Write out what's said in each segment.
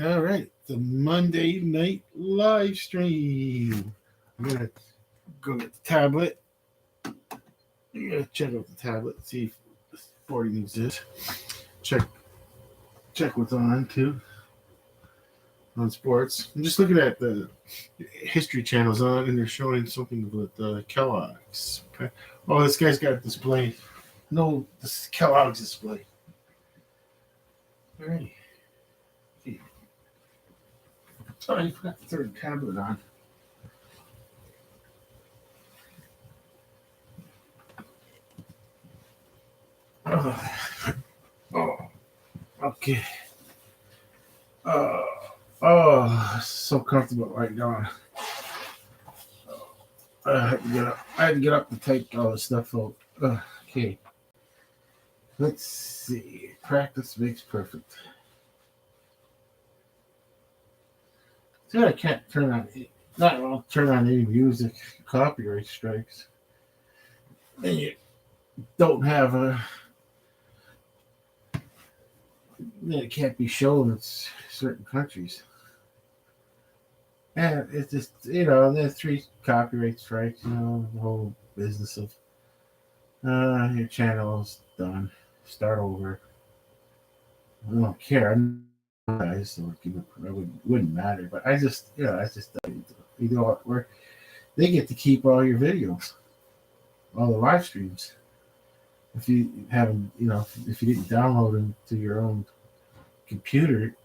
All right, the Monday night live stream. I'm gonna go get the tablet. I'm gonna check out the tablet, see if sporting news is. Check what's on too on sports. I'm just looking at the History Channel's on, and they're showing something with Kellogg's. Okay. Oh, this guy's got a display. No, this is Kellogg's display. All right. Oh, I forgot to turn the tablet on. Oh, oh okay. Uh, so comfortable right now. I had to get up. I had to get up to take all this stuff out. Okay. Let's see. Practice makes perfect. See, I can't turn on any music. Copyright strikes. And you don't have a. It can't be shown in certain countries. And it's just, there's 3 copyright strikes, the whole business of your channel's done. Start over. I don't care. Guys, so it wouldn't matter. But I just you know where they get to keep all your videos, all the live streams. If you haven't, if you didn't download them to your own computer,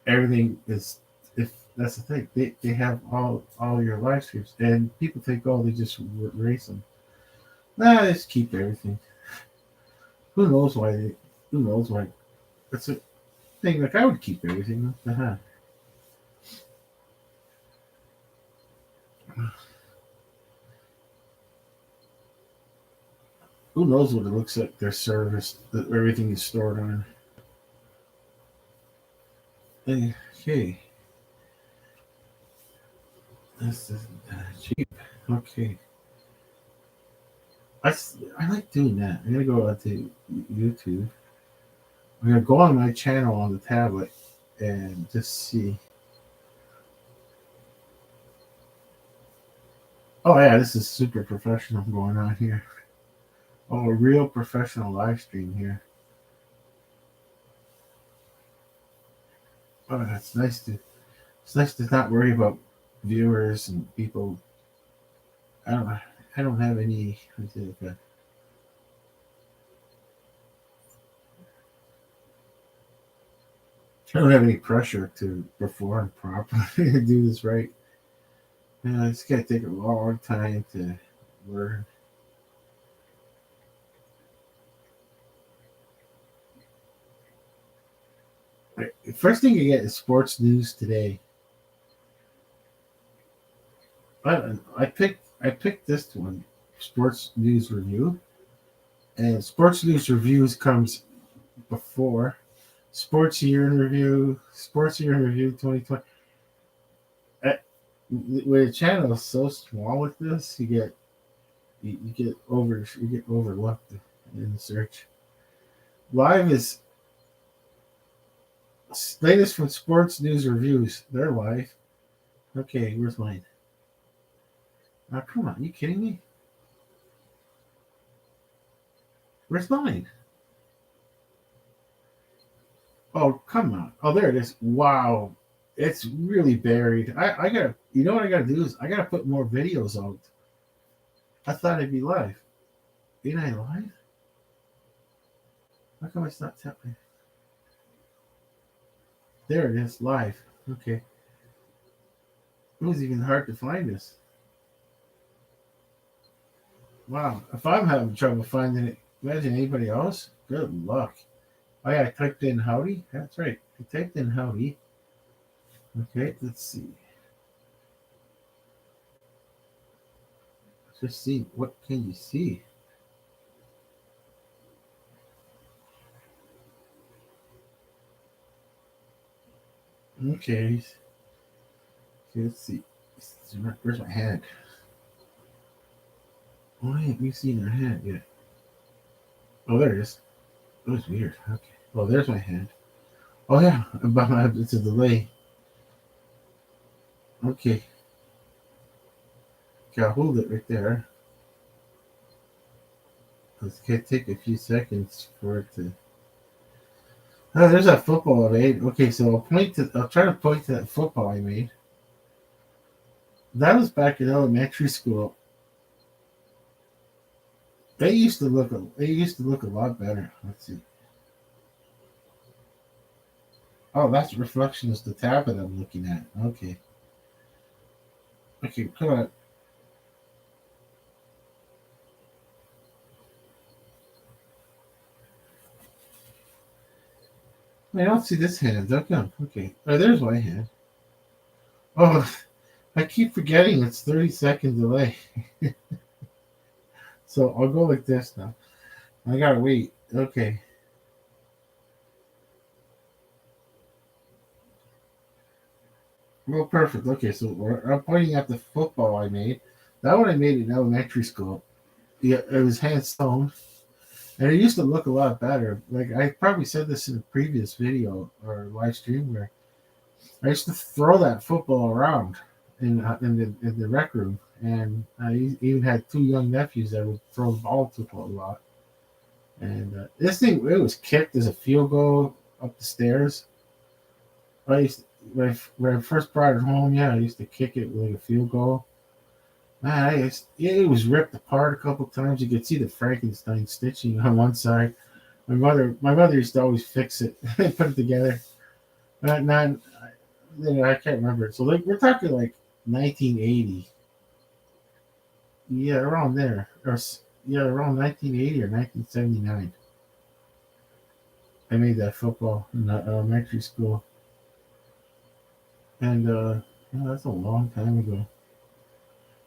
everything is. If that's the thing, they have all your live streams, and people think, oh, they just erase them. Nah, just keep everything. Who knows why? Who knows why? That's a thing. Like I would keep everything. Who knows what it looks like? Their service, that everything is stored on. Okay. This is cheap. Okay. I like doing that. I'm gonna go out to YouTube. I'm gonna go on my channel on the tablet and just see. Oh yeah, this is super professional going on here. Oh, a real professional live stream here. Oh, it's nice to not worry about viewers and people. I don't have any. I don't have any pressure to perform properly to do this right. It's gonna take a long time to learn. The first thing you get is sports news today. I picked this one, sports news review, and sports news reviews comes before sports year in review 2020. When a channel is so small with this, you get overlooked in the search. Live is latest from sports news reviews. They're live. Okay, where's mine? Oh, come on, are you kidding me? Where's mine? Oh, come on. Oh, there it is. Wow. It's really buried. I gotta, you know what I gotta do is I gotta put more videos out. I thought I'd be live. Ain't I live? How come it's not telling me? There it is, live. Okay. It was even hard to find this. Wow. If I'm having trouble finding it, imagine anybody else. Good luck. Oh yeah, I typed in howdy. That's right. I typed in howdy. Okay, let's see. Just see, what can you see? Okay. Let's see. Where's my hand? Why haven't we seen her hand yet? Oh, there it is. That was weird. Okay. Well, there's my hand. Oh yeah, but it's a delay. Okay, okay, I'll hold it right there. It's gonna take a few seconds for it to. Oh, there's that football I made. Okay, so I'll point to. I'll try to point to that football I made. That was back in elementary school. They used to look. They used to look a lot better. Let's see. Oh, that's reflection is the tablet I'm looking at. Okay. Okay, come on. I don't see this hand. Okay. Okay. Oh, there's my hand. Oh, I keep forgetting it's 30-second delay. So I'll go like this now. I gotta wait. Okay. Well, perfect. Okay, so I'm pointing at the football I made. That one I made in elementary school. Yeah, it was hand sewn, and it used to look a lot better. Like I probably said this in a previous video or live stream where I used to throw that football around in the rec room, and I even had two young nephews that would throw the ball to it a lot. And this thing, it was kicked as a field goal up the stairs. I used to, when I first brought it home, yeah, I used to kick it like a field goal. Man, it was ripped apart a couple times. You could see the Frankenstein stitching on one side. My mother used to always fix it and put it together. Not, I can't remember. So like we're talking like 1980, yeah, around there, yeah, around 1980 or 1979. I made that football in the elementary school, and yeah, that's a long time ago.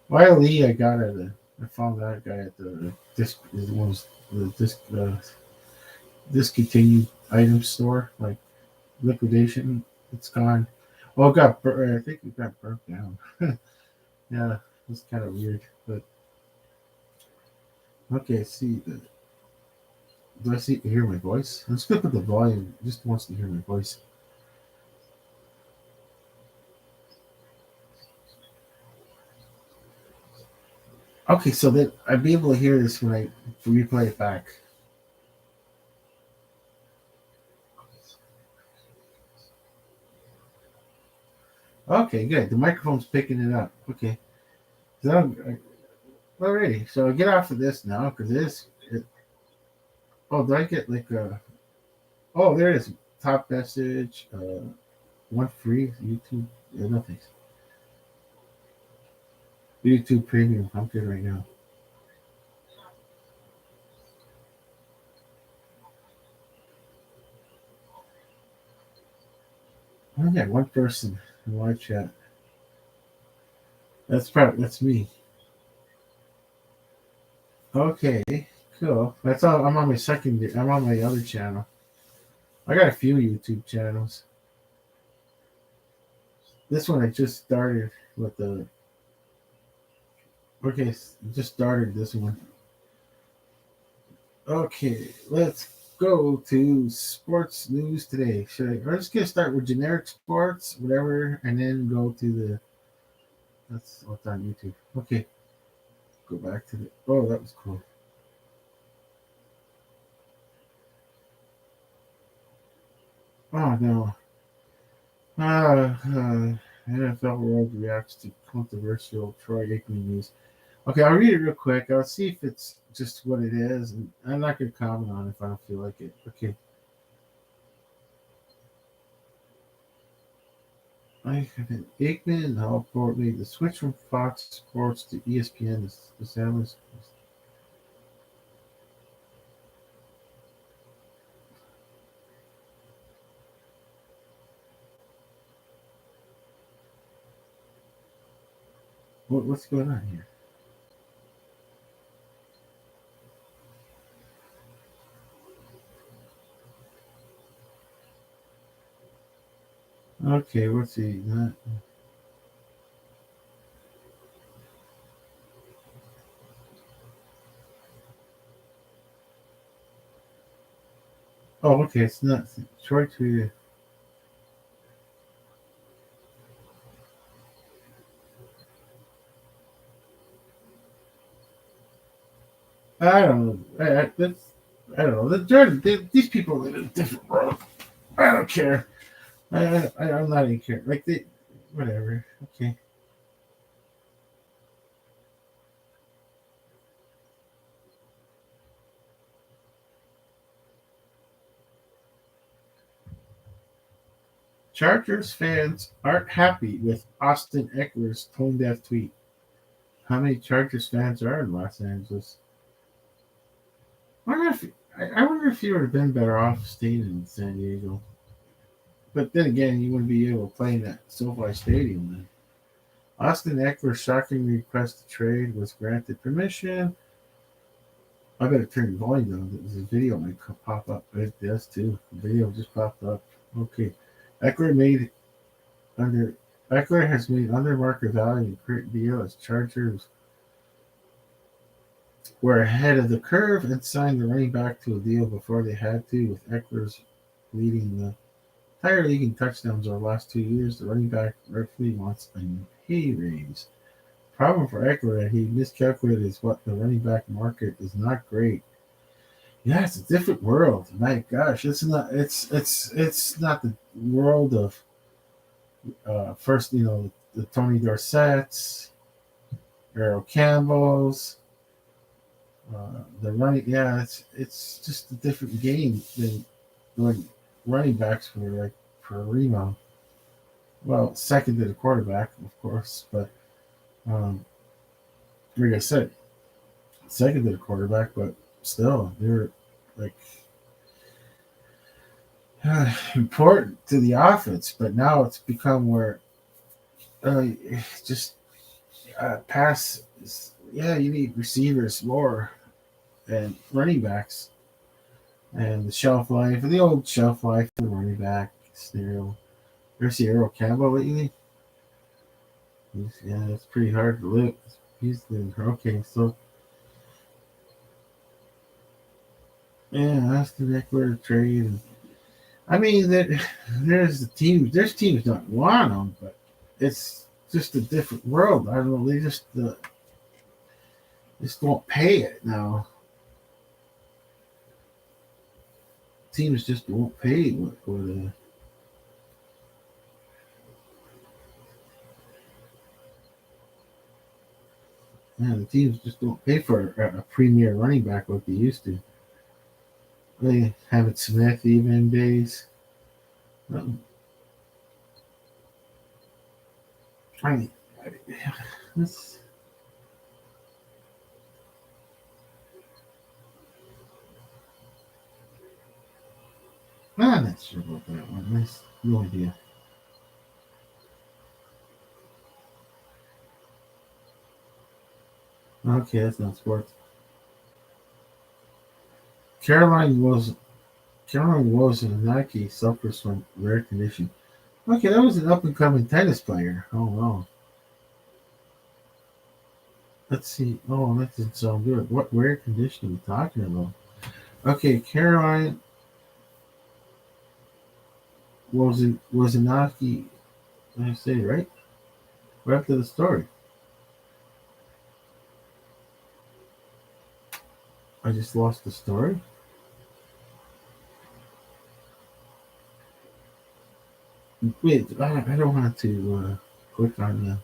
Wiley, I found that guy at the disc, was the discontinued item store, like liquidation. It's gone. Oh, I think it got burnt down. Yeah, it's kind of weird, but okay. See, do I hear my voice? I'm just gonna put the volume. Just wants to hear my voice. Okay, so then I'd be able to hear this when I replay it back. Okay, good. The microphone's picking it up. Okay, so alrighty. So I'll get off of this now because this. Oh, do I get like a? Oh, there it is. Top message. One free YouTube. Yeah, no thanks. YouTube Premium. I'm good right now. I only got one person in my chat. That's me. Okay, cool. That's all. I'm on my second. I'm on my other channel. I got a few YouTube channels. This one I just started with the. Okay, just started this one. Okay, let's go to sports news today. We're just gonna start with generic sports, whatever, and then go to the. That's what's on YouTube. Okay, go back to the. Oh, that was cool. Oh no. NFL World reacts to controversial Troy Aikman news. Okay, I'll read it real quick. I'll see if it's just what it is, and I'm not going to comment on it if I don't feel like it. Okay. I have an Aikman and Hall Court made the switch from Fox Sports to ESPN. This analyst. What's going on here? Okay, let's see. Oh, okay, it's not. Troy tweeted. I don't know. I don't know. These people live in a different world. I don't care. I'm not even care. Like they, whatever. Okay. Chargers fans aren't happy with Austin Eckler's tone deaf tweet. How many Chargers fans are in Los Angeles? I wonder if I wonder if you would have been better off staying in San Diego. But then again, you wouldn't be able to play in that SoFi Stadium then. Austin Eckler's shocking request to trade was granted permission. I better turn the volume down. This video might pop up. It does too. The video just popped up. Okay. Eckler made under Eckler has made under market value a great deal as Chargers were ahead of the curve and signed the running back to a deal before they had to, with Eckler's leading the entire league in touchdowns over the last 2 years. The running back rightfully wants a pay raise. Problem for Eckler that he miscalculated is what the running back market is not great. Yeah, it's a different world. My gosh, it's not the world of first, the Tony Dorsett's, Earl Campbell's, the running. Yeah, it's just a different game than when running backs were like for Remo. Well, second to the quarterback, of course, but um, like I said, second to the quarterback, but still, they're like important to the offense. But now it's become where uh, just pass. Yeah, you need receivers more and running backs, and the shelf life, and the old shelf life of the running back scenario. There's the Earl Campbell lately. Yeah, it's pretty hard to live. He's the okay. So yeah, that's the Eckler trade. And, I mean, there's the team. There's teams don't want them, but it's just a different world. I don't know. They just won't pay it now. Teams just won't pay what yeah, the teams just don't pay for a premier running back like they used to. They have it Smith even days. Um, I mean, that's, I'm not sure about that one. That's no idea. Okay, that's not sports. Caroline was Caroline Wozniacki suffers from rare condition. Okay, that was an up and coming tennis player. Oh wow. Let's see. Oh, that doesn't sound good. What rare condition are we talking about? Okay, Caroline Wozniacki. Did I say it right? Right after the story. I just lost the story. Wait, I don't want to click on the.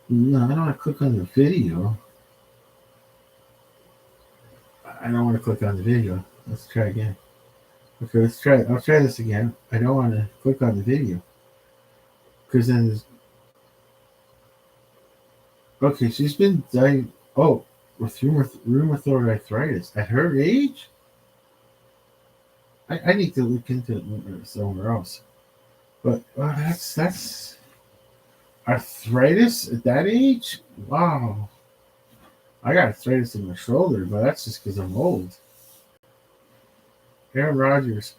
No, I don't want to click on the video. I don't want to click on the video. Let's try again. Okay, let's try. I'll try this again. I don't want to click on the video because then there's. Okay, she's been dying. Oh, with rheumatoid arthritis at her age. I need to look into it somewhere else. But that's arthritis at that age. Wow, I got arthritis in my shoulder, but that's just because I'm old. Aaron Rodgers,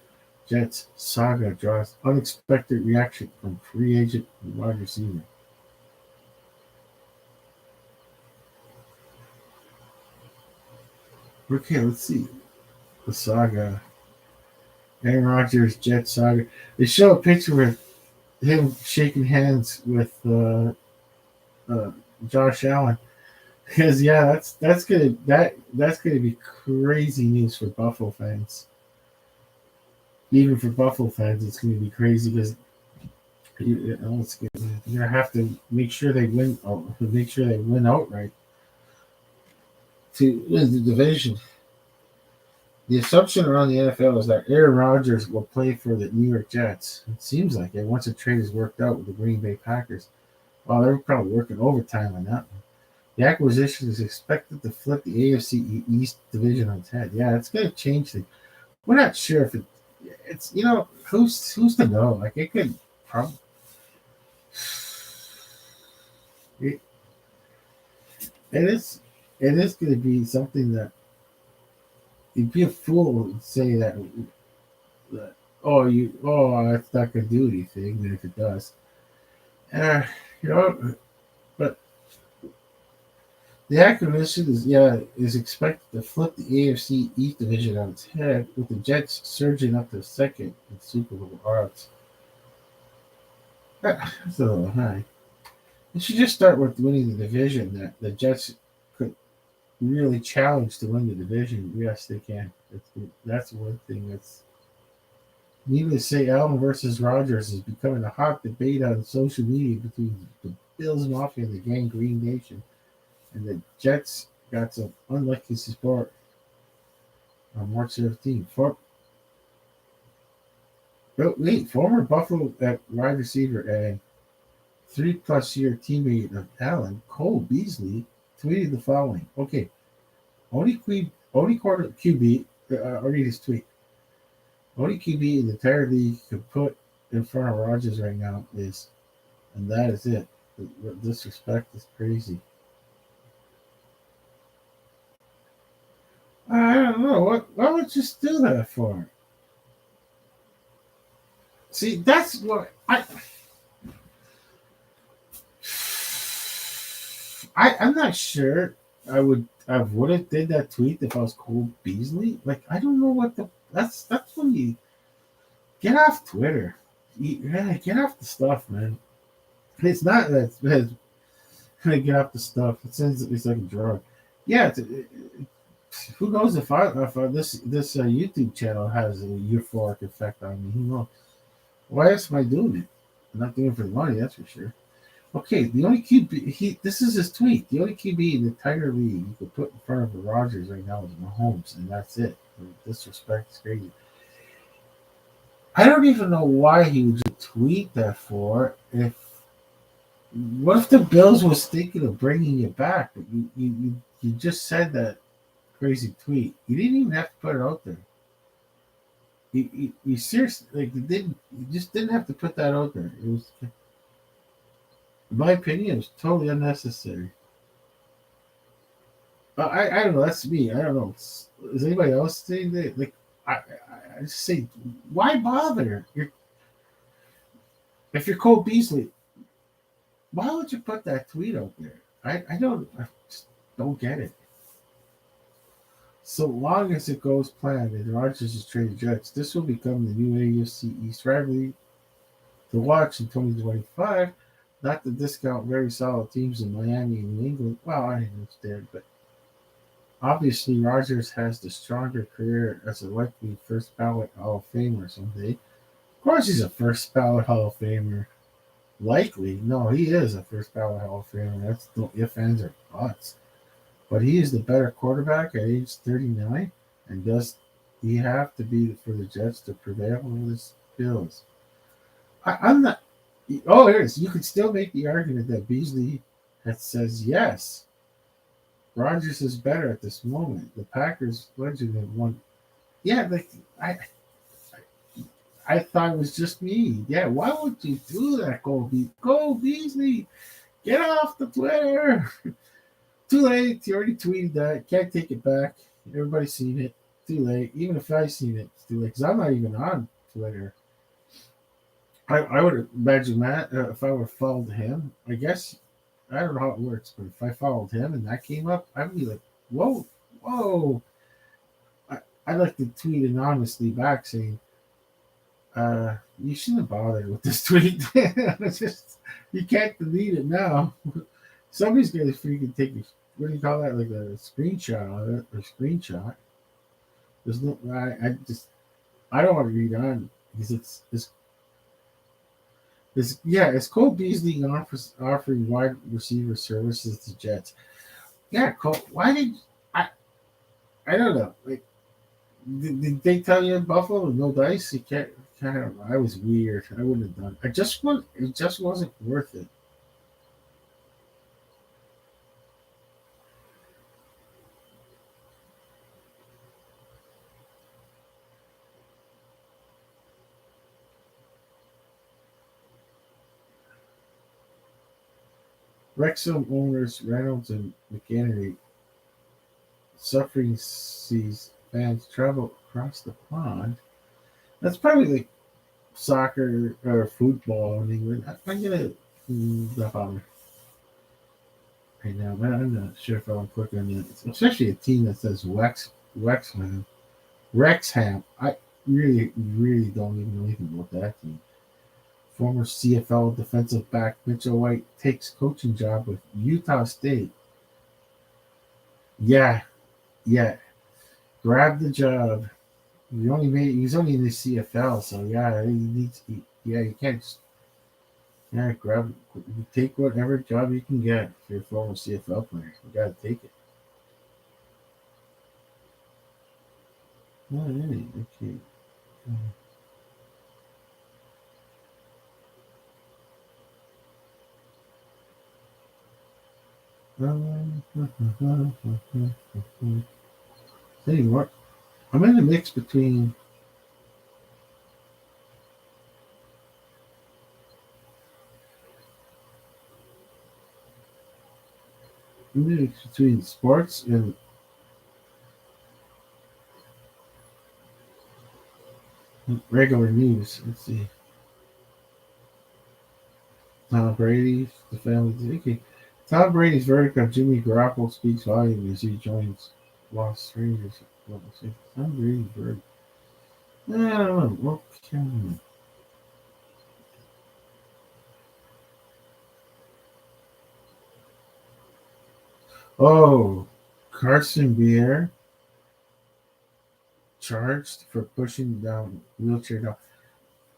Jets saga draws unexpected reaction from free agent wide receiver. Okay, let's see the saga. Aaron Rodgers, Jets saga. They show a picture with him shaking hands with Josh Allen. Because yeah, that's gonna be crazy news for Buffalo fans. Even for Buffalo fans, it's gonna be crazy because you're gonna have to make sure they win. Make sure they win outright to win the division. The assumption around the NFL is that Aaron Rodgers will play for the New York Jets. It seems like it once the trade is worked out with the Green Bay Packers. Well, they're probably working overtime on that one. The acquisition is expected to flip the AFC East division on its head. Yeah, it's going to change things. We're not sure if it's who's to know. Like it could probably it, it is it is going to be something that you'd be a fool to say that it's not going to do anything. And if it does, uh, you know, but the acquisition is expected to flip the AFC East division on its head, with the Jets surging up to second in Super Bowl odds. That's a little high. They should just start with winning the division. That the Jets could really challenge to win the division. Yes, they can. That's one thing that's needless to say. Allen versus Rodgers is becoming a hot debate on social media between the Bills Mafia and the Gang Green Nation, and the Jets got some unlucky support on March 17th. Former Buffalo wide receiver and 3+ year teammate of Allen, Cole Beasley, tweeted the following. Okay, only quarter QB. I'll read his tweet. Only QB in the entire league could put in front of Rodgers right now and that is it. The disrespect is crazy. I don't know. Why would you do that for? See, that's what I'm not sure I would have did that tweet if I was Cole Beasley. Like I don't know what that's when you get off Twitter. Get off the stuff, man. It's not that get off the stuff. It's like a drug. Yeah, who knows if this YouTube channel has a euphoric effect on me? Who knows? Why else am I doing it? I'm not doing it for the money, that's for sure. Okay, the only QB this is his tweet. The only QB in the entire league you could put in front of the Rodgers right now is Mahomes, and that's it. The disrespect is crazy. I don't even know why he would tweet that for. What if the Bills was thinking of bringing you back? But you just said that crazy tweet. You didn't even have to put it out there. You seriously you just didn't have to put that out there. It was, in my opinion, it was totally unnecessary. I don't know. That's me. I don't know. Is anybody else saying that? Like I just say, why bother? If you're Cole Beasley, why would you put that tweet out there? I just don't get it. So long as it goes planned and Rodgers is traded Jets, this will become the new AFC East rivalry to watch in 2025. Not to discount very solid teams in Miami and New England. Well, I understand, but obviously Rodgers has the stronger career as a likely first ballot Hall of Famer someday. Of course, he's a first ballot Hall of Famer. Likely, no, he is a first ballot Hall of Famer. That's no ifs, ands, or buts. But he is the better quarterback at age 39. And does he have to be for the Jets to prevail over the Bills? I'm not. Oh, here it is. You could still make the argument that Beasley says yes. Rodgers is better at this moment. The Packers legend have won. Yeah, I thought it was just me. Yeah, why would you do that, Cole Beasley? Get off the Twitter. Too late. You already tweeted that. Can't take it back. Everybody's seen it. Too late. Even if I've seen it, it's too late. Because I'm not even on Twitter. I would imagine that if I would have followed him, I guess, I don't know how it works, but if I followed him and that came up, I'd be like, whoa, whoa. I'd like to tweet anonymously back saying, you shouldn't have bothered with this tweet. It's just, you can't delete it now. Somebody's gonna freaking take a, what do you call that? Like a screenshot of it or screenshot. There's no. I don't want to read on because it's yeah. It's Cole Beasley offering wide receiver services to Jets. Yeah, Cole. Why did I? I don't know. Like, did they tell you in Buffalo no dice? You can't. Kind of. I was weird. I wouldn't have done. I just was. It just wasn't worth it. Wrexham owners Reynolds and McHenry suffering sees fans travel across the pond. That's probably like soccer or football in England. I'm gonna the bother right now, but I'm not sure if I'll click on it. Especially a team that says Wexham. Wrexham. I really don't even know anything about that team. Former CFL defensive back Mitchell White takes coaching job with Utah State. Yeah, yeah. Grab the job. He's only in the CFL, so yeah, he needs yeah, you can't just yeah, you take whatever job you can get if you're a former CFL player. You gotta take it. Oh, really? Okay. Anymore. I'm in a mix between sports and regular news. Let's see. Tom Brady, the family. Okay. Tom Brady's verdict on Jimmy Garoppolo speaks volumes as he joins Las Vegas. Tom Brady's verdict. I don't know. Okay. Oh, Carson Beer charged for pushing down wheelchair dog.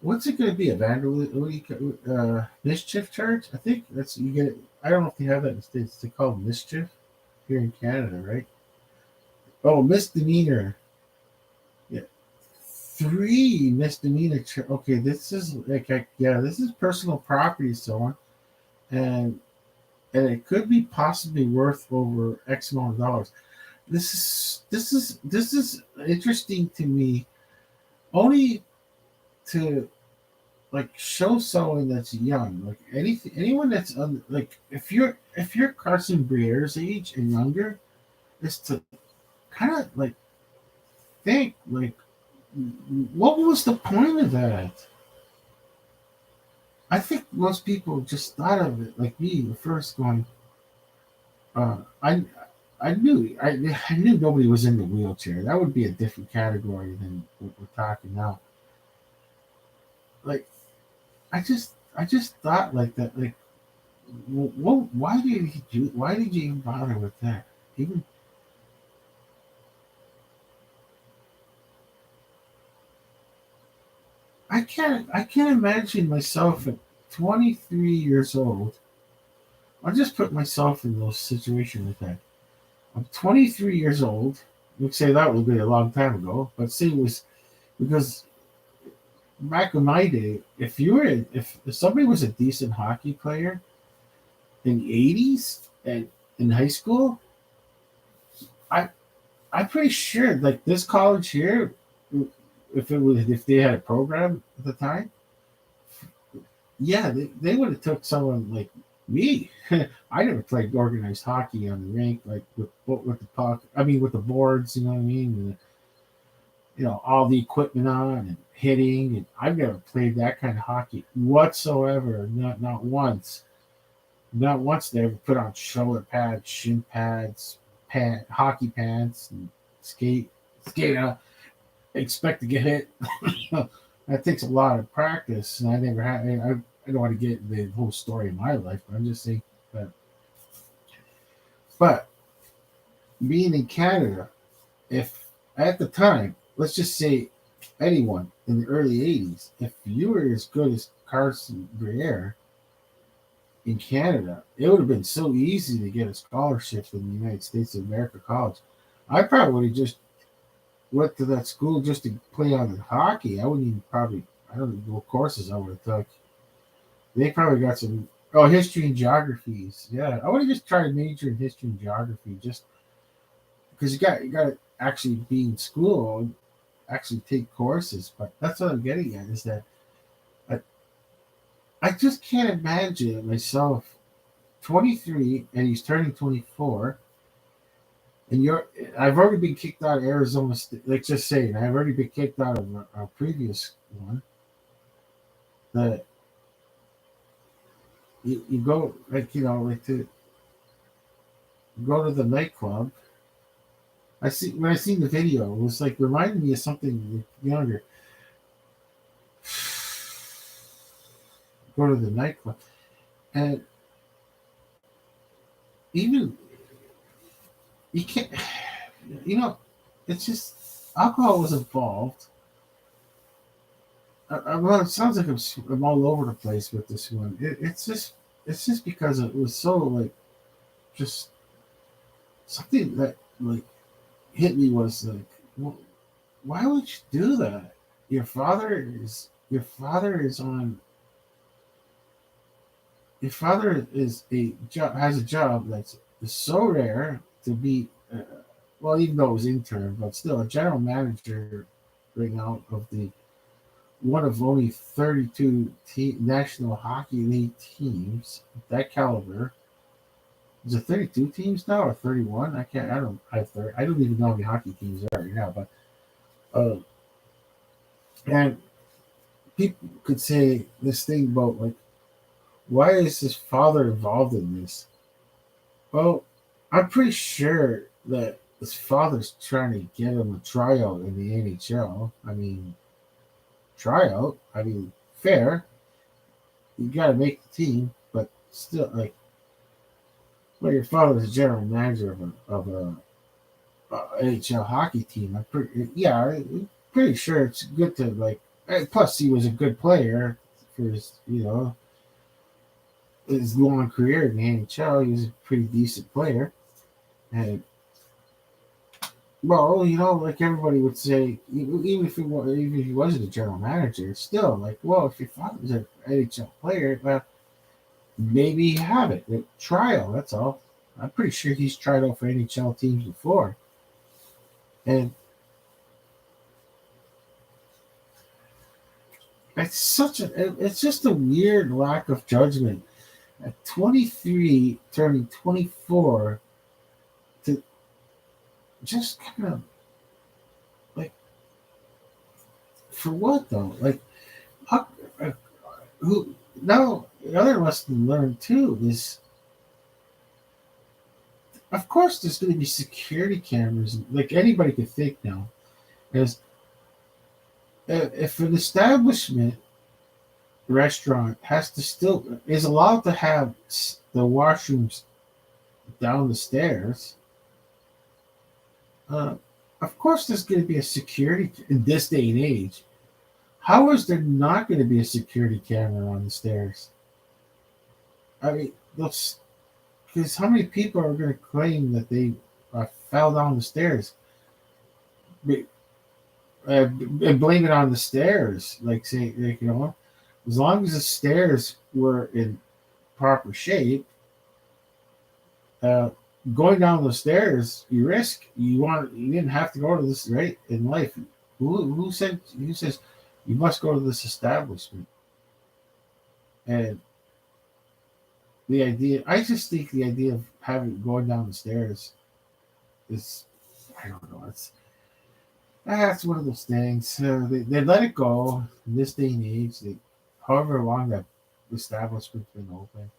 What's it going to be? A vandalism? Mischief charge? I think that's you get it. I don't know if they have that in the states. They call mischief here in Canada, right? Oh, misdemeanor. Yeah, three misdemeanor. Okay, this is like yeah, this is personal property, so on, and it could be possibly worth over X amount of dollars. This is interesting to me. Only to like show someone that's young, like anyone that's like if you're Carson Breer's age and younger, is to kind of like think like what was the point of that? I think most people just thought of it like me the first going. Uh, I I knew nobody was in the wheelchair. That would be a different category than what we're talking now. Like I just thought like that. Like what? Why did he do? Why did you even bother with that? Even I can't imagine myself at 23 years old. I'll just put myself in those situations like that. I'm 23 years old. We'd say that would be a long time ago, but say it was because back in my day, if somebody was a decent hockey player in the 80s and in high school, I I'm pretty sure like this college here, if they had a program at the time, yeah, they would have took someone like me. I never played organized hockey on the rink, like with the puck. I mean, with the boards, you know what I mean? And, all the equipment on and hitting. And I've never played that kind of hockey whatsoever. Not once. Not once they ever put on shoulder pads, shin pads, hockey pants, and skate out. Expect to get hit. That takes a lot of practice, and I never had. I don't want to get the whole story of my life, but I'm just saying that. But being in Canada, if at the time, let's just say anyone in the early 80s, if you were as good as Carson Briere in Canada, it would have been so easy to get a scholarship in the United States of America college. I probably would have just went to that school just to play on the hockey. I wouldn't even probably, I don't know what courses I would have took. They probably got some, oh, history and geographies. Yeah, I would have just tried to major in history and geography just because you got to actually be in school and actually take courses. But that's what I'm getting at is that I, I just can't imagine myself 23 and he's turning 24 and I've already been kicked out of Arizona State. Like just saying, I've already been kicked out of a previous one. That you go like like to go to the nightclub. I see when I seen the video, it was like reminding me of something younger. Go to the nightclub, and even you can't. It's just alcohol was involved. Well, it sounds like I'm all over the place with this one. It's just because it was so like just something that like hit me was like, well, why would you do that? Your father has a job that's so rare to be well, even though it was intern, but still a general manager right now of the one of only 32 National Hockey League teams that caliber. Is it 32 teams now or 31? I can't. I don't even know how many hockey teams there are right now. But uh, and people could say this thing about like, why is his father involved in this? Well, I'm pretty sure that his father's trying to get him a tryout in the NHL. I mean, tryout. I mean, fair. You got to make the team, but still, like, well, your father's a general manager of a NHL hockey team. I'm pretty sure it's good to like. Plus, he was a good player for his long career in the NHL. He was a pretty decent player, and well, like everybody would say, even if he wasn't a general manager, still like, well, if your father's an NHL player, well, maybe you have it. A trial, that's all. I'm pretty sure he's tried out for NHL teams before, and it's just a weird lack of judgment at 23, turning 24, to just kind of like for what though? Like, how, uh, who now? The other lesson learned too is, of course, there's going to be security cameras. Like anybody could think now, is if an establishment restaurant has to still is allowed to have the washrooms down the stairs, uh, of course there's going to be a security in this day and age. How is there not going to be a security camera on the stairs? I mean, because how many people are going to claim that they fell down the stairs and blame it on the stairs? Like, say, like, as long as the stairs were in proper shape, uh, going down the stairs, you didn't have to go to this right in life. Who says you must go to this establishment? And I just think the idea of having going down the stairs is, I don't know, that's one of those things. They let it go in this day and age. However long that establishment's been open,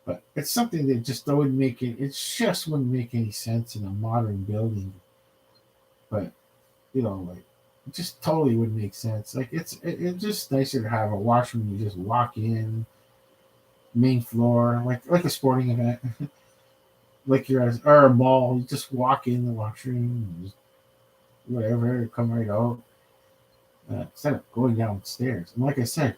but it's something that just wouldn't make it. It just wouldn't make any sense in a modern building. But like, it just totally wouldn't make sense. Like it's just nicer to have a washroom. You just walk in, main floor, like a sporting event. like you're at or a mall. You just walk in the washroom, just whatever, come right out. Instead of going downstairs. And like I said,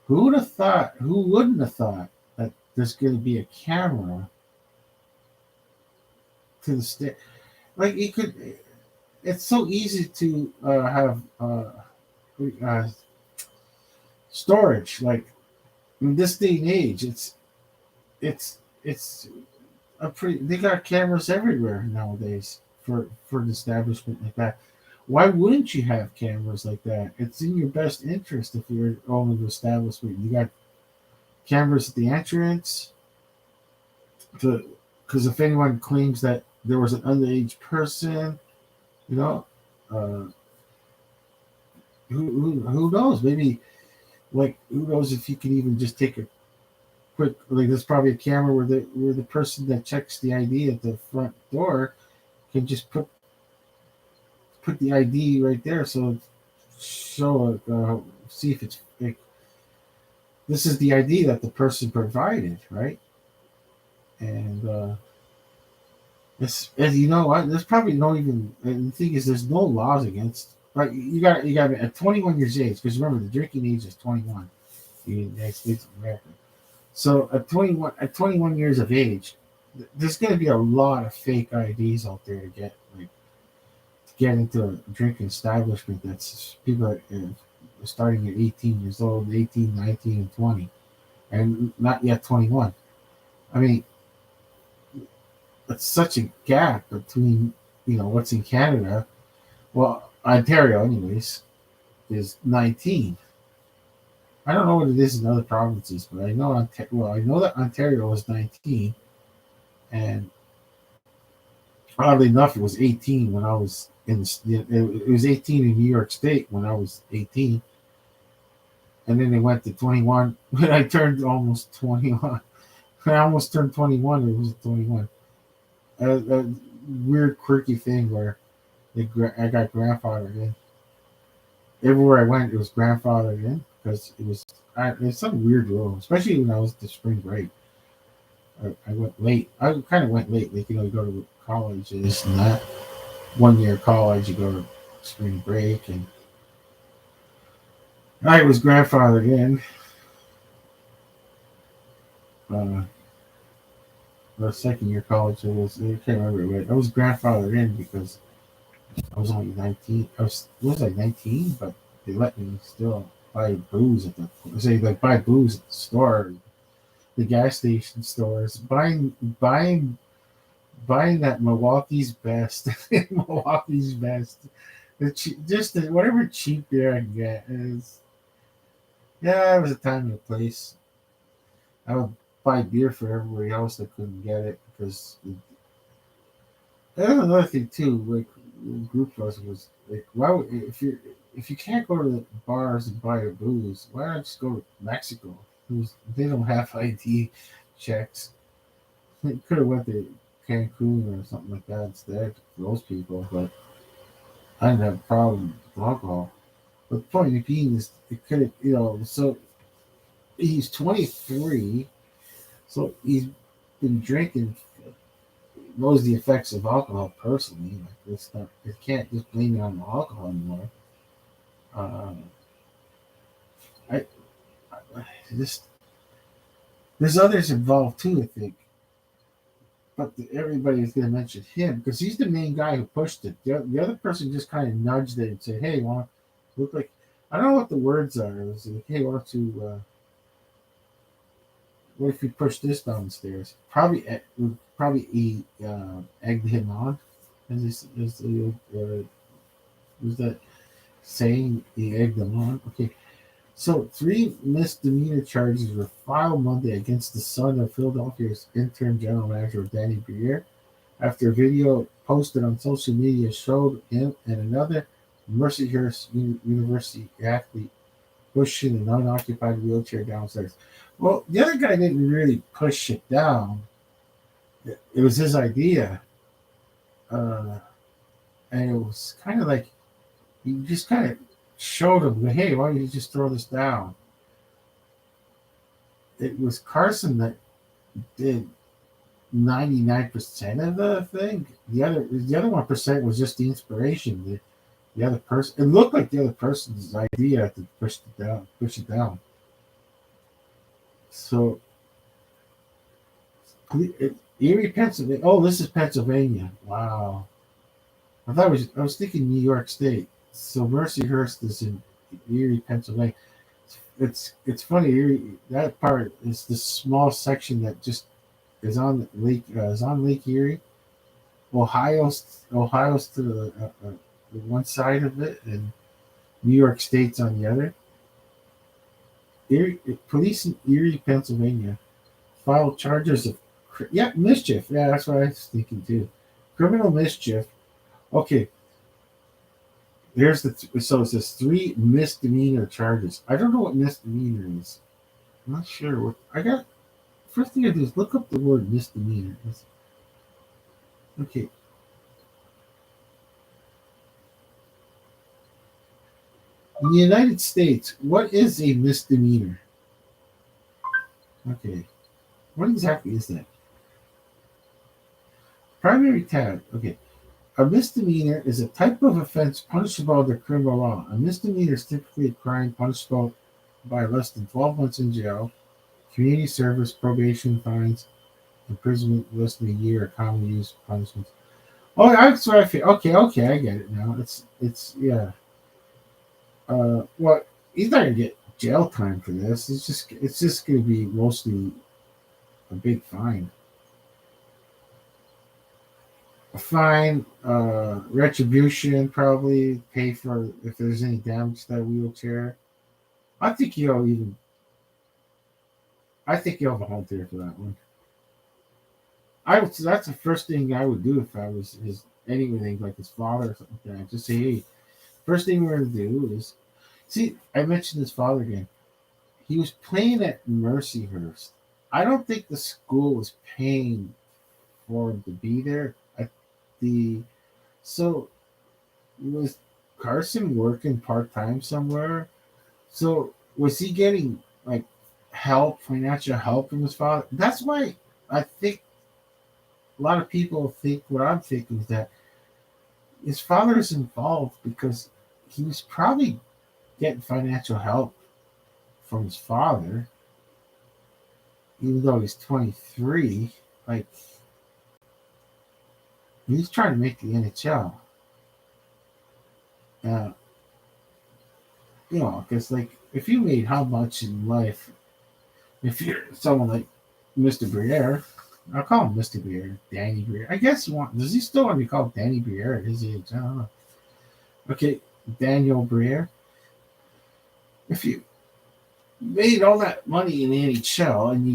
who would have thought? Who wouldn't have thought that there's going to be a camera to the stair? Like you could. It's so easy to have uh, storage. Like in this day and age, it's a pretty. They got cameras everywhere nowadays for an establishment like that. Why wouldn't you have cameras like that? It's in your best interest if you're owning an establishment. You got cameras at the entrance to because if anyone claims that there was an underage person, you know, uh, who knows? Maybe like who knows if you can even just take a quick like there's probably a camera where the person that checks the ID at the front door can just put the ID right there so show see if it's like this is the ID that the person provided, right? And it's and you know what? There's probably no even. And the thing is, there's no laws against. Like you got at 21 years age because remember the drinking age is 21 in the United States of America. So at 21 years of age, there's going to be a lot of fake IDs out there to get like to get into a drinking establishment. That's people are starting at 18 years old, 18, 19, and 20, and not yet 21. I mean, it's such a gap between what's in Canada. Well, Ontario, anyways, is 19. I don't know what it is in other provinces, but I know I know that Ontario was 19, and oddly enough, it was 18 when I was in. It was 18 in New York State when I was 18, and then they went to 21 when I turned almost 21. When I almost turned 21, it was 21. A weird, quirky thing where I got grandfathered in. Everywhere I went, it was grandfathered in because it's some weird rule, especially when I was at spring break. I went late. I kind of went late. Like, you go to college and this and that. 1 year college, you go to spring break, and I was grandfathered in. The second year college, I can't remember, but I was grandfathered in because I was only 19. I was like 19, but they let me still buy booze at buy booze at the store, the gas station stores, buying that Milwaukee's Best, Milwaukee's Best, whatever cheap beer I can get is. Yeah, it was a time and a place. I would buy beer for everybody else that couldn't get it because. That's another thing too. Like group us was like, if you can't go to the bars and buy a booze, why not just go to Mexico? They don't have ID checks. They could have went to Cancun or something like that instead for those people, but I didn't have a problem with alcohol. But the point being is, it could have, so he's 23, so he's been drinking, knows the effects of alcohol personally. Like it's not, it can't just blame it on the alcohol anymore. Um, I, I just there's others involved too, I think, but everybody is going to mention him because he's the main guy who pushed it. The other person just kind of nudged it and said, "Hey, want to look like." I don't know what the words are. It was like, "Hey, why don't you? What if you push this downstairs?" Probably he egged him on. Was that saying he egged him on? Okay, so 3 misdemeanor charges were filed Monday against the son of Philadelphia's interim general manager Danny Briere after a video posted on social media showed him and another Mercyhurst University athlete pushing an unoccupied wheelchair downstairs. Well, the other guy didn't really push it down. It was his idea. Uh, and it was kind of like he just kind of showed him, hey, why don't you just throw this down? It was Carson that did 99% of the thing. The other 1% was just the inspiration. The other person, it looked like the other person's idea to push it down. So Erie, Pennsylvania. Oh, this is Pennsylvania. Wow. I was thinking New York State. So Mercyhurst is in Erie, Pennsylvania. It's funny. Erie, that part is this small section that just is on Lake Erie. Ohio's to the one side of it, and New York State's on the other. Police in Erie, Pennsylvania, filed charges of mischief. Yeah, that's what I was thinking too. Criminal mischief. Okay, so it says three misdemeanor charges. I don't know what misdemeanor is. I'm not sure what I got. First thing I do is look up the word misdemeanor. Okay, in the United States, what is a misdemeanor? Okay, what exactly is that? Primary tab. Okay, a misdemeanor is a type of offense punishable under criminal law. A misdemeanor is typically a crime punishable by less than 12 months in jail, community service, probation, fines, imprisonment less than a year, or commonly used punishments. Oh, that's what I feel. Okay, okay, I get it now. It's yeah. Well, he's not gonna get jail time for this. It's just gonna be mostly a big fine. A fine, retribution, probably pay for if there's any damage to that wheelchair. I think he'll even. I think he'll volunteer for that one. That's the first thing I would do if I was his anything like his father or something like that. Just say, hey, first thing we're gonna do is see. I mentioned his father again. He was playing at Mercyhurst. I don't think the school was paying for him to be there. At the so was Carson working part time somewhere? So was he getting like help, financial help from his father? That's why I think a lot of people think what I'm thinking is that his father is involved because he was probably getting financial help from his father, even though he's 23. Like he's trying to make the NHL. Uh, because like if you made how much in life, if you're someone like Mr. Briere, I'll call him Mr. Briere, Danny Briere. I guess does he still want to be called Danny Briere at his age? I don't know. Okay, Daniel Briere. If you made all that money in the NHL and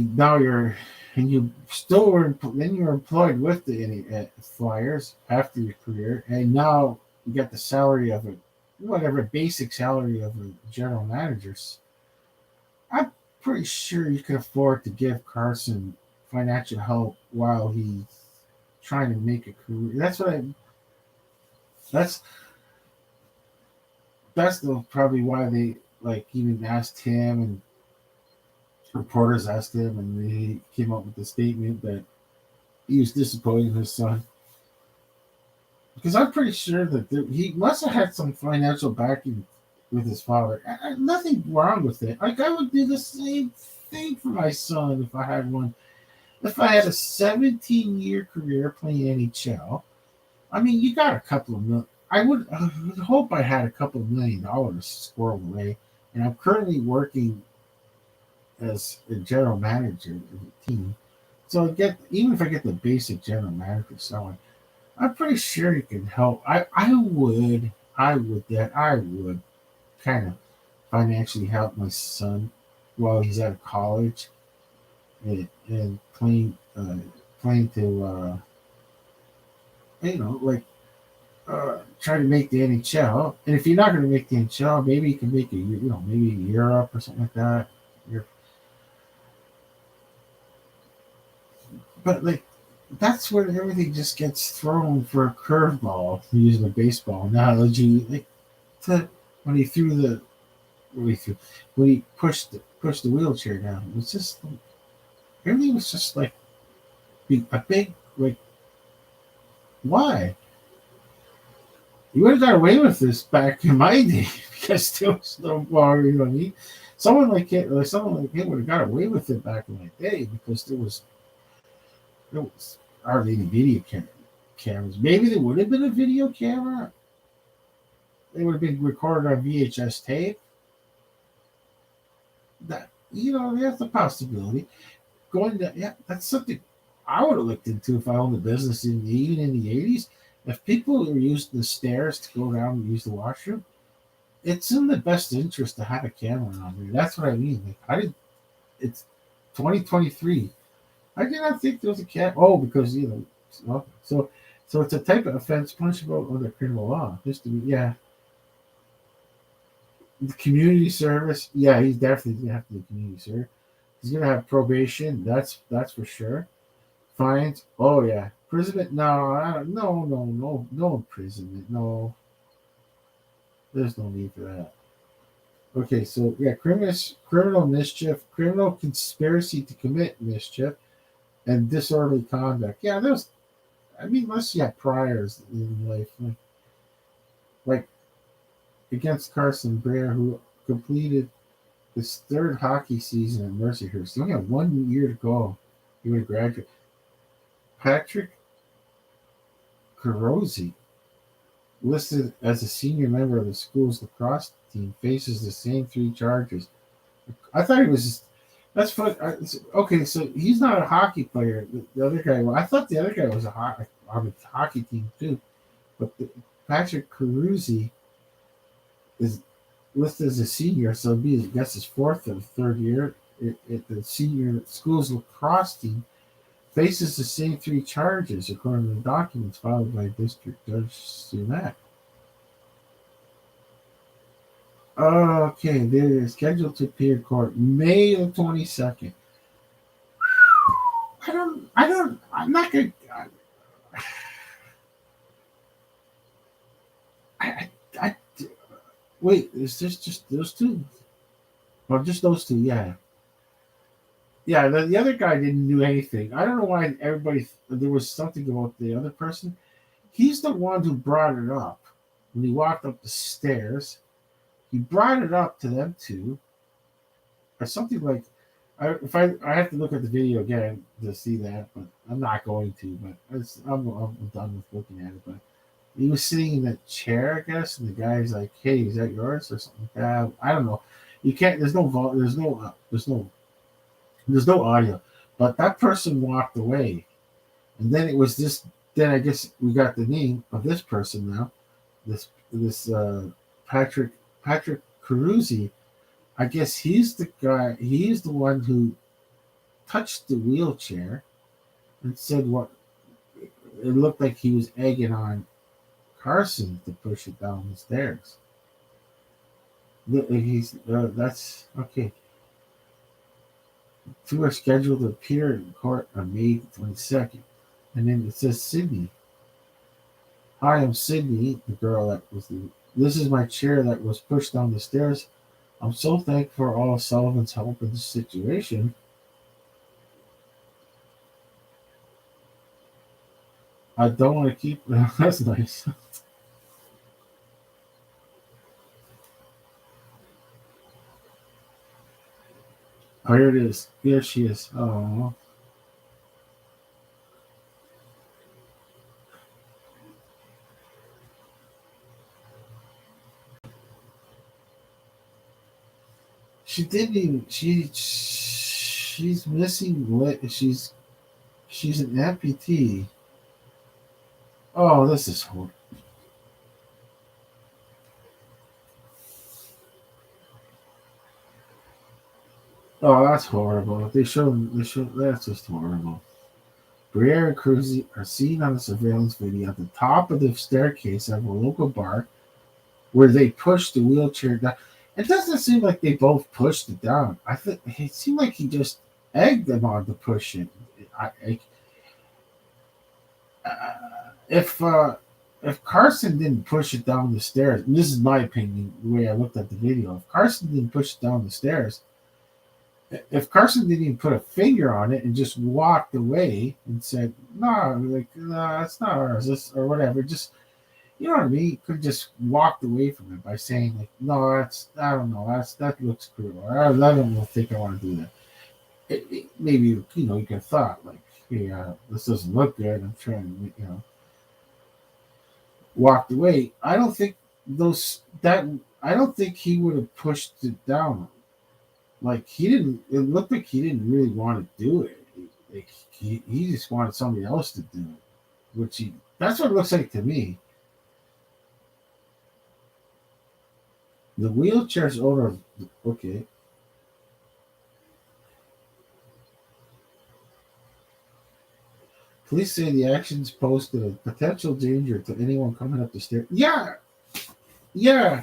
you still then you're employed with the Flyers after your career, and now you get the salary of a whatever basic salary of a general manager. I'm pretty sure you could afford to give Carson financial help while he's trying to make a career. That's probably why they like even asked him, and reporters asked him, and he came up with the statement that he was disappointed in his son. Because I'm pretty sure that he must have had some financial backing with his father. Nothing wrong with it. Like I would do the same thing for my son if I had one. If I had a 17-year career playing NHL, I mean, you got a couple of million. I would hope I had a couple of $1 million squirreled away, and I'm currently working as a general manager of the team. So even if I get the basic general manager salary, I'm pretty sure you can help. I would kind of financially help my son while he's out of college and playing to like try to make the NHL. And if you're not going to make the NHL, maybe you can make maybe Europe or something like that. But like that's where everything just gets thrown for a curveball. Using a baseball analogy, like when he threw the when he threw when he pushed the wheelchair down. It was just everything was just like A big, like, why? You would have got away with this back in my day because there was no bar, you know what I mean? Someone like him would have got away with it back in my day because there was hardly any cameras. Maybe there would have been a video camera. They would have been recorded on VHS tape. That, that's a possibility. Yeah, that's something I would have looked into if I owned a business even in the 80s. If people were using the stairs to go down and use the washroom, it's in the best interest to have a camera on there. That's what I mean. Like, it's 2023. I did not think there was a cat. Oh, because so it's a type of offense punishable under criminal law. Yeah, the community service. Yeah, he's definitely gonna have to do community service. He's gonna have probation. That's for sure. Fines. Oh yeah, imprisonment. No, I don't, no imprisonment. No, there's no need for that. Okay, so yeah, criminal mischief, criminal conspiracy to commit mischief, and disorderly conduct. Yeah, there's. I mean, unless you have priors in life, like against Carson Brer, who completed his third hockey season at Mercyhurst. He only had 1 year to go. He would graduate. Patrick Carosi, listed as a senior member of the school's lacrosse team, faces the same three charges. I thought he was. That's fun. Okay, so he's not a hockey player. The other guy. Well, I thought the other guy was on the hockey team too. But Patrick Carusi is listed as a senior, so it'd be, I guess, his fourth or third year at the senior school's lacrosse team. Faces the same three charges, according to the documents filed by District Judge Sunak. Okay, they're scheduled to appear in court May the 22nd. I'm not going to. I, wait, is this just those two? Well, just those two, yeah. Yeah, the other guy didn't do anything. I don't know why there was something about the other person. He's the one who brought it up when he walked up the stairs. He brought it up to them two, or something like. I have to look at the video again to see that, but I'm not going to. But I'm done with looking at it. But he was sitting in that chair, I guess, and the guy's like, "Hey, is that yours?" or something like that. I don't know. You can't. There's no audio. But that person walked away, and then it was this. Then I guess we got the name of this person now. This Patrick Carusi. I guess he's the guy. He's the one who touched the wheelchair and said what it looked like he was egging on Carson to push it down the stairs. That's okay. Two are scheduled to appear in court on May 22nd. And then it says Sydney. Hi, I'm Sydney, the girl that was this is my chair that was pushed down the stairs. I'm so thankful for all of Sullivan's help in this situation. I don't want to keep that's nice. Oh, here it is. Here she is. Oh. She didn't even. She's missing. She's an amputee. Oh, this is horrible. Oh, that's horrible. They show that's just horrible. Briere and Cruzy are seen on the surveillance video at the top of the staircase of a local bar where they pushed the wheelchair down. It doesn't seem like they both pushed it down. I think it seemed like he just egged them on to push it. If Carson didn't push it down the stairs, and this is my opinion, the way I looked at the video, if Carson didn't push it down the stairs, If Carson didn't even put a finger on it and just walked away and said, "No, like, no, it's not ours," or whatever, just you know what I mean? He could have just walked away from it by saying, like, "No, that's I don't know, that looks cruel," or "I don't think I want to do that." Maybe you could have thought like, "Hey, this doesn't look good. I'm trying to walked away." I don't think those that I don't think he would have pushed it down. Like he didn't. It looked like he didn't really want to do it. Like he just wanted somebody else to do it, which he. That's what it looks like to me. The wheelchair's owner. Okay. Police say the actions posed a potential danger to anyone coming up the stairs. Yeah, yeah.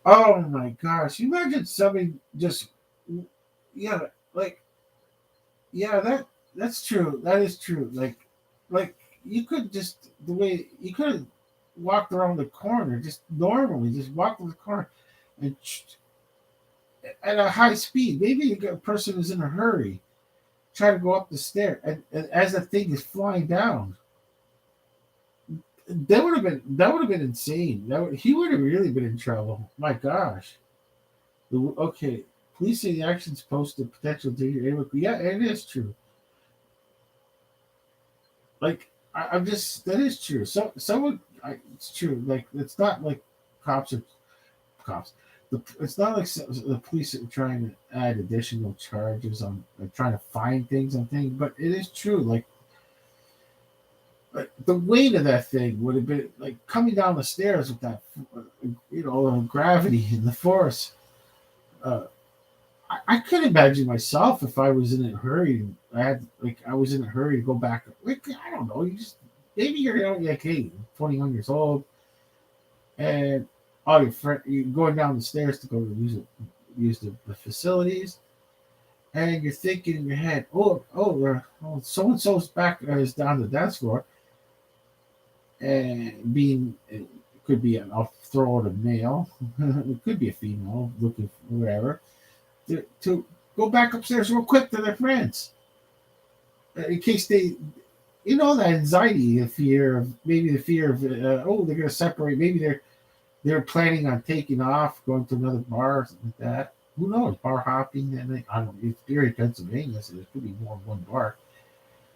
Oh my gosh! You imagine somebody just, yeah, like, yeah. That's true. That is true. Like you could just the way you could have walked around the corner just normally, just walked to the corner and at a high speed. Maybe a person is in a hurry, try to go up the stair, and as the thing is flying down, that would have been insane. He would have really been in trouble. My gosh. Okay, police say the actions pose a potential danger. Yeah, it is true. Like I'm just that is true. It's true. Like it's not like cops are cops. It's not like the police are trying to add additional charges on like, trying to find things on things, but it is true. Like the weight of that thing would have been like coming down the stairs with that, gravity and the force. Uh, I could imagine myself if I was in a hurry. I was in a hurry to go back. Like I don't know. You just maybe you're only like 21 years old, and all your friend you're going down the stairs to go to use the facilities, and you're thinking in your head, so and so's back is down the dance floor, and being it could be I'll throw out a male, it could be a female looking for whatever to go back upstairs real quick to their friends in case they, that anxiety, the fear of they're going to separate. Maybe they're planning on taking off, going to another bar or something like that. Who knows? Bar hopping, and I don't know. It's Erie, Pennsylvania, so there could be more than one bar.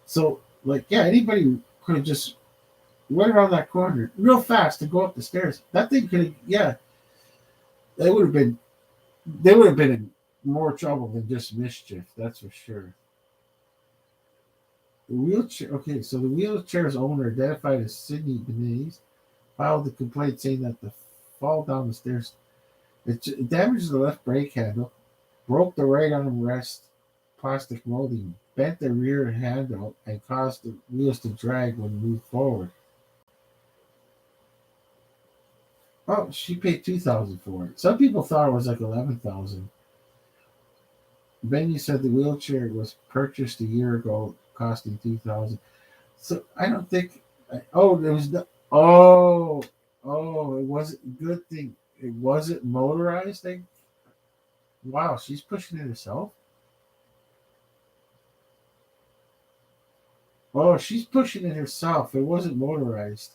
So, like, yeah, anybody could have just went around that corner real fast to go up the stairs. That thing could have, yeah, they would have been, they would have been in more trouble than just mischief. That's for sure. The wheelchair. Okay, so the wheelchair's owner, identified as Sydney Benitez, filed a complaint saying that the fall down the stairs it damaged the left brake handle, broke the right armrest plastic molding, bent the rear handle, and caused the wheels to drag when moved forward. Oh, she paid 2,000 for it. Some people thought it was like 11,000. Benny said the wheelchair was purchased a year ago, costing 2,000. So I don't think. Oh, there was no. Oh, it wasn't good thing. It wasn't motorized. Wow, she's pushing it herself. Oh, she's pushing it herself. It wasn't motorized.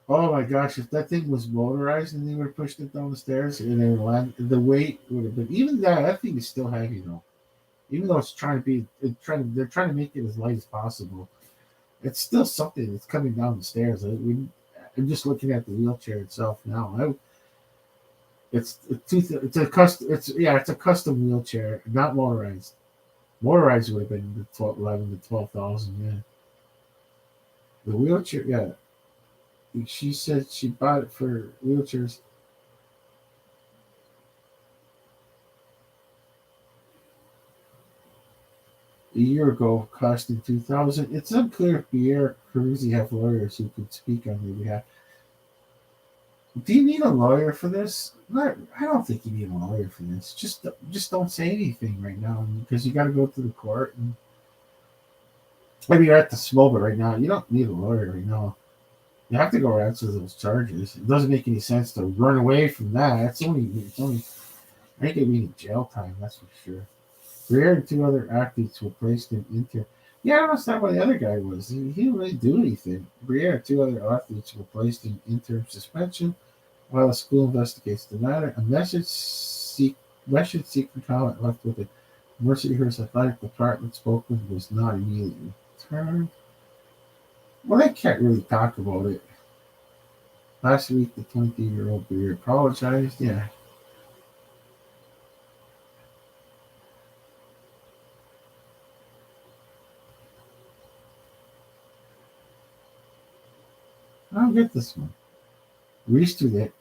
Oh my gosh, if that thing was motorized and they would have pushed it down the stairs and then the weight would have been even that thing is still heavy though. Even though they're trying to make it as light as possible. It's still something that's coming down the stairs. I'm just looking at the wheelchair itself now. It's a custom. It's a custom wheelchair, not motorized. Motorized would have been the 11 to 12,000. Yeah, the wheelchair. Yeah, she said she bought it for wheelchairs a year ago, costing 2,000. It's unclear if Pierre Carusi have lawyers who could speak on their behalf. Do you need a lawyer for this? Not, I don't think you need a lawyer for this. Just don't say anything right now because you got to go to the court. And I mean, you're at this moment right now. You don't need a lawyer right now. You have to go answer those charges. It doesn't make any sense to run away from that. It's only I think it means jail time, that's for sure. Greer and two other athletes were placed in inter. Yeah, that's not what the other guy was. He didn't really do anything. Greer and two other athletes were placed in interim suspension while the school investigates the matter. A message seeking comment left with the Mercyhurst Athletic Department spokesman was not immediately returned. Well, they can't really talk about it. Last week, the 20-year-old Greer apologized. Yeah, I don't get this one. Released through the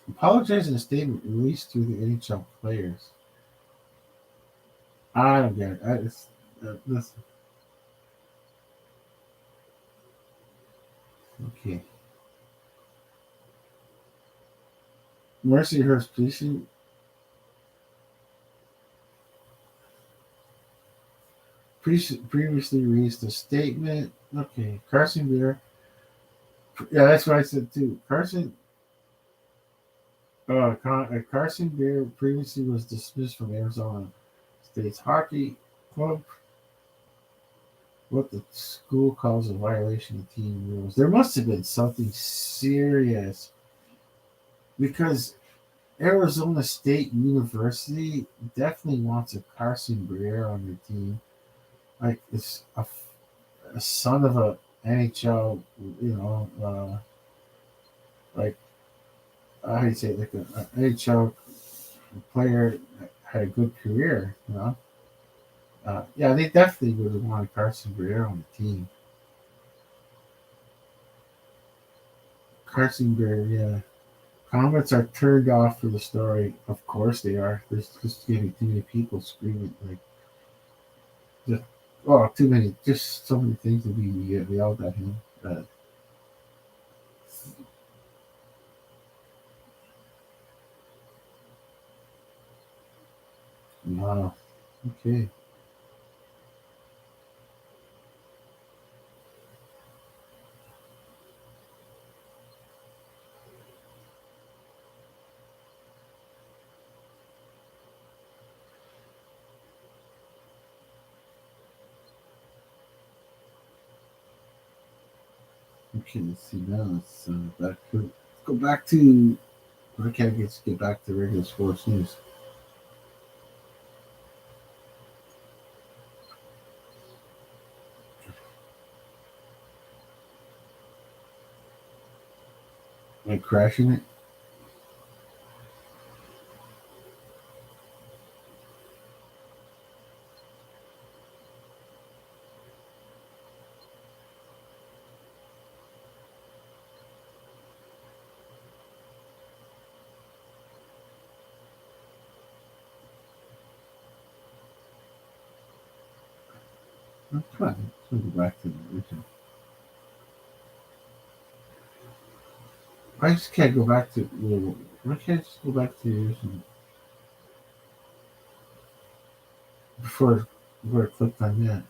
apologized in a statement released through the NHL players. I don't get it. This okay. Mercyhurst previously released a statement. Okay, Carson Beer. Yeah, that's what I said too. Carson Beer previously was dismissed from Arizona State's hockey club. What the school calls a violation of team rules. There must have been something serious because Arizona State University definitely wants a Carson Beer on their team. Like it's a son of a NHL, like how do you say it, like an NHL player had a good career. Yeah, they definitely would have wanted Carson Beer on the team. Carson Beer, yeah. Comments are turned off for the story. Of course they are. There's just gonna be too many people screaming like just too many, just so many things to be yelled at him. Wow. Okay. Okay, let's see now. Let's go back to. I can't get back to regular sports news. Like crashing it. Oh, come on, let's go back to the original. I just can't go back to. Why can't I just go back to the original before I clicked on that?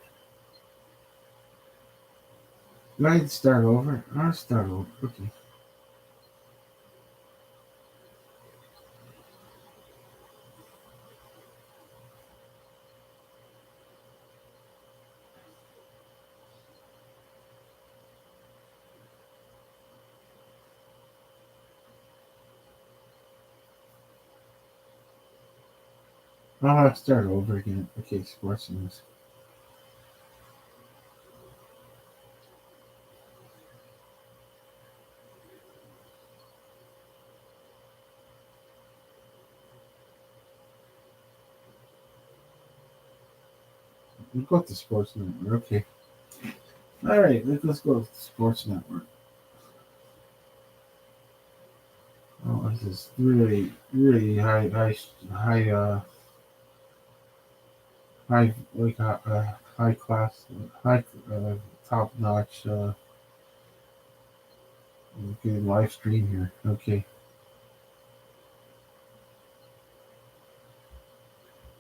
Do I need to start over? I'll start over. Okay. I'll have to start over again. Okay, sports news. We'll go to Sports Network. Okay. All right, let's go to Sports Network. Oh, this is really, really high class, high, top notch, good live stream here. Okay.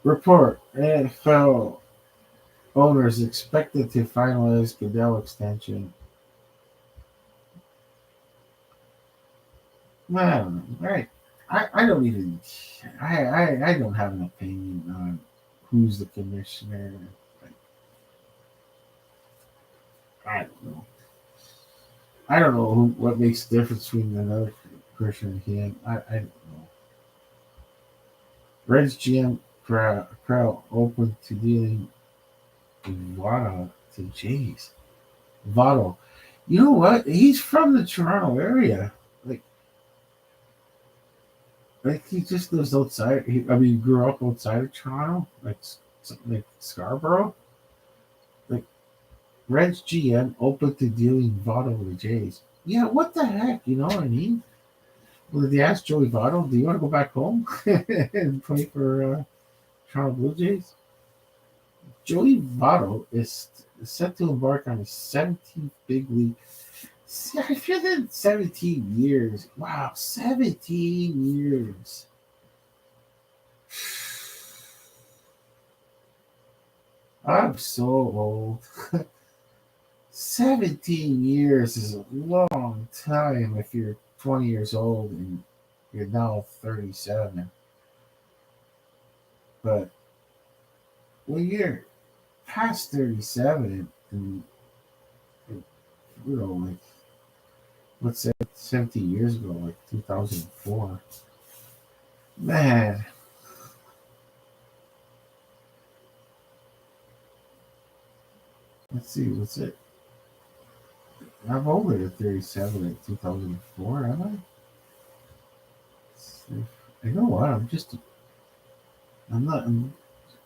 Report: NFL owners expected to finalize Goodell extension. I don't know. All right. I don't even I don't have an opinion on who's the commissioner. Like, I don't know. I don't know what makes the difference between another person and him. I don't know. Reds GM crowd open to dealing Votto to Jays. Votto. You know what? He's from the Toronto area. Like, like he just lives outside. I mean, he grew up outside of Toronto, like Scarborough. Like Reds GM open to dealing Votto with the Jays. Yeah, what the heck? You know what I mean? Well, did they ask Joey Votto, do you want to go back home and play for Toronto Blue Jays? Joey Votto is set to embark on his 17th big league. See, I feel that 17 years. Wow, 17 years. I'm so old. 17 years is a long time if you're 20 years old and you're now 37. But when you're past 37 and, like, what's that, 17 years ago, like 2004, man, let's see, what's it? I'm older than 37 in 2004, am I? I know what, I'm not,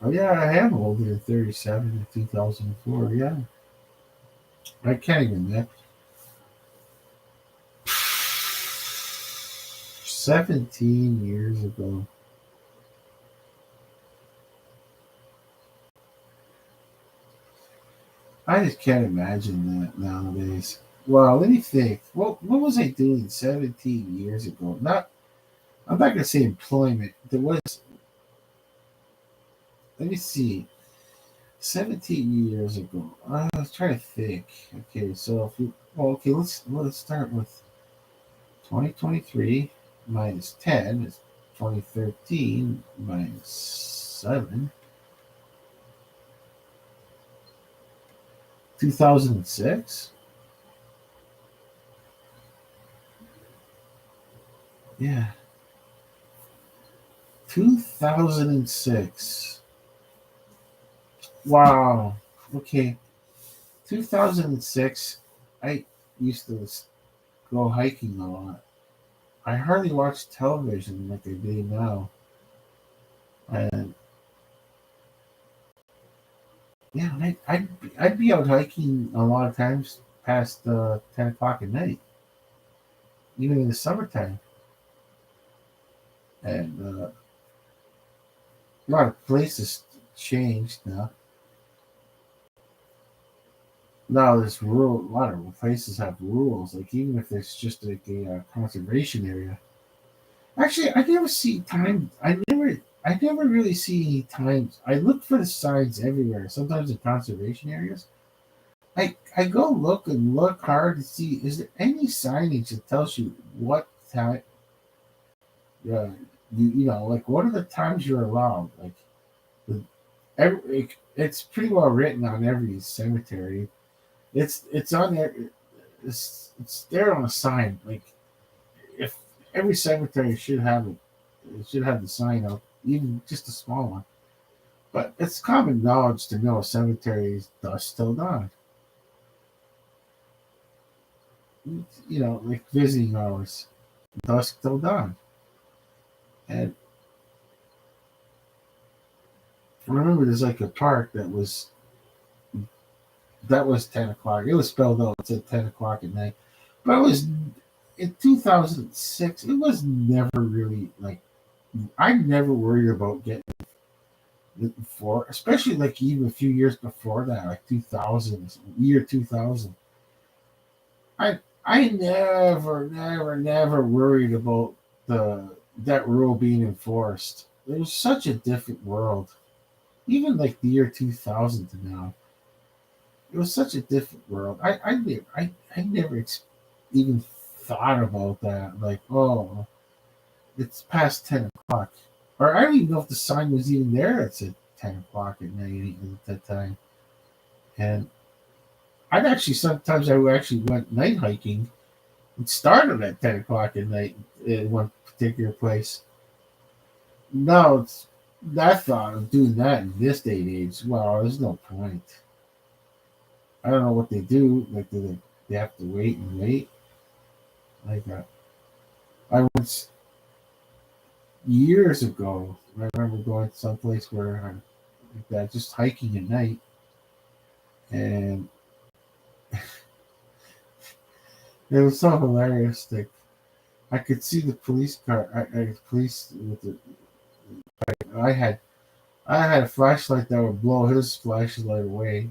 oh yeah, I am older than 37 in 2004, yeah. I can't even imagine. 17 years ago. I just can't imagine that nowadays. Well, let me think. What was I doing 17 years ago? I'm not gonna say employment. There was, let me see. 17 years ago. I was trying to think. Okay, so if you, well, okay, let's start with 2023 minus 10 is 2013 minus 7. 2006. Yeah, 2006. Wow. Okay. 2006. I used to go hiking a lot. I hardly watch television like I do now. And yeah, I'd be out hiking a lot of times past 10 o'clock at night, even in the summertime. And a lot of places changed now. Now there's rule. A lot of places have rules. Like even if it's just like a conservation area. Actually, I never see time. I never really see any times. I look for the signs everywhere. Sometimes in conservation areas, I go look and look hard to see is there any signage that tells you what time. Uh, you know, like what are the times you're allowed? Like the, it's pretty well written on every cemetery. It's on there. It's there on a sign. Like if every cemetery should have it, it should have the sign up, even just a small one. But it's common knowledge to know a cemetery is dusk till dawn. You know, like visiting hours, dusk till dawn. And I remember there's like a park that was 10 o'clock. It was spelled out. It said 10 o'clock at night, but it was in 2006. It was never really like I never worried about getting before, especially like even a few years before that, like 2000, year 2000. I never worried about that rule being enforced. It was such a different world. Even like the year 2000 to now, it was such a different world. I never even thought about that. Like, oh, it's past 10 o'clock, or I don't even know if the sign was even there. It said 10 o'clock at night at that time, and I'd actually sometimes I actually went night hiking. It started at 10 o'clock at night in one particular place. Now it's that thought of doing that in this day and age. Well, there's no point. I don't know what they do. Like, they have to wait and wait? Like, I once years ago, I remember going to some place where like that, just hiking at night, and it was so hilarious. Like, I could see the police car, police with the. I had I had a flashlight that would blow his flashlight away.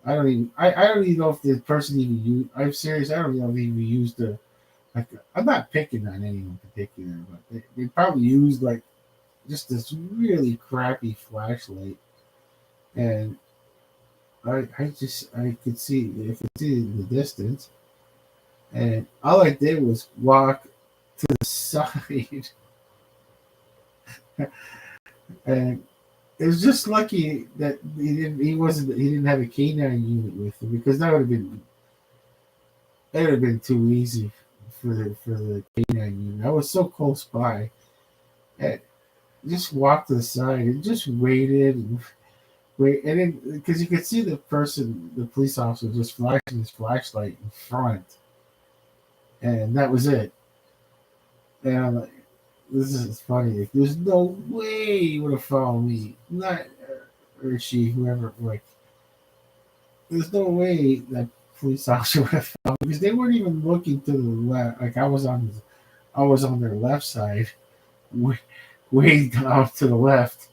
I don't even know if the person even used. I'm serious. I don't even know if he even used the. Like, I'm not picking on anyone in particular, but they probably used like just this really crappy flashlight, and I could see I could see it in the distance, and all I did was walk to the side, and it was just lucky that he didn't have a canine unit with him, because that would have been too easy for the canine unit. I was so close by, and just walked to the side and just waited and wait, and then because you could see the police officer, just flashing his flashlight in front, and that was it. And I'm like, this is funny. Like, there's no way he would have followed me. Not or she, whoever. Like, there's no way that police officer would have followed me, because they weren't even looking to the left. Like, I was on their left side, way, way down to the left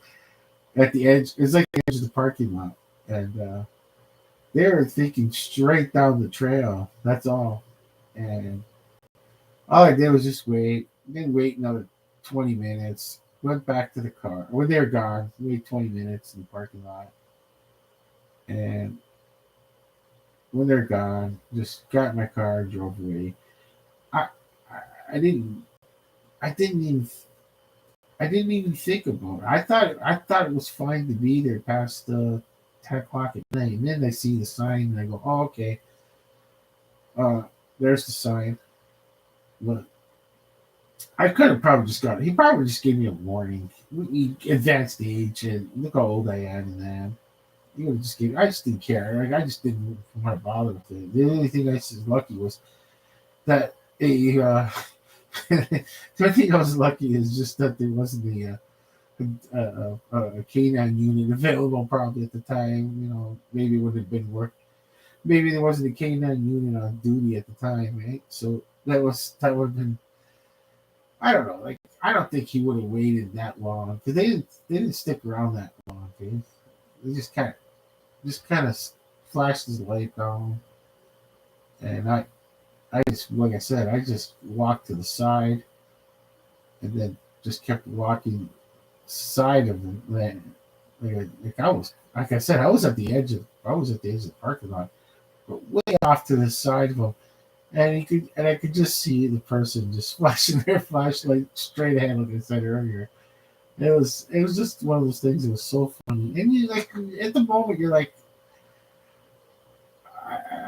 at the edge. It's like the edge of the parking lot, and they were thinking straight down the trail. That's all. And all I did was just wait. Then wait another 20 minutes. Went back to the car. When they were gone, wait 20 minutes in the parking lot. And when they're gone, just got in my car and drove away. I, I, I didn't, I didn't even, I didn't even think about it. I thought it was fine to be there past 10 o'clock at night. And then I see the sign and I go, oh, okay. Uh, there's the sign. But I could have probably just got. He probably just gave me a warning. We advanced age, and look how old I am, and then he would have just gave. I just didn't care. Like, I just didn't want to bother with it. The only thing I was lucky was that the only thing I was lucky is just that there wasn't a canine unit available probably at the time. Maybe it would have been work. Maybe there wasn't a canine unit on duty at the time, right? So that would have been. I don't know. Like, I don't think he would have waited that long, because they didn't stick around that long. Okay? They just kind of flashed his light down, and I just, like I said, I just walked to the side, and then just kept walking side of him. Like, I was, like I said, I was at the edge of the parking lot, but way off to the side of him. And I could just see the person just flashing their flashlight straight ahead, like I said earlier. It was just one of those things that was so funny. And you, like, at the moment you're like,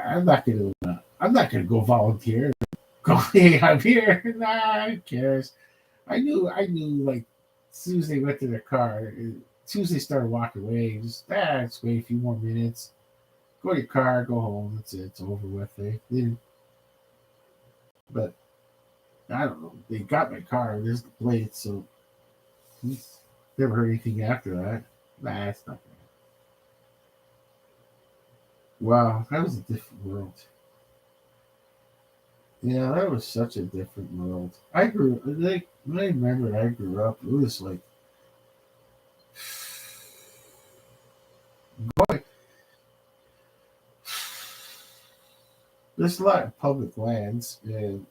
I'm not gonna go volunteer. Go, hey, I'm here. Nah, who cares? I knew, like, as soon as they went to their car, as soon as they started walking away, just wait a few more minutes. Go to your car, go home. That's it. It's over with. But I don't know. They got my car. There's the plate, so never heard anything after that. Nah, it's not bad. Wow, that was a different world. Yeah, that was such a different world. When I remember I grew up, it was like, boy, there's a lot of public lands, and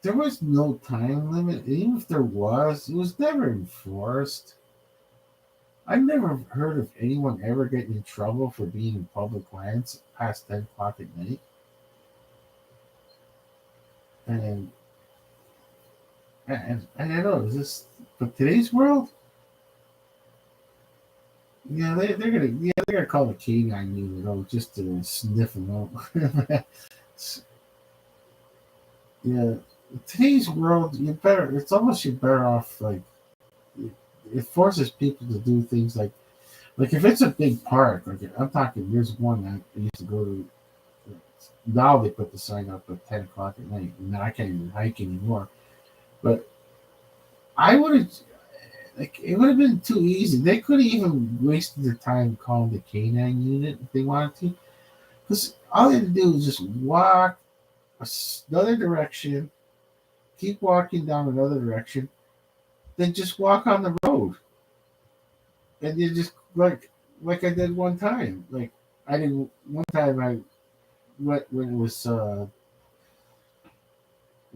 there was no time limit. Even if there was, it was never enforced. I've never heard of anyone ever getting in trouble for being in public lands past 10 o'clock at night. And And I know is this, but today's world, yeah, they're gonna call the canine unit over just to sniff them out. Yeah, today's world, you better. It's almost you're better off like it, it forces people to do things like if it's a big park. Like I'm talking, there's one that I used to go to. Now they put the sign up at 10 o'clock at night, and I can't even hike anymore. But I would have like it would have been too easy. They could have even wasted their time calling the canine unit if they wanted to, because all they had to do was just walk another direction, keep walking down another direction, then just walk on the road, and you just like I did one time. Like I didn't one time I went when it was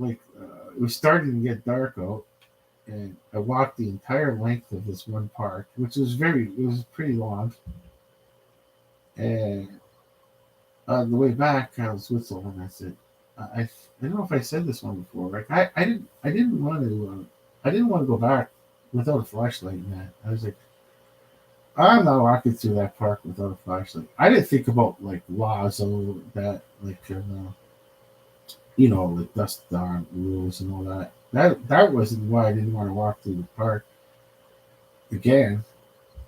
it was starting to get dark out, and I walked the entire length of this one park, which was it was pretty long. And on the way back, I was with someone. I said, I don't know if I said this one before. Like I didn't want to, I didn't want to go back without a flashlight. And that I was like, I'm not walking through that park without a flashlight. I didn't think about like laws or that, like like dust darn rules and all that. That wasn't why I didn't want to walk through the park again.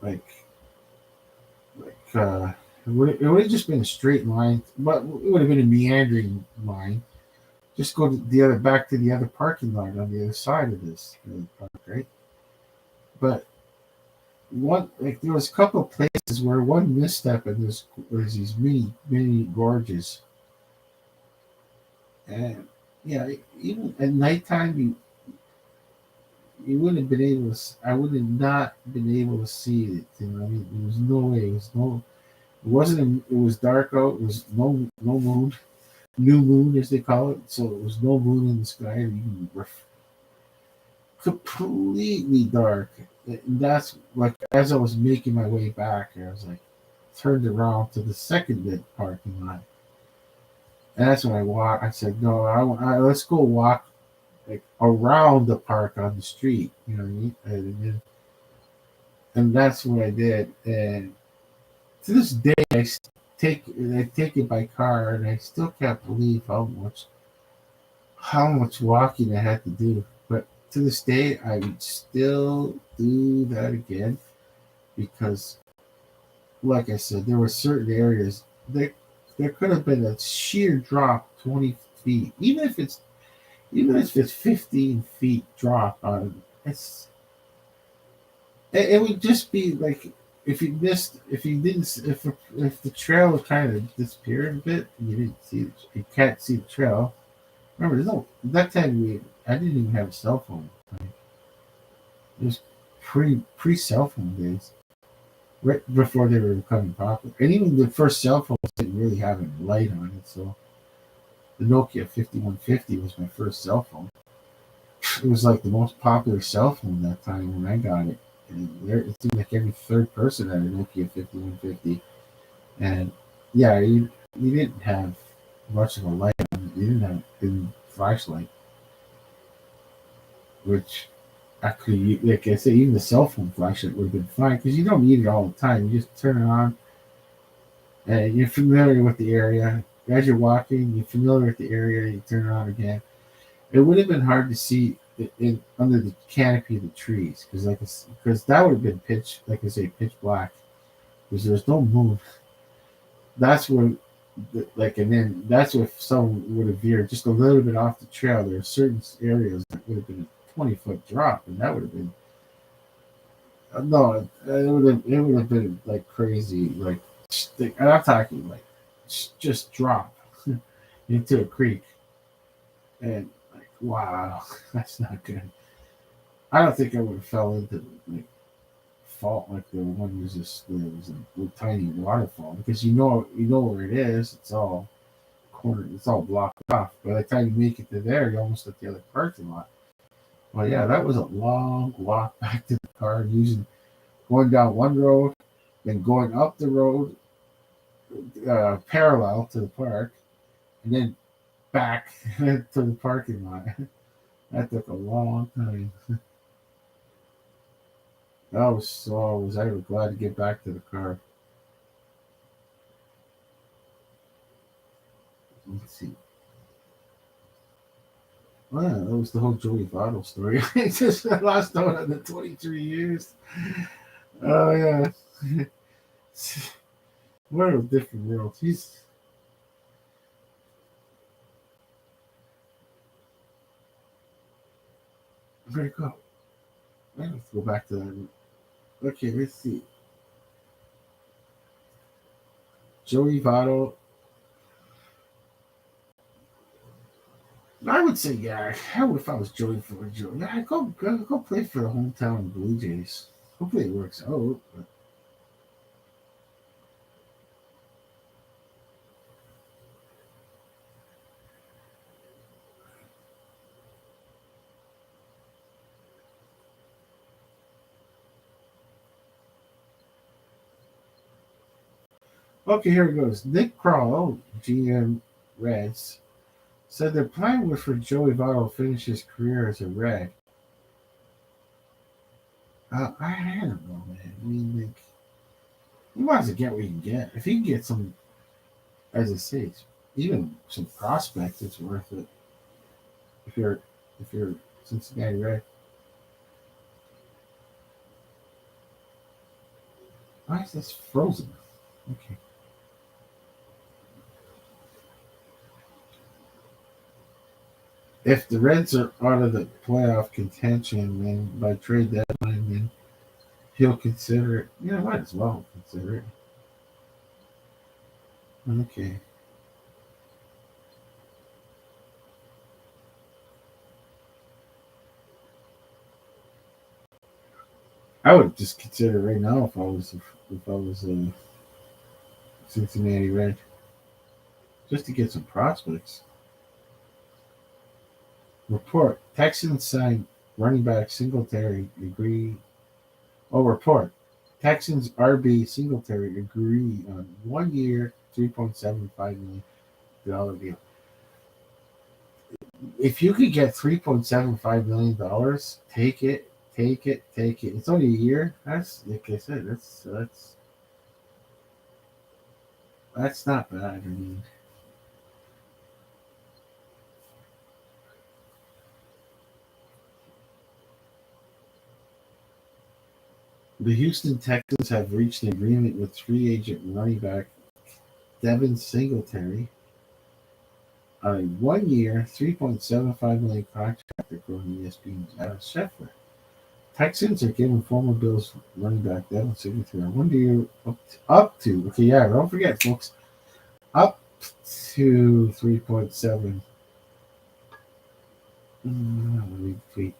Like it would have just been a straight line, but it would have been a meandering line. Just go to the other back to the other parking lot on the other side of this park, right? But one like there was a couple of places where one misstep and there's these mini gorges, and yeah, even at nighttime you wouldn't have been able to. I would have not been able to see it. You know, what I mean, there was no way. It was no. It wasn't. It was dark out. It was no moon, new moon as they call it. So it was no moon in the sky. You were completely dark. And that's like as I was making my way back, I was like turned around to the second bit parking lot, and that's when I walked. I said, "No, let's go walk like around the park on the street." You know what I mean? And that's what I did. And to this day, I take it by car, and I still can't believe how much walking I had to do. But to this day, I would still do that again because, like I said, there were certain areas there could have been a sheer drop 20 feet, even if it's 15 feet drop on it would just be like if you didn't, if the trail kind of disappeared a bit, and you didn't see it, you can't see the trail. Remember, that time I didn't even have a cell phone. Like, it was pre cell phone days, right before they were becoming popular. And even the first cell phones didn't really have a light on it. So the Nokia 5150 was my first cell phone. It was like the most popular cell phone that time when I got it. And it seemed like every third person had a Nokia 5150. And yeah, you didn't have much of a light on it. You didn't have a flashlight, which actually, like I said, even the cell phone flashlight would have been fine because you don't need it all the time. You just turn it on, and you're familiar with the area. As you're walking, you're familiar with the area. You turn it on again. It would have been hard to see under the canopy of the trees because that would have been pitch, like I say, pitch black because there's no moon. That's where, like, and then that's if someone would have veered just a little bit off the trail. There are certain areas that would have been a 20-foot drop, and that would have been no, it would have been like crazy, like, and I'm talking like just drop into a creek, and like wow, that's not good. I don't think I would have fell into like fault like the one was just there was a tiny waterfall because you know where it is. It's all cornered. It's all blocked off. By the time you make it to there, you're almost at the other parking lot. Well, yeah, that was a long walk back to the car using going down one road, then going up the road parallel to the park, and then back to the parking lot. That took a long time. Was I glad to get back to the car. Let's see. Well, yeah, that was the whole Joey Votto story. I just lost out on the 23 years. Oh yeah. What a different world. He's very cool. I have to go back to that. Okay, let's see. Joey Votto. I would say, yeah. Hell, if I was Joey for Joey, yeah, go play for the hometown Blue Jays. Hopefully it works out. Okay, here it goes. Nick Kroll, GM Reds, said their plan was for Joey Votto to finish his career as a Red. I don't know, man. I mean, like, you might as well get what you can get. If you can get some, as I say, even some prospects, it's worth it. If you're if you're Cincinnati Red, why is this frozen? Okay. If the Reds are out of the playoff contention, then by trade deadline, then he'll consider it. Yeah, might as well consider it. Okay. I would just consider it right now if I was a Cincinnati Red, just to get some prospects. Report: Texans signed running back Singletary agree. Oh, report: Texans RB Singletary agree on 1 year, $3.75 million deal. If you could get $3.75 million, take it, take it, take it. It's only a year. That's like I said. That's not bad. I mean, the Houston Texans have reached an agreement with free agent running back Devin Singletary on a 1 year, $3.75 million contract, according to ESPN's Adam Schefter. Texans are giving former Bills running back Devin Singletary a 1 year up to okay, yeah, don't forget, folks, up to 3.7. Tweet.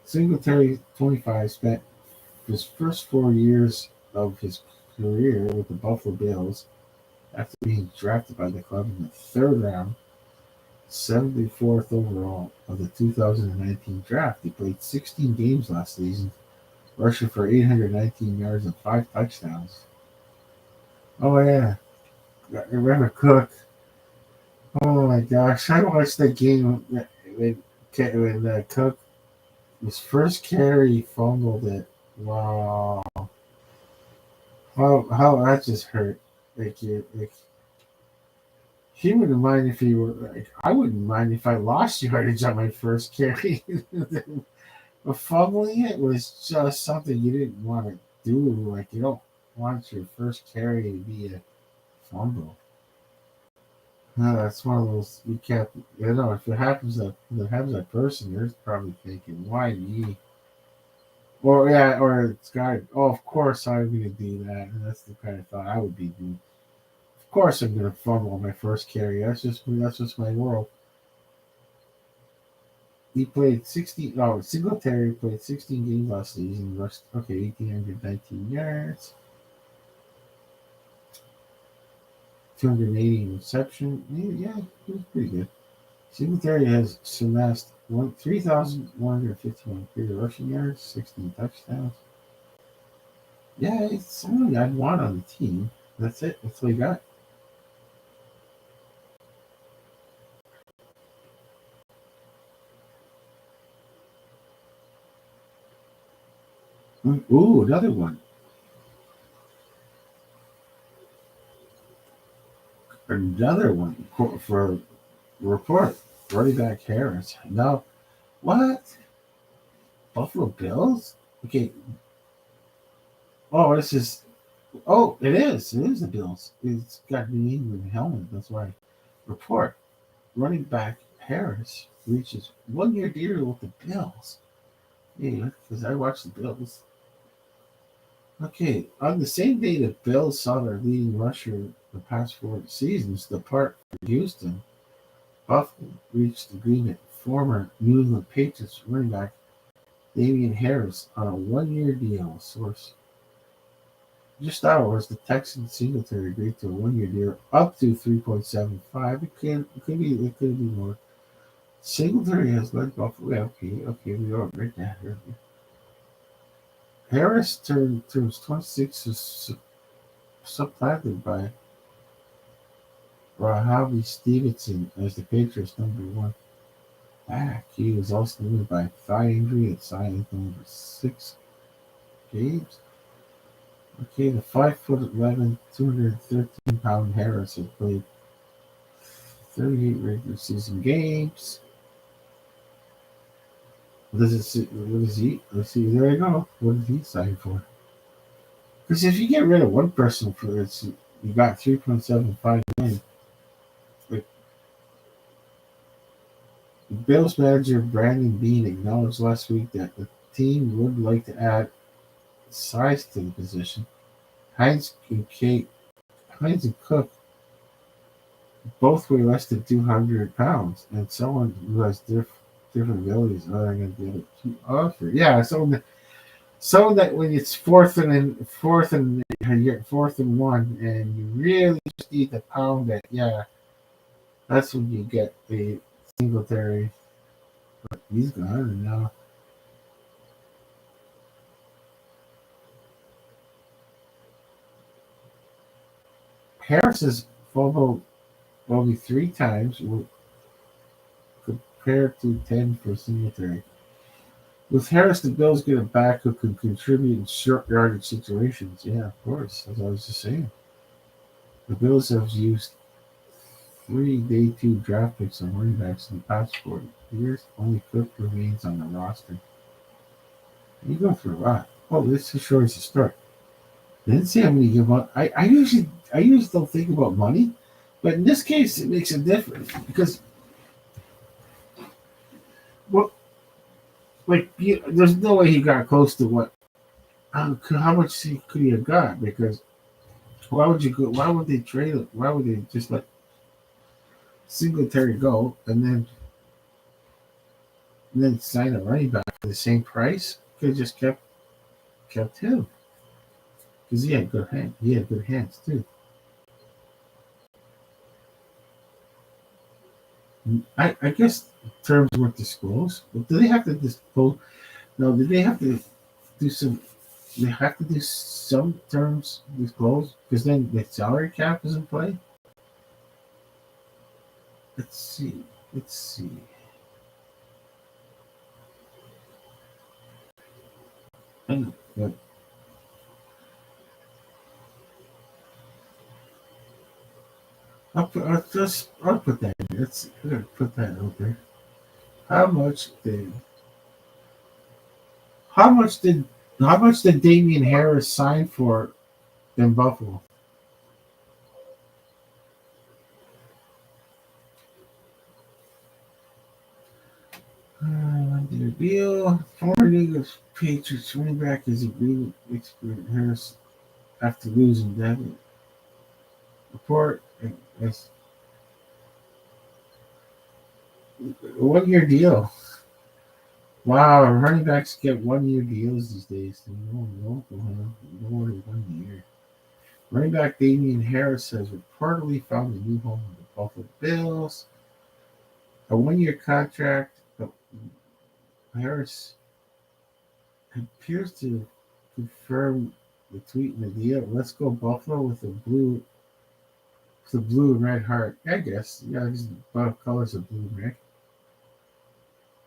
Singletary, 25, spent his first 4 years of his career with the Buffalo Bills after being drafted by the club in the third round, 74th overall of the 2019 draft. He played 16 games last season, rushing for 819 yards and 5 touchdowns. Oh, yeah. I remember Cook. Oh, my gosh. I watched that game when Cook, his first carry, fumbled it. Wow. How that just hurt. Like, he wouldn't mind if he were like, I wouldn't mind if I lost yardage on my first carry. But fumbling it was just something you didn't want to do. Like, you don't want your first carry to be a fumble. No, that's one of those you can't. You know, if it happens that person, they're probably thinking, "Why me?" Or yeah, or it's got. Oh, of course I'm gonna do that. And that's the kind of thought I would be doing. Of course I'm gonna fumble on my first carry. That's just my world. He played 16. Oh, Singletary played 16 games last season. Rushed, okay, 1,819 yards, 280 reception. Yeah, he was pretty good. Singletary has amassed 3,151 career rushing yards, 16 touchdowns. Yeah, it's somebody I'd want on the team. That's it. That's what he got. Ooh, another one. Another one for report. Running back Harris. No, what? Buffalo Bills? Okay. Oh, this is. Oh, it is. It is the Bills. It's got New England helmet. That's why. Report. Running back Harris reaches 1 year deal with the Bills. Yeah, because I watched the Bills. Okay, on the same day the Bills saw their leading rusher the past 4 seasons depart for Houston, Buffalo reached agreement with former New England Patriots running back Damian Harris on a 1 year deal. Source. Just hours, the Texan Singletary agreed to a 1 year deal up to 3.75. It could be more. Singletary has led Buffalo. Okay, we all read that earlier. Harris turns 26 is supplanted by Rahavi Stevenson as the Patriots' number one back. He was also limited by thigh injury at signing over 6 games. Okay, the 5'11", 213-pound Harris has played 38 regular season games. What does he? Let's see. There you go. What did he sign for? Because if you get rid of one person for this, you got 3.75 million. Like, Bills manager Brandon Bean acknowledged last week that the team would like to add size to the position. Hines and Cook both weigh less than 200 pounds, and someone who has different abilities other than the other two offer. Yeah, so that when it's fourth and one, and you really just need to pound it, yeah, that's when you get the Singletary. But he's gone, and now Harris has fumbled only 3 times, compared to 10 for Singletary. With Harris, the Bills get a back who can contribute in short yardage situations. Yeah, of course. As I was just saying. The Bills have used 3 day 2 draft picks on running backs in the past 4 years. Only Cook remains on the roster. You go for a lot. Oh, this is sure as a start. They didn't say how many you give up. I usually don't think about money, but in this case it makes a difference because well, there's no way he got close to what how much could he have got because why would you go? Why would they trade it? Why would they just let Singletary go and then sign a running back for the same price? Could have just kept him because he had good hand. He had good hands too. I guess terms weren't disclosed. But do they have to disclose? No, did they have to do some? They have to do some terms disclosed because then the salary cap is in play. Let's see. Let's see. I know, but I'll put that in. I'm gonna put that out there. How much did how much did how much did Damian Harris sign for in Buffalo? Their deal. Former New England Patriots running back is agreed with expert Harris after losing that report. It's a 1 year deal. Wow, running backs get 1 year deals these days. No more than 1 year. Running back Damian Harris has reportedly found a new home with the Buffalo Bills. A 1 year contract. But Harris appears to confirm the tweet in the deal. Let's go Buffalo with the blue and red heart. I guess. Yeah, just both colors of blue and red.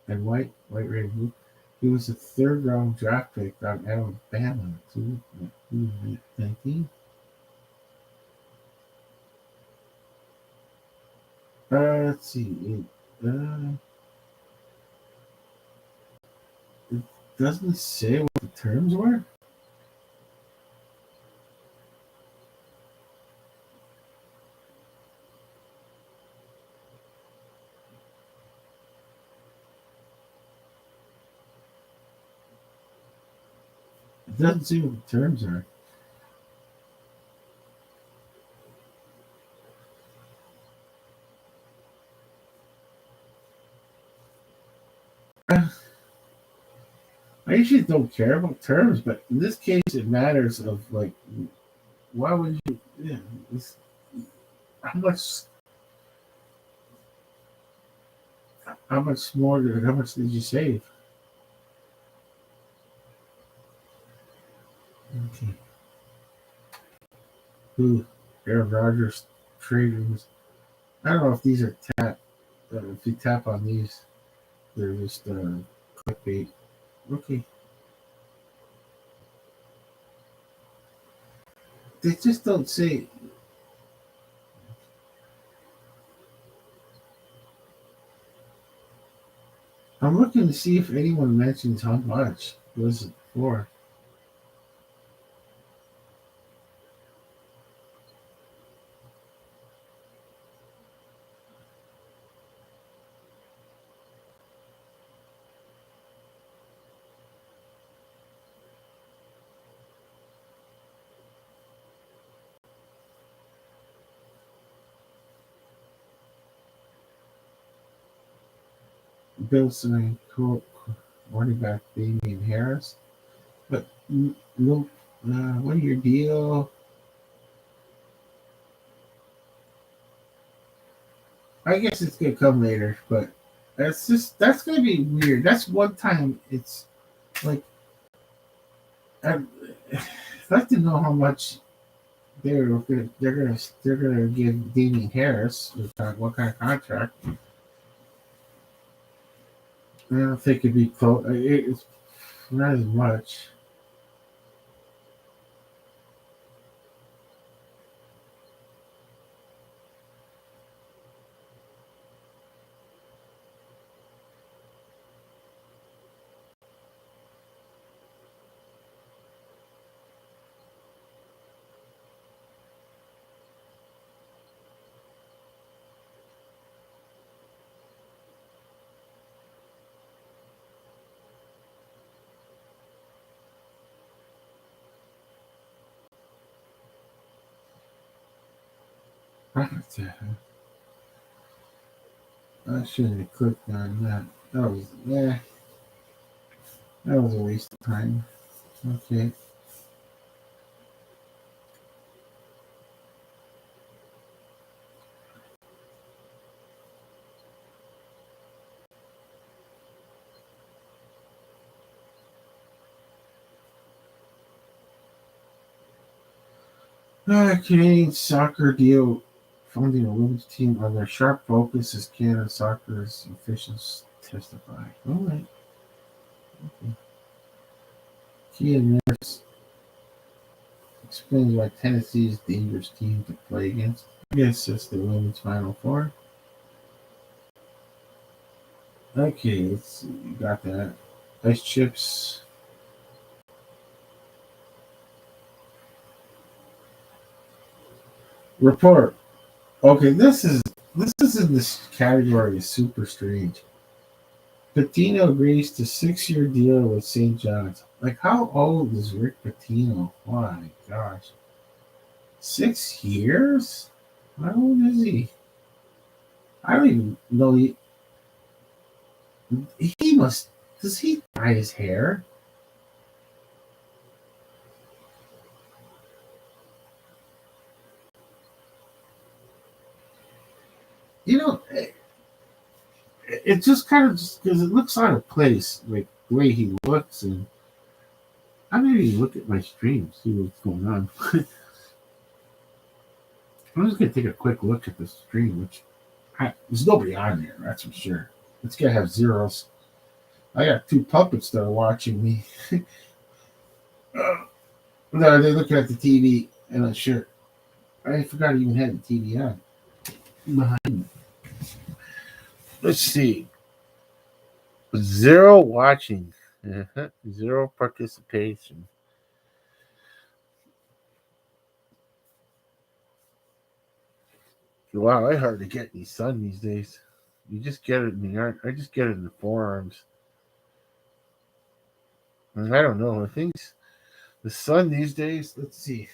And white, red, and blue. He was a third round draft pick out of Alabama, too. 19. Let's see. It doesn't say what the terms were. It doesn't say what the terms are. I usually don't care about terms, but in this case, it matters. Of like, why would you? Yeah, it's, how much? How much more? How much did you save? Okay. Who? Aaron Rodgers tradings. I don't know if these are tap. If you tap on these, they're just clickbait. Okay. They just don't say. I'm looking to see if anyone mentions how much was it for. Bill saying running back Damian Harris, but no, what your deal? I guess it's gonna come later, but that's gonna be weird. That's one time. It's like I'd like to know how much they're gonna give Damian Harris. What kind of contract? I don't think it'd be close. It's not as much. I shouldn't have clicked on that. That was a waste of time. Okay. Canadian soccer deal funding a women's team on their sharp focus as Canada soccer's officials testify. All right. Okay. Kia Nurse explains why Tennessee's dangerous team to play against. I guess it's the women's final four. Okay, let's see. You got that. Ice chips. Report. Okay, this is in this category is super strange. Patino agrees to 6-year deal with St. John's. Like, how old is Rick Pitino? Oh my gosh, 6 years? How old is he? I don't even know. He must. Does he dye his hair? You know, it just kind of just because it looks out of place, like the way he looks, and I maybe look at my stream, see what's going on. I'm just gonna take a quick look at the stream, which there's nobody on there, that's for sure. It's gonna have zeros. I got two puppets that are watching me. No, they're looking at the TV and a shirt. I forgot I even had the TV on behind me. Let's see. Zero watching. Zero participation. Wow, I hardly get any sun these days. You just get it in the arm. I just get it in the forearms. And I don't know. I think the sun these days. Let's see.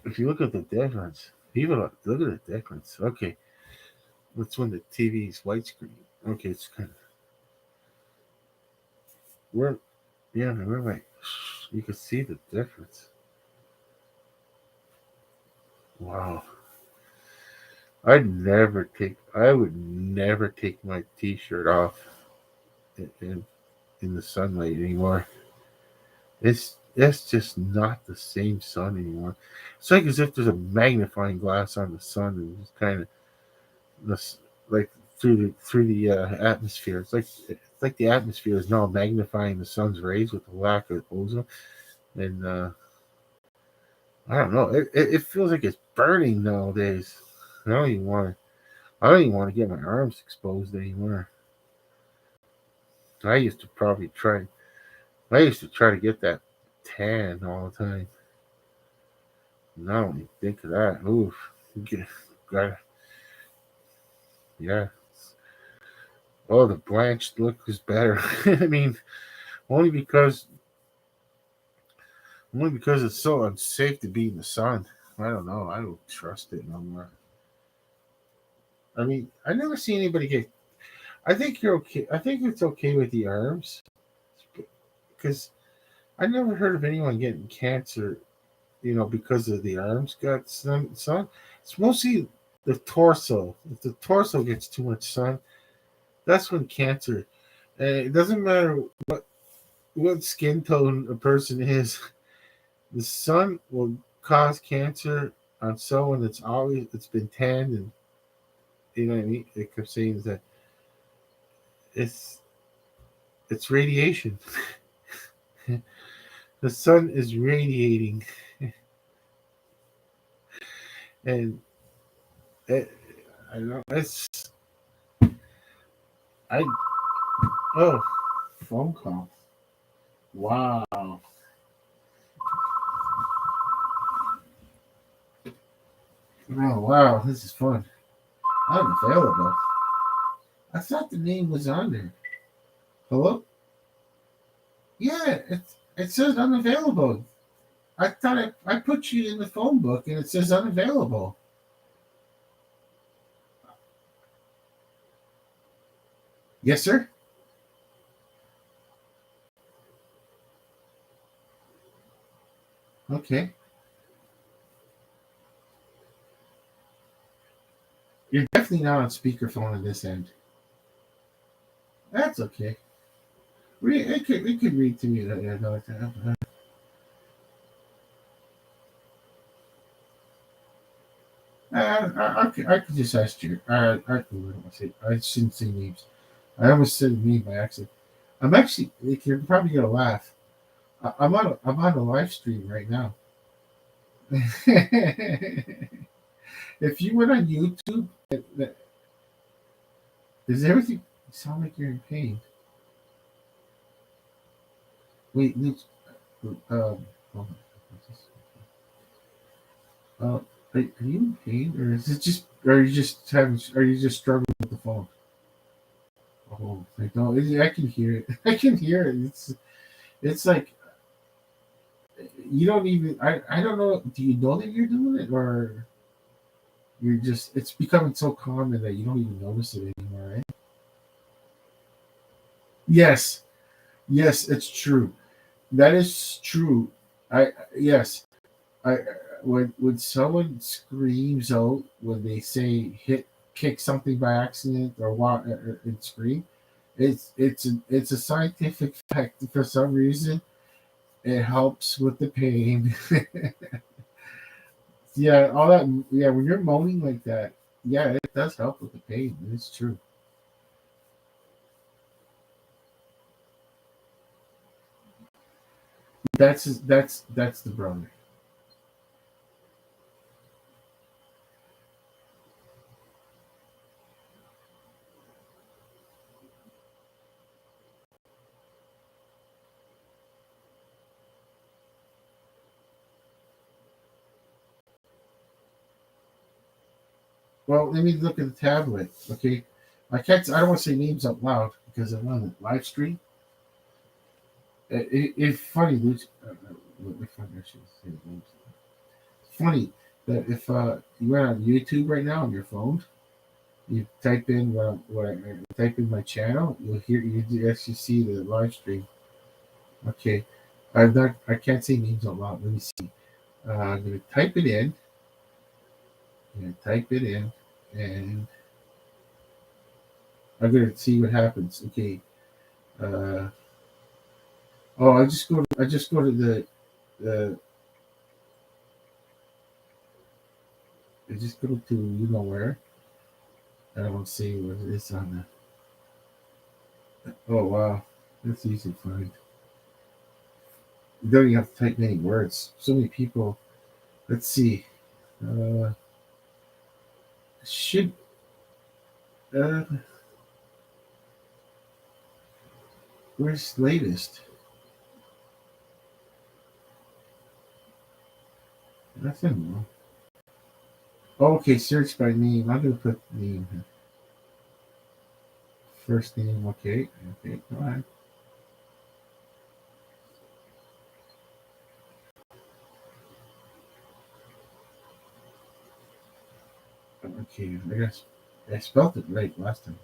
If you look at the difference, people look at the difference. Okay, that's when the TV is widescreen. Okay, it's kind of where. Yeah, we're right. You can see the difference. Wow. I would never take my t-shirt off in the sunlight anymore. It's just not the same sun anymore. It's like as if there's a magnifying glass on the sun and just kind of this like through the atmosphere. It's like the atmosphere is now magnifying the sun's rays with the lack of ozone, and I don't know. It feels like it's burning nowadays. I don't even want to. I don't even want to get my arms exposed anymore. I used to probably try. I used to try to get that tan all the time. And I don't even think of that. Oof. Got yeah. Oh, the blanched look is better. I mean, only because only because it's so unsafe to be in the sun. I don't know. I don't trust it no more. I mean, I never see anybody get. I think you're okay. I think it's okay with the arms because I never heard of anyone getting cancer. Because of the arms got sun. It's mostly the torso. If the torso gets too much sun, that's when cancer. It doesn't matter what skin tone a person is. The sun will cause cancer on someone it's been tanned, and you know what I mean. It kept saying that it's it's radiation. The sun is radiating, and it, I don't know. I oh phone call. Wow. Oh wow, this is fun. Unavailable. I thought the name was on there. Hello? Yeah, it says unavailable. I thought I put you in the phone book and it says unavailable. Yes, sir. Okay. You're definitely not on speakerphone on this end. That's okay. We could read to you another time. I could just ask you. I shouldn't say names. I almost said name by accident. I'm actually. You're probably gonna laugh. I'm on a live stream right now. If you went on YouTube, is everything? You sound like you're in pain. Wait, hold on. Are you in pain, or is it just? Are you just having? Are you just struggling with the phone? Oh, I don't. I can hear it. I can hear it. It's like you don't even. I don't know. Do you know that you're doing it, or you're just? It's becoming so common that you don't even notice it anymore, right? Yes, yes, it's true. That is true. Yes. I when someone screams out when they say kick something by accident or what and scream, it's a scientific fact. For some reason, it helps with the pain. Yeah, all that. Yeah, when you're moaning like that, yeah, it does help with the pain. It's true. That's the brother. Well, let me look at the tablet. Okay, I can't. I don't want to say names out loud because I'm on the live stream. It's funny, dude. If I should say names. It's funny that if you went on YouTube right now on your phone, you type in type in my channel, you'll hear you actually see the live stream. Okay, I can't say names out loud. Let me see. I'm gonna type it in. I'm gonna type it in, and I'm gonna see what happens. Okay. Uh, oh, I just go to the I just go to you know where. I don't see what it is on the. Oh wow, that's easy to find. You don't even have to type many words. So many people. Let's see. Uh, should uh, where's latest? Nothing more. Oh, okay, search by name. I'm gonna put name. First name. Okay. Okay. Go ahead. Okay. I guess I spelled it right last time.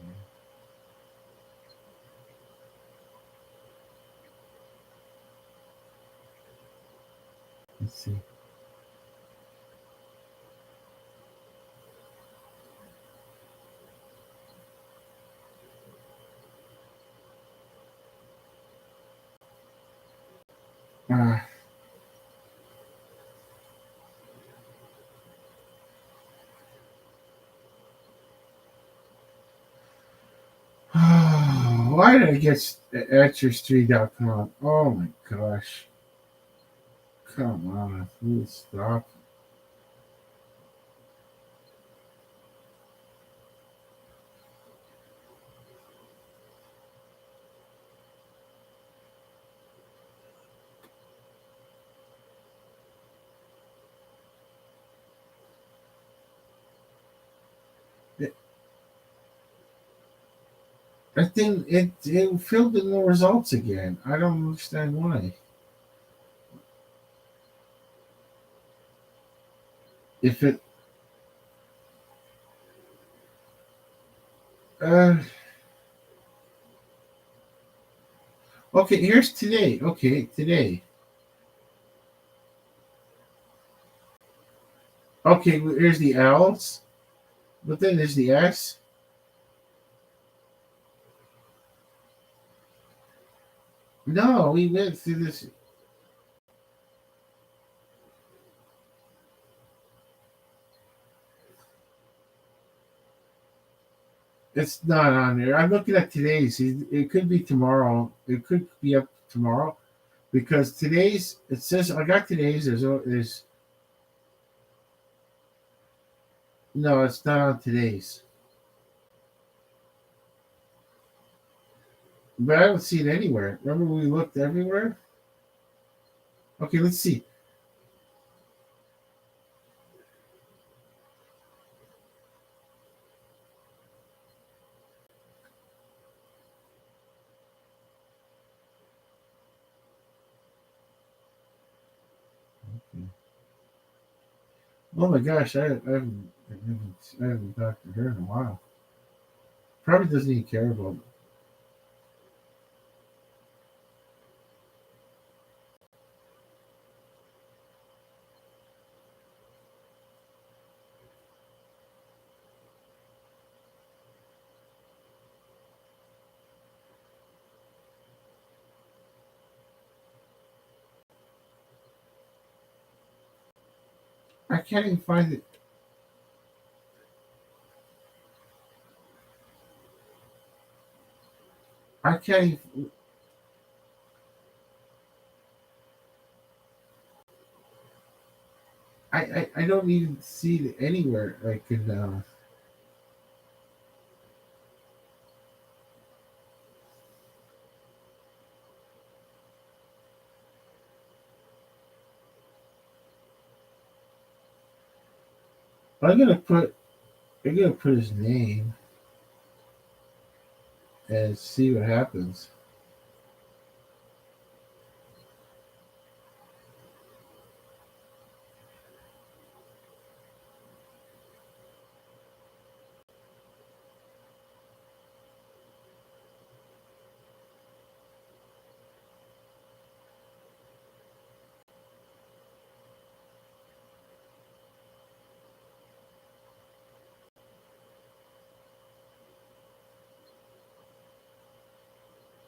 Let's see. Uh, why did I get etcherstreet.com? Oh my gosh. Come on. Please stop. It, I think it filled in the results again. I don't understand why. If it uh okay, here's today. Okay, today. Okay, here's the L's, but then there's the S. No, we went through this. It's not on there. I'm looking at today's. It could be tomorrow. It could be up tomorrow because today's. It says I got today's. There's no. It's not on today's. But I don't see it anywhere. Remember we looked everywhere. Okay, let's see. Oh my gosh, I haven't talked to her in a while. Probably doesn't even care about. I can't even find it. I can't even. I don't even see it anywhere I can. I'm gonna put his name and see what happens.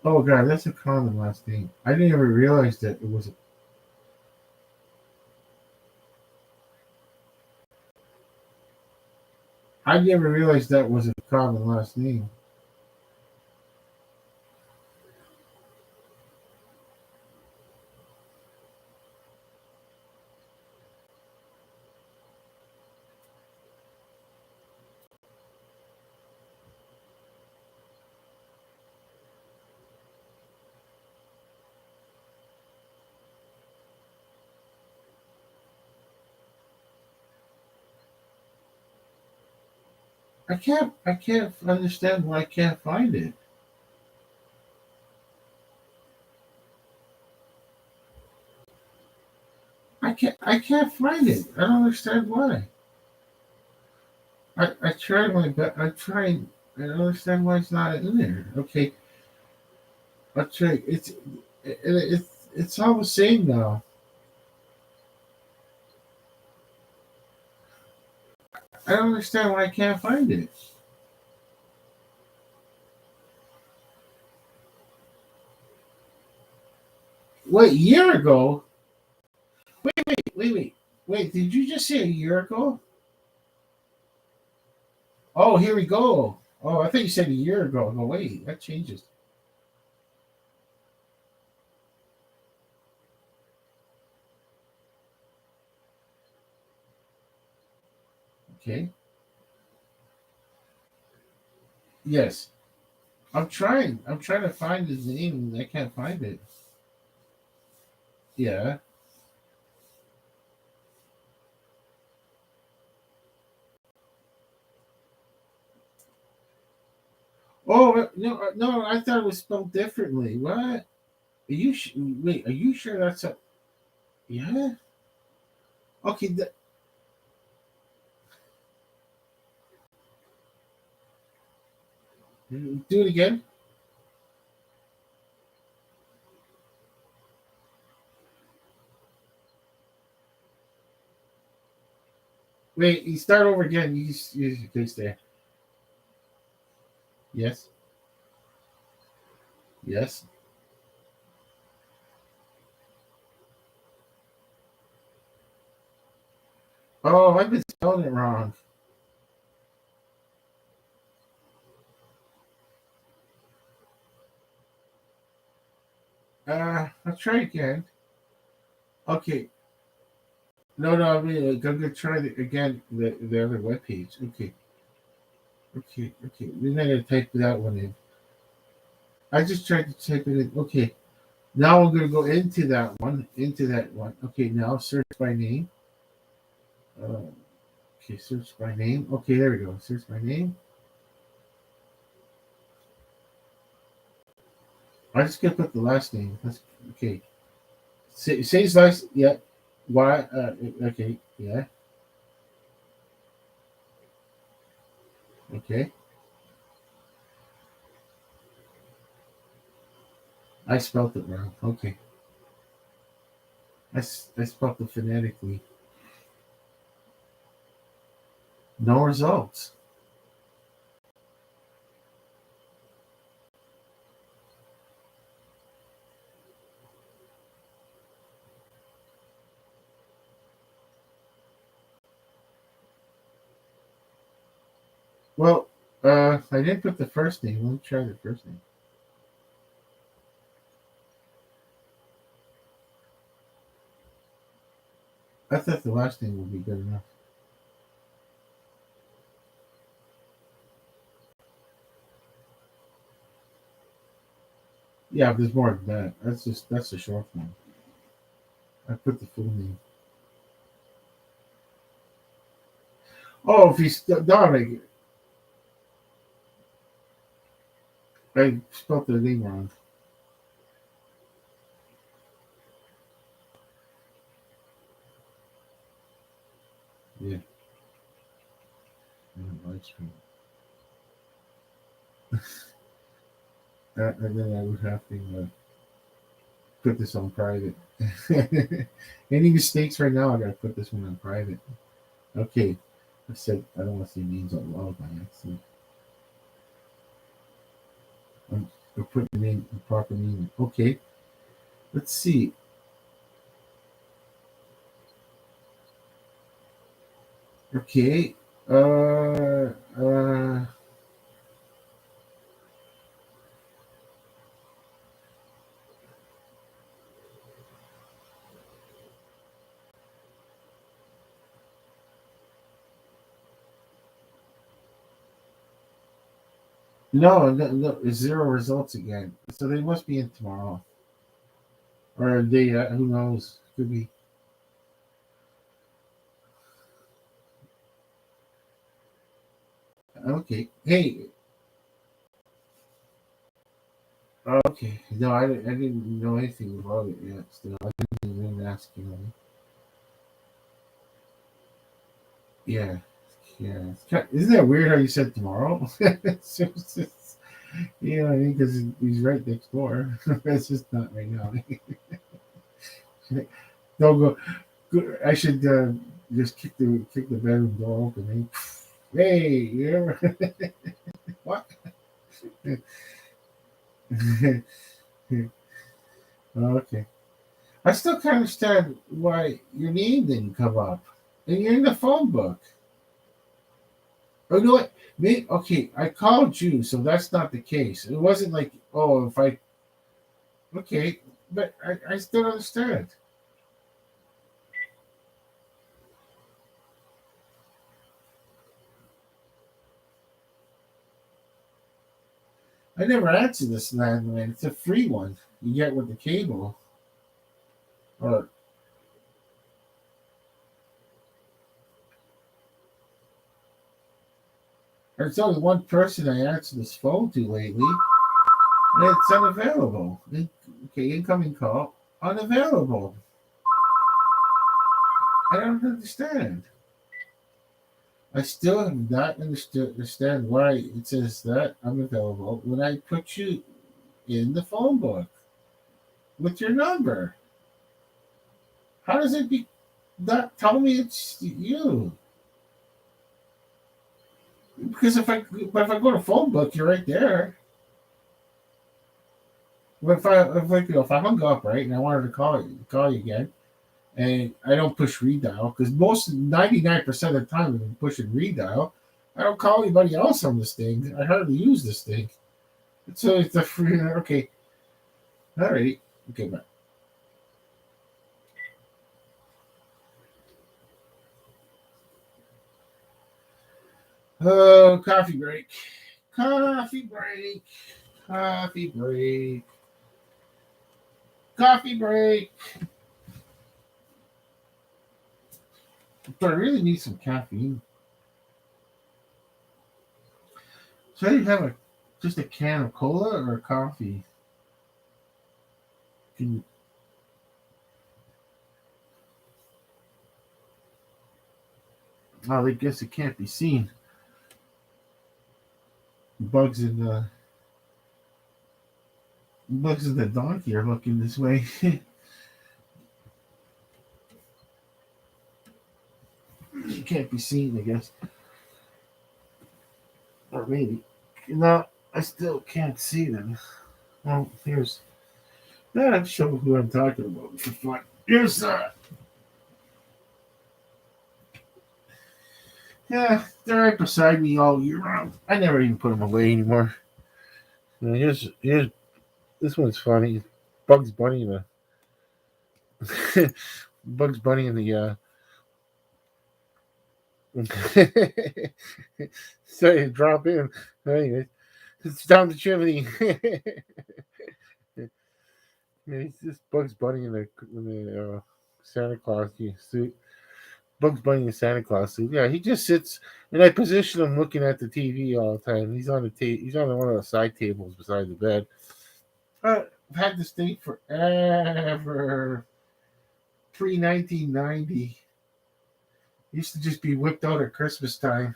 Oh god, that's a common last name. I didn't even realize that it was. I never realized that was a common last name. I can't understand why I can't find it. I can't find it. I don't understand why. I tried my best. I tried. I don't understand why it's not in there. Okay, I'll try. It's all the same now. I don't understand why I can't find it. Wait, a year ago? Wait. Did you just say a year ago? Oh, here we go. Oh, I thought you said a year ago. No, wait, that changes. Okay. Yes. I'm trying. I'm trying to find his name. I can't find it. Yeah. Oh no, no! I thought it was spelled differently. What? Wait? Are you sure that's a? Yeah. Okay. Do it again. Wait. You start over again. You can stay. Yes. Yes. Oh, I've been spelling it wrong. I'll try again. Okay. No, no. I mean, I'm gonna try it again. The other webpage. Okay. Okay. We're not gonna type that one in. I just tried to type it in. Okay. Now I'm gonna go into that one. Into that one. Okay. Now search by name. Uh, okay. Search by name. Okay. There we go. Search by name. I just gonna put the last name. That's okay. Say his last. Yeah. Why? Okay. Yeah. Okay. I spelled it wrong. Okay. I spelled it phonetically. No results. Well, I didn't put the first name. Let me try the first name. I thought the last name would be good enough. Yeah, there's more than that. That's the short form. I put the full name. Oh, if he's Dominic, I spelled the name wrong. Yeah, live stream. And then I would have to put this on private. Any mistakes right now? I gotta put this one on private. Okay, I said I don't want to say names out loud by accident. I'm putting the name, the proper name. Okay, let's see. Okay, no, it's zero results again. So they must be in tomorrow, or they. Who knows? Could be. Okay. Hey. Okay. No, I didn't know anything about it yet. Still, I didn't even ask you. Yeah. Yeah. Isn't that weird how you said tomorrow? It's you know what I mean? Because he's right next door. It's just not right now. Don't go. I should just kick the bedroom door open. Hey, you ever what? Okay. I still can't understand why your name didn't come up, and you're in the phone book. Oh, you know what? Okay, I called you, so that's not the case. It wasn't like, oh, if I. Okay, but I still don't understand. I never answered this landline. It's a free one you get with the cable. Or there's only one person I answered this phone to lately, and it's unavailable. Okay, incoming call, unavailable. I don't understand. I still have not understand why it says that unavailable when I put you in the phone book with your number. How does it be not tell me it's you? Because if I go to phone book, you're right there. But if I hung up right and I wanted to call you again, and I don't push redial because most 99% of the time when I'm pushing redial, I don't call anybody else on this thing. I hardly use this thing. So it's a free. Okay, all right. Okay, bye. Oh, coffee break. Coffee break. Coffee break. Coffee break. But I really need some caffeine. So you have just a can of cola or coffee? Can you, oh, I guess it can't be seen. Bugs in the donkey are looking this way. It can't be seen, I guess. Or maybe. No, I still can't see them. Well, here's. I'll show who I'm talking about for fun. Here's yeah, they're right beside me all year round. I never even put them away anymore. Here's this one's funny. Bugs Bunny in the Bugs Bunny in the So you drop in. Anyway, it's down the chimney. He's just Bugs Bunny in the Santa Claus suit. Bugs Bunny in Santa Claus suit. Yeah, he just sits, and I position him looking at the TV all the time. He's on the He's on one of the side tables beside the bed. I've had this thing forever. Pre 1990. Used to just be whipped out at Christmas time.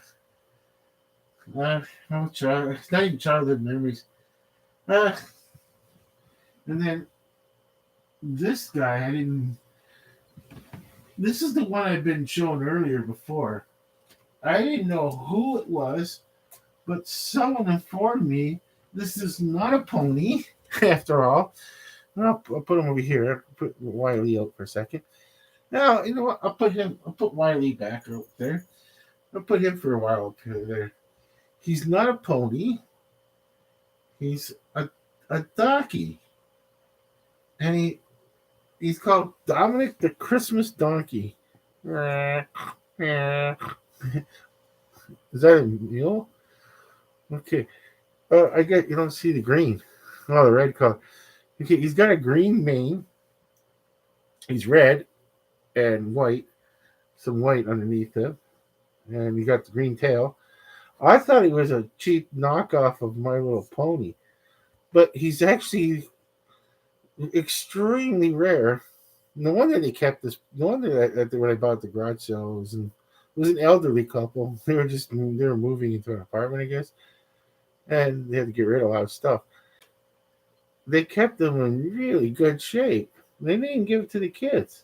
No child, it's not even childhood memories. Uh, and then this guy, I didn't. This is the one I've been shown earlier before. I didn't know who it was, but someone informed me this is not a pony, after all. I'll put him over here. I'll put Wiley out for a second. Now, you know what? I'll put Wiley back out there. I'll put him for a while up here there. He's not a pony. He's a donkey. And he's called Dominic the Christmas Donkey. Is that a mule? Okay. I get you don't see the green. Oh, the red color. Okay, he's got a green mane. He's red and white, some white underneath him, and he got the green tail. I thought he was a cheap knockoff of My Little Pony, but he's actually extremely rare. No wonder they kept this. No wonder that when I bought the garage sale, it was an elderly couple. They were moving into an apartment, I guess, and they had to get rid of a lot of stuff. They kept them in really good shape. They didn't give it to the kids.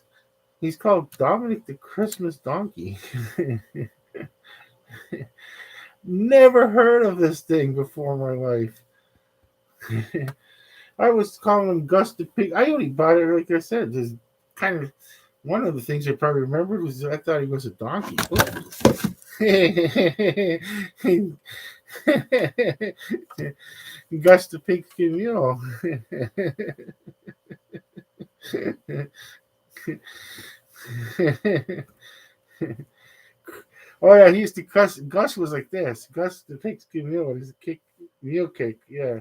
He's called Dominic the Christmas Donkey. Never heard of this thing before in my life. I was calling him Gus the Pig. I only bought it, like I said, just kind of one of the things I probably remembered was I thought he was a donkey. Gus the Pigskin Mule. Oh yeah, he used to cuss. Gus was like this. Gus the Pigskin Mule. He's a mule kick. Yeah,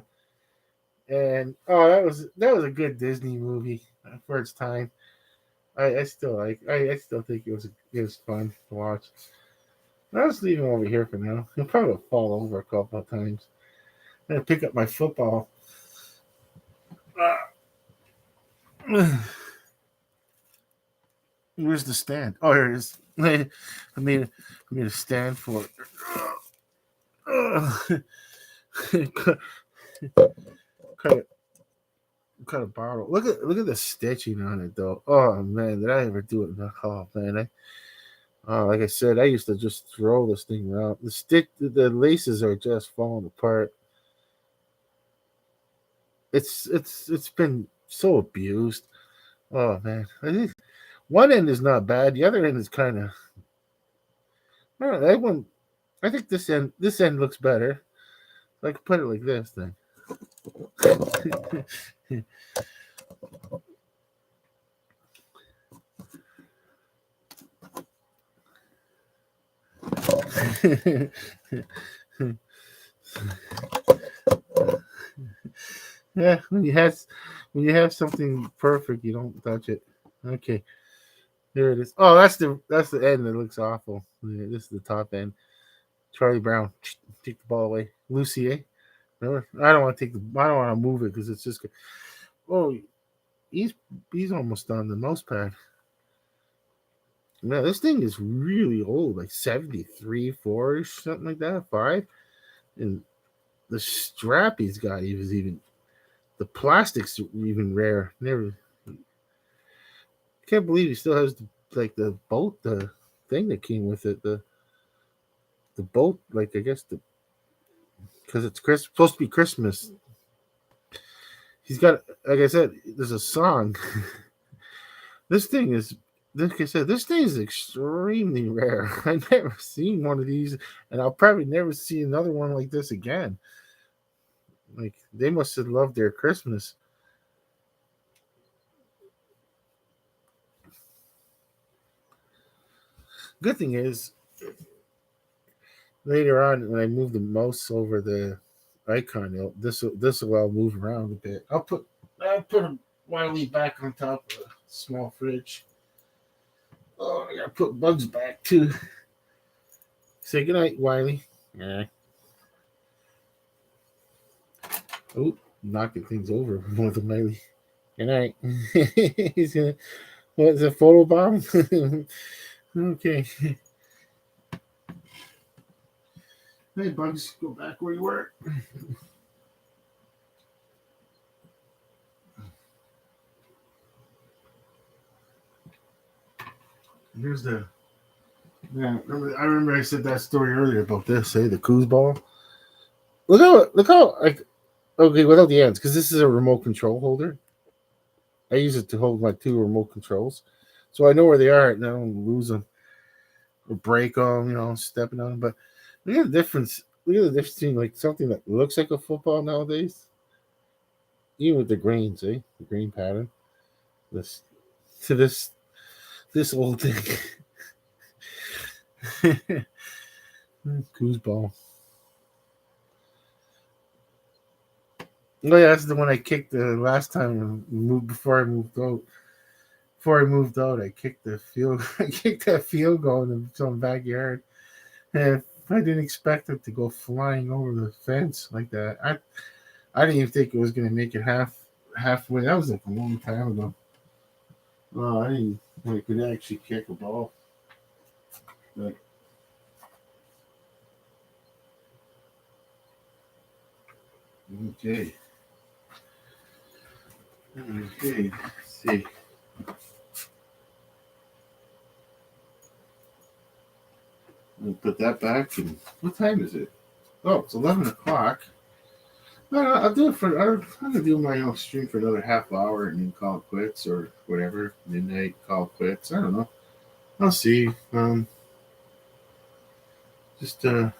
and that was a good Disney movie for its time. I still I still think it was fun to watch. I'll just leave him over here for now. He'll probably fall over a couple of times. I'm gonna pick up my football. Where's the stand? Oh, here it is. I made a stand for it. cut a bottle. Look at the stitching on it though. Oh man, did I ever do it? Oh man, like I said, I used to just throw this thing around. The laces are just falling apart. It's been so abused. Oh man, I think one end is not bad. The other end is kind of. I don't know, that one. I think this end looks better. I could put it like this then. Yeah, when you have something perfect, you don't touch it. Okay, there it is. Oh, that's the end that looks awful. Yeah, this is the top end. Charlie Brown, take the ball away. Lucy, eh? Remember? I don't want to move it because it's just. Oh, he's he's almost on the mouse pad. Man, this thing is really old, like 73, 4 something like that, 5. And the strap he's got is even the plastic's even rare. Never can't believe he still has the boat, the thing that came with it, the boat, like I guess because it's supposed to be Christmas. He's got, like I said, there's a song. This thing is, like I said, this thing is extremely rare. I've never seen one of these, and I'll probably never see another one like this again. Like they must have loved their Christmas. Good thing is, later on when I move the mouse over the icon, this will all move around a bit. I'll put a Wiley back on top of a small fridge. Oh, I gotta put Bugs back too. Say goodnight, Wiley. Yeah. Oh, knocking things over with the Wiley. Good night. He's gonna. What's a photo bomb? Okay. Hey, Bugs, go back where you were. Here's the. Yeah, I remember I said that story earlier about this. The Coos ball. Look how like. Okay, without the ends, because this is a remote control holder. I use it to hold my 2 remote controls, so I know where they are, and I don't lose them or break them. Stepping on them. But look at the difference. Look at the difference between like something that looks like a football nowadays, even with the grains, the grain pattern. This to this old thing. Coos ball. Oh yeah, that's the one I kicked the last time before I moved out. Before I moved out, I kicked the field. I kicked that field goal in some backyard, and I didn't expect it to go flying over the fence like that. I didn't even think it was going to make it halfway. That was like a long time ago. Oh, I didn't think I could actually kick a ball. But okay. Okay. Let's see. I'll put that back. And what time is it? Oh, it's 11 o'clock. I'll do it for. I'm gonna do my own stream for another half hour and then call it quits or whatever. Midnight call it quits. I don't know. I'll see. Just I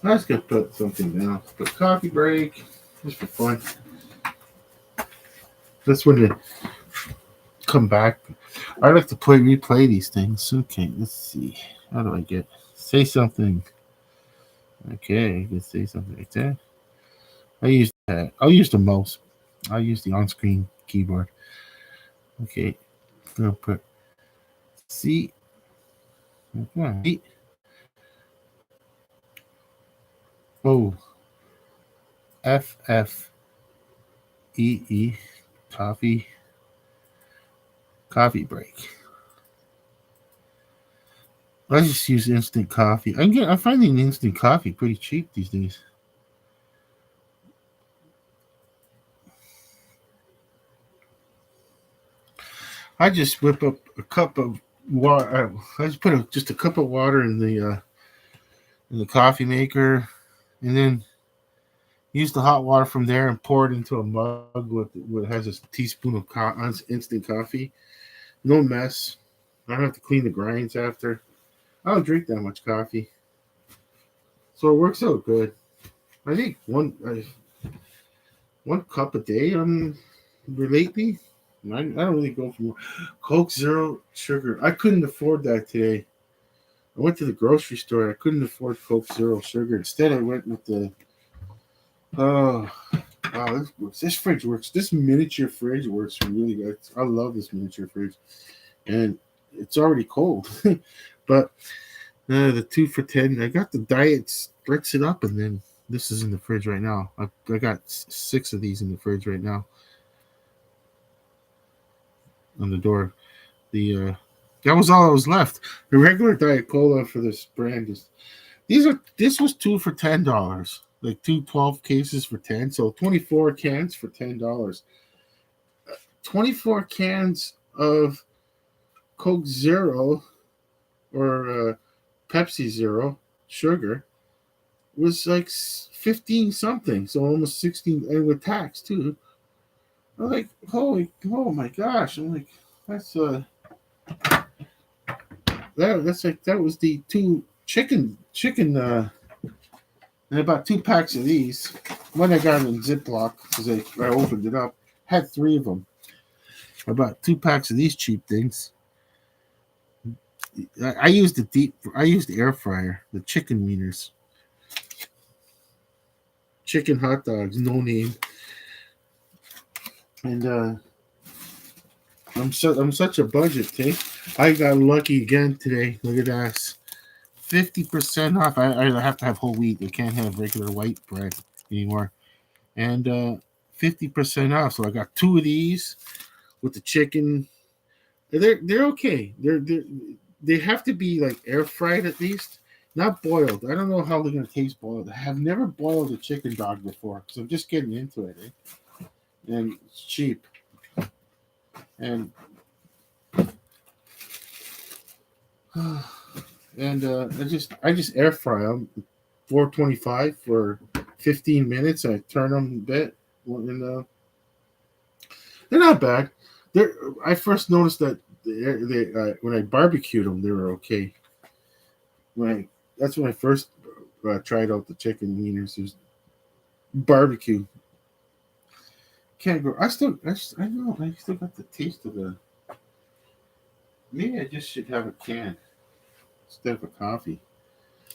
was gonna put something down. Put coffee break just for fun. That's when they come back. I like to replay these things. Okay, let's see. How do I say something? Okay, I can say something like that. I'll use the mouse. I'll use the on-screen keyboard. Okay, I'm gonna put C. Okay. O F E coffee break. I just use instant coffee. I'm finding instant coffee pretty cheap these days. I just whip up a cup of water. I just put just a cup of water in the coffee maker, and then use the hot water from there and pour it into a mug with has a teaspoon of instant coffee. No mess. I don't have to clean the grinds after. I don't drink that much coffee, so it works out good. I think one cup a day. Lately, I don't really go for Coke Zero sugar. I couldn't afford that today. I went to the grocery store. I couldn't afford Coke Zero sugar. Instead, I went with the. Oh, wow! This fridge works. This miniature fridge works really good. I love this miniature fridge, and it's already cold. But the 2 for $10. I got the diet splits it up, and then this is in the fridge right now. I got 6 of these in the fridge right now. On the door, that was all that was left. The regular Diet Cola for this brand this was 2 for $10. Like 12 cases for 10, so 24 cans for $10. 24 cans of Coke Zero or Pepsi Zero sugar was like 15 something, so almost 16, and with tax too. I'm like, oh my gosh! I'm like, that's that was the 2 chicken and about 2 packs of these. One I got in Ziploc because I opened it up. Had 3 of them. About 2 packs of these cheap things. I use the air fryer, the chicken wieners, chicken hot dogs, no name, and I'm such a budget, okay? I got lucky again today. Look at that, 50% off. I have to have whole wheat. I can't have regular white bread anymore, and 50% off. So I got two of these with the chicken. They're okay. They have to be like air fried at least, not boiled. I don't know how they're gonna taste boiled. I have never boiled a chicken dog before because I'm just getting into it, and it's cheap. And I just air fry them, 425 for 15 minutes. I turn them a bit, and they're not bad. They're I first noticed that when I barbecued them, they were okay. That's when I first tried out the chicken wieners. There's barbecue. Can't go. I know. I still got the taste of the. Maybe I just should have a can instead of a coffee.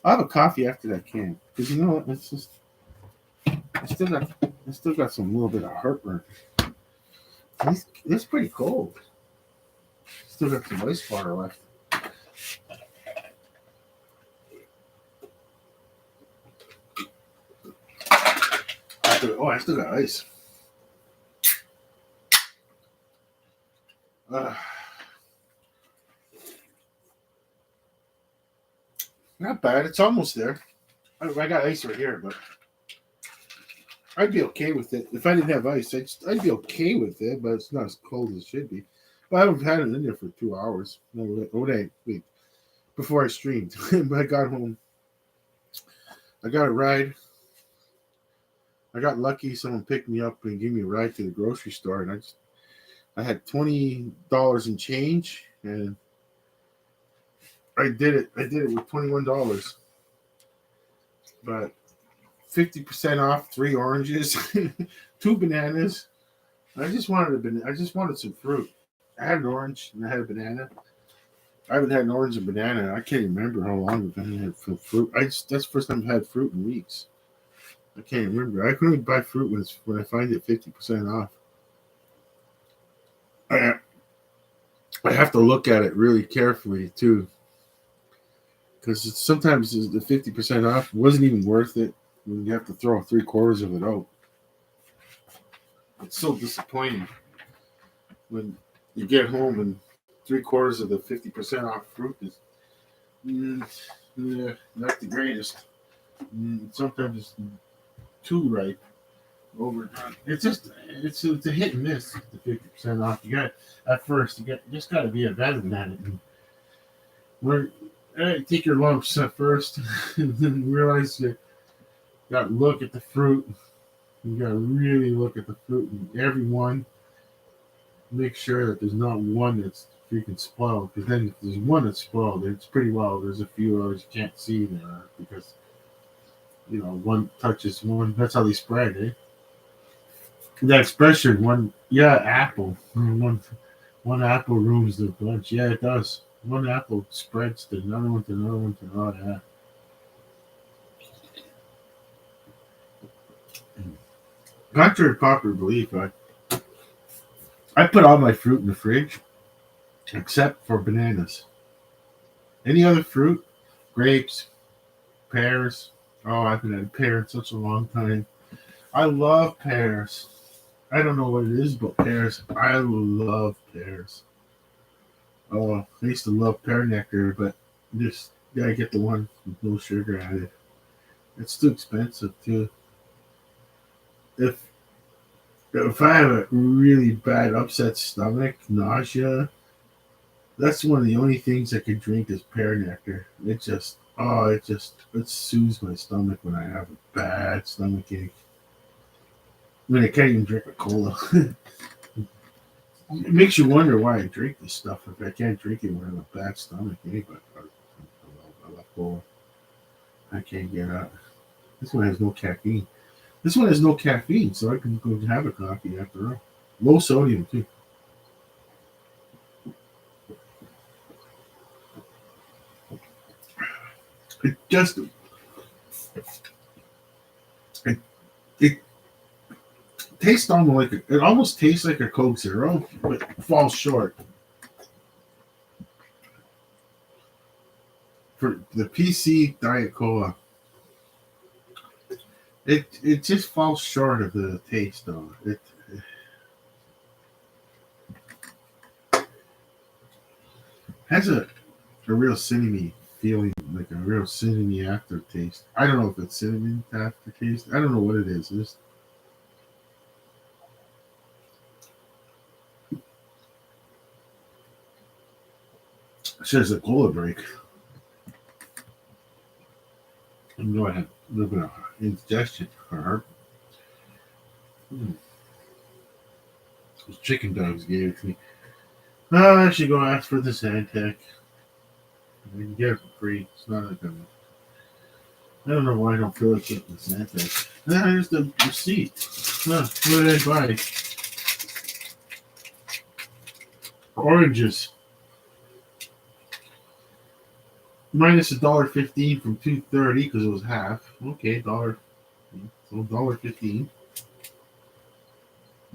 I'll have a coffee after that can because you know what? It's just I still got some little bit of heartburn. It's pretty cold. Still got some ice water left. I still got ice. Not bad. It's almost there. I got ice right here, but I'd be okay with it. If I didn't have ice, I'd be okay with it, but it's not as cold as it should be. But I haven't had it in there for 2 hours. No, wait. Before I streamed. But I got home. I got a ride. I got lucky. Someone picked me up and gave me a ride to the grocery store, and I had $20 in change, and I did it. I did it with $21, but 50% off, 3 oranges, 2 bananas. I just wanted some fruit. I had an orange and I had a banana. I haven't had an orange and banana. I can't remember how long I've had fruit. That's the first time I've had fruit in weeks. I can't remember. I can only buy fruit when I find it 50% off. I have to look at it really carefully too, because sometimes the 50% off wasn't even worth it when you have to throw 3/4 of it out. It's so disappointing when you get home and 3/4 of the 50% off fruit is not the greatest. Sometimes it's too ripe, overdone. It's a hit and miss. The 50% off. You got at first you just got to be a veteran at it. Take your lumps at first, and then realize you got to look at the fruit. You got to really look at the fruit and every one. Make sure that there's not one that's freaking spoiled. Because then if there's one that's spoiled, it's pretty well. There's a few others you can't see there because one touches one. That's how they spread, eh? That expression, apple. One apple ruins the bunch. Yeah, it does. One apple spreads to another one, to another one, to another. Yeah. Contrary to popular belief, I put all my fruit in the fridge except for bananas. Any other fruit, grapes, pears. Oh, I haven't had a pear in such a long time. I love pears. I don't know what it is, but pears. I love pears. Oh, I used to love pear nectar, but just gotta get the one with no sugar added. It's too expensive too. If I have a really bad upset stomach, nausea, that's one of the only things I can drink is pear nectar. It soothes my stomach when I have a bad stomach ache. I mean, I can't even drink a cola. It makes you wonder why I drink this stuff if I can't drink it when I have a bad stomach ache. But I love cola. I can't get out. This one has no caffeine. So I can go have a coffee after all. Low sodium too. It just it tastes almost like it almost tastes like a Coke Zero, but falls short. For the PC Diet Cola, it just falls short of the taste though. It has a real cinnamony feeling, like a real cinnamony aftertaste. I don't know if it's cinnamon aftertaste. I don't know what it is. It's says a cola break. And go ahead, a little bit of indigestion for her. Those chicken dogs gave it to me. I should go ask for the Zantac. We can get it for free. It's not like I don't know why I don't feel like getting the Zantac. There's the receipt. What did I buy? Oranges. Minus $1.15 from $2.30 because it was half. Okay, dollar. So $1.15.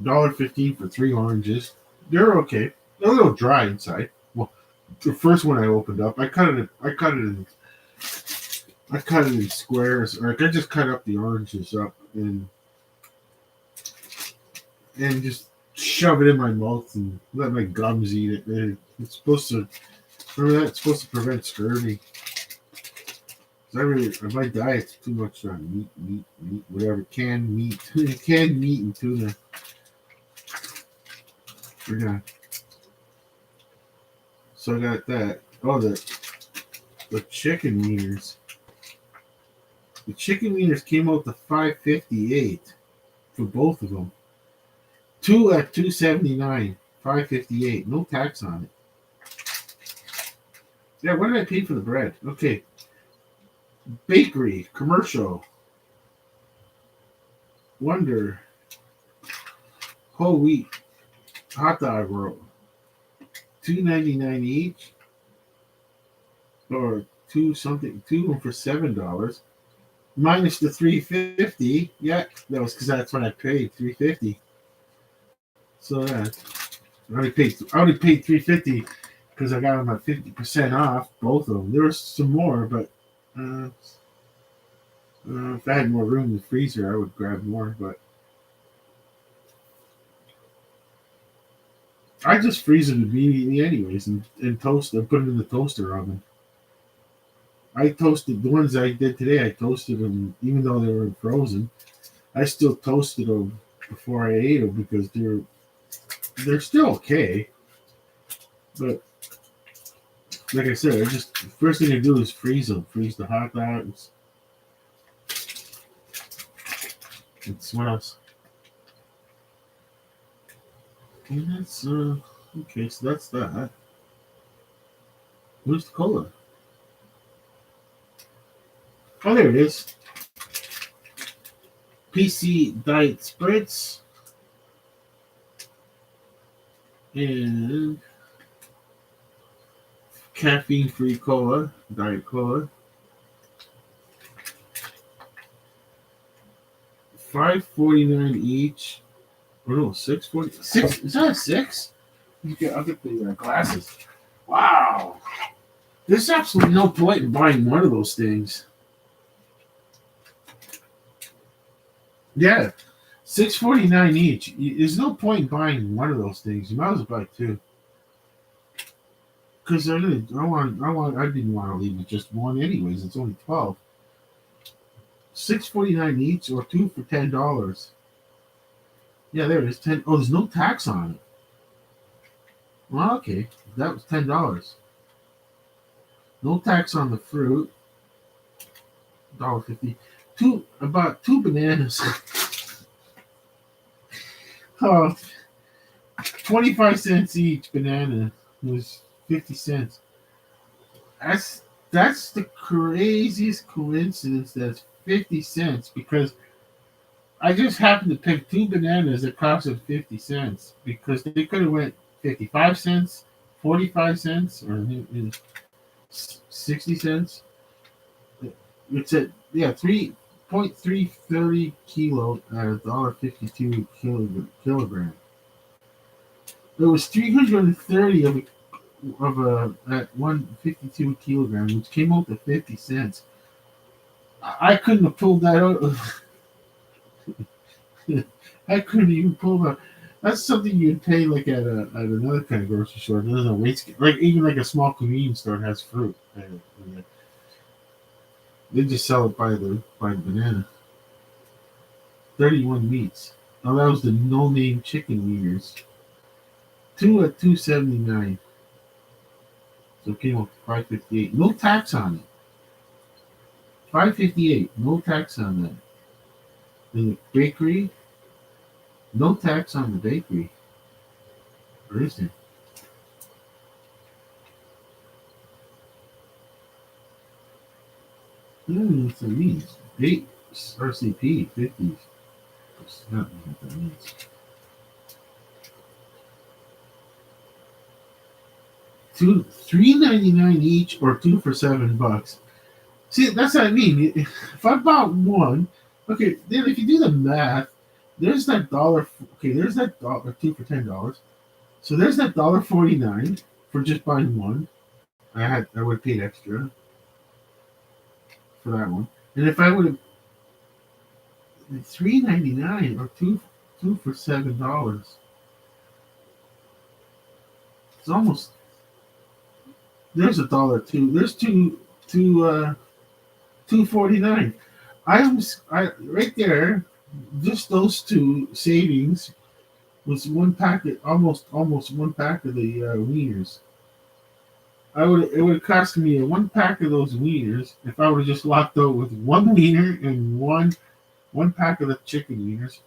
$1.15 for 3 oranges. They're okay. They're a little dry inside. Well, the first one I opened up, I cut it in squares. Or I just cut up the oranges up and just shove it in my mouth and let my gums eat it. And it's supposed to. Remember that? It's supposed to prevent scurvy. My diet's too much on meat, whatever, canned meat and tuna. So I got that. Oh, the chicken wieners. The chicken wieners came out to $5.58 for both of them. 2 at $2.79, $5.58. No tax on it. Yeah, what did I pay for the bread? Okay. Bakery, commercial. Wonder. Whole wheat. Hot dog roll. $2.99 each. Or two of them for $7. Minus the $3.50. Yeah, that was because that's what I paid. $3.50. So that I only paid $3.50 because I got them at 50% off, both of them. There was some more, but if I had more room in the freezer, I would grab more. But I just freeze them immediately, anyways, and toast them, put them in the toaster oven. I toasted the ones I did today. I toasted them, even though they were frozen. I still toasted them before I ate them because they're still okay. But like I said, the first thing I do is freeze them. Freeze the hot dogs. It's what else? And that's okay. So that's that. Where's the cola? Oh, there it is. PC Diet Spritz and caffeine-free cola, Diet Cola. $5.49 each. Oh no, $6.40. Six? Is that a 6? I'll get the glasses. Wow. There's absolutely no point in buying one of those things. Yeah, $6.49 each. There's no point in buying one of those things. You might as well buy 2. Because I didn't want to leave with just one anyways. It's only 12. $6.49 each or 2 for $10. Yeah, there it is. 10. Oh, there's no tax on it. Well, okay, that was $10. No tax on the fruit. $1.50. About 2 bananas. 25 cents each banana was 50 cents. That's the craziest coincidence. That's 50 cents because I just happened to pick 2 bananas that costed 50 cents because they could have went 55 cents, 45 cents, or 60 cents. It's at 3.330 kilo at $1.52 kilogram. There was 330 of a at 152 kilogram, which came out to 50 cents. I couldn't have pulled that out. I couldn't even pull that. That's something you'd pay like at another kind of grocery store. There's a weight scale. Like even like a small convenience store has fruit. They just sell it by the banana. 31 meats. Now that was the no name chicken wieners. 2 at $2.79. So it came up to $5.58. No tax on it. $5.58. No tax on that. And the bakery. No tax on the bakery. Where is it? What's that mean? 8 RCP 50s. That's not what that means. $3.99 each, or 2 for $7. See, that's what I mean. If I bought one, okay, then if you do the math, there's that dollar. Okay, there's that dollar 2 for $10. So there's that $1.49 for just buying one. I would have paid extra for that one. And if I would have $3.99 or 2 for $7, it's almost. There's $1.02. There's $2.49. I right there. Just those two savings was one packet, almost one pack of the wieners. It would have cost me one pack of those wieners if I would have just locked out with one wiener and one pack of the chicken wieners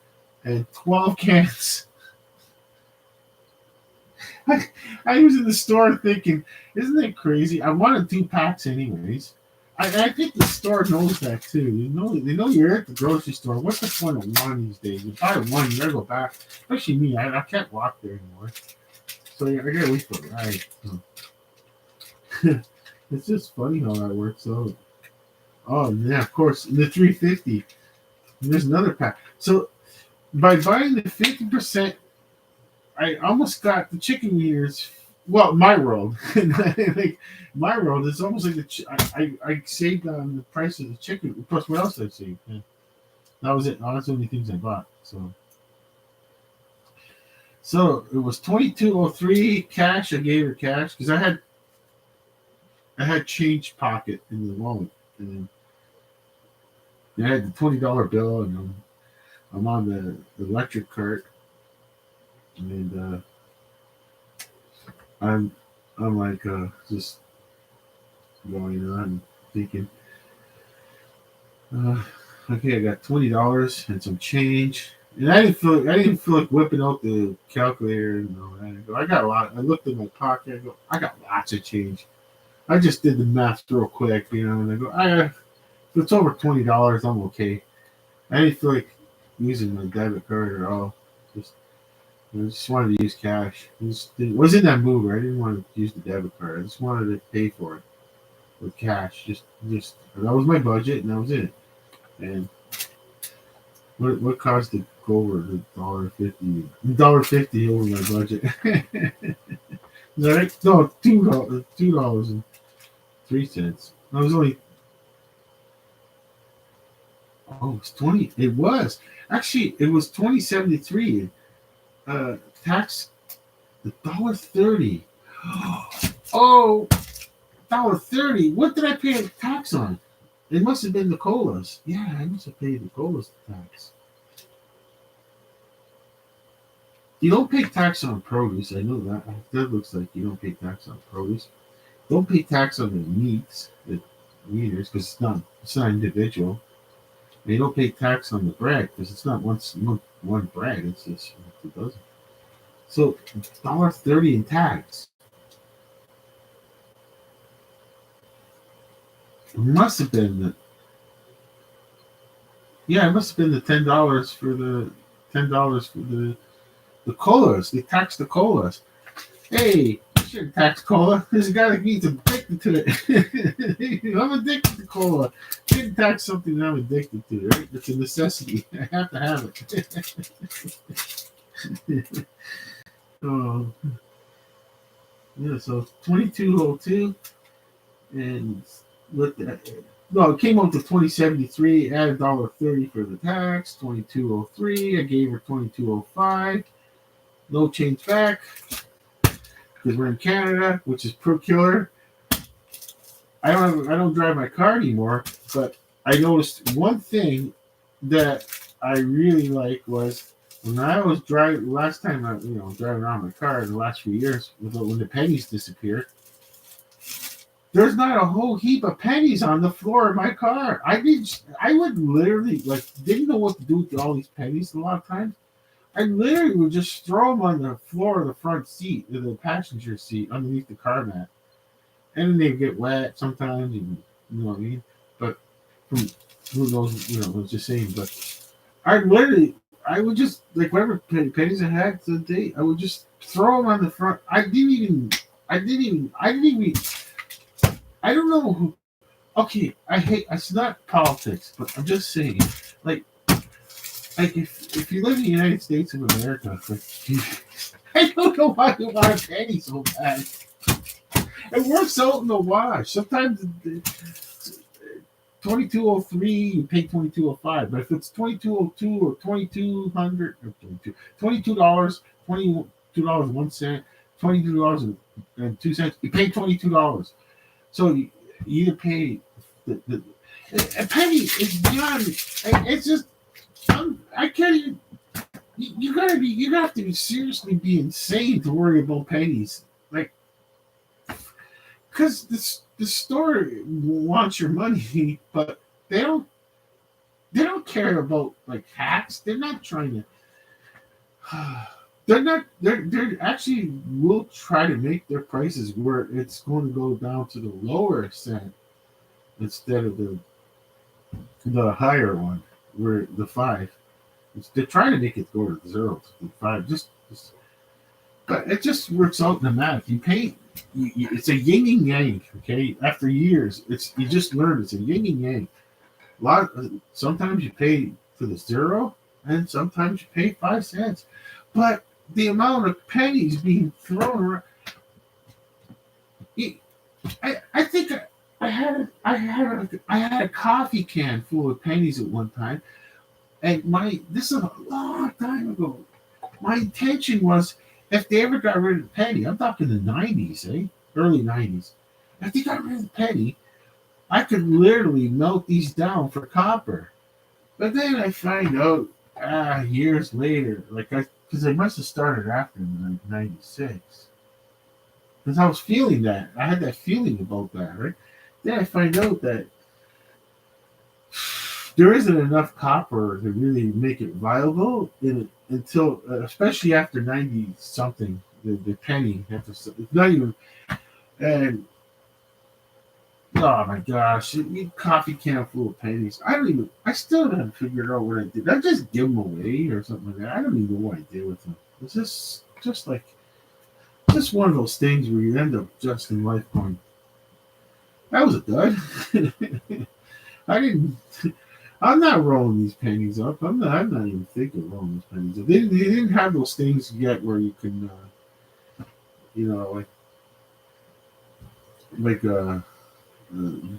and 12 cans. I was in the store thinking, isn't that crazy? I wanted 2 packs anyways. I think the store knows that too. They know you're at the grocery store. What's the point of one these days? You buy one, you gotta go back. Especially me, I can't walk there anymore. So I gotta wait for a ride. It's just funny how that works out. Oh yeah, of course. The $3.50. There's another pack. So by buying the 50%, I almost got the chicken wieners. Well, my world, like my world, it's almost like I saved on the price of the chicken. Plus, what else I saved? Yeah. That was it. That's the only things I bought. So it was $22.03 cash. I gave her cash because I had change pocket in the wallet, and I had the $20 bill, and I'm on the electric cart, and I'm like just going on thinking, okay, I got $20 and some change, and I didn't feel like whipping out the calculator. I got a lot. I looked in my pocket. I got lots of change. I just did the math real quick, and I go, if it's over $20, I'm okay. I didn't feel like using my debit card at all. I just wanted to use cash. It was in that mood where I didn't want to use the debit card. I just wanted to pay for it with cash. Just that was my budget, and that was it. And what caused it to go over the $1.50? $1.50 over my budget. Is that right? No, $2.03. I was only. Oh, it was 20. It was actually it was 20.73. Tax the $1.30. Oh, $1.30. What did I pay tax on? It must have been the colas. Yeah, I must have paid the colas tax. You don't pay tax on produce. I know that. That looks like you don't pay tax on produce. Don't pay tax on the meats, the wieners, because it's not individual. And you don't pay tax on the bread because it's not one bread. It's just 2 dozen. So $1.30 in tax. It must have been it must have been the $10 for the $10 for the colas. They taxed the colas. Hey, shouldn't tax cola. This guy like me's addicted to it. I'm addicted to cola. Shouldn't tax something that I'm addicted to, right? It's a necessity. I have to have it. Oh, yeah, so 2202 and with that, no, it came up to 2073, add $1.30 for the tax, 2203, I gave her 2205, no change back, because we're in Canada, which is per killer. I don't drive my car anymore, but I noticed one thing that I really like was when I was driving last time I driving around my car in the last few years when the pennies disappeared. There's not a whole heap of pennies on the floor of my car. I would literally didn't know what to do with all these pennies a lot of times. I literally would just throw them on the floor of the front seat, the passenger seat, underneath the car mat. And then they get wet sometimes, you know what I mean? But who knows, I was just saying. But I would just, whatever pennies I had to the day, I would just throw them on the front. I don't know who. Okay, it's not politics, but I'm just saying, if you live in the United States of America, I don't know why you want pennies so bad. It works out in the wash. Sometimes 2203, you pay 2205, but if it's 2202 or 2200 or $22, $22.01, $22.02, you pay $22. So you either pay a penny is beyond. It's just I can't even. You have to seriously be insane to worry about pennies, because the store wants your money, but they don't care about hacks. They're not trying to. They're actually will try to make their prices where it's going to go down to the lower cent instead of the higher one, where the 5. They're trying to make it go to 0 to 5. But it just works out in the math. You pay. It's a yin and yang. Okay, after years, you just learn it's a yin and yang. Sometimes you pay for the 0, and sometimes you pay 5 cents. But the amount of pennies being thrown around. I think I had a coffee can full of pennies at one time, and this is a long time ago. My intention was, if they ever got rid of the penny, I'm talking the 90s, early 90s. If they got rid of the penny, I could literally melt these down for copper. But then I find out years later, because I must have started after 96. Because I was feeling that. I had that feeling about that, right? Then I find out that there isn't enough copper to really make it viable until, especially after 90 something, the penny. It's not even, and oh my gosh, coffee can full of pennies. I still haven't figured out what I did. I just give them away or something like that. I don't even know what I did with them. It's just one of those things where you end up just in life going, that was a dud. I'm not rolling these pennies up. I'm not even thinking of rolling these pennies up. They didn't have those things yet where you can,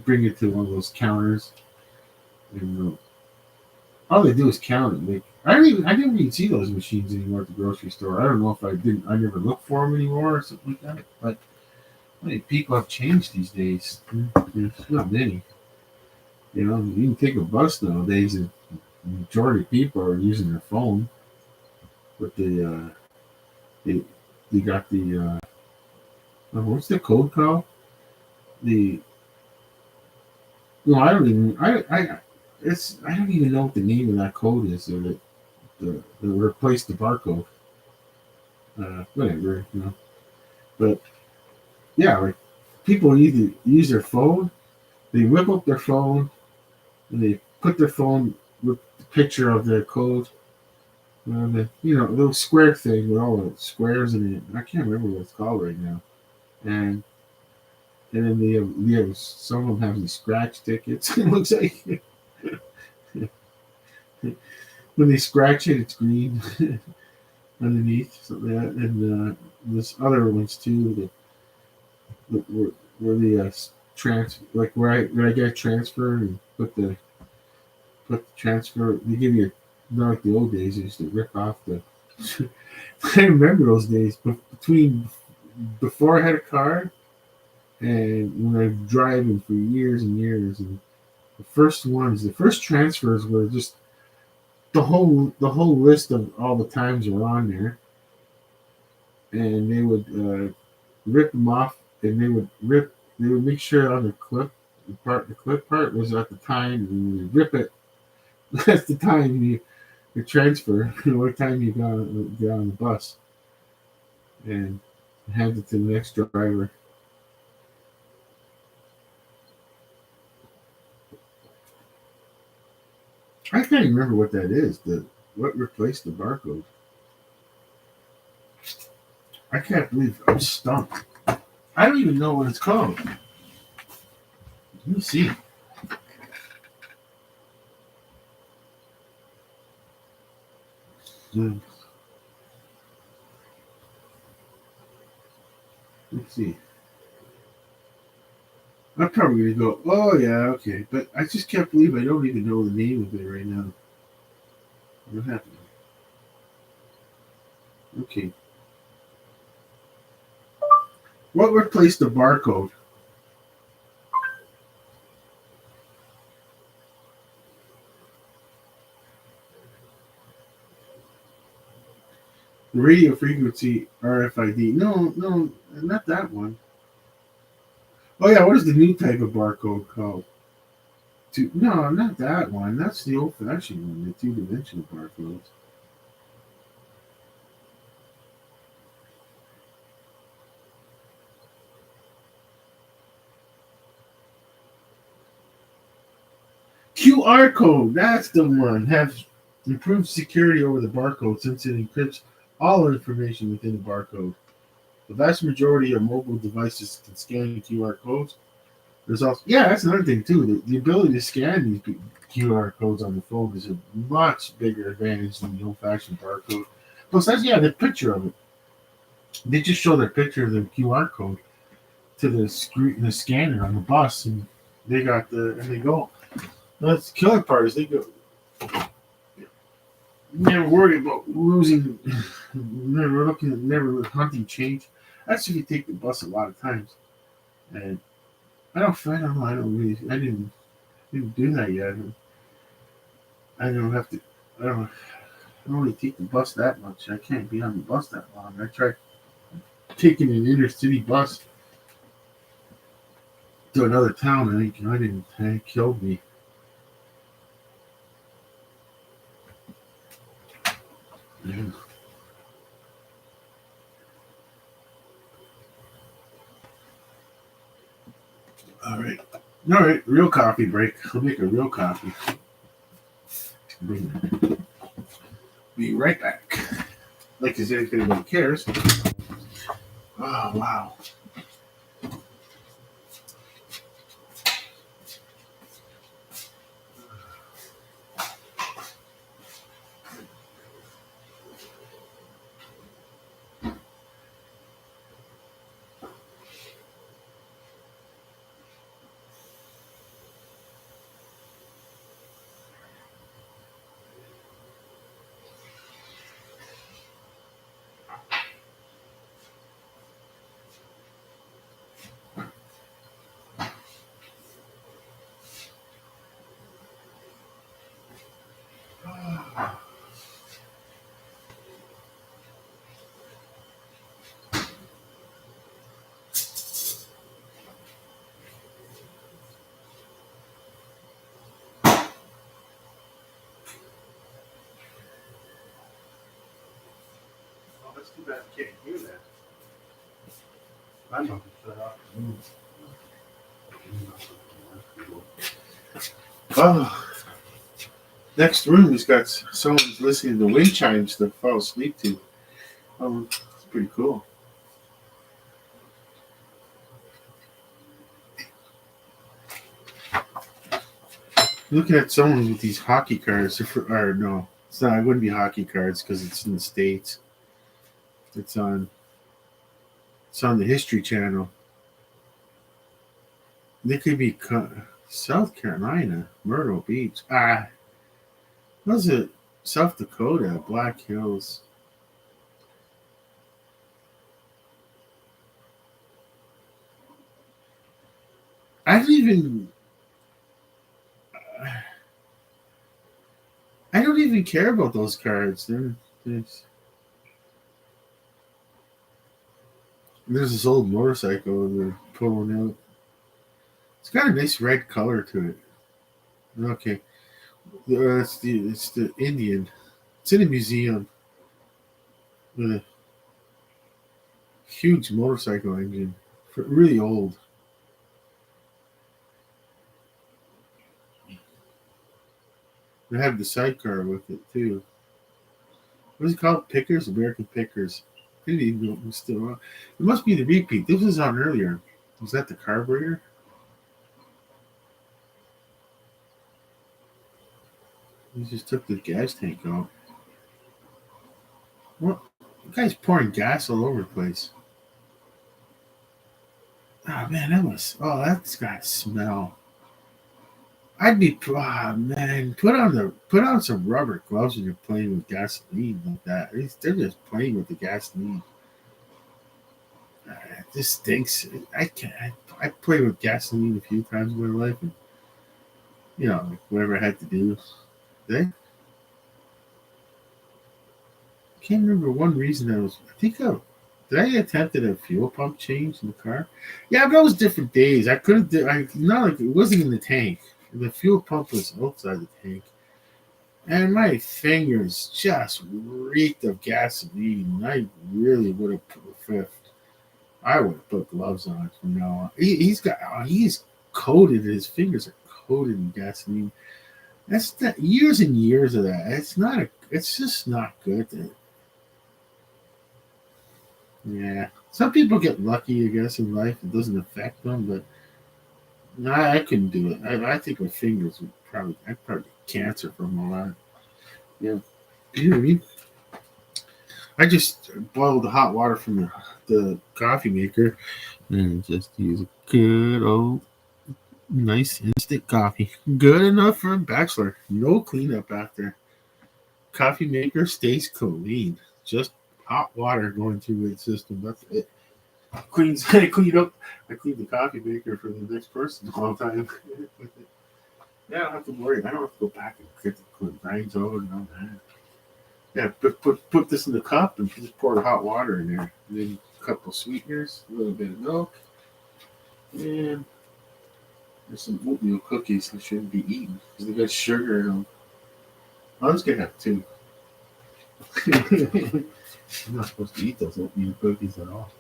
bring it to one of those counters. And all they do is count it. I didn't even see those machines anymore at the grocery store. I don't know if I never look for them anymore or something like that. But many people have changed these days. There's not many. You can take a bus nowadays, and the majority of people are using their phone. But they got the what's the code called? I don't even know what the name of that code is. That replace the barcode. Whatever, But yeah, people either use their phone, they whip up their phone, and they put their phone with the picture of their code. The little square thing with all the squares in it. I can't remember what it's called right now. and then they have some of them have these scratch tickets. It looks like when they scratch it, it's green underneath. Something like that. And there's other ones too where the like where I get a transfer and put the transfer. They give you not like the old days. They used to rip off the. I remember those days, but between before I had a car and when I was driving for years and years, and the first transfers were just the whole list of all the times were on there, and they would rip them off, and they would make sure on the clip part was at the time, and you rip it. That's the time you transfer, what time you get on the bus, and hand it to the next driver. I can't even remember what that is. What replaced the barcode? I can't believe I'm stumped. I don't even know what it's called. Let me see. Let's see. I'm probably gonna go. Oh yeah, okay. But I just can't believe I don't even know the name of it right now. What happened? Okay. What replaced the barcode? The radio frequency RFID. No, no, not that one. Oh yeah, what is the new type of barcode called? No, not that one. That's the old-fashioned one. The two-dimensional barcodes. QR code. That's the one. Have improved security over the barcode since it encrypts all information within the barcode. The vast majority of mobile devices can scan QR codes. There's also that's another thing too. The ability to scan these QR codes on the phone is a much bigger advantage than the old-fashioned barcode. Plus, that's the picture of it. They just show their picture of the QR code to the screen, the scanner on the bus, and they got and they go. That's the killer part is they go. Never worry about losing. Never hunting change. That's if you take the bus a lot of times, and I don't know. I don't really. I didn't do that yet. I don't have to. I don't really take the bus that much. I can't be on the bus that long. I tried taking an inner city bus to another town, and I didn't. It killed me. Yeah. All right. All right. Real coffee break. I'll make a real coffee. Be right back. Like as if anybody cares. Oh, wow. Oh, that's too bad you can't hear that. I'm not going to shut off the room. Oh, next room has got someone's listening to wind chimes to fall asleep to. It's pretty cool. Looking at someone with these hockey cards, or no, it's not. It wouldn't be hockey cards because it's in the States. It's on. It's on the History Channel. They could be South Carolina, Myrtle Beach. Was it South Dakota, Black Hills? I don't even. I don't even care about those cards. There's this old motorcycle they're pulling out. It's got a nice red color to it. Okay, it's the Indian. It's in a museum with a huge motorcycle engine, really old. They have the sidecar with it too. What's it called? Pickers, American Pickers. I didn't even know it was still on. It must be the repeat. This was on earlier. Was that the carburetor? He just took the gas tank out. What? The guy's pouring gas all over the place. Oh man, that was. Oh, that's got smell. I'd be. Oh man, put on some rubber gloves when you're playing with gasoline like that. They're just playing with the gasoline. It just stinks. I can't. I played with gasoline a few times in my life, and like whatever I had to do. I can't remember one reason I was. I think did I attempted a fuel pump change in the car? Yeah, but that was different days. I couldn't do. I not like it wasn't in the tank. The fuel pump was outside the tank, and my fingers just reeked of gasoline. I really would have put a fifth. I would have put gloves on from now on. He's coated. His fingers are coated in gasoline. That's that years and years of that. It's not a. It's just not good. Yeah, some people get lucky, I guess, in life. It doesn't affect them, but I couldn't do it. I think my fingers would I'd probably get cancer from all that. Yeah, you know what I mean. I just boiled the hot water from the coffee maker and just use a good old nice instant coffee. Good enough for a bachelor. No cleanup after. Coffee maker stays clean. Just hot water going through its system. That's it. Cleans. I clean up. I clean the coffee maker for the next person all the time. Yeah, I don't have to worry. I don't have to go back and get the grinds over and all that. Yeah, put this in the cup and just pour the hot water in there. And then a couple of sweeteners, a little bit of milk, and there's some oatmeal cookies that shouldn't be eaten because they got sugar in them. I'm just gonna have two. I'm not supposed to eat those oatmeal cookies at all.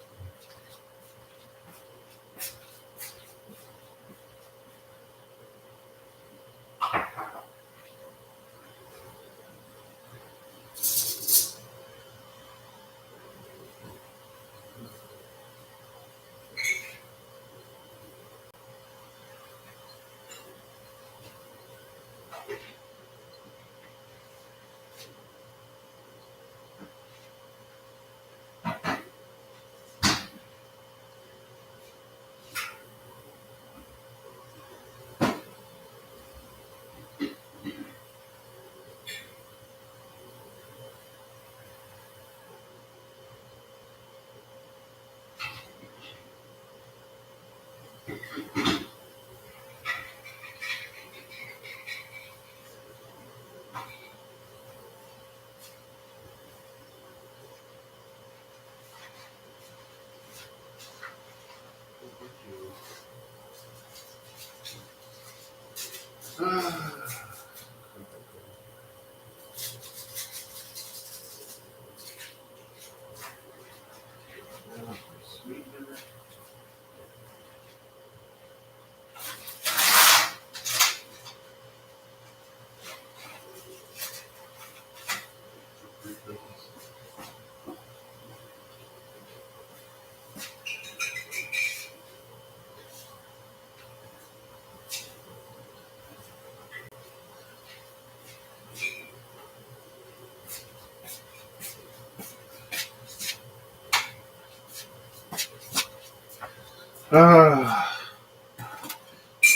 Uh,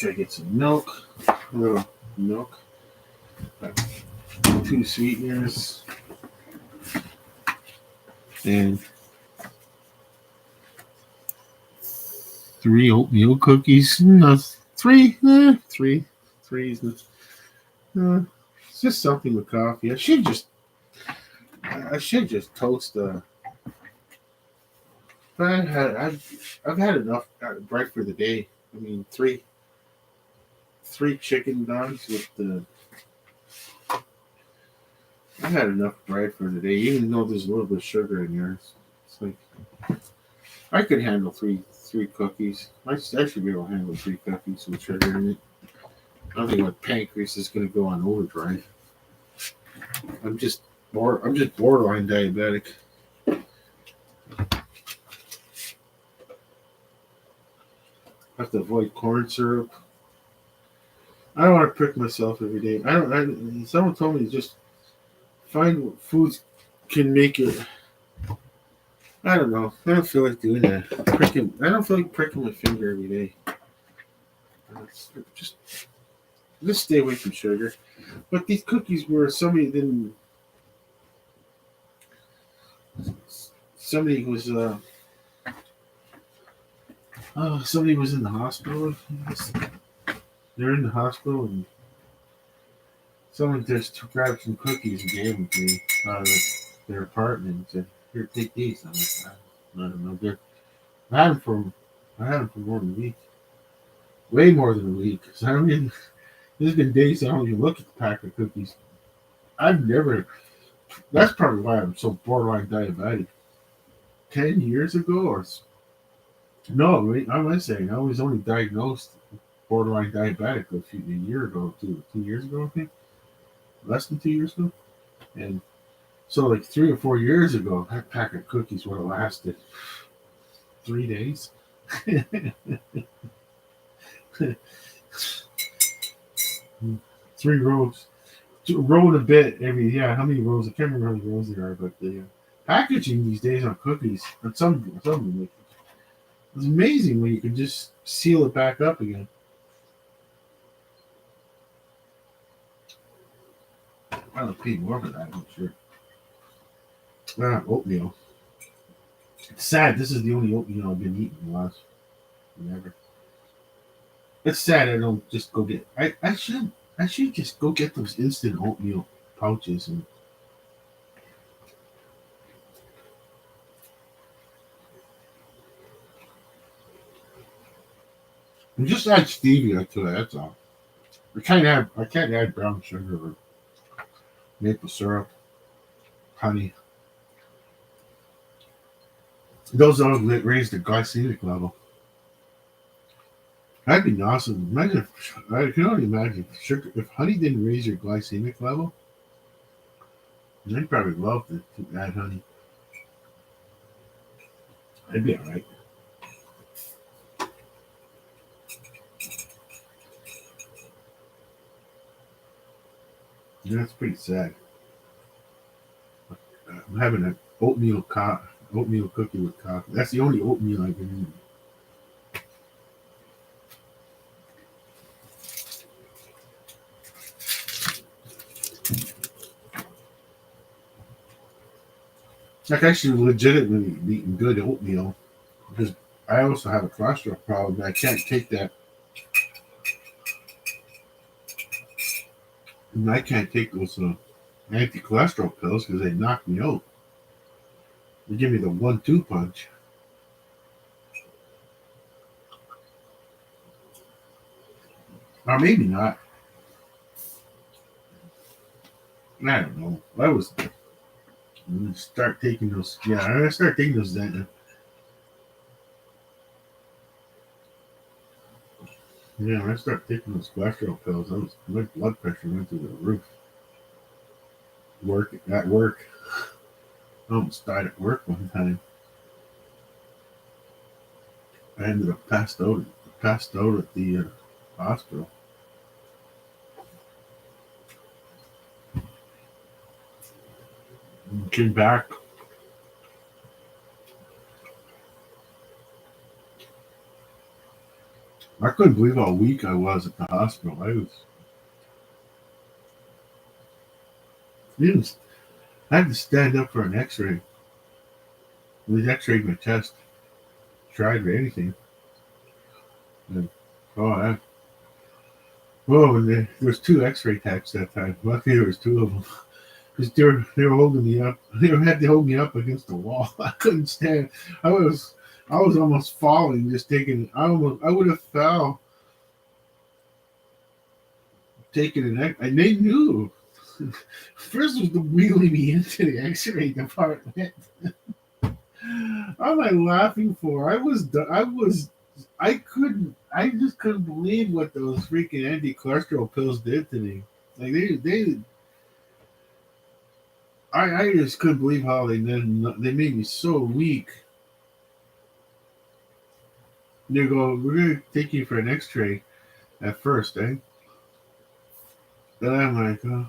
gotta get some milk. A little milk. Like 2 sweeteners. And 3 oatmeal cookies. No, three. Three. Three's. It's just something with coffee. I should just toast. But I've had enough bread for the day. I mean, three chicken dogs with the. I've had enough bread for the day, even though there's a little bit of sugar in there. It's like I could handle three cookies. I should be able to handle 3 cookies with sugar in it. I don't think my pancreas is going to go on overdrive. I'm just I'm just borderline diabetic. I have to avoid corn syrup. I don't want to prick myself every day. I don't. Someone told me to just find what foods can make it. I don't know. I don't feel like doing that. I don't feel like pricking my finger every day. Just stay away from sugar. But these cookies were somebody was somebody was in the hospital. They're in the hospital and someone just grabbed some cookies and gave them to me out of their apartment and said, "Here, take these." I'm like, I don't know. I had them for more than a week, way more than a week. So I mean, there's been days I don't even look at the pack of cookies. I've never. That's probably why I'm so borderline diabetic. 10 years ago, or no, wait, I'm not saying I was only diagnosed borderline diabetic a year ago, 2 years ago, I think, less than 2 years ago, and so like 3 or 4 years ago, that pack of cookies would have lasted 3 days. 3 rows, a row and a bit every. Yeah, how many rows? I can't remember how many rows there are, but the packaging these days on cookies, and some of them, like, it's amazing when you can just seal it back up again. I don't pay more for that, I'm sure. Oatmeal. It's sad. This is the only oatmeal I've been eating the last never. It's sad I don't just go get. I should just go get those instant oatmeal pouches and just add stevia to it. That's all. I can't add brown sugar or maple syrup, honey. Those don't raise the glycemic level. That'd be awesome. Imagine I can only imagine if honey didn't raise your glycemic level. I'd probably love to add honey. I'd be all right. Yeah, that's pretty sad. I'm having an oatmeal cookie with coffee. That's the only oatmeal I've been eating. Like actually legitimately eating good oatmeal because I also have a cholesterol problem. And I can't take that. And I can't take those anti-cholesterol pills because they knock me out. They give me the 1-2 punch. Or maybe not. I don't know. I'm gonna start taking those. Yeah, I'm gonna start taking those then. Yeah, when I start taking those cholesterol pills, my blood pressure went through the roof. Work. I almost died at work one time. I ended up passed out at the hospital. Came back. I couldn't believe how weak I was at the hospital. Even, I had to stand up for an X-ray. They X-rayed my chest. Tried for anything. And, oh, and there was two X-ray techs that time. Luckily, there was two of them. Because they were holding me up. They had to hold me up against the wall. I couldn't stand. I was almost falling. Just taking. I would have fell. Taking an X. And they knew. First was the wheeling me into the X-ray department. What am I laughing for? I just couldn't believe what those freaking anti-cholesterol pills did to me. Like I just couldn't believe how they made me so weak. They go, we're gonna take you for an X-ray at first, eh? Then I'm like, oh.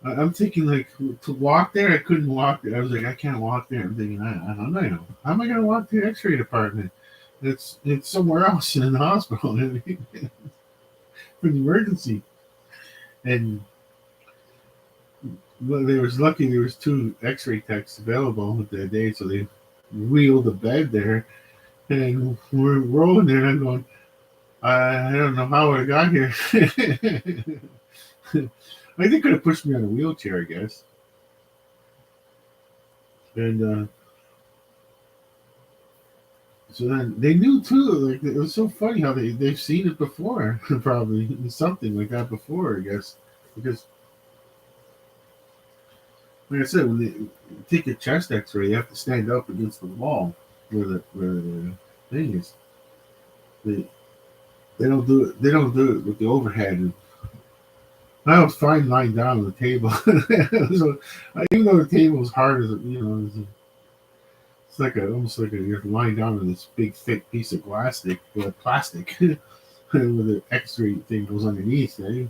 I'm thinking like to walk there. I couldn't walk there. I was like, I can't walk there. I'm thinking, I don't know. How am I gonna walk to the X-ray department? It's somewhere else in the hospital for the emergency. And they was lucky there was two X-ray techs available that day, so they wheeled the bed there, and we're rolling there. And I'm going, I don't know how I got here. I think they could have pushed me on a wheelchair, I guess. And so then they knew too. Like it was so funny how they've seen it before, probably something like that before, I guess, because like I said, when they take a chest X-ray, you have to stand up against the wall where the thing is. They they don't do it. They don't do it with the overhead. And I was fine lying down on the table. So, even though the table was hard as it's like almost like you're lying down on this big thick piece of plastic, with the X-ray thing goes underneath, eh?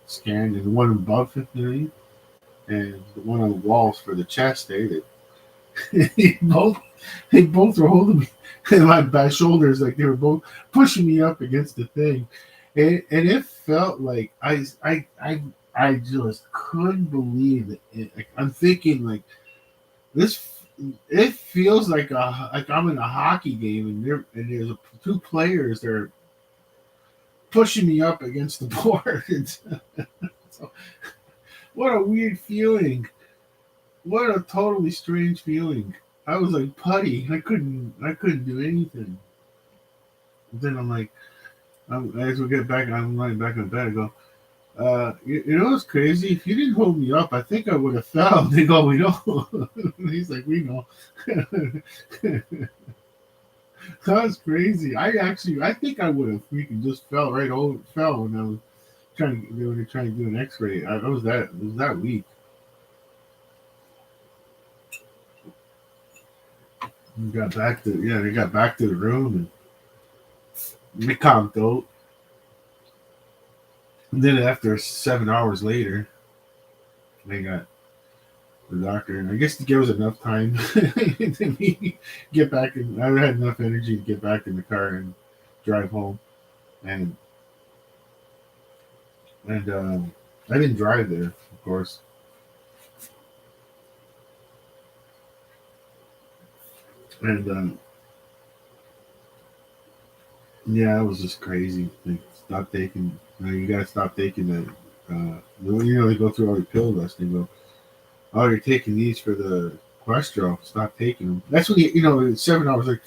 Scan and the one above it, and the one on the walls for the chest, eh? They both they both were holding me in my back shoulders, like they were both pushing me up against the thing, and it felt like I just couldn't believe it. Like, I'm thinking like this. It feels like I'm in a hockey game, and there's two players that are pushing me up against the board. So, what a weird feeling. What a totally strange feeling. I was like putty. I couldn't do anything. Then I'm like, as we get back, I'm lying back in bed. I go, you know what's crazy? If you didn't hold me up, I think I would have fell. They go, we know. He's like, we know. That's crazy. I think I would have freaking just fell when I was they were trying to do an X-ray. It was that weak. They got back to the room and they calmed out. And then after 7 hours later, they got the doctor, and I guess to give us enough time to get back in. I had enough energy to get back in the car and drive home, and I didn't drive there, of course, and yeah, it was just crazy. Like, stop taking. You gotta stop taking that. They go through all the pill lists. They go, oh, you're taking these for the cholesterol. Stop taking them. That's when in 7 hours. Like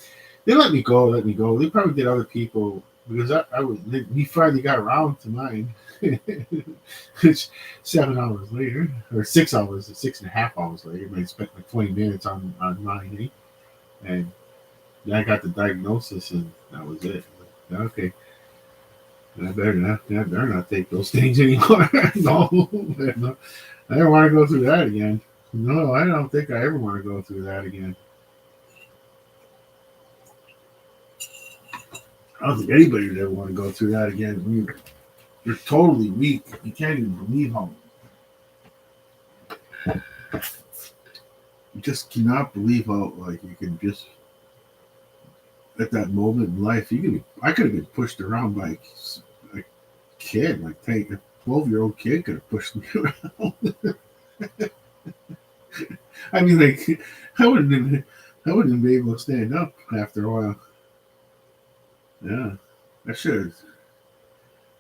they let me go. They probably did other people because he finally got around to mine. Which 7 hours later, or 6 hours, 6.5 hours later, I spent like 20 minutes on mine, and then I got the diagnosis, and that was it. Okay. I better not take those things anymore. No, I don't want to go through that again. No, I don't think I ever want to go through that again. I don't think anybody would ever want to go through that again. You're totally weak. You can't even believe how. You just cannot believe how you can just. at that moment in life, I could have been pushed around by a kid, like take a 12-year-old kid could have pushed me around. I mean, like I wouldn't be able to stand up after a while. Yeah, I should.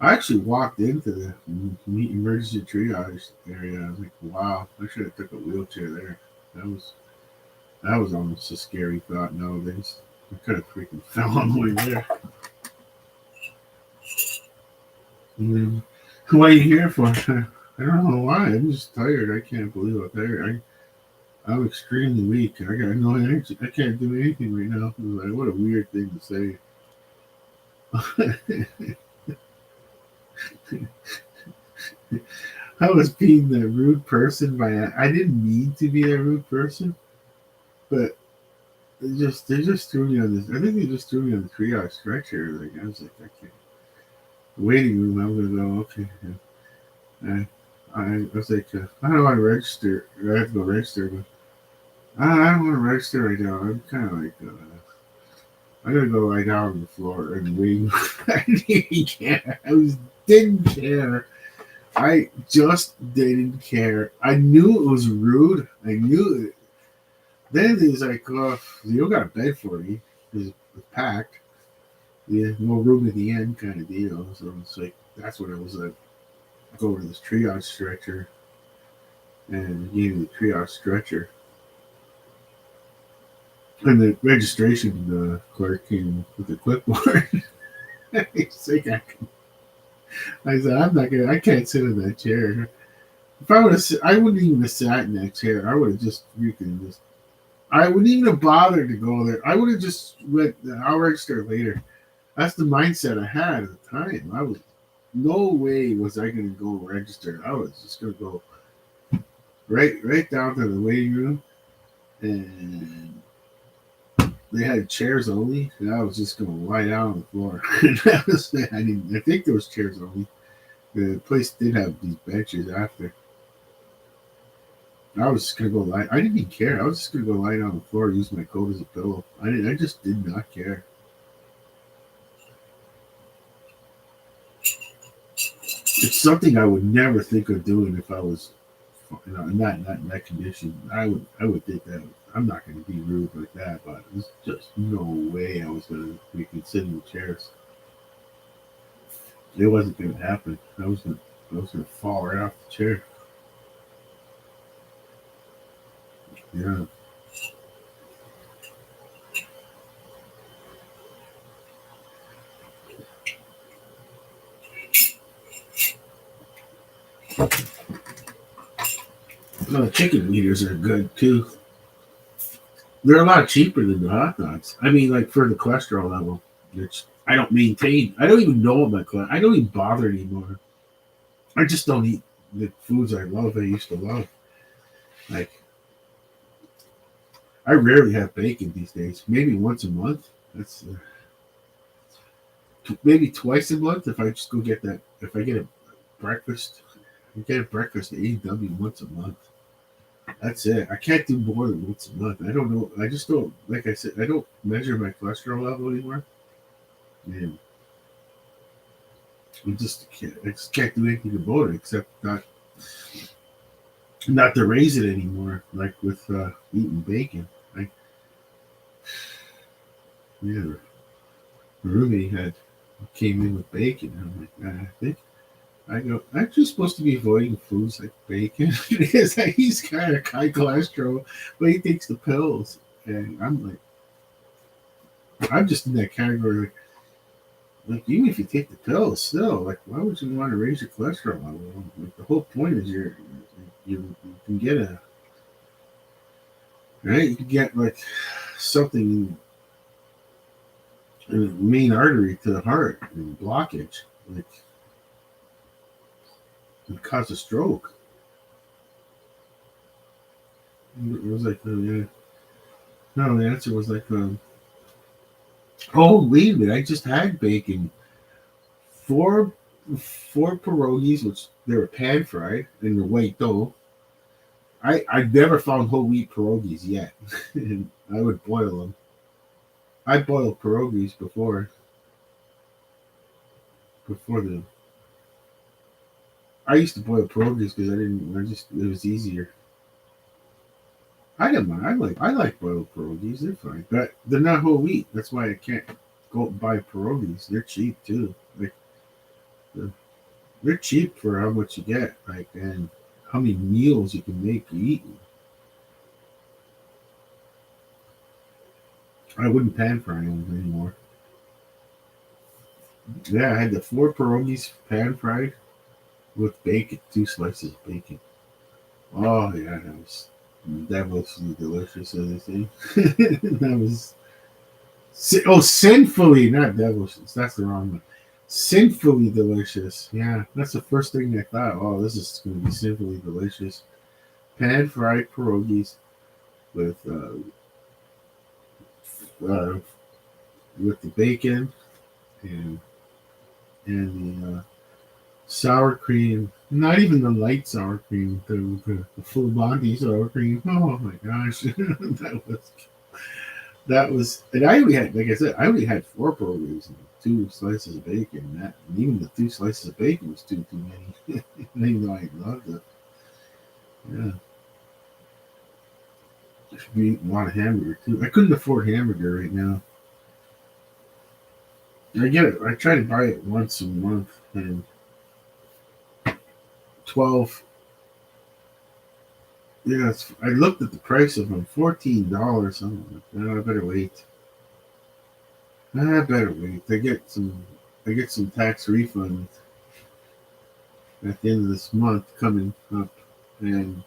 I actually walked into the emergency triage area. I was like, wow, I should have took a wheelchair there. That was that was almost a scary thought nowadays. I could have freaking fell on the way there. Mm. What are you here for? I don't know why. I'm just tired. I can't believe how tired. I'm extremely weak. I got no energy. I can't do anything right now. Like, what a weird thing to say. I was being the rude person I didn't mean to be a rude person, but they just threw me on this. I think they just threw me on the triage stretcher. Like I was like, I can't. Waiting room. I was gonna go. Okay. Yeah. I was like, I don't want to register. I have to go register, but I don't want to register right now. I'm kind of like, I gotta go lie down on the floor and wait. I didn't care. Didn't care. I just didn't care. I knew it was rude. I knew it. Then he's like, oh, you got a bed for me. It's packed. Yeah, no room at the end kind of deal. So it's like, that's what it was like. Go to this triage stretcher and gave me the triage stretcher. And the registration clerk came with the clipboard. He's like, I said, I'm not gonna. I can't sit in that chair. If I would have, I wouldn't even have sat in that chair. I would have just freaking just. I wouldn't even have bothered to go there. I would have just went. I'll register later. That's the mindset I had at the time. I was no way was I going to go register. I was just going to go right down to the waiting room, and they had chairs only, and I was just going to lie down on the floor. That was it. I think there was chairs only. The place did have these benches after. I was just gonna go lie. I didn't even care. I was just gonna go lie down on the floor, use my coat as a pillow. I just did not care. It's something I would never think of doing if I was, not in that condition. I would think that I'm not going to be rude like that, but there's just no way I was going to be considering chairs. It wasn't going to happen. I was going to fall right off the chair. Yeah. Well, the chicken meters are good too. They're a lot cheaper than the hot dogs. I mean, like for the cholesterol level, which I don't maintain. I don't even know what my cholesterol. I don't even bother anymore. I just don't eat the foods I love. I used to love. Like, I rarely have bacon these days. Maybe once a month. That's maybe twice a month if I just go get that. If I get a breakfast, I get a breakfast at AEW once a month. That's it. I can't do more than once a month. I don't know. I just don't. Like I said, I don't measure my cholesterol level anymore. And I just can't do anything about it except not to raise it anymore. Like with eating bacon. Like, yeah, Rumi came in with bacon. And I'm like, I think I'm just supposed to be avoiding foods like bacon because he's kind of high cholesterol, but he takes the pills, and I'm like, I'm just in that category. Like even if you take the pills, still, like, why would you want to raise your cholesterol level? Like the whole point is you can get you can get like something in the main artery to the heart and blockage, like. It caused a stroke. It was like, yeah. No, the answer was like, oh, wait a minute, I just had bacon. Four pierogies, which they were pan fried in the white dough. I've never found whole wheat pierogies yet. And I would boil them. I boiled pierogies before the. I used to boil pierogies because I didn't. I just it was easier. I didn't mind. I like boiled pierogies. They're fine, but they're not whole wheat. That's why I can't go buy pierogies. They're cheap too. Like they're, they're cheap for how much you get. Like and how many meals you can make eating. I wouldn't pan fry them anymore. Yeah, I had the four pierogies pan fried with bacon, two slices of bacon. Oh yeah, that was delicious. Anything that was sinfully not delicious. That's the wrong one. Sinfully delicious. Yeah, that's the first thing I thought. Oh, this is going to be sinfully delicious. Pan fried pierogies with uh, with the bacon and and the sour cream. Not even the light sour cream, the full body sour cream. Oh my gosh, that was, and I only had, like I said, I only had four pierogies and two slices of bacon. And even the two slices of bacon was too many. Even though I loved it, yeah, I should be eating a lot of hamburger too. I couldn't afford hamburger right now. I get it. I try to buy it once a month, and 12. Yeah, I looked at the price of them, $14. I'm like, no, I better wait. I better wait. I get some tax refund at the end of this month coming up, and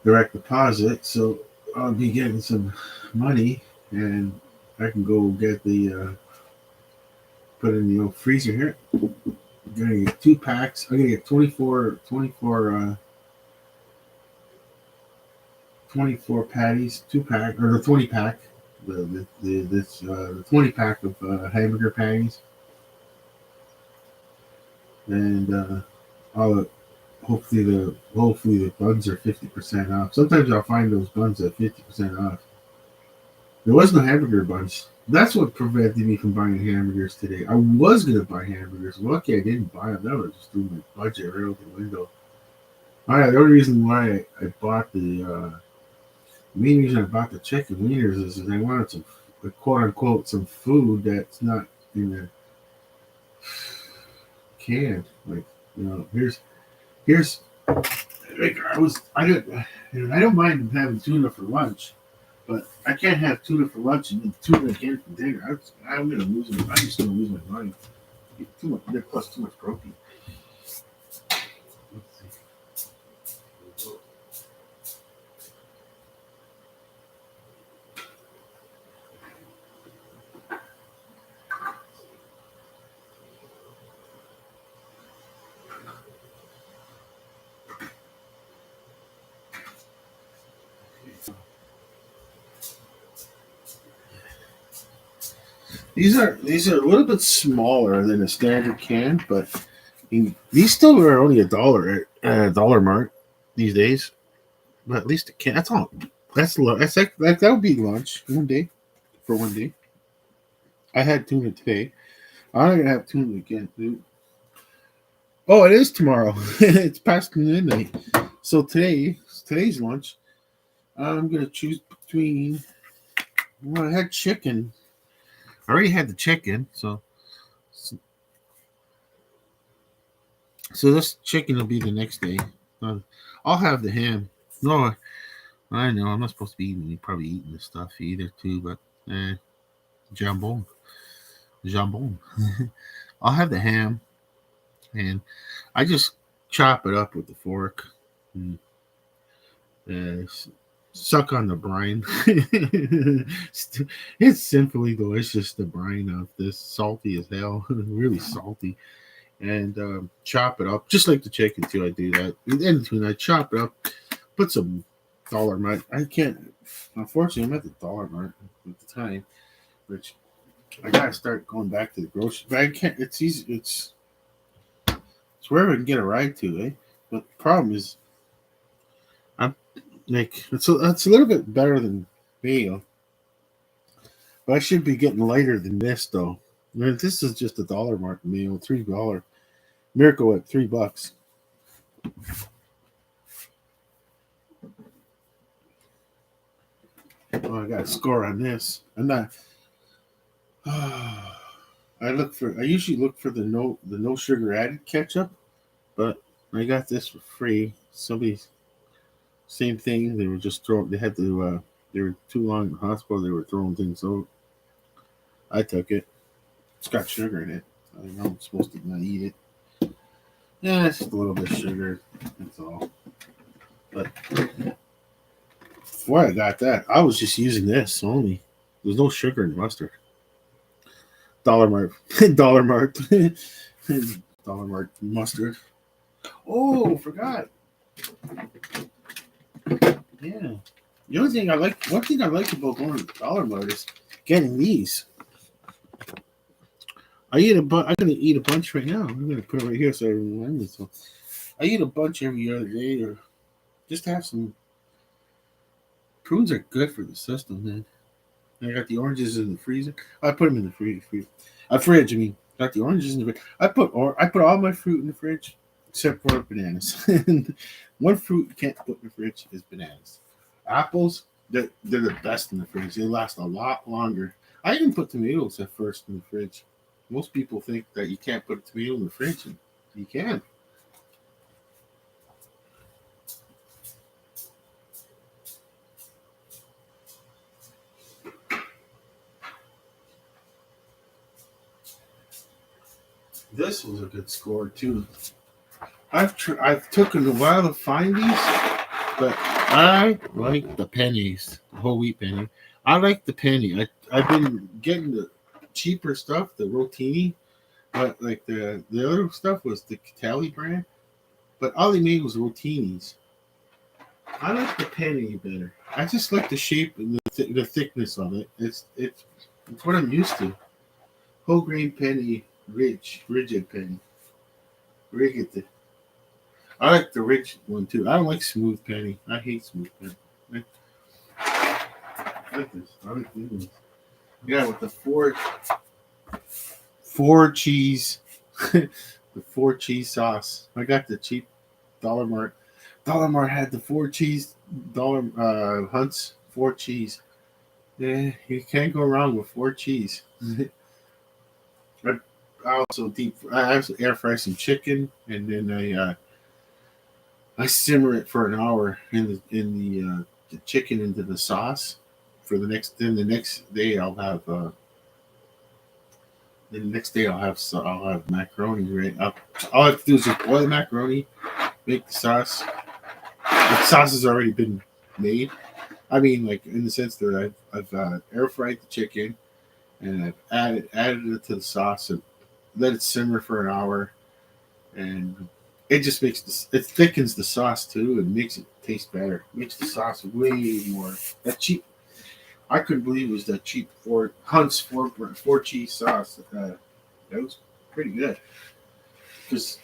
direct deposit. So I'll be getting some money, and I can go get the put in the old freezer here. I'm gonna get 2 packs. I'm gonna get 24 patties, 2 pack or the 20 pack. The 20 pack of hamburger patties, and all the hopefully the buns are 50% off. Sometimes I'll find those buns at 50% off. There was no hamburger buns. That's what prevented me from buying hamburgers today. I was gonna buy hamburgers. Lucky I didn't buy them. That would just threw my budget right out the window. Oh yeah, the only reason why I bought the main reason I bought the chicken wieners is I wanted some quote unquote some food that's not in a can. Like here's like I don't mind having tuna for lunch, but I can't have tuna for lunch and then tuna again for dinner. I'm gonna lose my. I'm just gonna lose my mind. Too much. Plus too much protein. These are a little bit smaller than a standard can, but these still are only a dollar mark these days. But at least a can. That's all. That would be lunch one day for one day. I had tuna today. I'm not gonna have tuna again, dude. Oh, it is tomorrow. It's past midnight. So today's lunch. I'm gonna choose between. Well, I had chicken. I already had the chicken, so this chicken will be the next day. Uh, I'll have the ham. No, I know I'm not supposed to be eating. Probably eating this stuff either too, but jambon, jambon. I'll have the ham, and I just chop it up with the fork and suck on the brine. It's simply delicious. The brine of this salty as hell, really salty, and chop it up just like the chicken too. I do that. In between, I chop it up, put some dollar mart. I can't. Unfortunately, I'm at the dollar mart at the time, which I gotta start going back to the grocery. But I can't. It's easy. It's wherever I can get a ride to, eh? But the problem is, I'm like it's a little bit better than bail. But I should be getting lighter than this though. I mean, this is just a dollar mark meal, $3 Miracle at $3. Oh, I got a score on this. I'm not. I usually look for the no sugar added ketchup, but I got this for free. Somebody same thing. They were just throwing. They had to. They were too long in the hospital. They were throwing things out. I took it. It's got sugar in it. I know I'm supposed to not eat it. Yeah, it's just a little bit of sugar. That's all. But before I got that, I was just using this only. There's no sugar in mustard. Dollar mark. Dollar mark. Dollar mark mustard. Oh, forgot. Yeah. The only thing I like, one thing I like about going to the Dollar Mart is getting these. I'm gonna eat a bunch right now. I'm gonna put it right here so I remind myself. I eat a bunch every other day, or just have some. Prunes are good for the system, man. I got the oranges in the freezer. I put them in the fridge. I mean, got the oranges in the fridge. I put all my fruit in the fridge except for bananas. One fruit you can't put in the fridge is bananas. Apples, they're the best in the fridge. They last a lot longer. I even put tomatoes at first in the fridge. Most people think that you can't put a tomato in the fridge, and you can. This was a good score too. I've taken a while to find these, but I like the pennies, the whole wheat penny. I like the penny. I've been getting the cheaper stuff, the rotini, but like the other stuff was the Catelli brand. But all they made was rotinis. I like the penny better. I just like the shape and the thickness of it. It's what I'm used to. Whole grain penny, rigid penny, rigid. I like the rich one too. I don't like smooth penny. I hate smooth penny. I like this. I like this. Yeah, with the four cheese, the four cheese sauce. I got the cheap Dollar Mart. Dollar Mart had the four cheese dollar Hunt's four cheese. Yeah, you can't go wrong with four cheese. I I also air fry some chicken, and then I simmer it for an hour the chicken into the sauce for the next. Then the next day I'll have macaroni. Right, all I have to do is just boil the macaroni, make the sauce. The sauce has already been made. I mean, like in the sense that I've air fried the chicken, and I've added it to the sauce and let it simmer for an hour, and it just it thickens the sauce too and makes it taste better. Makes the sauce way more that cheap. I couldn't believe it was that cheap for Hunt's four cheese sauce. That was pretty good because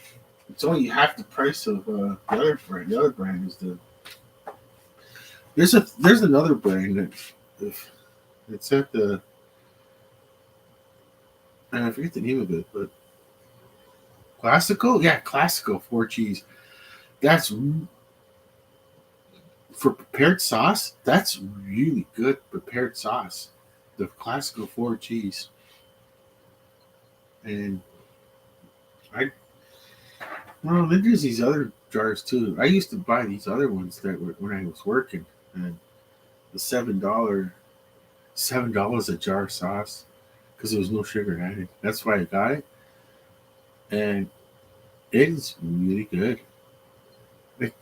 it's only half the price of the other brand. The other brand is there's another brand that it's at the I forget the name of it, but Classical four cheese. That's for prepared sauce. That's really good prepared sauce. The Classical four cheese, and I well, then there's these other jars too. I used to buy these other ones that were when I was working, and the $7 a jar sauce because there was no sugar added. That's why I got it, and it's really good. Like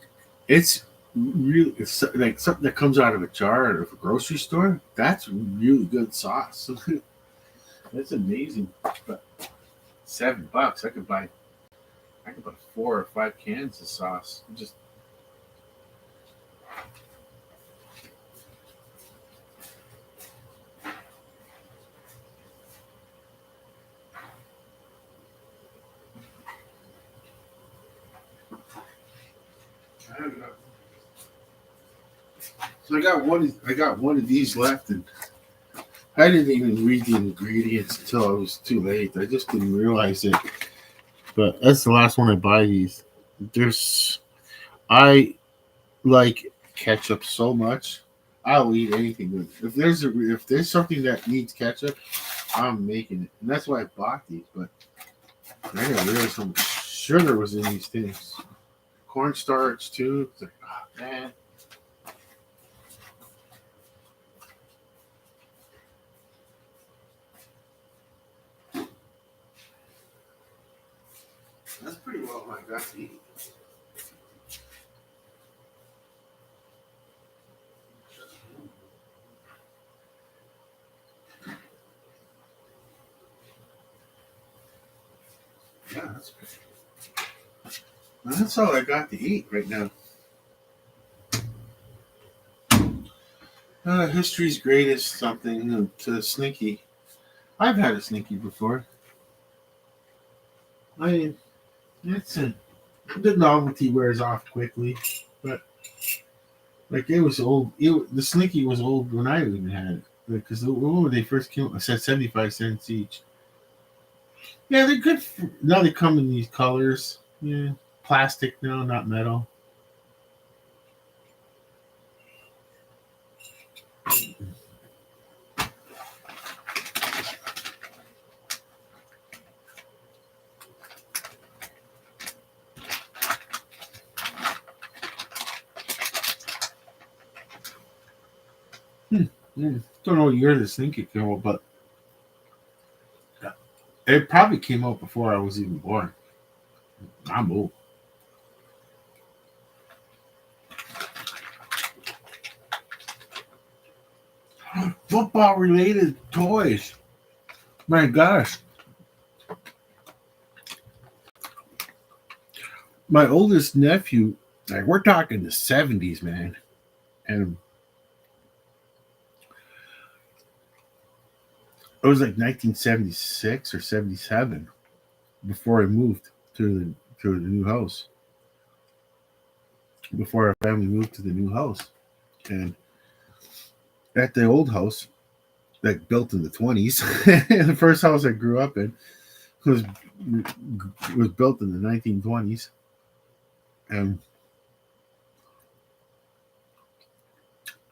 it's like something that comes out of a jar out of a grocery store. That's really good sauce. That's amazing. But $7, I could buy 4 or 5 cans of sauce. Just I don't know. So I got one. I got one of these left, and I didn't even read the ingredients until I was too late. I just didn't realize it. But that's the last one I buy these. There's I like ketchup so much. I'll eat anything with. If there's something that needs ketchup, I'm making it, and that's why I bought these. But I didn't realize how much sugar was in these things. Cornstarch too. It's like, oh, man. That's pretty well what I got to eat. Yeah, that's all I got to eat right now. History's greatest something to Slinky. I've had a Slinky before. I mean, it's a, the novelty wears off quickly, but like it was old. The Slinky was old when I even had it because when they first came, I said 75 cents each. Yeah, they're good. Now they come in these colors. Yeah, plastic now, not metal. Yeah. Don't know what year this Slinky came out, but it probably came out before I was even born. I'm old. Football related toys. My gosh. My oldest nephew, like we're talking the 70s, man. And it was like 1976 or 77 before I moved to the new house. Before our family moved to the new house. And at the old house, like built in the 20s, the first house I grew up in was built in the 1920s. And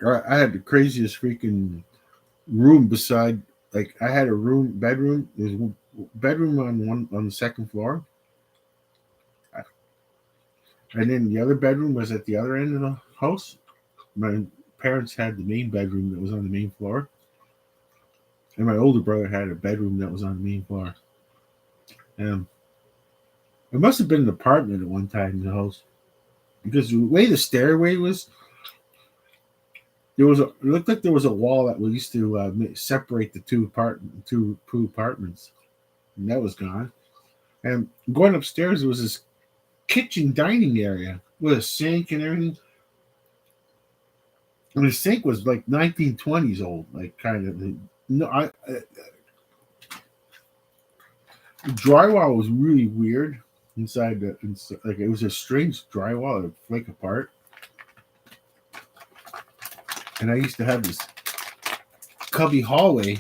I had the craziest freaking room beside, like I had a bedroom. There was a bedroom on the second floor, and then the other bedroom was at the other end of the house. My parents had the main bedroom that was on the main floor, and my older brother had a bedroom that was on the main floor. And it must have been an apartment at one time in the house because the way the stairway was, it looked like there was a wall that we used to separate the two apartments, and that was gone. And going upstairs, there was this kitchen dining area with a sink and everything. And the sink was like 1920s old, like kind of. No, the drywall was really weird inside, like it was a strange drywall that would flake apart. And I used to have this cubby hallway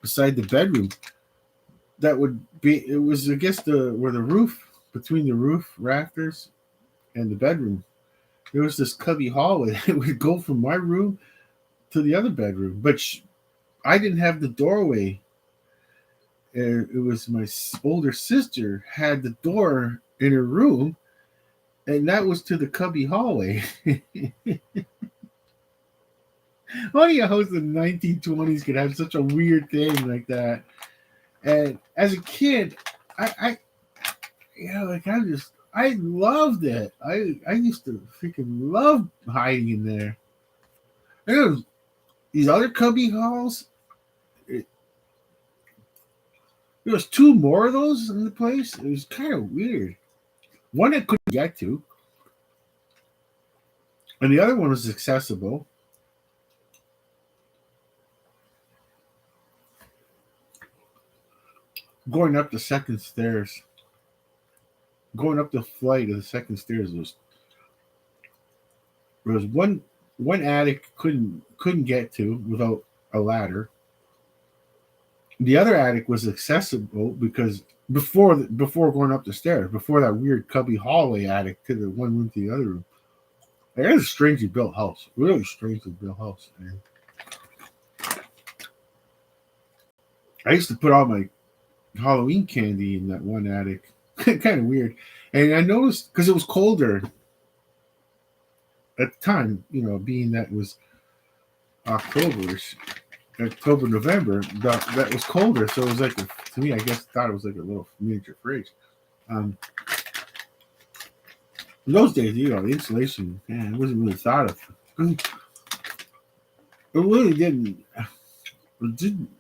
beside the bedroom that would be. It was I guess the where the roof between the roof rafters and the bedroom. There was this cubby hallway that would go from my room to the other bedroom, but I didn't have the doorway. It was my older sister had the door in her room, and that was to the cubby hallway. Only a house in the 1920s could have such a weird thing like that. And as a kid, I like I loved it. I used to freaking love hiding in there. And there was these other cubby halls. It, there was two more of those in the place. It was kind of weird. One I couldn't get to, and the other one was accessible. Going up the second stairs, going up the flight of the second stairs was there was one attic couldn't get to without a ladder, The other attic was accessible because before going up the stairs, before that weird cubby hallway attic to the one room to the other room. It was a strangely built house, really strangely built house. And I used to put all my Halloween candy in that one attic. Kind of weird. And I noticed because it was colder at the time, being that it was Octoberish, October, November, that was colder. So it was like, to me, I guess, thought it was like a little miniature fridge. Um, in those days, the insulation, man, it wasn't really thought of. It really didn't. It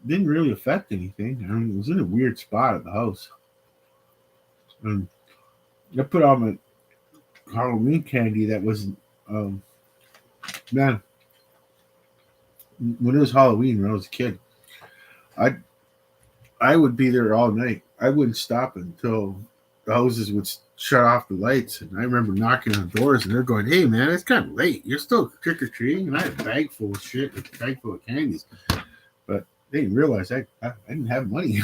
didn't really affect anything. I mean, it was in a weird spot of the house. And I put all my Halloween candy that wasn't. Man, when it was Halloween, when I was a kid, I I would be there all night. I wouldn't stop until the houses would shut off the lights. And I remember knocking on doors, and they're going, "Hey, man, it's kind of late. You're still trick or treating?" And I had a bag full of shit, a bag full of candies. But they didn't realize I didn't have money.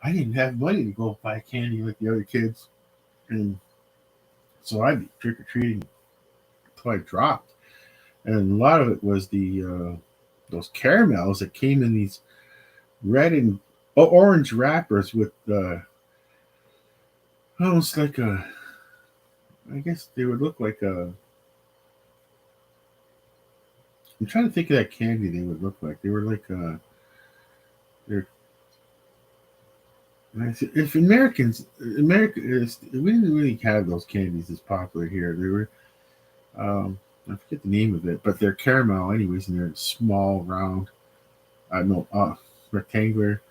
I didn't have money to go buy candy like the other kids, and so I'd be trick or treating until I dropped. And a lot of it was the those caramels that came in these red and orange wrappers with almost like a. I guess they would look like a. I'm trying to think of that candy they would look like. They were like they're. If America is, we didn't really have those candies as popular here. They were, I forget the name of it, but they're caramel anyways, and they're small, round, no, rectangular,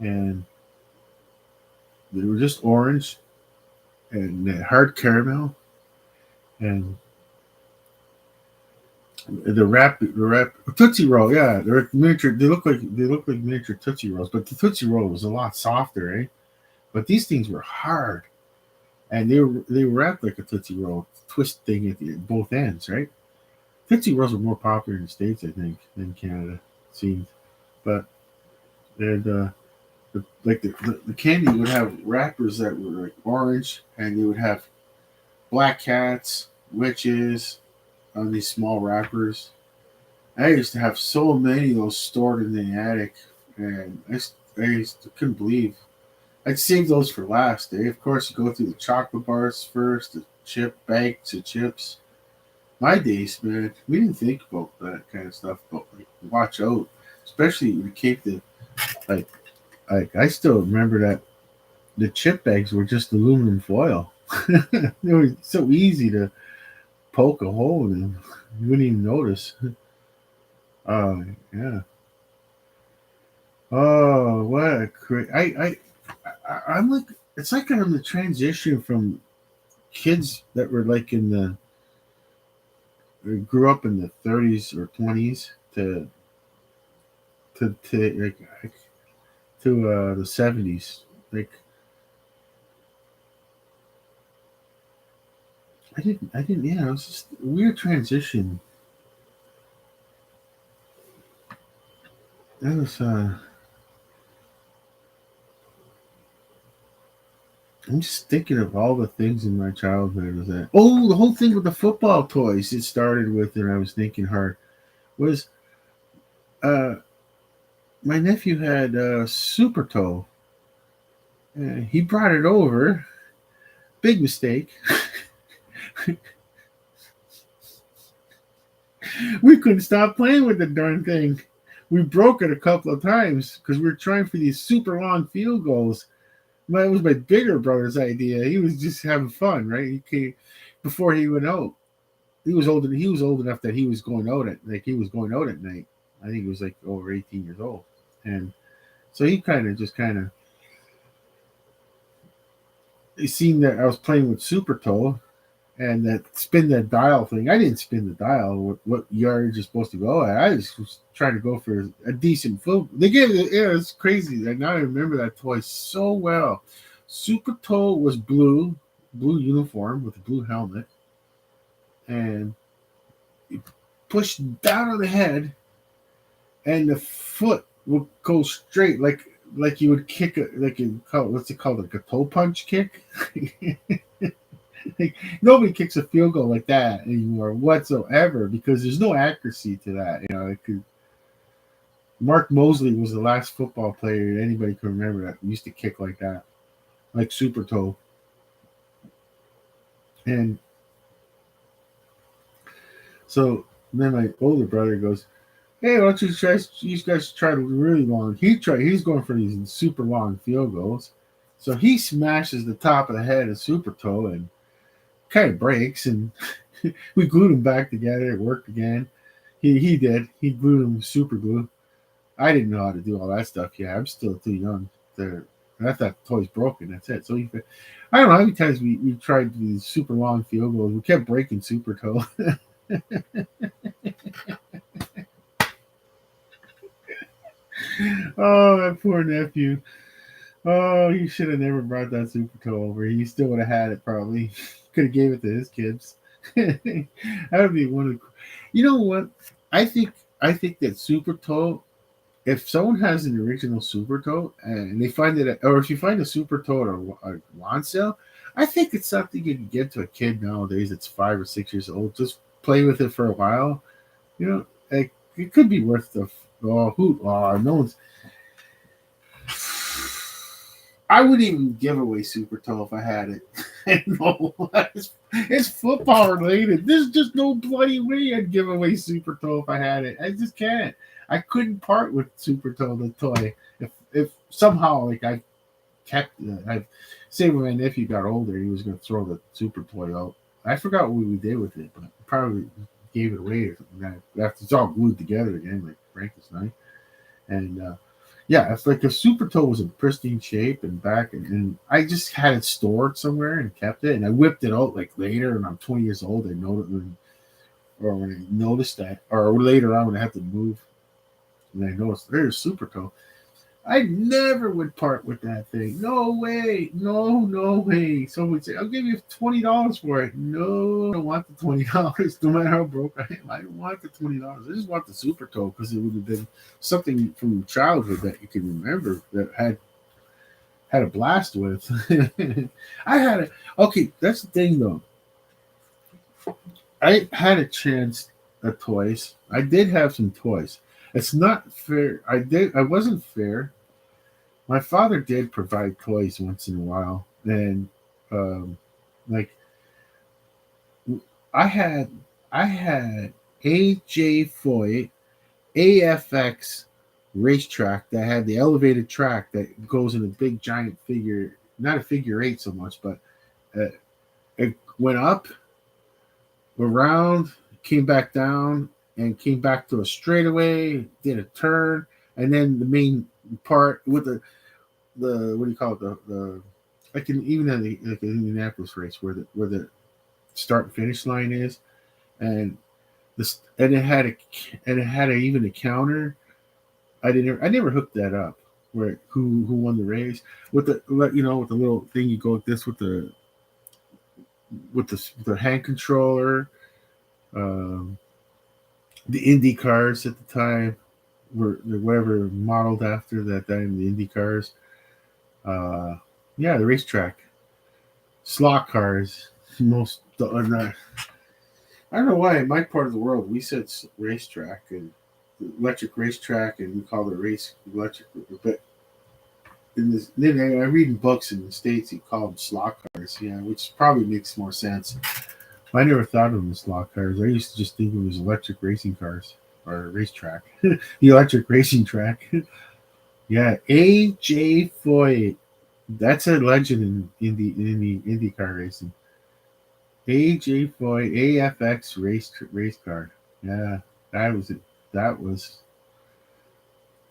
and they were just orange and hard caramel, and the wrap Tootsie Roll, yeah, they're miniature. They look like miniature Tootsie Rolls, but the Tootsie Roll was a lot softer, eh? But these things were hard, and they were wrapped like a Tootsie Roll twist thing at both ends, right? Tootsie Rolls were more popular in the States, I think, than Canada, it seems. But and the candy would have wrappers that were like orange, and you would have black cats, witches on these small wrappers. I used to have so many of those stored in the attic, and couldn't believe I'd save those for last. Eh? Of course, you go through the chocolate bars first, the bags of chips. My days, man, we didn't think about that kind of stuff, but like, watch out, especially when it came to like, I still remember that the chip bags were just aluminum foil. They were so easy to poke a hole in them. You wouldn't even notice. Yeah. Oh, what a I'm like, it's like I'm the transition from kids that were like grew up in the 30s or 20s to the 70s. Like I didn't. Yeah, it was just a weird transition. That was. I'm just thinking of all the things in my childhood. Was that? Oh, the whole thing with the football toys. It started with, and I was thinking hard. Was uh, my nephew had Super Toe. He brought it over. Big mistake. We couldn't stop playing with the darn thing. We broke it a couple of times because we were trying for these super long field goals. It was my bigger brother's idea. He was just having fun, right? He came before he went out. He was old. He was old enough that he was going out at night. I think he was like over 18 years old, and so he kind of he seen that I was playing with Super Toe, and that spin that dial thing. I didn't spin the dial. What yardage you're supposed to go at? I just was trying to go for a decent foot. They gave it. Yeah, it's crazy. And now I remember that toy so well. Super Toe was blue uniform with a blue helmet, and you push down on the head, and the foot will go straight. Like like you would kick a like you call what's it called, like a toe punch kick. Like, nobody kicks a field goal like that anymore whatsoever because there's no accuracy to that. You know, it could. Mark Mosley was the last football player anybody can remember that used to kick like that, like super toe. And so then my older brother goes, "Hey, why don't you try? You guys try really long." He's going for these super long field goals. So he smashes the top of the head of super toe and kind of breaks, and we glued him back together. It worked again. He did. He glued him with super glue. I didn't know how to do all that stuff. Yeah, I'm still too young. To, I thought the toy's broken. That's it. So I don't know how many times we tried these super long field goals. We kept breaking super toe. Oh, that poor nephew. Oh, he should have never brought that super toe over. He still would have had it probably. Could have gave it to his kids. That would be one of the. You know what? I think that super toe. If someone has an original super toe and they find it, or if you find a super toe at a lawn sale, I think it's something you can give to a kid nowadays. That's 5 or 6 years old. Just play with it for a while. You know, like, it could be worth the. Oh, who? Oh, no one's. I wouldn't even give away Super Toe if I had it. No, it's football related. There's just no bloody way I'd give away Super Toe if I had it. I just can't. I couldn't part with Super Toe, the toy. If somehow, like, I kept I say when my nephew got older, he was going to throw the Super Toy out. I forgot what we did with it, but probably gave it away or something. After it's all glued together again, like Frankenstein. And yeah, it's like a super toe was in pristine shape and back, and I just had it stored somewhere and kept it, and I whipped it out like later, and I'm 20 years old. I noticed, or when I noticed that, or later on when I had to move, and I noticed there's super toe. I never would part with that thing. No way. No, no way. Someone would say, I'll give you $20 for it. No, I don't want the $20. No matter how broke I am, I don't want the $20. I just want the super toe because it would have been something from childhood that you can remember that had a blast with. I had a okay, that's the thing though. I had a chance at toys. I did have some toys. It's not fair. I wasn't fair. My father did provide toys once in a while, and um, like I had, I had AJ Foyt AFX racetrack that had the elevated track that goes in a big giant figure, not a figure eight so much, but uh, it went up, around, came back down, and came back to a straightaway, did a turn, and then the main part with the what do you call it, the like even in the like an Indianapolis race where the start and finish line is, and this and it had even a counter. I never hooked that up where who won the race with the with the little thing you go like this with the hand controller. Um, the Indy cars at the time were whatever modeled after that time the Indy cars. Uh, yeah, the racetrack slot cars. Most I don't know why in my part of the world we said racetrack and electric racetrack, and we call it race electric. But in this, then I read in books in the states you call them slot cars. Yeah, which probably makes more sense. I never thought of them as slot cars. I used to just think of them as electric racing cars or racetrack. The electric racing track. Yeah, AJ Foyt. That's a legend in the IndyCar racing. AJ Foyt AFX race car. Yeah, that was it. That was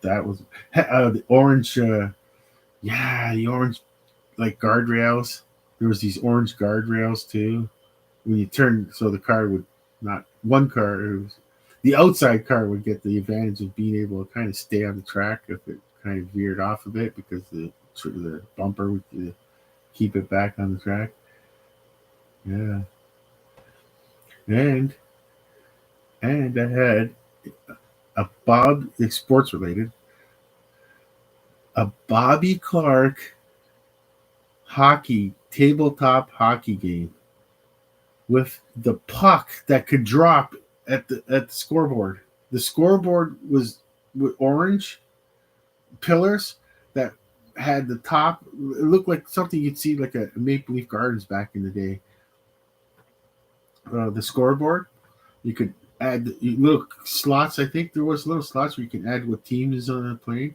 the orange. Yeah, the orange like guardrails. There was these orange guardrails too. When you turn, so the car would not one car. The outside car would get the advantage of being able to kind of stay on the track if it kind of veered off a bit because the bumper would keep it back on the track. Yeah, and I had a Bob, it's sports related, a Bobby Clark tabletop hockey game with the puck that could drop at the scoreboard. The scoreboard was with orange pillars that had the top. It looked like something you'd see like a Maple Leaf Gardens back in the day. The scoreboard, you could add little slots. I think there was little slots where you can add what team is on the plane,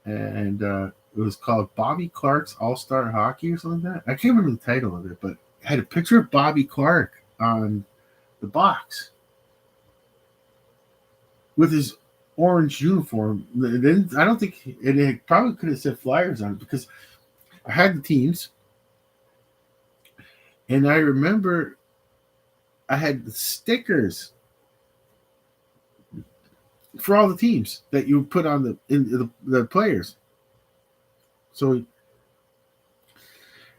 and it was called Bobby Clark's All Star Hockey or something like that. I can't remember the title of it, but it had a picture of Bobby Clark on the box with his orange uniform. Then I don't think it probably could have said Flyers on it because I had the teams, and I remember I had the stickers for all the teams that you would put on the players. So,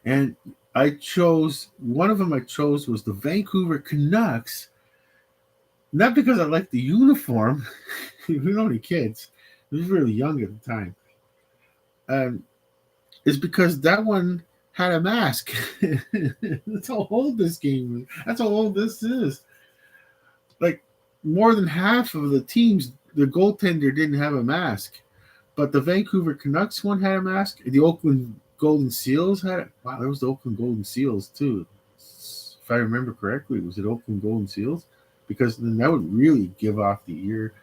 and I chose one of them. I chose was the Vancouver Canucks, not because I liked the uniform. We were only kids. I was really young at the time. It's because that one had a mask. That's how old this game is. That's how old this is. Like more than half of the teams, the goaltender didn't have a mask, but the Vancouver Canucks one had a mask. The Oakland Golden Seals had it. Wow, there was the Oakland Golden Seals too. If I remember correctly, was it Oakland Golden Seals? Because then that would really give off the ear.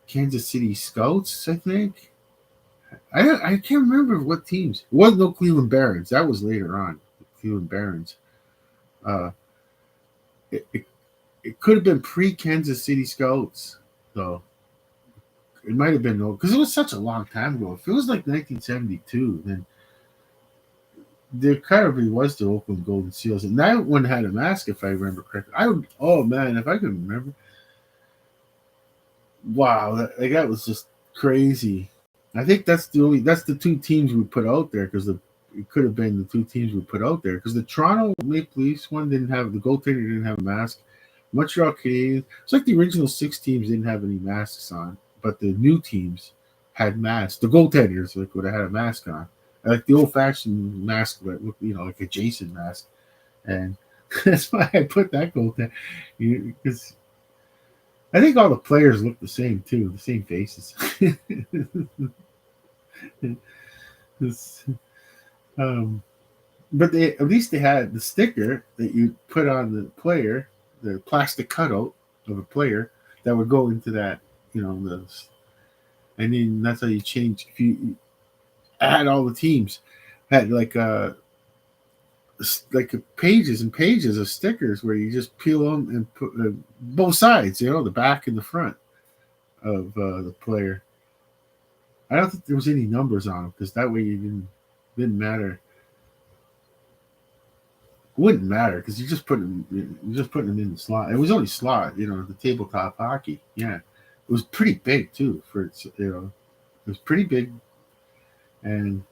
Kansas City Scouts, I think. I can't remember what teams. It wasn't no Cleveland Barons. That was later on. The Cleveland Barons. It could have been pre-Kansas City Scouts, though. It might have been, because it was such a long time ago. If it was like 1972, then there kind of was the Oakland Golden Seals. And that one had a mask, if I remember correctly. Oh, man, if I could remember. Wow, that was just crazy. I think that's the two teams we put out there because it could have been the two teams we put out there because the Toronto Maple Leafs one the goaltender didn't have a mask. Montreal Canadiens, it's like the original 6 teams didn't have any masks on, but the new teams had masks. The goaltenders would have had a mask on, like the old-fashioned mask that looked, like a Jason mask, and that's why I put that goaltender because I think all the players look the same too, the same faces. But at least they had the sticker that you put on the player, the plastic cutout of a player that would go into that, and then that's how you change. If you add all the teams, had like pages and pages of stickers where you just peel them and put both sides, the back and the front of the player. I don't think there was any numbers on them because that way you didn't matter. It wouldn't matter because you're just putting them in the slot. It was only slot, the tabletop hockey. Yeah, it was pretty big too. It was pretty big, and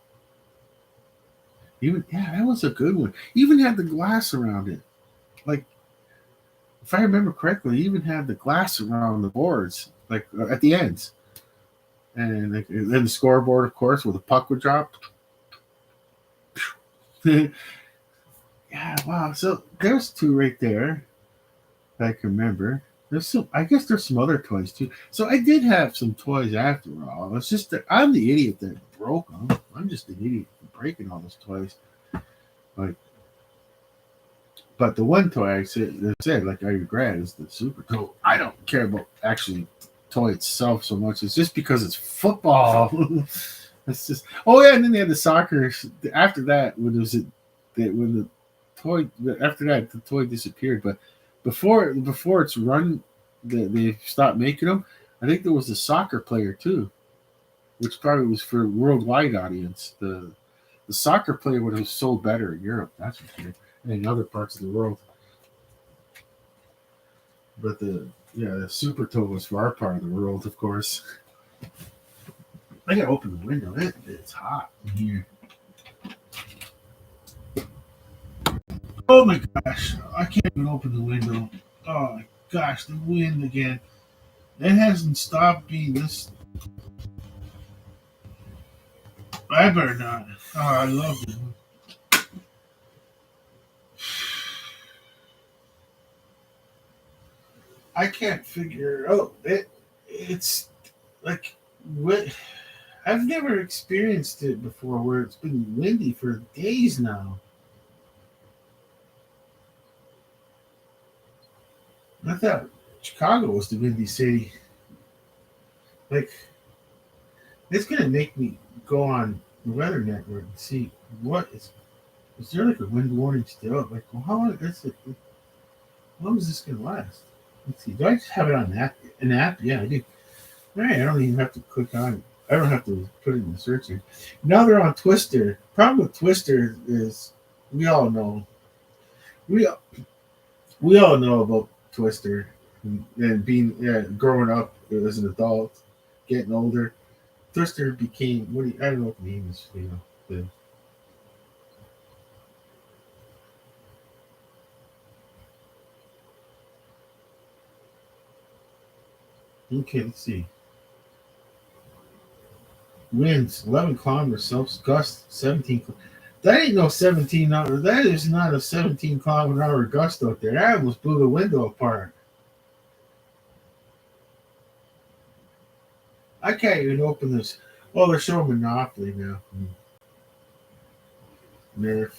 that was a good one. Even had the glass around it. Like, if I remember correctly, even had the glass around the boards, like at the ends. And then the scoreboard, of course, where the puck would drop. Yeah, wow. So there's 2 right there that I can remember. I guess there's some other toys too. So I did have some toys after all. It's just that I'm the idiot that broke them. I'm just an idiot for breaking all those toys. But the one toy I said like I regret is the Super Toy. I don't care about actually toy itself so much. It's just because it's football. It's just and then they had the soccer. After that, when the toy disappeared. But before it's run, they stopped making them. I think there was a soccer player too, which probably was for a worldwide audience. The soccer player would have sold better in Europe, that's for sure, and in other parts of the world. But the Super Toe was for our part of the world, of course. I gotta open the window. It's hot in here. Oh my gosh, I can't even open the window. Oh my gosh, the wind again. It hasn't stopped being this. I better not. Oh, I love it. I can't figure out it. It's like what I've never experienced it before, where it's been windy for days now. I thought Chicago was the windy city. Like it's gonna make me go on the weather network and see what is there like a wind warning still? Like, well, how long is this gonna last? Let's see. Do I just have it on an app? Yeah, I do. All right, I don't even have to click on it. I don't have to put it in the search. Now they're on Twister. Problem with Twister is we all know we we all know about Twister and being growing up as an adult, getting older. Twister became what do I don't know what the name is. Okay, let's see. Winds 11 kilometers, gust 17. That ain't no 17 hour. That is not a 17-kilometer-hour gust out there. That almost blew the window apart. I can't even open this. Oh, they're showing Monopoly now. Nerf.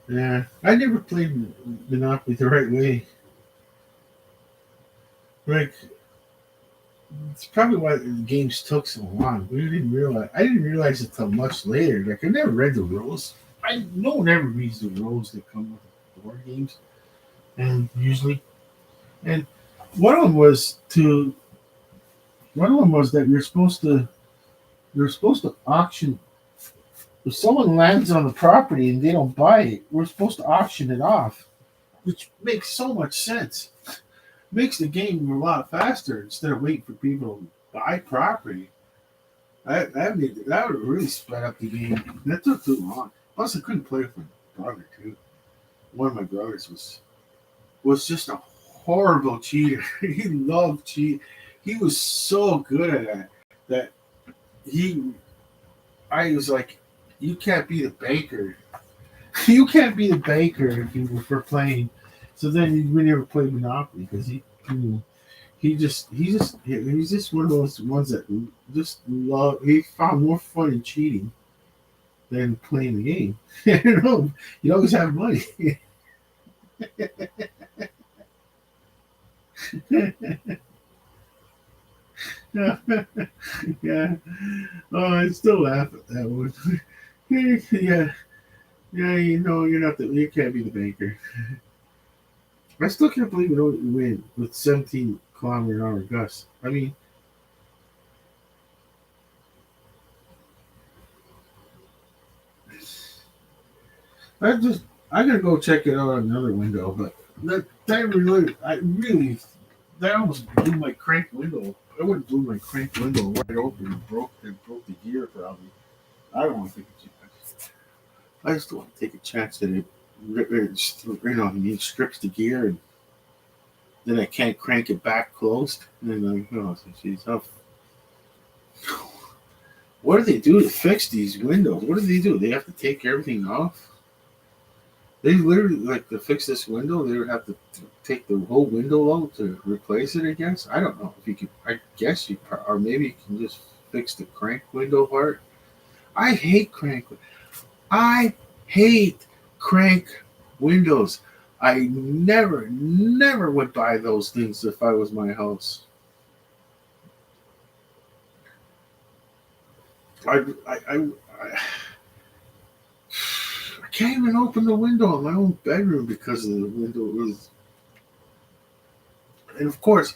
Yeah, I never played Monopoly the right way. Like, it's probably why the games took so long. We didn't realize. I didn't realize it till much later. Like, I never read the rules. No one ever reads the rules that come with board games, and usually, and one of them was to. One of them was that you're supposed to auction. If someone lands on the property and they don't buy it, we're supposed to auction it off, which makes so much sense. Makes the game a lot faster instead of waiting for people to buy property. That would really sped up the game. That took too long. Plus, I couldn't play with my brother too. One of my brothers was just a horrible cheater. He loved cheat. He was so good at that he. I was like, you can't be the banker. You can't be the banker if you were playing. So then we never played Monopoly because he's just one of those ones that just love. He found more fun in cheating than playing the game. You know, you always have money. Yeah. Oh, I still laugh at that one. Yeah. Yeah, you know, you can't be the banker. I still can't believe it only win with 17-kilometer-hour gusts. I mean, I just I gotta go check it out on another window, but that almost blew my crank window. I wouldn't blew my crank window right open and broke the gear probably. I don't want to take a chance. I just don't want to take a chance that it strips the gear and then I can't crank it back closed. And then like, oh, geez, what do they do to fix these windows? What do they do? They have to take everything off. They literally like to fix this window. They would have to take the whole window out to replace it. I guess I don't know if you could. I guess or maybe you can just fix the crank window part. I hate crank. I hate crank windows. I never would buy those things if I was my house. I, I, I, I can't even open the window in my own bedroom because of the window was. And of course,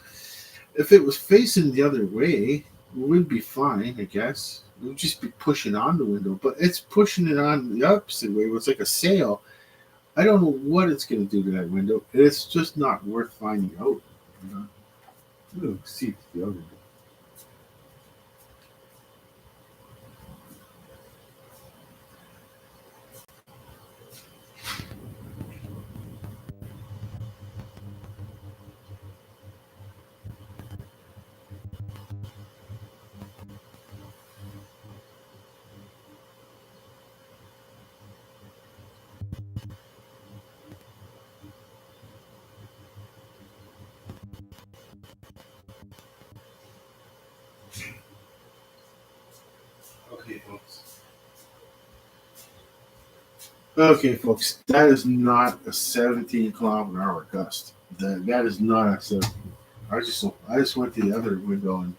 if it was facing the other way, we'd be fine, I guess. We'd just be pushing on the window, but it's pushing it on the opposite way. It's like a sail. I don't know what it's going to do to that window. It's just not worth finding out. You know? Ooh, see the other. folks. Okay, folks. That is not a 17-kilometer-hour gust. That is not a 17. I just went to the other window and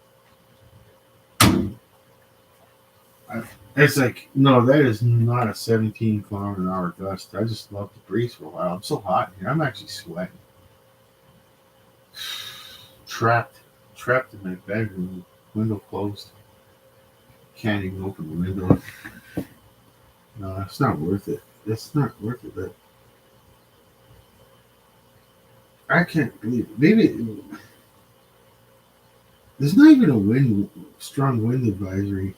it's like, no, that is not a 17-kilometer-hour gust. I just love the breeze for a while. I'm so hot here. I'm actually sweating. Trapped in my bedroom, window closed. Can't even open the window. No, it's not worth it. It's not worth it. But I can't believe it. Maybe there's not even a strong wind advisory.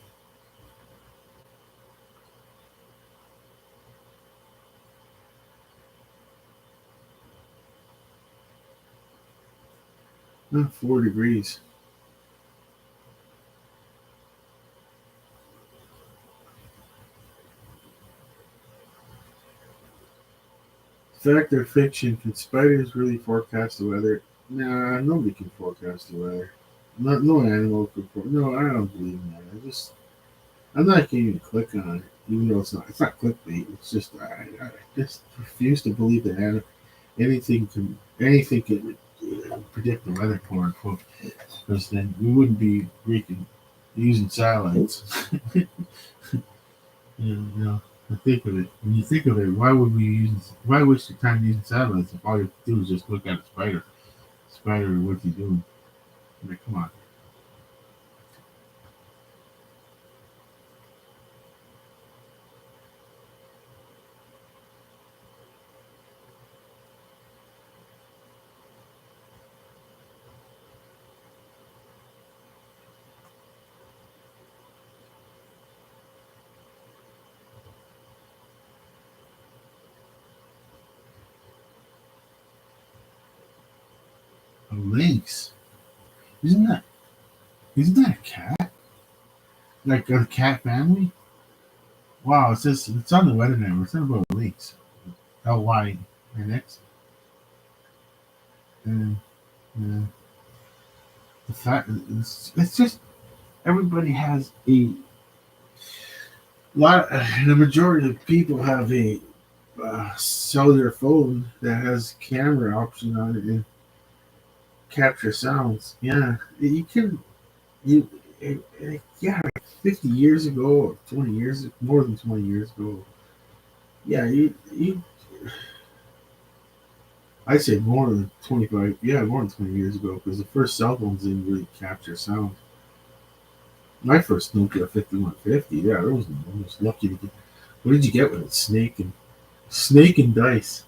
Not 4 degrees. Fact or fiction? Can spiders really forecast the weather? Nah, nobody can forecast the weather. No animal can. No, I don't believe in that. I'm not going to click on it, even though it's not. It's not clickbait. It's just I just refuse to believe that anything can predict the weather, quote unquote. Because then we wouldn't be using satellites. You know, I think of it. When you think of it, why waste your time using satellites if all you have to do is just look at a spider? Spider, what's he doing? Like, come on. A lynx? Isn't that isn't that a cat? Like a cat family? Wow, it's on the weather now. It's not about lynx. LYNX. And uh, the fact it's just everybody has a lot. The majority of people have a cellular phone that has camera option on it and capture sounds. Yeah, you can. You yeah, like 50 years ago or 20 years, more than 20 years ago. Yeah, you I'd say more than 25. Yeah, more than 20 years ago because the first cell phones didn't really capture sound. My first Nokia 5150. Yeah, there was I was lucky to get. What did you get with it? Snake and dice.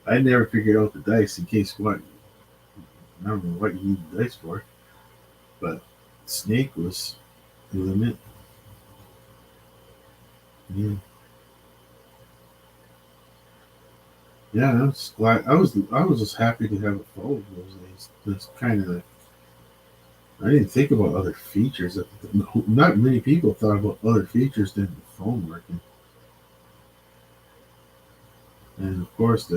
I never figured out the dice in case what. I don't know what you need the dice for, but snake was the limit. Yeah. Yeah, I was glad. I was just happy to have a phone those days. That's kind of like I didn't think about other features. Not many people thought about other features than the phone working. And of course,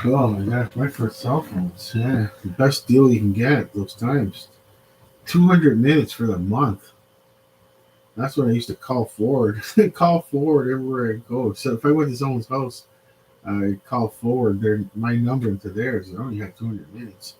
oh my god, my first cell phones. Yeah, the best deal you can get at those times. 200 minutes for the month. That's when I used to call forward. Call forward everywhere I go. So if I went to someone's house, I call forward my number into theirs. I only had 200 minutes.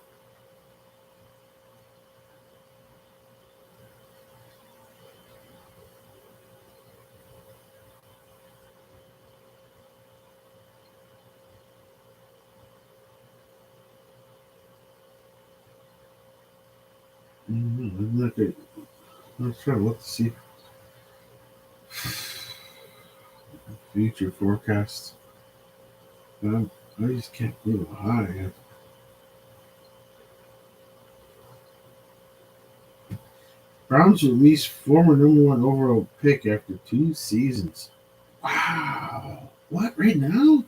Look at. Let's try to look to see future forecasts. I just can't believe how high I am. Browns release former number one overall pick after 2 seasons. Wow. What, right now?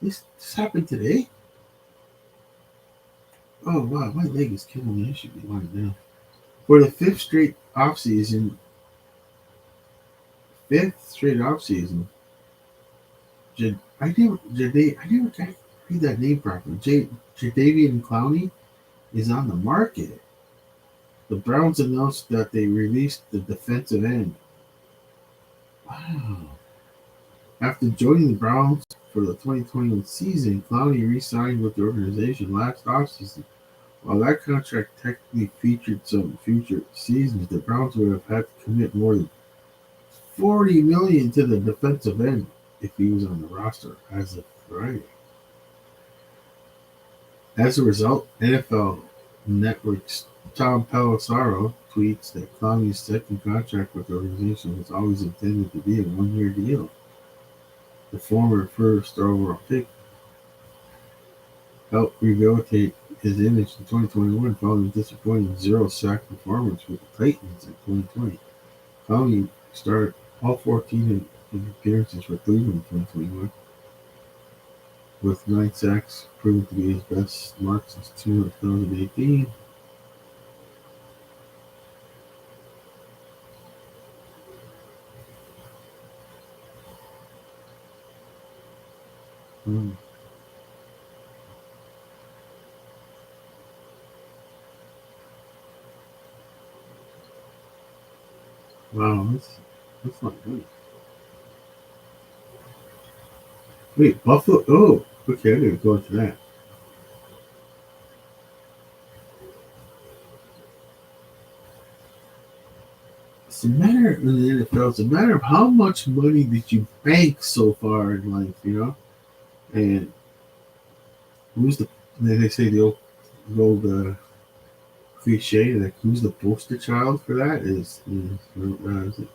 This happened today? Oh, wow. My leg is killing me. I should be lying down. For the fifth straight offseason, I never got read that name properly. Jadavian Clowney is on the market. The Browns announced that they released the defensive end. Wow. After joining the Browns for the 2021 season, Clowney re-signed with the organization last offseason. While that contract technically featured some future seasons, the Browns would have had to commit more than $40 million to the defensive end if he was on the roster as of Friday. As a result, NFL Network's Tom Pelissero tweets that Clowney's second contract with the organization was always intended to be a one-year deal. The former first overall pick helped rehabilitate his image in 2021 following a disappointing zero-sack performance with the Titans in 2020. Clowney started all 14 appearances for Cleveland in 2021, with 9 sacks proving to be his best mark since 2018. Wow, that's not good. Wait, Buffalo? Oh, okay, I gotta go into that. It's a matter in the NFL. It's a matter of how much money did you bank so far in life, And who's the? They say the old cliche like who's the poster child for that is it?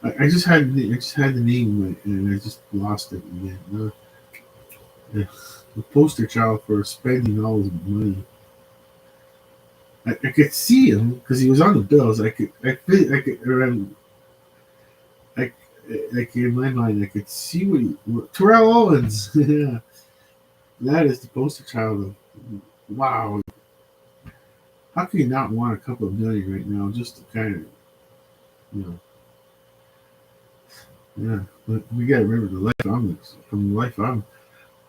I just had the name and I just lost it again. The poster child for spending all his money. I could see him because he was on the Bills. I like in my mind, I could see Terrell Owens. Yeah, that is the poster child of wow. How can you not want a couple of million right now just to kind of you know yeah? But we got to remember the life from the life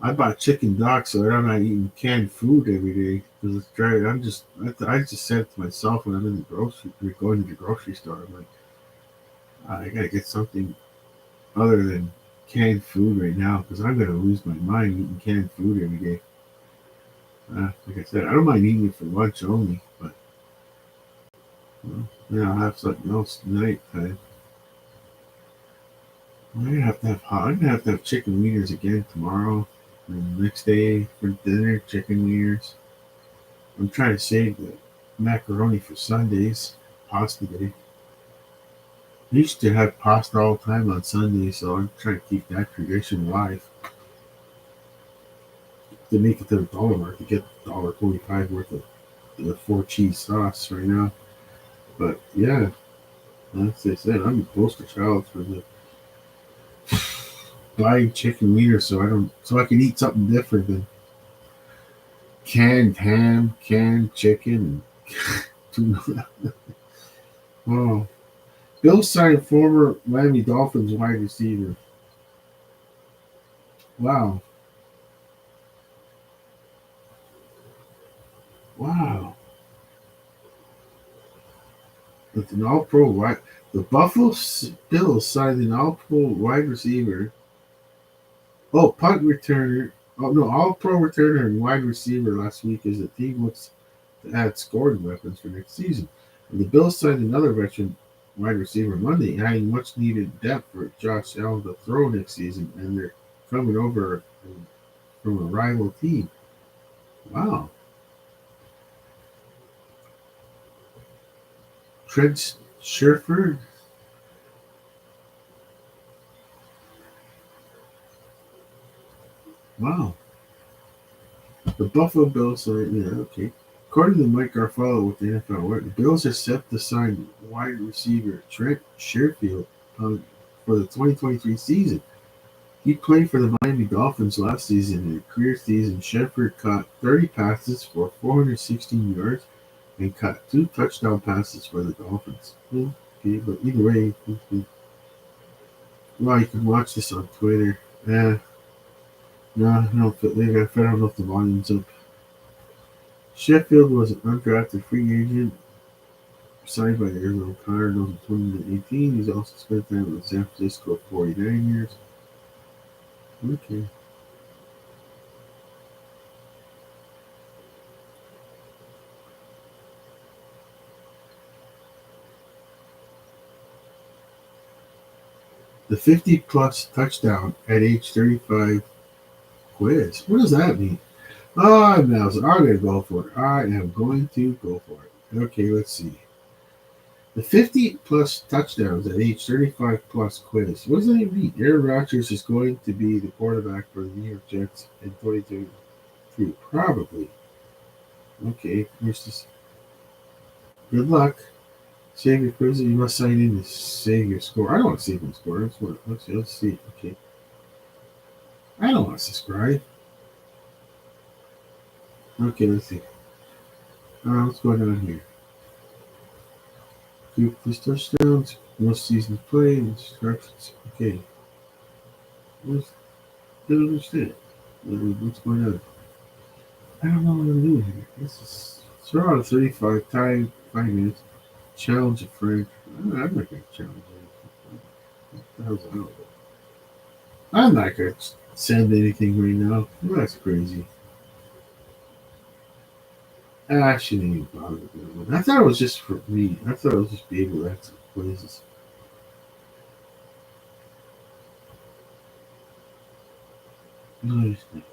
I bought chicken dogs so I'm not eating canned food every day because it's dry. I just said to myself when I'm in the going to the grocery store, I'm like, I gotta get something other than canned food right now because I'm gonna lose my mind eating canned food every day. Like I said, I don't mind eating it for lunch only, but I'll have something else tonight. I'm gonna have to have chicken wieners again tomorrow, and the next day for dinner, chicken wieners. I'm trying to save the macaroni for Sundays, pasta day. I used to have pasta all the time on Sundays, so I'm trying to keep that tradition alive. To make it to the dollar mark to get $1.45 worth of the 4 cheese sauce right now. But yeah, as I said, I'm the poster child for the buying chicken wiener so I can eat something different than canned ham, canned chicken, and tuna. Oh, Bill signed former Miami Dolphins wide receiver. Wow, wow. With an All-Pro wide, the Buffalo Bills signed an All-Pro wide receiver. Oh, punt returner. Oh no, All-Pro returner and wide receiver last week as the team looks to add scoring weapons for next season. And the Bills signed another veteran wide receiver Monday, adding much needed depth for Josh Allen to throw next season, and they're coming over from a rival team. Wow. Trent Sherford. Wow. The Buffalo Bills are yeah, okay. According to Mike Garfolo with the NFL, the Bills are set to sign wide receiver Trent Sherfield for the 2023 season. He played for the Miami Dolphins last season. In a career season, Shepard caught 30 passes for 416 yards and caught 2 touchdown passes for the Dolphins. Okay, but either way, well, you can watch this on Twitter. No, I don't know if the volume's up. Sheffield was an undrafted free agent Signed by Arizona Cardinals in 2018. He's also spent time with the San Francisco 49ers. Okay. The 50 plus touchdown at age 35 quiz. What does that mean? Oh, no, so I'm going to go for it. I am going to go for it. Okay, let's see. The 50 plus touchdowns at age 35 plus quiz. What does that mean? Aaron Rodgers is going to be the quarterback for the New York Jets in 2023. Probably. Okay, here's this. Good luck. Save your quiz. You must sign in to save your score. I don't want to save my score. Let's see. Okay. I don't want to subscribe. Okay, let's see. What's going on here? Group plus touchdowns, most seasons played, instructions. Okay. What's, I don't understand. What's going on? I don't know what I'm doing here. This is throw out a 35 time, 5 minutes. Challenge a friend. I'm not going to challenge anything. What the hell's that? I'm not going to send anything right now. Well, that's crazy. I shouldn't even bother with that one. I thought it was just for me. I thought it was just be able to exit places. No, it's not.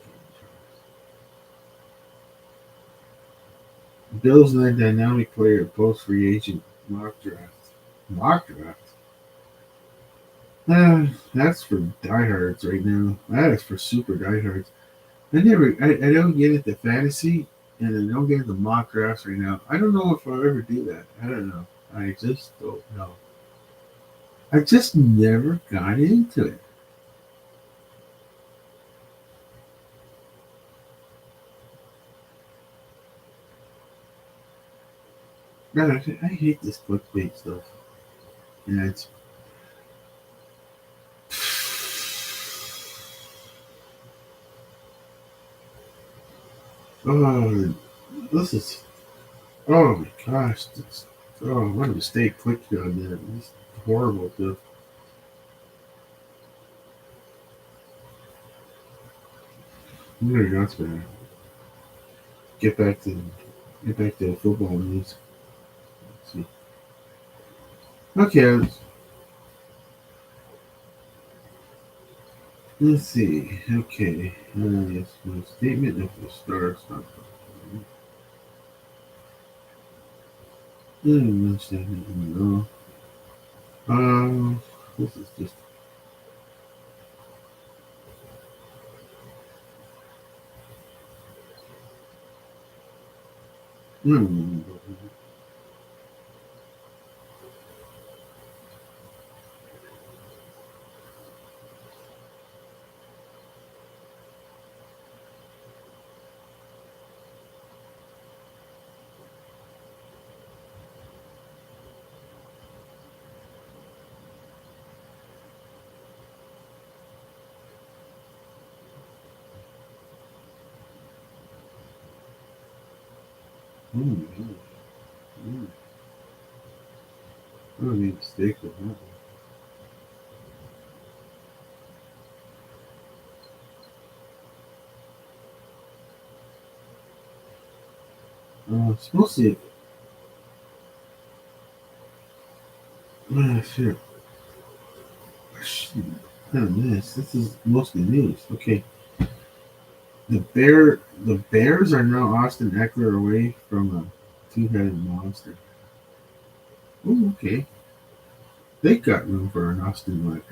Bills and dynamic player post free agent mock draft. Mock draft? That's for diehards right now. That is for super diehards. I don't get into fantasy and I don't get into mock drafts right now. I don't know if I'll ever do that. I don't know. I just don't know. I just never got into it. God, I hate this clickbait stuff. Yeah, it's. Oh, this is. Oh my gosh. Oh, what a mistake clicking on that. It's horrible stuff. There you go. That's better. Get back to get back to football news. Let's see. Okay, let's see. Okay, yes, my statement of the stars. No statement. No. This is just. No. No. No. I made a mistake with that one. It's mostly. Shit. Shit. This is mostly news. Okay. The Bears are now Austin Eckler away from a two-headed monster. Oh, okay. They got room for an Austin like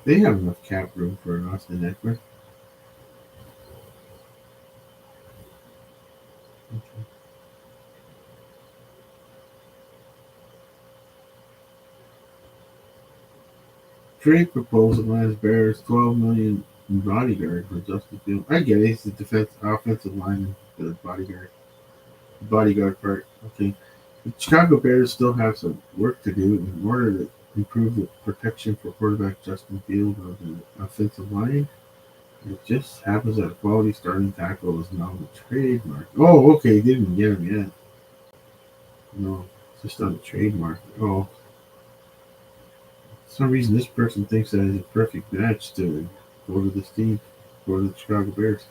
they have enough cap room for an Austin Eckler. Okay. Trade proposal has Bears 12 million bodyguard for Justin Fields. I get it. It's the defense offensive line, the bodyguard part. Okay. The Chicago Bears still have some work to do in order to improve the protection for quarterback Justin Fields of the offensive line. It just happens that a quality starting tackle is now the trademark. Oh, okay, didn't get him yet. No. Just on the trademark. Oh, for some reason this person thinks that is a perfect match to go to this team, go to the Chicago Bears.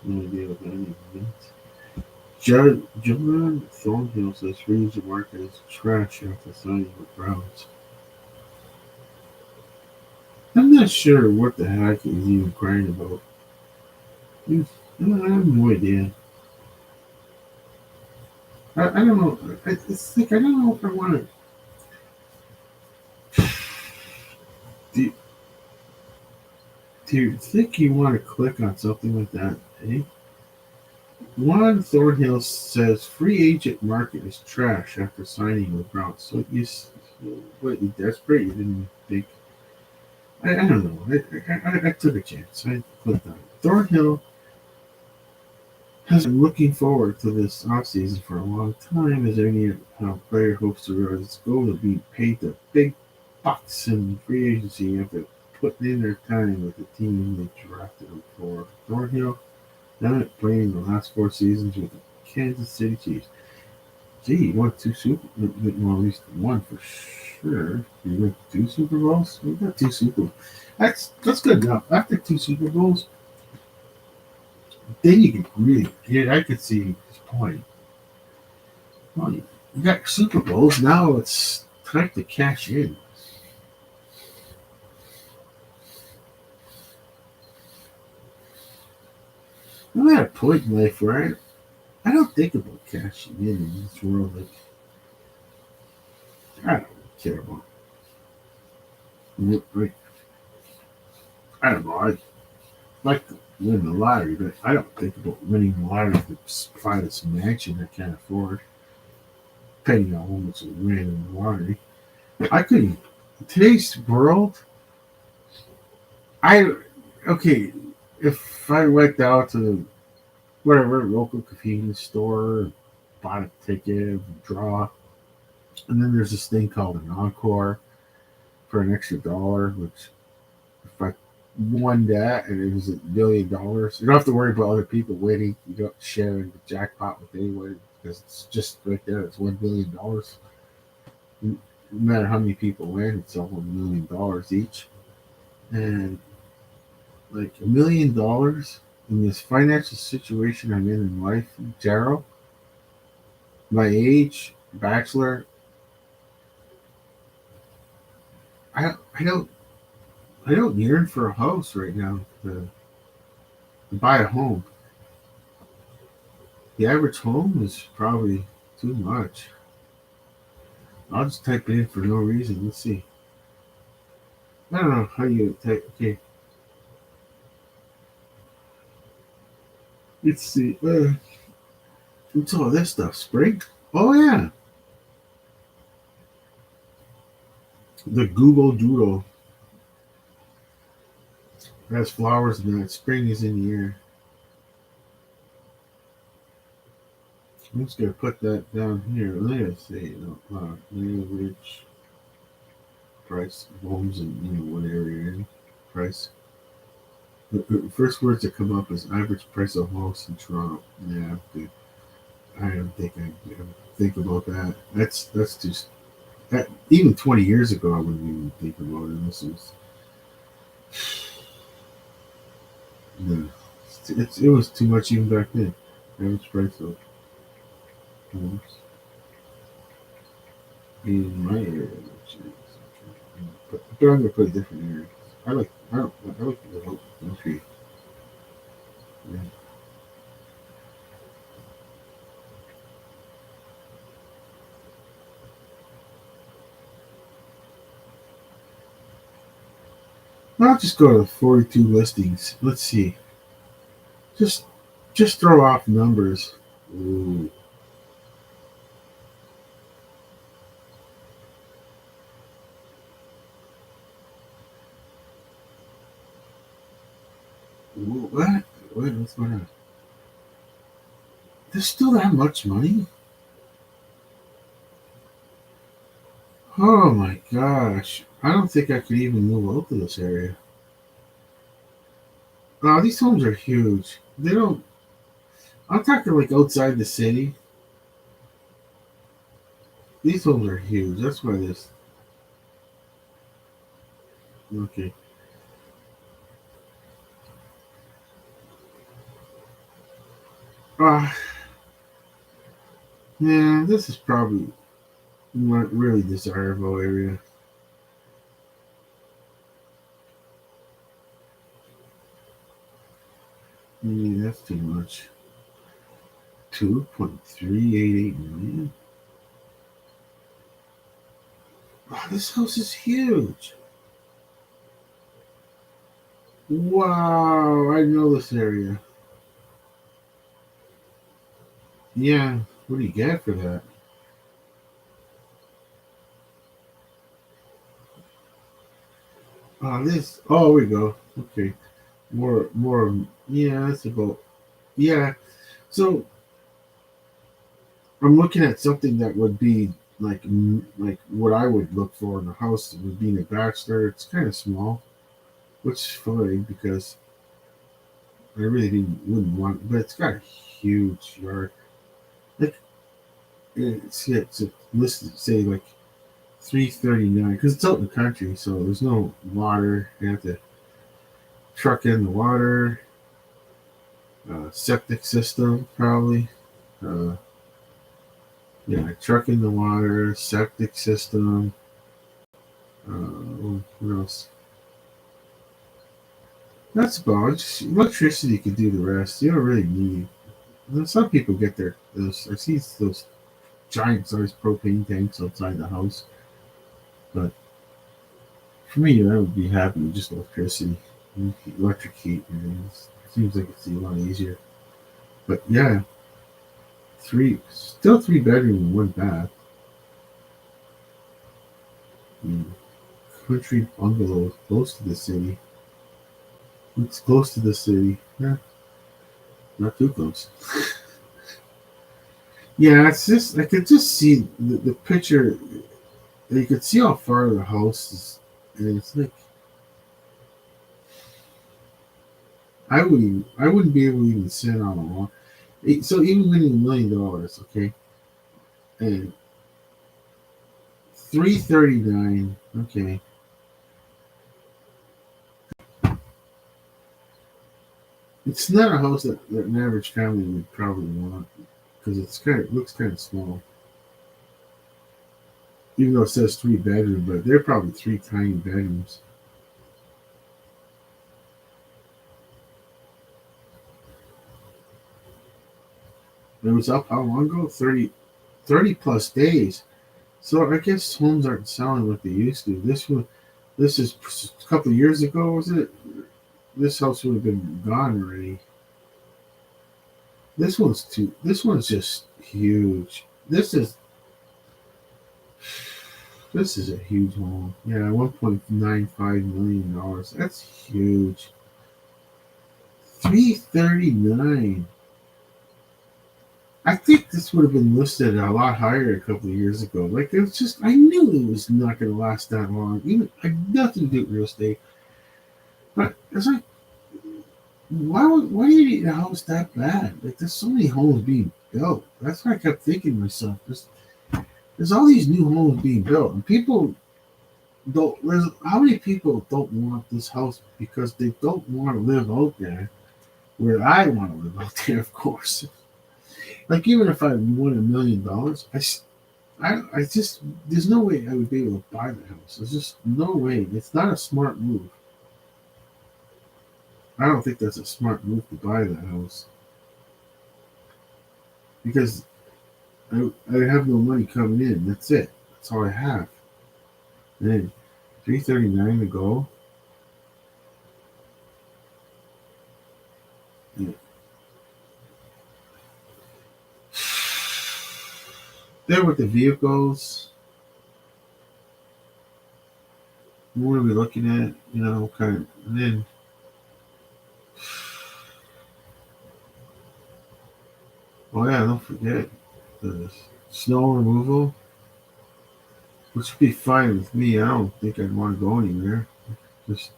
No idea what that even means. John Thornhill says Freeze market is trash after signing with Browns. I'm not sure what the heck he's even crying about. I have no idea. I don't know. It's like I don't know if I want to. Do, do you think you want to click on something like that? Eh? Juan Thornhill says free agent market is trash after signing with Browns. So what, you desperate? You didn't think? I don't know. I took a chance. I clicked on it. Thornhill has been looking forward to this offseason for a long time, as any player hopes to realize its goal to be paid the big bucks in free agency after putting in their time with the team they drafted him for. Thornhill now playing the last 4 seasons with the Kansas City Chiefs. Gee, he won two Super, well, at least one for sure. He won 2 Super Bowls. We got 2 Super. That's good enough. After 2 Super Bowls, then you can really get. I could see his point. Well, you got Super Bowls now. It's time to cash in. I'm at a point in life where I don't think about cashing in this world. Like I don't care about. Like I don't know. I like to win the lottery, but I don't think about winning the lottery to buy this mansion I can't afford. Depending on how much I win in the lottery, I couldn't. In today's world, I okay. If I went out to whatever local convenience store, bought a ticket, draw, and then there's this thing called an encore for an extra dollar, which if I won that and it was $1 billion, you don't have to worry about other people winning. You don't share in the jackpot with anyone because it's just right there. It's $1 billion. No matter how many people win, it's all $1 million each. And like $1 million in this financial situation I'm in life, Gerald, my age, bachelor, I I don't I don't yearn for a house right now to buy a home. The average home is probably too much. I'll just type it in for no reason. Let's see. I don't know how you type. Okay, let's see. What's all this stuff? Spring? Oh yeah, the Google Doodle has flowers in it. Spring is in the air. I'm just gonna put that down here. Let's see. Average price of homes in what area you're in. Price. The first words that come up is average price of house in Toronto. Yeah, okay. I don't think I think about that. That's just that. Even 20 years ago, I wouldn't even think about it. This is no, it was too much even back then. Average price of homes in my area. Which is, but I'm gonna put a different area. I like the whole country. Yeah. I'll just go to 42 listings. Let's see. Just just throw off numbers. Ooh. Ooh, what? What's going on? There's still that much money? Oh my gosh. I don't think I could even move out to this area. Oh, these homes are huge. They don't. I'm talking like outside the city. These homes are huge. That's why this. Okay. Ah, yeah. This is probably not really desirable area. Yeah, that's too much. 2.388 million. Oh, this house is huge. Wow, I know this area. Yeah, what do you get for that? Oh, this. Oh, we go. Okay, more. Yeah, that's about. Yeah. So I'm looking at something that would be like what I would look for in a house would be in a bachelor. It's kind of small, which is fine because I really wouldn't want. But it's got a huge yard. Like it's listed say like 339 because it's out in the country, so there's no water. You have to truck in the water, septic system probably. Uh, yeah, truck in the water, septic system. What else? That's about it. Just electricity could do the rest. You don't really need. Some people get their those. I see those giant sized propane tanks outside the house, but for me, I would be happy with just electricity, electric heat. Seems like it's a lot easier. But yeah, still 3 bedroom and 1 bath. Mm, country bungalow close to the city. It's close to the city. Yeah, not too close. Yeah, it's just I could just see the picture. You could see how far the house is, and it's like I wouldn't be able to even sit on a lawn. So even winning $1 million, okay, and 339, okay, it's not a house that an average family would probably want because it looks kind of small. Even though it says 3 bedroom, but they're probably three tiny bedrooms. It was up how long ago? 30 plus days. So I guess homes aren't selling like they used to. This is a couple of years ago, was it? This house would have been gone already. This one's just huge. This is a huge home. Yeah, $1.95 million. That's huge. 339. I think this would have been listed a lot higher a couple of years ago. Like it's just I knew it was not gonna last that long. Even I had nothing to do with real estate. But it's like why do you need a house that bad? Like there's so many homes being built. That's what I kept thinking to myself. There's all these new homes being built, and people don't. How many people don't want this house because they don't want to live out there where I want to live out there, of course. Like even if I won $1 million, I just there's no way I would be able to buy the house. There's just no way. It's not a smart move. I don't think that's a smart move to buy the house because I have no money coming in. That's it. That's all I have. And 339 to go. Yeah. There with the vehicles, what are we looking at? Kind of, and then oh yeah, don't forget the snow removal, which would be fine with me. I don't think I'd want to go anywhere. Just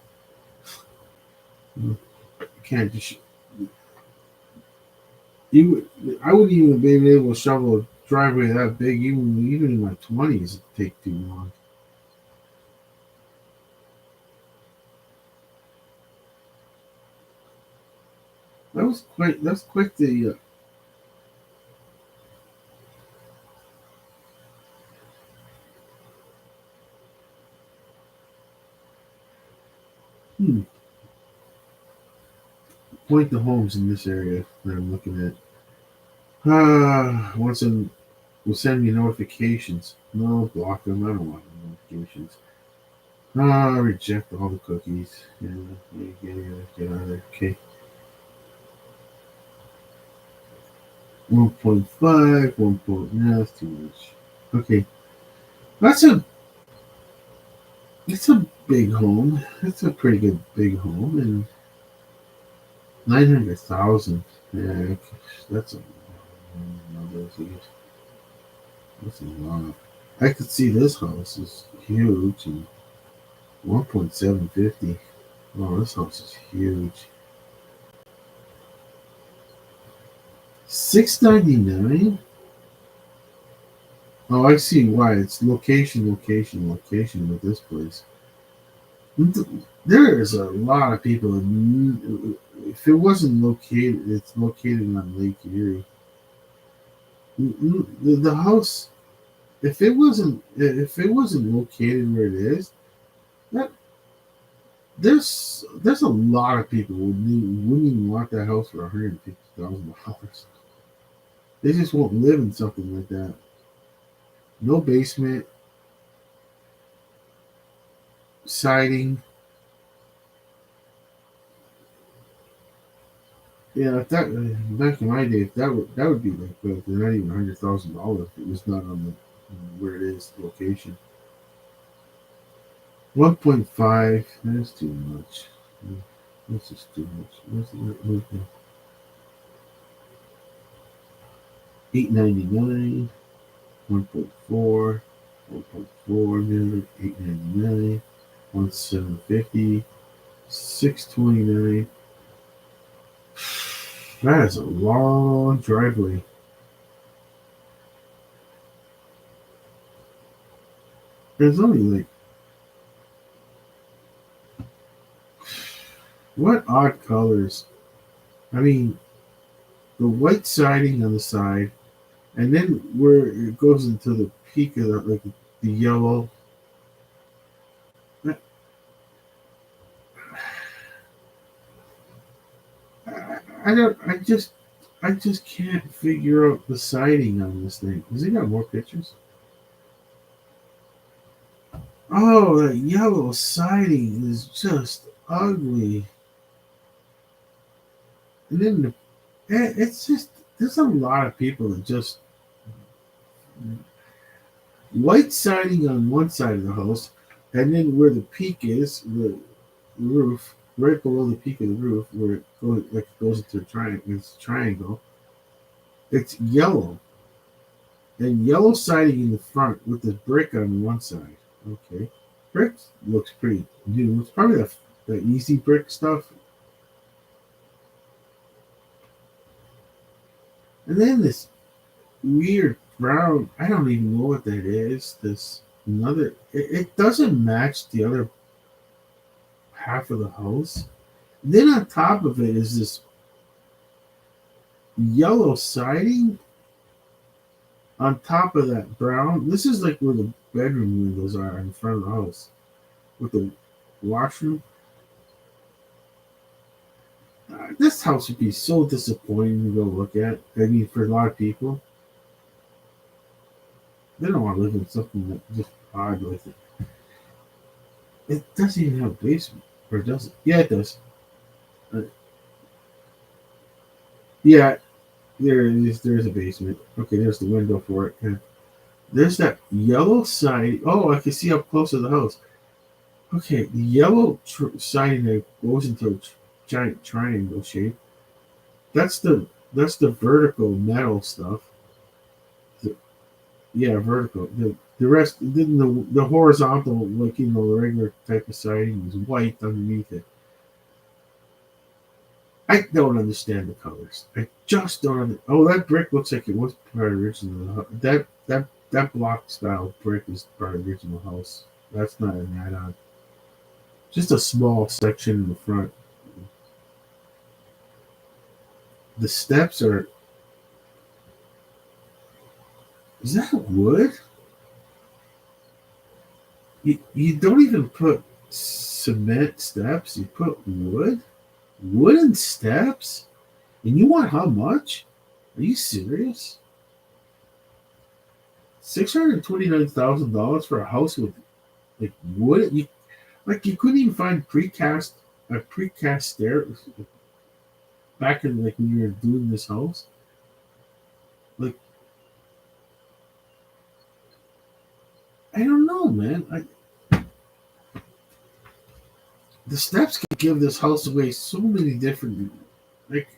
can't just you. I wouldn't even be able to shovel a driveway that big, even in my 20s. It'd take too long. That's quite the. Point the homes in this area that I'm looking at. Once in will send me notifications. No, block them. I don't want notifications. Reject all the cookies. Yeah, get out of there. Okay. 1.5, 1. No, that's too much. Okay. That's a it's a big home. That's a pretty good big home, and 900,000. Yeah, that's a lot. That's a lot. I could see this house is huge and 1.750. Oh, this house is huge. 699. Oh, I see why. It's location with this place. There is a lot of people. If it wasn't located, it's located on Lake Erie. The house, if it wasn't located where it is, that there's a lot of people wouldn't even want that house for $150,000. They just won't live in something like that. No basement, siding. Yeah, if that back in my day, if that would be like not even $100,000 if it was not on the where it is location. 1.5. That's too much. That's just too much. What's the 899, 1.4, 1.4 million, 899, 1,750, 629. That is a long driveway. There's only like what odd colors. I mean, the white siding on the side, and then where it goes into the peak of the yellow. I don't. I just can't figure out the siding on this thing. Has it got more pictures? Oh, that yellow siding is just ugly. And then it's just there's a lot of people that just white siding on one side of the house, and then where the peak is, the roof, right below the peak of the roof, where it goes into a triangle. It's yellow, and yellow siding in the front with the brick on one side. Okay, brick looks pretty new. It's probably the easy brick stuff. And then this weird brown. I don't even know what that is. This another. It doesn't match the other half of the house. Then on top of it is this yellow siding on top of that brown. This is like where the bedroom windows are in front of the house with the washroom. This house would be so disappointing to go look at. I mean, for a lot of people, they don't want to live in something that just odd like it. It doesn't even have a basement, or does it? Yeah, it does. Uh, yeah, there is. There's a basement. Okay, there's the window for it. And there's that yellow side. Oh, I can see up close to the house. Okay, the yellow siding that goes into a giant triangle shape. That's the vertical metal stuff. The- yeah, vertical. The rest, then the horizontal, like the regular type of siding is white underneath it. I don't understand the colors. I just don't. Oh, that brick looks like it was part of the original. That block style brick is part of the original house. That's not an add-on. Just a small section in the front. The steps are. Is that wood? You don't even put cement steps. You put wood, wooden steps, and you want how much? Are you serious? $629,000 for a house with like wood? You couldn't even find a precast stair back in like when you were doing this house. Like I don't know, man. The steps could give this house away so many different. Like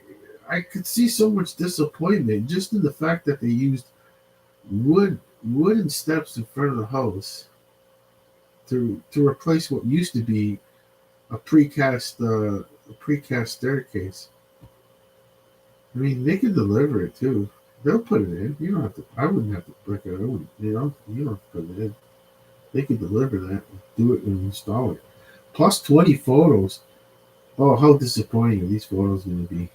I could see so much disappointment just in the fact that they used wooden steps in front of the house to replace what used to be a precast staircase. I mean, they can deliver it too. They'll put it in. You don't have to. I wouldn't have to brick it. I wouldn't. You don't have to put it in. They could deliver that, do it, and install it. Plus 20 photos. Oh, how disappointing are these photos going to be?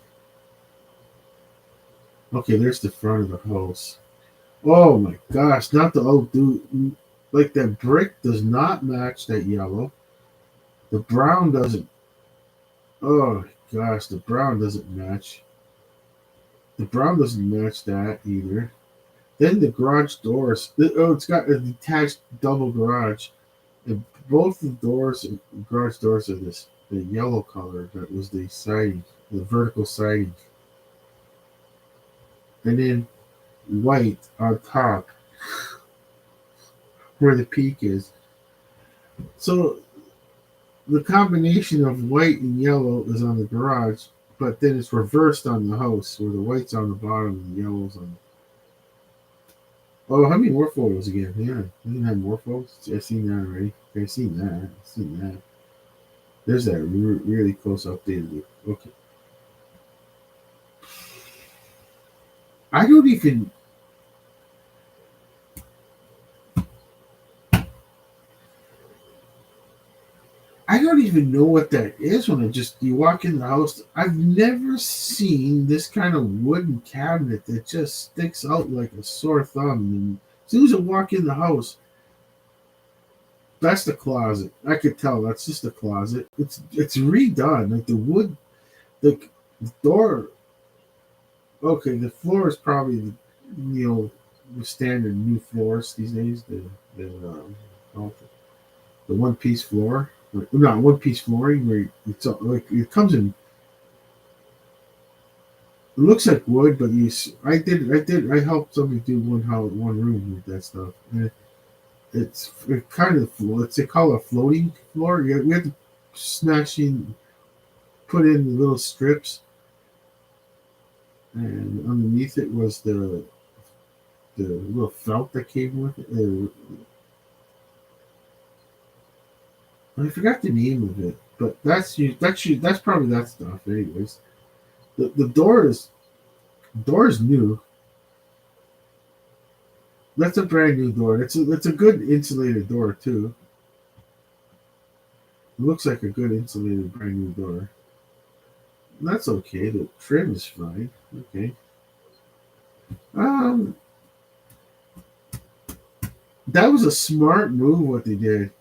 Okay, there's the front of the house. Oh my gosh, not the old dude. Like that brick does not match that yellow. The brown doesn't. Oh gosh, the brown doesn't match. The brown doesn't match that either. Then the garage doors. Oh, it's got a detached double garage. And both the doors, garage doors, are the yellow color. That was the siding, the vertical siding. And then white on top where the peak is. So the combination of white and yellow is on the garage, but then it's reversed on the house where the white's on the bottom and the yellow's on. Oh, how many more photos again? Yeah, doesn't have more photos. I've seen that already. I've seen that. I've seen that. There's that really close updated. Okay. I don't even. I don't even know what that is when you walk in the house. I've never seen this kind of wooden cabinet that just sticks out like a sore thumb. And as soon as I walk in the house, that's the closet. I could tell that's just a closet. It's redone. Like the wood, the door. Okay, the floor is probably the standard new floors these days. Uh, the one piece floor. Not one piece flooring where it's like it comes in. It looks like wood, but I helped somebody do one room with that stuff. And it kind of they call it a floating floor. We had to smash in, put in the little strips, and underneath it was the little felt that came with it. I forgot the name of it, but that's probably that stuff. Anyways, the door is new. That's a brand new door. That's a good insulated door too. It looks like a good insulated brand new door. That's okay. The trim is fine. Okay. Um, that was a smart move what they did,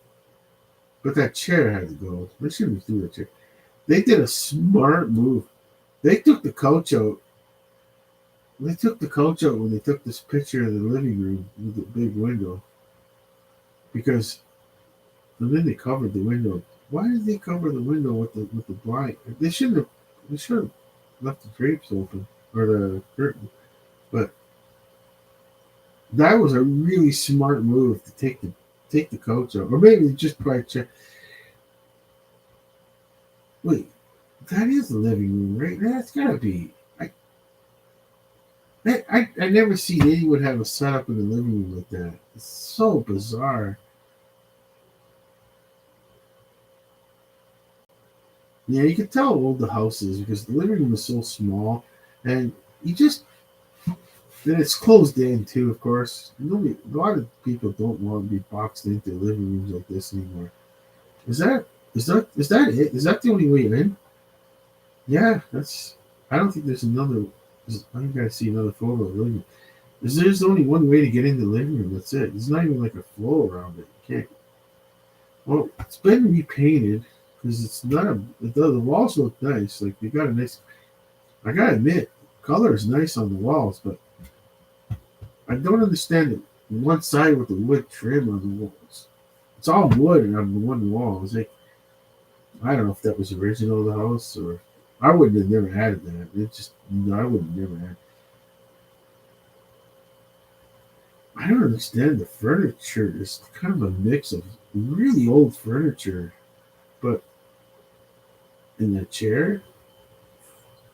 but that chair had to go. They shouldn't have threw the chair. They did a smart move. They took the couch out. They took the couch out when they took this picture of the living room with the big window. Because and then they covered the window. Why did they cover the window with the blind? They should have left the drapes open or the curtain. But that was a really smart move to take the couch out. Or maybe just by check. Wait, that is the living room, right? That's gotta be. I never see anyone have a setup in the living room like that. It's so bizarre. Yeah, you can tell how old the house is because the living room is so small, and you just then it's closed in too. Of course, nobody, a lot of people don't want to be boxed into living rooms like this anymore. Is that is that it? Is that the only way in? Yeah, that's. I don't think there's another. I gotta see another photo of the living room. There's only one way to get into the living room. That's it. There's not even like a flow around it. You can't. Well, it's been repainted because it's not a. The walls look nice. Like they got a nice. I gotta admit, color is nice on the walls, but I don't understand it. One side with the wood trim on the walls. It's all wood on the one wall. It's like I don't know if that was original to the house or I wouldn't have never added that. It just no, I would have never added. I don't understand the furniture. It's kind of a mix of really old furniture, but in the chair,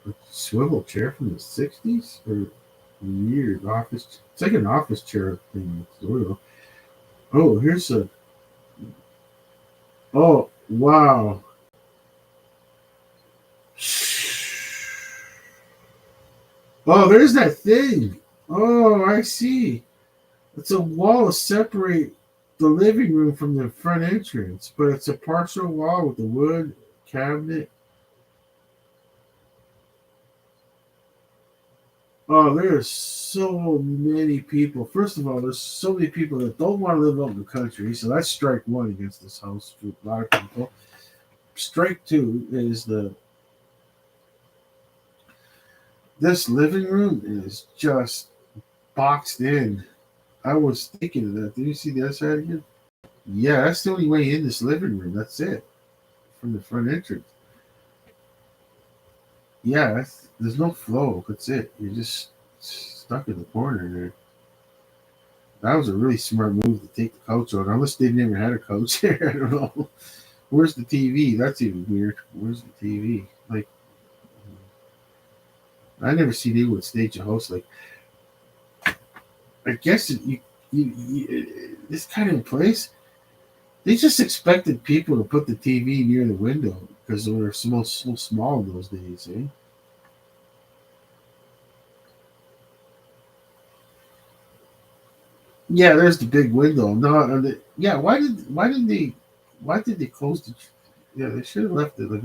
a swivel chair from the '60s or weird office. It's like an office chair thing. Oh, here's a. Oh, wow. Oh, there's that thing. Oh, I see. It's a wall to separate the living room from the front entrance, but it's a partial wall with the wood cabinet. Oh, there's so many people. First of all, there's so many people that don't want to live out in the country, so that's strike one against this house for a lot of people. Strike two is the this living room is just boxed in. I was thinking of that. Did you see the other side again? Yeah, that's the only way in this living room. That's it from the front entrance. Yeah, there's no flow. That's it. You're just stuck in the corner there. That was a really smart move to take the couch out. Unless they never had a couch there. I don't know. Where's the TV? That's even weird. Where's the TV? Like, I never see they would stage a house like. I guess this kind of place. They just expected people to put the TV near the window because they were so small in those days, eh? Yeah, there's the big window. No, yeah. Why did they close the? Yeah, they should have left it. Like,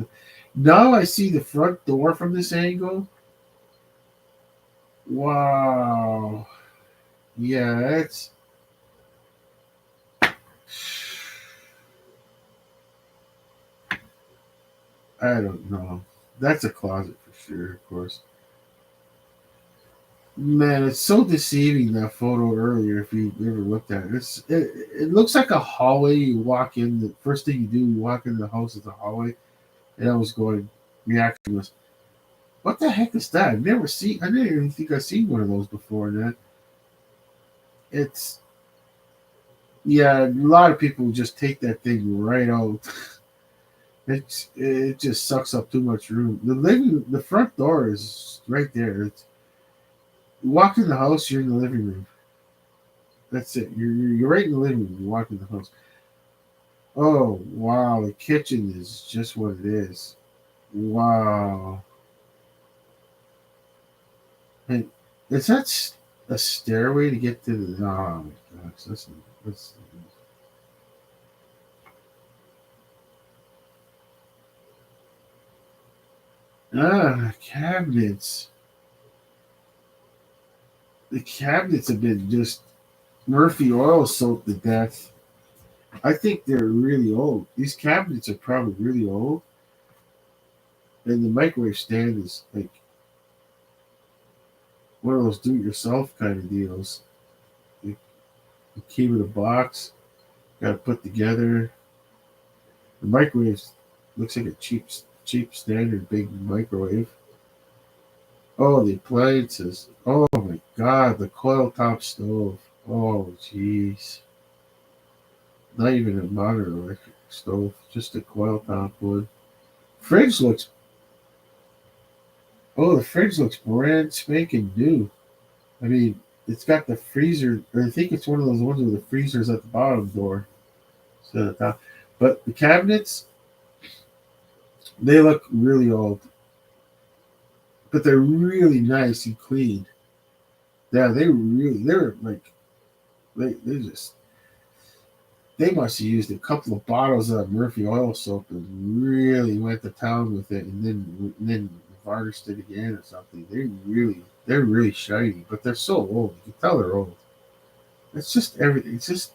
now I see the front door from this angle. Wow. Yeah, it's. I don't know. That's a closet for sure, of course. Man, it's so deceiving that photo earlier. If you ever looked at it, it looks like a hallway. You walk in. The first thing you do, you walk into the house is a hallway. And I was going. Reaction was, what the heck is that? I've never seen. I didn't even think I've seen one of those before. That it's yeah. A lot of people just take that thing right out. It just sucks up too much room. The front door is right there. You walk in the house, you're in the living room. That's it. You're right in the living room. You walk in the house. Oh wow, the kitchen is just what it is. Wow. And is that a stairway to get to the? Oh my gosh, that's cabinets. The cabinets have been just Murphy oil soaked to death. I think they're really old. These cabinets are probably really old, and the microwave stand is like one of those do-it-yourself kind of deals. You, you keep it in a box, got to put together. The microwave looks like a cheap standard big microwave. Oh, the appliances. Oh my God, the coil top stove. Oh, jeez. Not even a modern electric stove, just a coil top wood. Fridge looks. Oh, the fridge looks brand spanking new. I mean, it's got the freezer. Or I think it's one of those ones with the freezers at the bottom door. So at the top. But the cabinets, They look really old, but they're really nice and clean. Yeah, they're like they just they must have used a couple of bottles of Murphy oil soap and really went to town with it, and then varnished it again or something. They're really shiny, but they're so old. You can tell they're old. It's just everything. It's just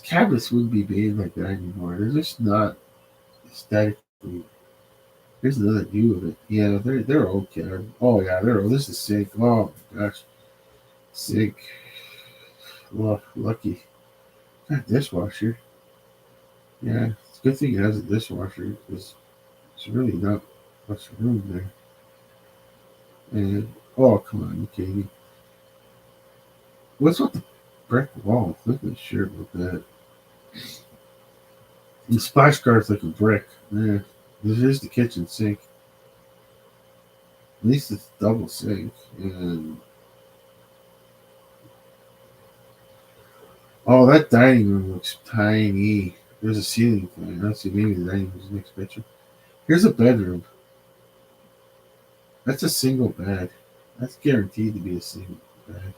cabinets wouldn't be made like that anymore. They're just not aesthetically. Here's another view of it. Yeah, they're okay. Oh yeah, they're old. This is sick. Oh my gosh, sick. Lucky. That dishwasher. Yeah, it's a good thing it has a dishwasher because it's really not much room there. And oh come on, you kidding me? What's with the brick wall? I'm not sure about that. The splash guard's like a brick. Yeah, here's the kitchen sink. At least it's double sink. And oh, that dining room looks tiny. There's a ceiling fan. Let's see, maybe the dining room's the next picture. Here's a bedroom. That's a single bed. That's guaranteed to be a single bed.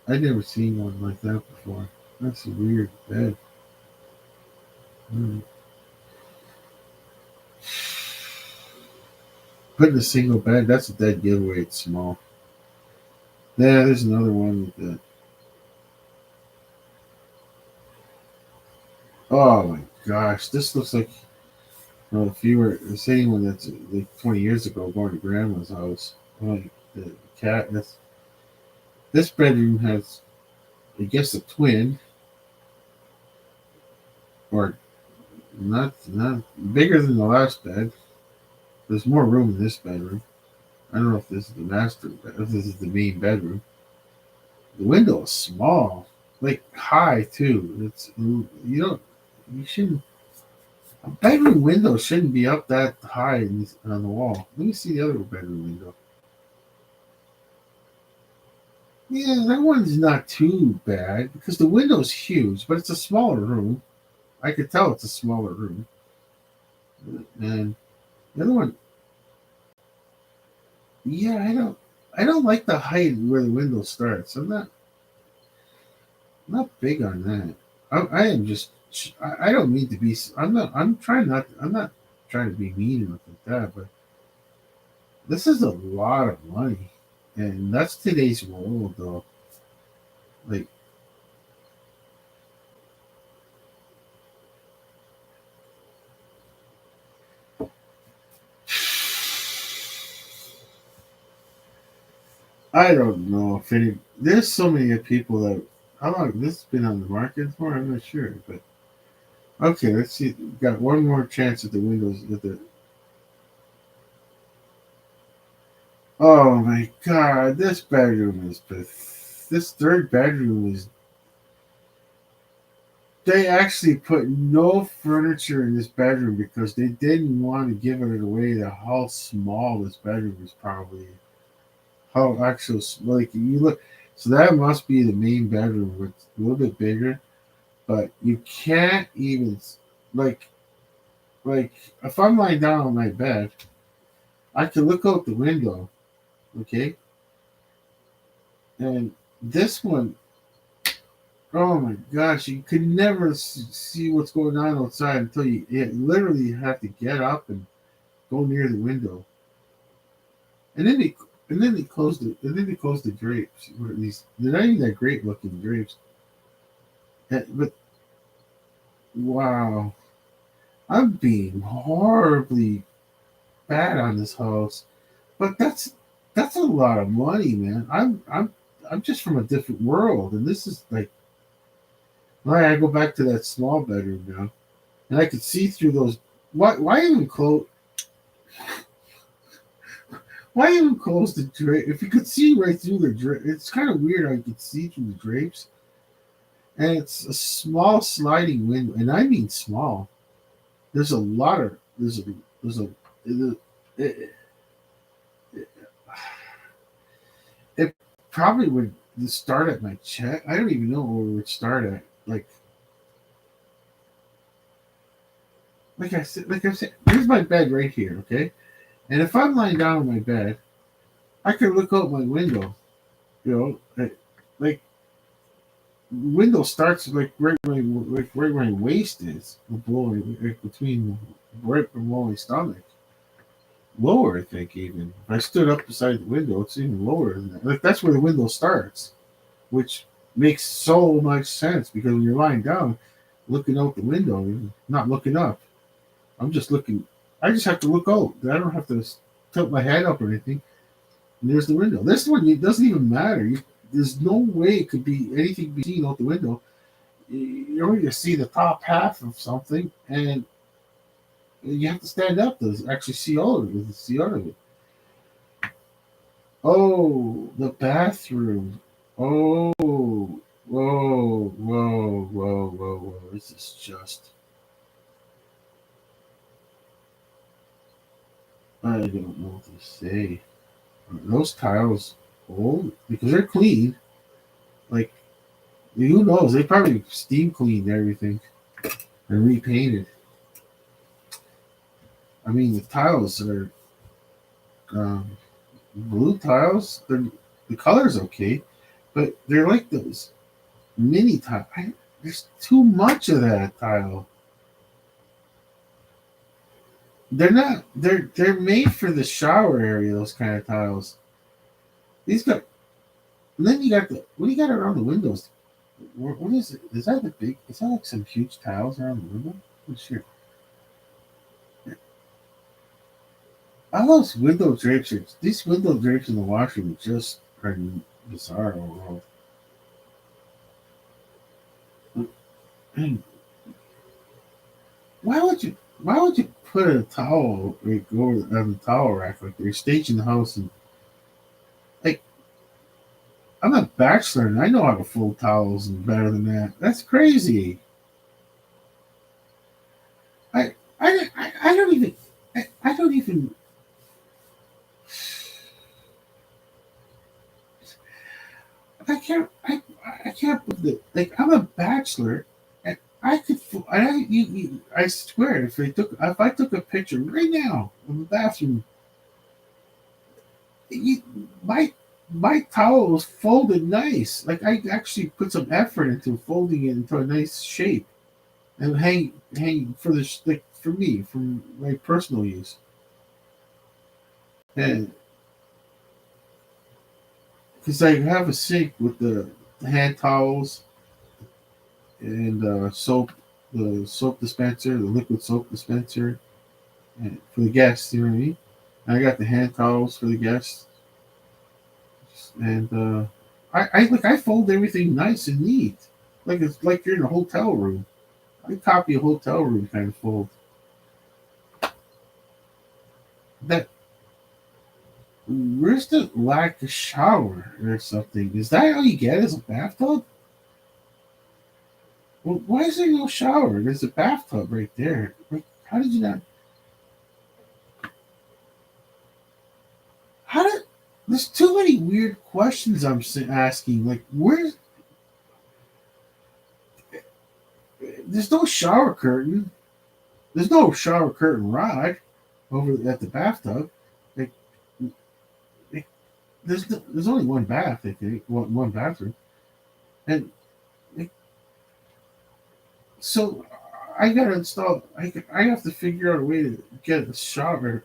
I'd never seen one like that before. That's a weird bed. Hmm. Putting a single bed, that's a dead giveaway. It's small. Yeah, there's another one with that. Oh my gosh, this looks like if you were seeing one that's like 20 years ago going to grandma's house. Like the cat. This bedroom has, I guess, a twin or not bigger than the last bed. There's more room in this bedroom. I don't know if this is the master bed, if this is the main bedroom. The window is small, like high too. It's you don't you shouldn't a bedroom window shouldn't be up that high on the wall. Let me see the other bedroom window. Yeah, that one's not too bad because the window's huge, but it's a smaller room. I could tell it's a smaller room. And the other one, yeah, I don't like the height where the window starts. I'm not big on that. I am just, I don't mean to be, I'm not trying to be mean or like that, but this is a lot of money. And that's today's world, though. Like, I don't know if there's so many people that, how long this has been on the market for? I'm not sure, but okay, let's see. Got one more chance at the windows. Oh my god, this bedroom is this third bedroom is. They actually put no furniture in this bedroom because they didn't want to give it away to how small this bedroom is probably. How actual like you look. So that must be the main bedroom, with a little bit bigger, but you can't even like like if I'm lying down on my bed, I can look out the window, okay, and this one, oh my gosh, you could never see what's going on outside until you literally have to get up and go near the window, and then they closed it, and then they closed the drapes. Or at least they're not even that great looking drapes, but wow, I'm being horribly bad on this house, but that's a lot of money, man. I'm just from a different world, and this is like, all right, I go back to that small bedroom now, and I could see through those. Why even close? Why even close the drape? If you could see right through the drape, it's kind of weird how you could see through the drapes. And it's a small sliding window, and I mean small. There's a lot of there's a it, it, it probably would start at my chest. I don't even know where it would start at. Like like I said, here's my bed right here, okay? And if I'm lying down on my bed, I can look out my window, you know, like window starts like where my waist is, below, like between right below my stomach, lower I think even. If I stood up beside the window, it's even lower than that. Like that's where the window starts, which makes so much sense because when you're lying down, looking out the window, you're not looking up. I'm just looking. I just have to look out. I don't have to tilt my head up or anything. And there's the window. This one it doesn't even matter. There's no way it could be anything be seen out the window. You only just see the top half of something, and you have to stand up to actually see all of it. To see all of it. Oh, the bathroom. Oh, whoa, whoa, whoa, whoa, whoa. This is just. I don't know what to say. Those tiles old because they're clean. Like who knows? They probably steam cleaned everything and repainted. I mean, the tiles are um, blue tiles. The color's okay, but they're like those mini tile. There's too much of that tile. They're not. They're made for the shower area. Those kind of tiles. These got. And then you got the. What do you got around the windows? What is it? Is that the big? Is that like some huge tiles around the window? What's your? All those window drapes. These window drapes in the washroom just are bizarre overall. And why would you? Why would you put a towel like over on the towel rack like you're staging the house and like I'm a bachelor and I know how to fold towels and better than that. That's crazy. I don't even I don't even I can't believe it. Like I'm a bachelor, and I could. I swear, if I took a picture right now of the bathroom, you, my my towel was folded nice. Like I actually put some effort into folding it into a nice shape and hang for like for me for my personal use. And because I have a sink with the hand towels and the soap dispenser, the liquid soap dispenser, and for the guests. You know what I mean? And I got the hand towels for the guests, and I fold everything nice and neat, like it's like you're in a hotel room. I copy a hotel room kind of fold. That where's the lack of shower or something? Is that all you get as a bathtub? Well, why is there no shower? There's a bathtub right there. Like, how did you not? How did? There's too many weird questions I'm asking. Like, where's? There's no shower curtain. There's no shower curtain rod over at the bathtub. Like, like there's only one bath. I think one bathroom, and like, so I gotta install. I have to figure out a way to get a shower.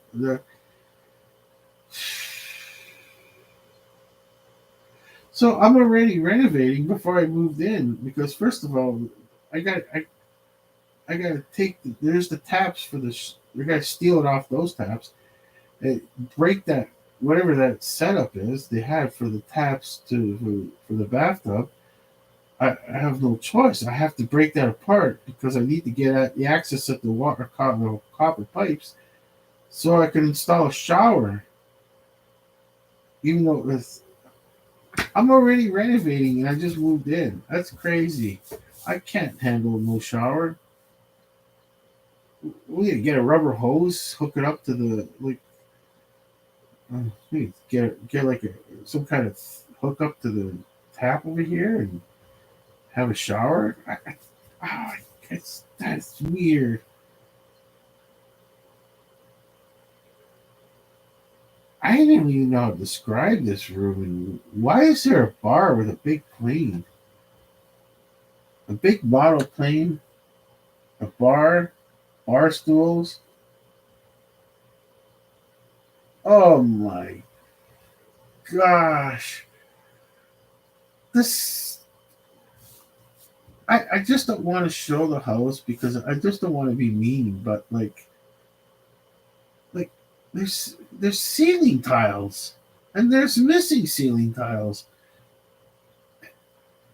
So I'm already renovating before I moved in because first of all, I got I gotta take there's the taps for the we gotta steal it off those taps and break that whatever that setup is they had for the taps for the bathtub. I have no choice. I have to break that apart because I need to get at the access at the copper pipes so I can install a shower. Even though I'm already renovating and I just moved in. That's crazy. I can't handle no shower. We need to get a rubber hose, hook it up to the like. We need to get like some kind of hook up to the tap over here and have a shower. It's that's weird. I didn't even know how to describe this room. And why is there a bar with a big plane? A big model plane, a bar stools. Oh my gosh. This I just don't want to show the house because I just don't want to be mean, but like there's ceiling tiles and there's missing ceiling tiles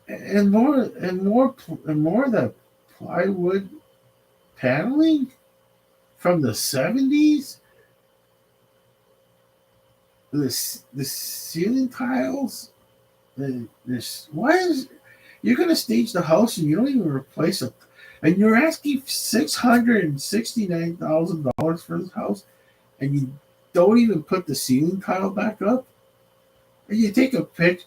and more of that plywood paneling from the 70s. The ceiling tiles. This why is you're gonna stage the house and you don't even replace it, and you're asking $669,000 for this house, and you don't even put the ceiling tile back up, and you take a picture.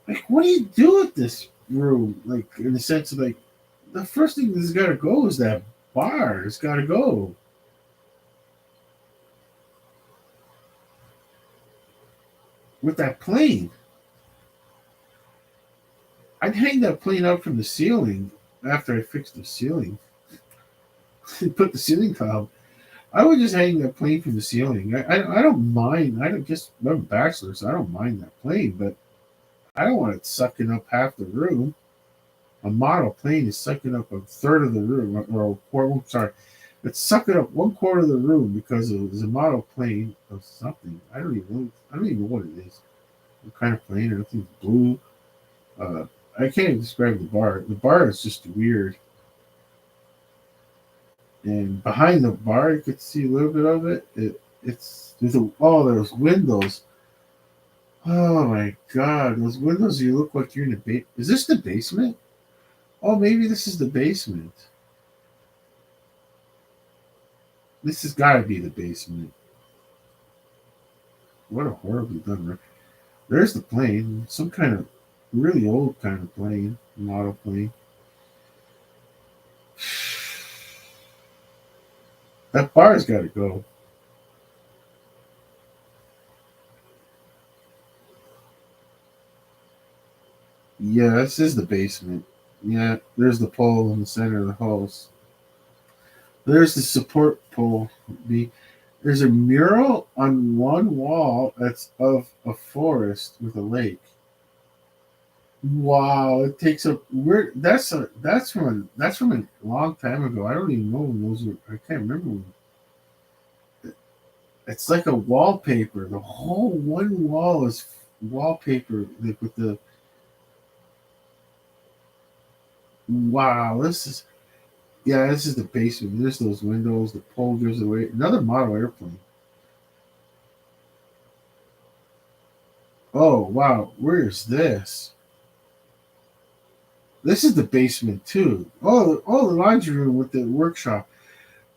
Like, what do you do with this room? Like, in the sense of like, the first thing that's got to go is that bar. It's got to go with that plane. I'd hang that plane up from the ceiling after I fixed the ceiling. Put the ceiling tile. I would just hang that plane from the ceiling. I don't mind. I don't just I'm a bachelor, so I don't mind that plane, but I don't want it sucking up half the room. A model plane is sucking up a third of the room, or a quarter. Sorry, it's sucking up 1/4 of the room because it was a model plane of something. I don't even know. I don't even know what it is. What kind of plane? I don't think it's blue. Uh, I can't even describe the bar. The bar is just weird. And behind the bar, you could see a little bit of it. There's windows. Oh my god, those windows! You look like you're in a Is this the basement? Oh, maybe this is the basement. This has got to be the basement. What a horribly done. There's the plane. Some kind of really old kind of plane, model plane. That bar's got to go. Yeah, this is the basement. Yeah, there's the pole in the center of the house. There's the support pole. There's a mural on one wall that's of a forest with a lake. Wow, it takes up where that's from a long time ago. I don't even know when those were. I can't remember when. It's like a wallpaper. The whole one wall is wallpaper, like with the wow. This is the basement. There's those windows. The pole gives away another model airplane. Oh wow, where is this? This is the basement too. The laundry room with the workshop.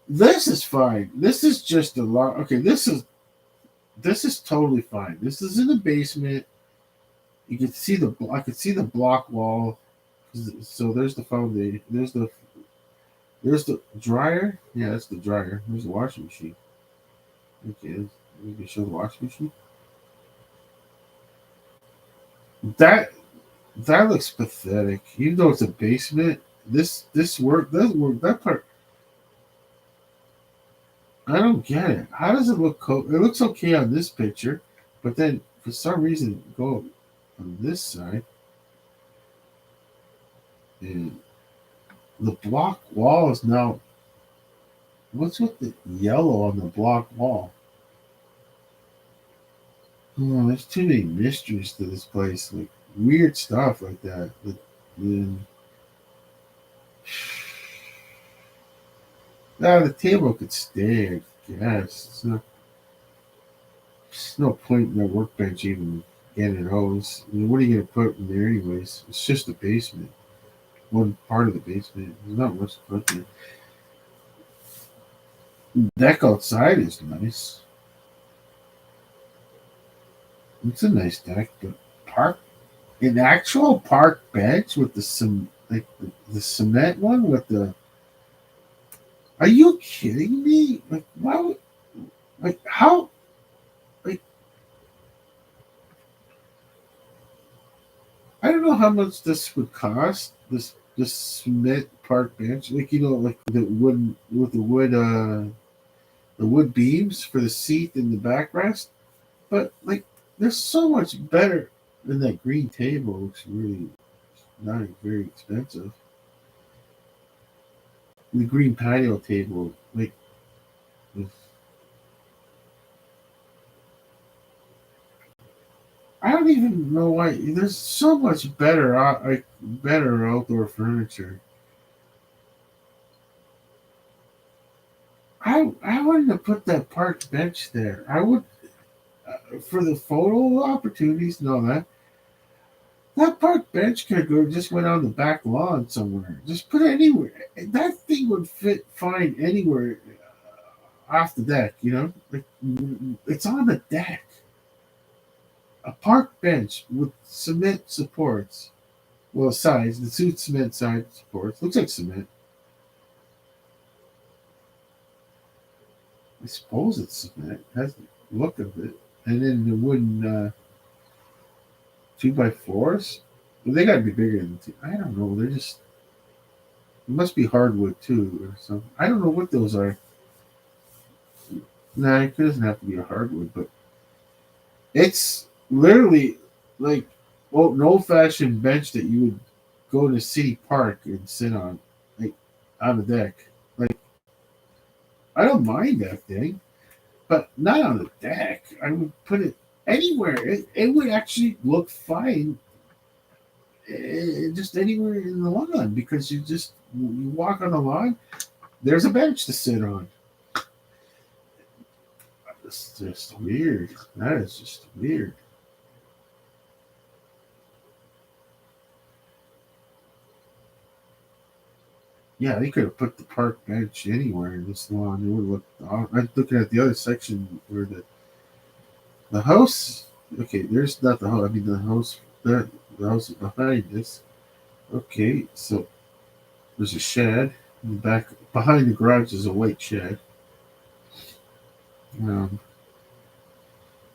This is fine. This is just a lot. Okay, this is totally fine. This is in the basement. You can see I could see the block wall. So there's the foundation. There's the dryer. Yeah, that's the dryer. There's the washing machine. Okay, we can show the washing machine. That that looks pathetic. Even though it's a basement, this work does work. That part I don't get it. How does it look? It looks okay on this picture, but then for some reason go on this side and the block wall is now. What's with the yellow on the block wall? Oh, there's too many mysteries to this place. Like weird stuff like that. The, the table could stay, I guess. There's no point in the workbench even getting a hose. I mean, what are you going to put in there, anyways? It's just a basement. One part of the basement. There's not much to put there. Deck outside is nice. It's a nice deck, but park an actual park bench with the cement one with the Are you kidding me? Like, why would, like, how, like, I don't know how much this would cost. This cement park bench, like, like the wood with the wood beams for the seat and the backrest. But like, they're so much better than that green table. Looks really not very expensive. The green patio table, like, I don't even know why. There's so much better, like better outdoor furniture. I wouldn't have put that park bench there. I would for the photo opportunities. No, that park bench could go just went on the back lawn somewhere. Just put it anywhere. That thing would fit fine anywhere off the deck. Like, it's on the deck. A park bench with cement supports. Well, sides. The two cement side supports. Looks like cement. I suppose it's cement. Has the look of it. And then the wooden 2x4s. Well, they got to be bigger than two. I don't know. They're just. It must be hardwood too, or something. I don't know what those are. Nah, it doesn't have to be a hardwood, but it's literally like an old-fashioned bench that you would go to City Park and sit on, like on the deck. Like, I don't mind that thing, but not on the deck. I would put it anywhere. It would actually look fine, just anywhere in the lawn because you walk on the lawn. There's a bench to sit on. It's just weird. That is just weird. Yeah, they could have put the park bench anywhere in this lawn. It would look. I'm looking at the other section where the house. Okay, there's not the house. I mean the house is behind this. Okay, so there's a shed in the back. Behind the garage is a white shed. Um,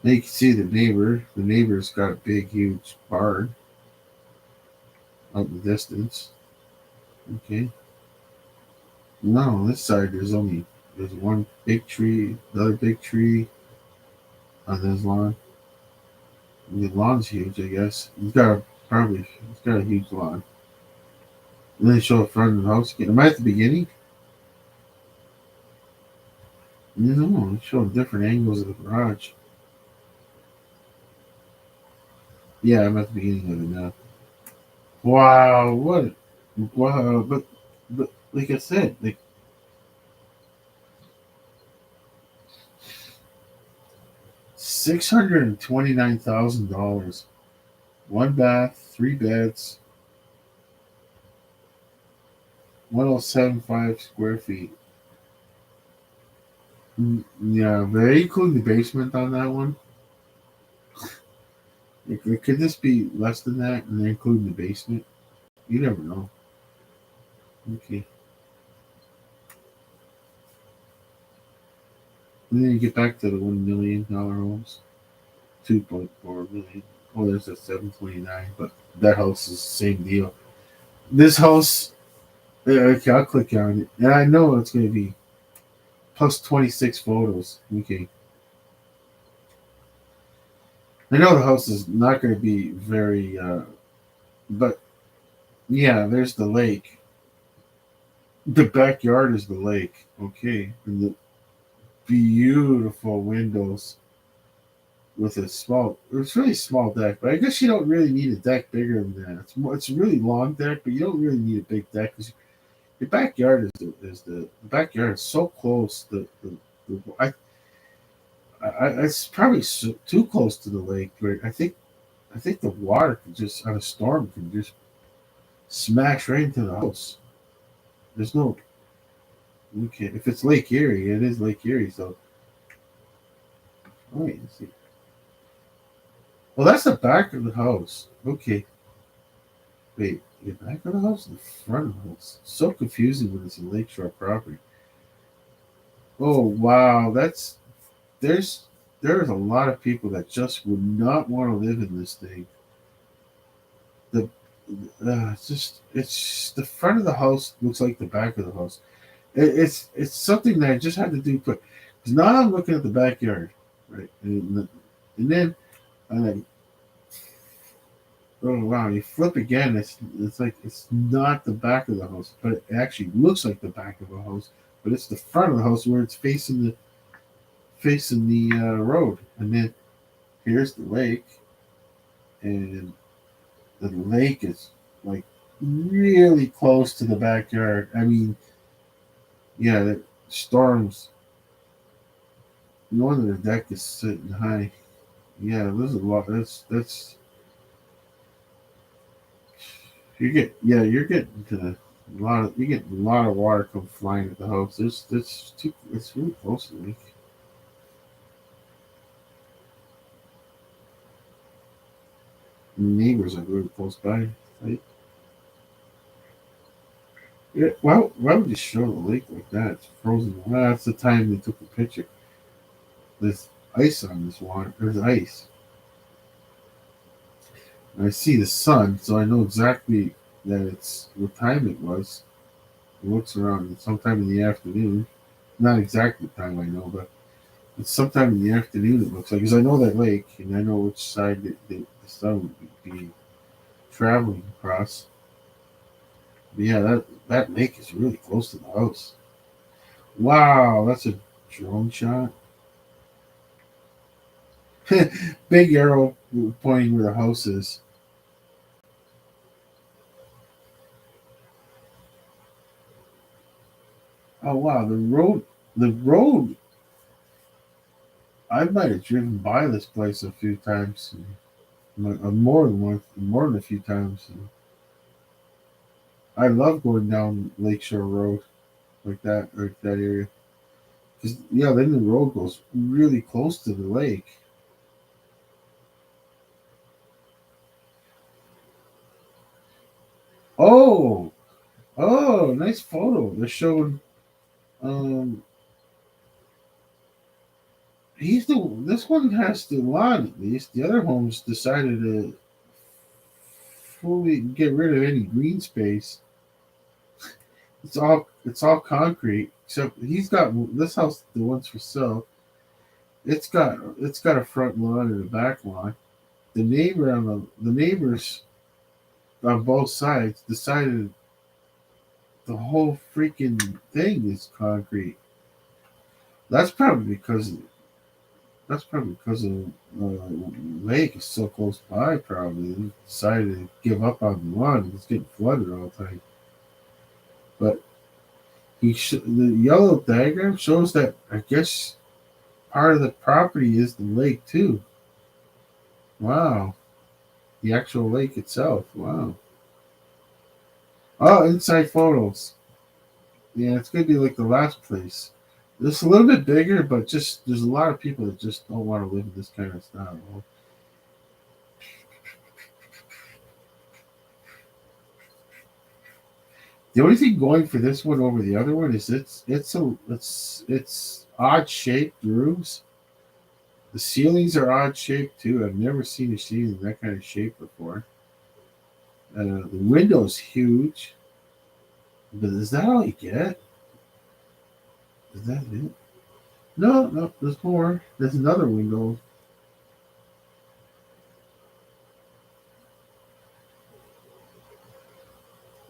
now you can see the neighbor. The neighbor's got a big, huge barn out in the distance. Okay. No, on this side there's one big tree, another big tree on this lawn. The lawn's huge, I guess. He's got a huge lawn. And then show the front of the house again. Am I at the beginning? No, it's showing different angles of the garage. Yeah, I'm at the beginning of it now. Wow, what? Wow, but like I said, like $629,000, one bath, three beds, 1075 square feet. Yeah, they include the basement on that one. Could this be less than that, and they include the basement? You never know. Okay, and then you get back to the $1 million homes, 2.4 million. Oh, there's a 729, but that house is the same deal. This house, yeah, okay, I'll click on it, and I know it's going to be plus 26 photos. Okay, I know the house is not going to be very, but yeah, there's the lake. The backyard is the lake. Okay, and the beautiful windows with it's really small deck, but I guess you don't really need a deck bigger than that. It's a really long deck, but you don't really need a big deck because your backyard the backyard is so close. It's probably too close to the lake, but I think the water can just on a storm can just smash right into the house. There's no okay if it's Lake Erie, it is Lake Erie. So wait, let's see. Well, that's the back of the house. Okay, wait, the back of the house, the front of the house. So confusing when it's a lakeshore property. Oh wow, that's there's there's a lot of people that just would not want to live in this thing. The it's the front of the house looks like the back of the house. It's something that I just had to do quick because now I'm looking at the backyard, right, and then I'm like, oh wow, you flip again. It's like it's not the back of the house, but it actually looks like the back of a house, but it's the front of the house where it's facing the road, and then here's the lake, and the lake is like really close to the backyard. I mean, yeah, the storms. No wonder the deck is sitting high. Yeah, there's a lot. That's you're getting to a lot of you get a lot of water come flying at the house. It's really close to me. Neighbors are really close by. Like, yeah, why would you show the lake like that? It's frozen. Well, that's the time they took the picture. There's ice on this water. There's ice. And I see the sun, so I know exactly that it's what time it was. It looks around sometime in the afternoon. Not exactly the time I know, but it's sometime in the afternoon. It looks like because I know that lake and I know which side the sun would be traveling across. But yeah, that lake is really close to the house. Wow, that's a drone shot. Big arrow pointing where the house is. Oh wow, the road. I might have driven by this place a few times, more than once, more than a few times. I love going down Lakeshore Road like that area. 'Cause, yeah, then the road goes really close to the lake. Oh, oh, nice photo. They're showing. Um, this one has the lawn at least. The other homes decided to fully get rid of any green space. It's all concrete. Except he's got this house. The one's for sale. It's got a front lawn and a back lawn. The neighbors on both sides decided the whole freaking thing is concrete. That's probably because that's probably because of lake is so close by. Probably they decided to give up on the lawn. It's getting flooded all the time. But the yellow diagram shows that I guess part of the property is the lake too. Wow, the actual lake itself. Wow. Oh, inside photos. Yeah, it's gonna be like the last place. It's a little bit bigger, but just there's a lot of people that just don't want to live in this kind of style. The only thing going for this one over the other one is it's odd shaped roofs. The ceilings are odd shaped too. I've never seen a ceiling that kind of shape before. The window's huge, but is that all you get? Is that it? No, no. There's more. There's another window.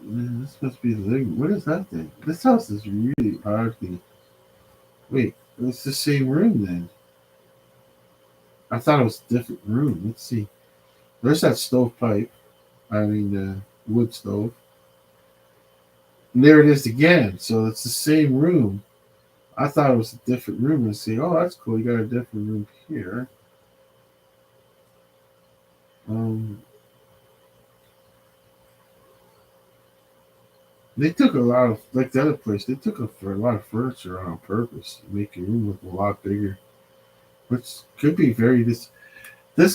Man, this must be the thing. What is that thing? This house is really oddly. Wait, it's the same room then. I thought it was a different room. Let's see. There's that stovepipe. I mean, the wood stove. And there it is again. So it's the same room. I thought it was a different room. And see, oh, that's cool. You got a different room here. Um, they took a lot of like the other place. They took for a lot of furniture on purpose to make your room look a lot bigger, which could be This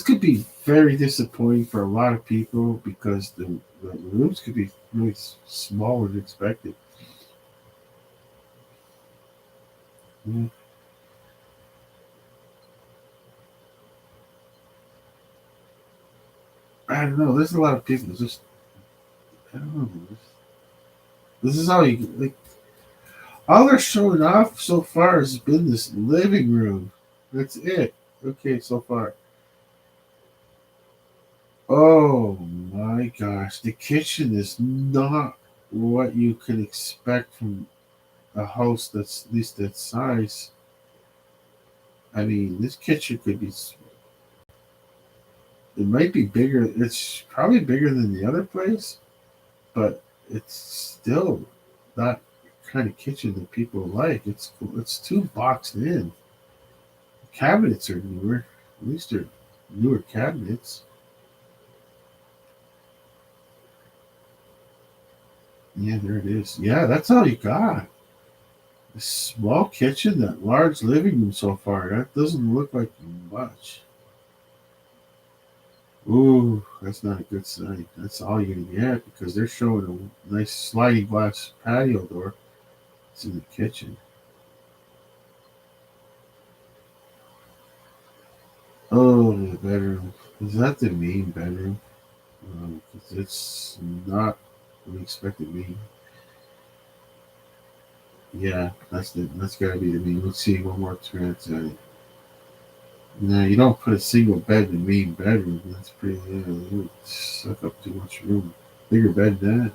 could be very disappointing for a lot of people because the rooms could be really smaller than expected. Yeah. I don't know. There's a lot of people just, I don't know. This is all you like. All they're showing off so far has been this living room. That's it. Okay, so far. Oh my gosh, the kitchen is not what you could expect from a house that's at least that size. I mean, this kitchen could be. It might be bigger. It's probably bigger than the other place, but it's still not kind of kitchen that people like. It's too boxed in. Cabinets are newer. At least they're newer cabinets. Yeah, there it is. Yeah, that's all you got. A small kitchen, that large living room so far. That doesn't look like much. Ooh, that's not a good sign. That's all you're gonna get because they're showing a nice sliding glass patio door. It's in the kitchen. Oh, the bedroom. Is that the main bedroom? 'Cause it's not what we expected to be. Yeah, that's gotta be the main. Let's see one more chance at it. No, you don't put a single bed in the main bedroom. That's pretty. Yeah, it would suck up too much room. Bigger bed than that.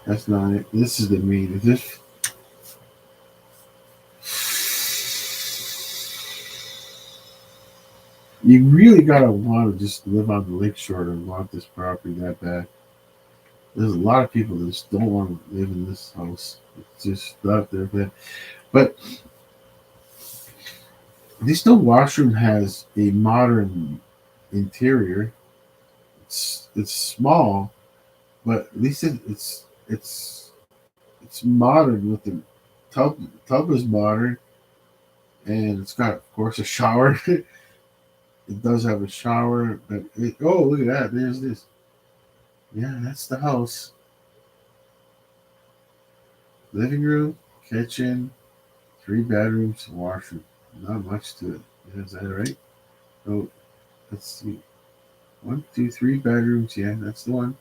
That's not it. This is the main. This you really gotta want to just live on the lakeshore to want this property that bad. There's a lot of people that just don't want to live in this house. It's just not their bed. But this new washroom has a modern interior. It's small, but at least it's modern with the tub is modern, and it's got of course a shower. It does have a shower, but oh, look at that! There's this. Yeah, that's the house. Living room, kitchen, three bedrooms, washroom. Not much to it. Yeah, is that right? Oh, let's see. One, two, three bedrooms. Yeah, that's the one.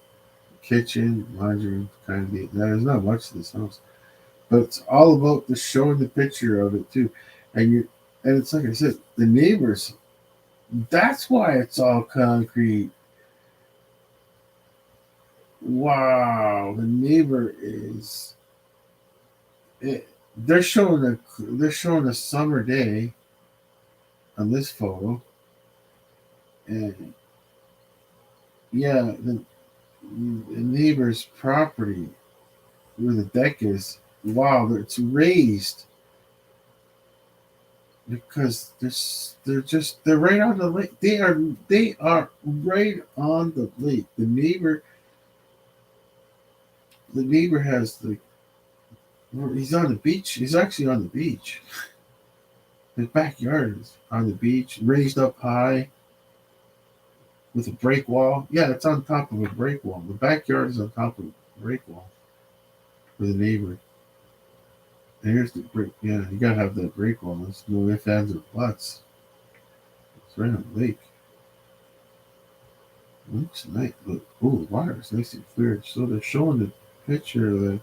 Kitchen, laundry room, kind of deal. There's not much to this house, but it's all about the showing the picture of it too, and you and it's like I said, the neighbors. That's why it's all concrete. Wow, the neighbor is. It, they're showing a summer day on this photo, and yeah, the neighbor's property where the deck is. Wow, it's raised because they're right on the lake. They are right on the lake. The neighbor has he's on the beach. He's actually on the beach. His backyard is on the beach, raised up high with a break wall. Yeah, it's on top of a break wall. The backyard is on top of a break wall for the neighbor. And here's the break. Yeah, you gotta have that break wall. There's no ifs, ands, or buts. It's right on the lake. Looks nice. Look, oh, the water is nice and clear. So they're showing the picture of the.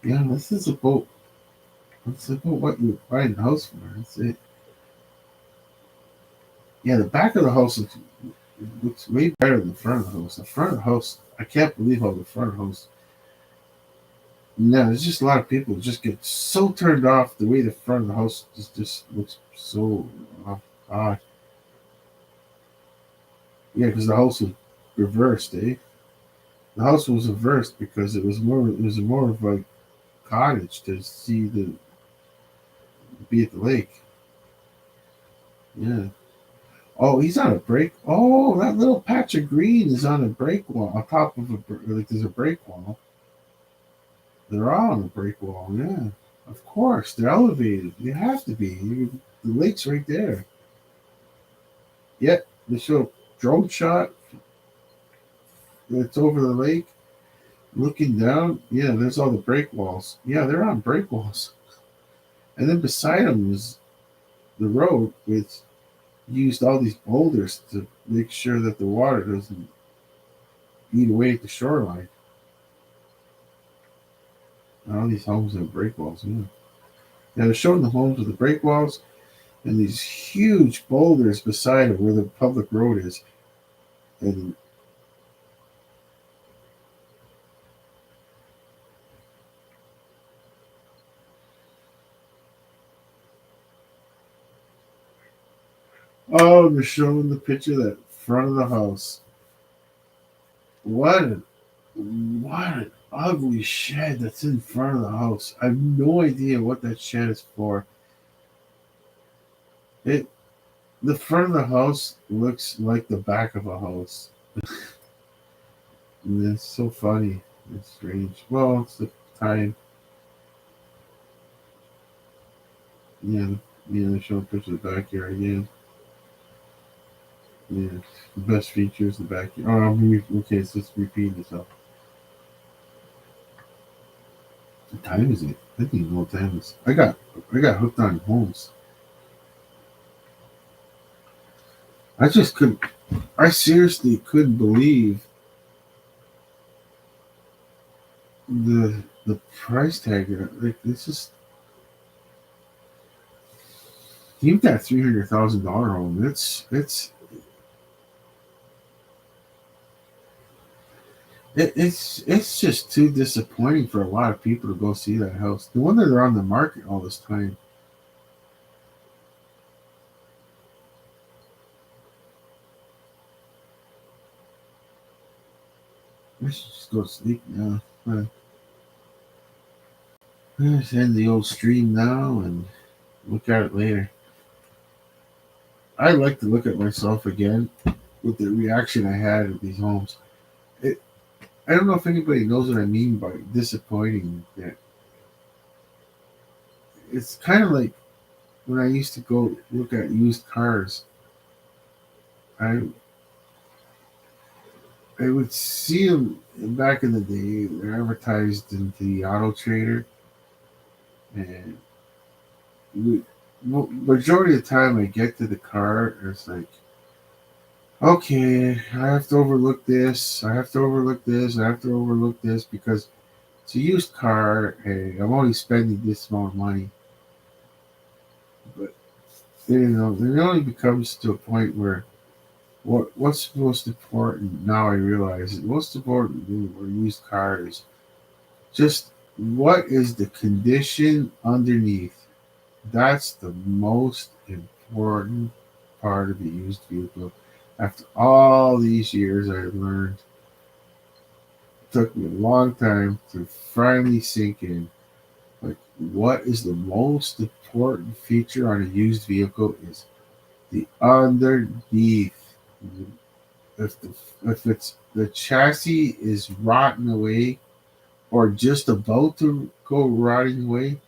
Yeah, this is a boat. It's about what you buy in the house for. That's it. Yeah, the back of the house looks way better than the front of the house. The front of the house, I can't believe how the front of the house. No, there's just a lot of people just get so turned off the way the front of the house just looks so odd. Yeah, because the house was reversed, eh? The house was reversed because it was more of a cottage to see the be at the lake. Yeah. Oh, he's on a break. Oh, that little patch of green is on a break wall on top of like there's a break wall. They're all on the break wall. Yeah, of course they're elevated. You have to be. The lake's right there. Yep, they show a drone shot. It's over the lake, looking down. Yeah, there's all the break walls. Yeah, they're on break walls. And then beside him was the road, which used all these boulders to make sure that the water doesn't eat away at the shoreline. All these homes have break walls. Yeah. Now they're showing the homes with the break walls and these huge boulders beside it where the public road is. And oh, they're showing the picture of that front of the house. What an what an ugly shed that's in front of the house. I have no idea what that shed is for. It the front of the house looks like the back of a house. And it's so funny. It's strange. Well, it's the time. Yeah, yeah, they show a picture of the backyard. Yeah, yeah. The best feature is the backyard. Oh, okay, so it's repeating itself. What time is it? I think what time it is. I got hooked on homes. I just couldn't. I seriously couldn't believe the price tag. Like it's just even that $300,000 home. It's just too disappointing for a lot of people to go see that house. No wonder they're on the market all this time. I should just go to sleep now. Let's end the old stream now and look at it later. I like to look at myself again with the reaction I had at these homes. It, I don't know if anybody knows what I mean by disappointing. That it's kind of like when I used to go look at used cars. I I would see them back in the day. They're advertised into the Auto Trader, and majority of the time I get to the car, it's like, okay, I have to overlook this. I have to overlook this. I have to overlook this because it's a used car, and I'm only spending this amount of money. But it only becomes to a point where what's most important now. I realize the most important thing for used cars just what is the condition underneath. That's the most important part of the used vehicle. After all these years, I learned. It took me a long time to finally sink in. Like, what is the most important feature on a used vehicle is the underneath. If the if it's the chassis is rotten away or just about to go rotting away,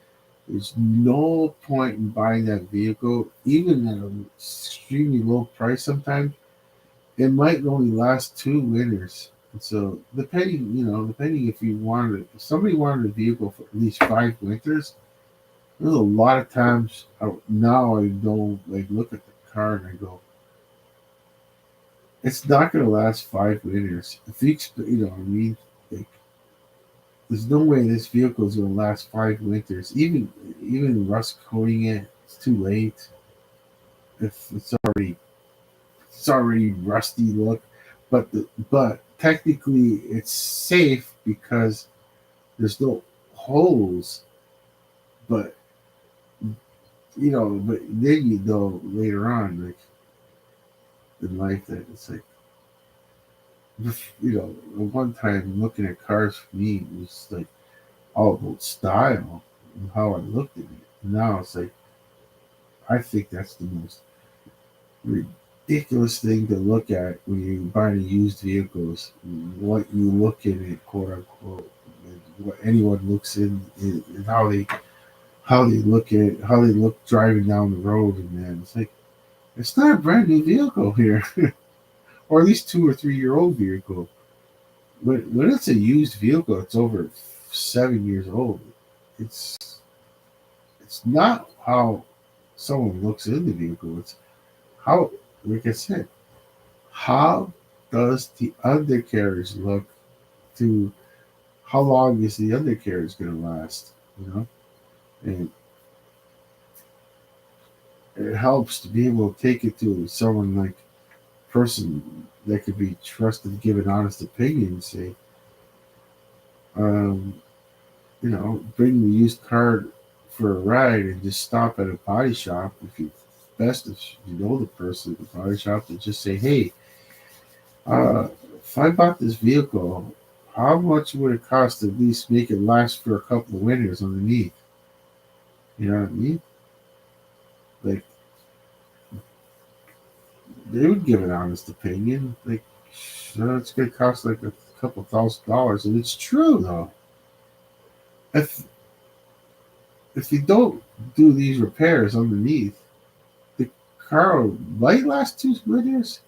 there's no point in buying that vehicle, even at an extremely low price. Sometimes it might only last 2 winters. And so, depending if if somebody wanted a vehicle for at least 5 winters, there's a lot of times now I know, like, look at the car and I go, it's not going to last 5 winters. If what I mean, like, there's no way this vehicle is going to last 5 winters. Even rust coating it, it's too late. If it's already rusty look, but technically it's safe because there's no holes. But but then you know later on, like in life, that it's like one time looking at cars for me was like all about style and how I looked at it. Now it's like I think that's the most ridiculous thing to look at when you're buying used vehicles. What you look in it, quote unquote, and what anyone looks in and how they look driving down the road, and then it's like it's not a brand new vehicle here, or at least 2 or 3 year old vehicle. But when it's a used vehicle, it's over 7 years old. It's it's not how someone looks in the vehicle. It's how, like I said, how does the undercarriage look to how long is the undercarriage going to last? You know, and it helps to be able to take it to someone like person that could be trusted to give an honest opinion and say, um, bring the used car for a ride and just stop at a body shop. If you best if you know the person at the body shop, to just say, hey, if I bought this vehicle, how much would it cost to at least make it last for a couple of winters underneath? You know what I mean? Like, they would give an honest opinion. Like, it's going to cost like a couple $1,000, and it's true though. If if you don't do these repairs underneath, the car might last 2 winters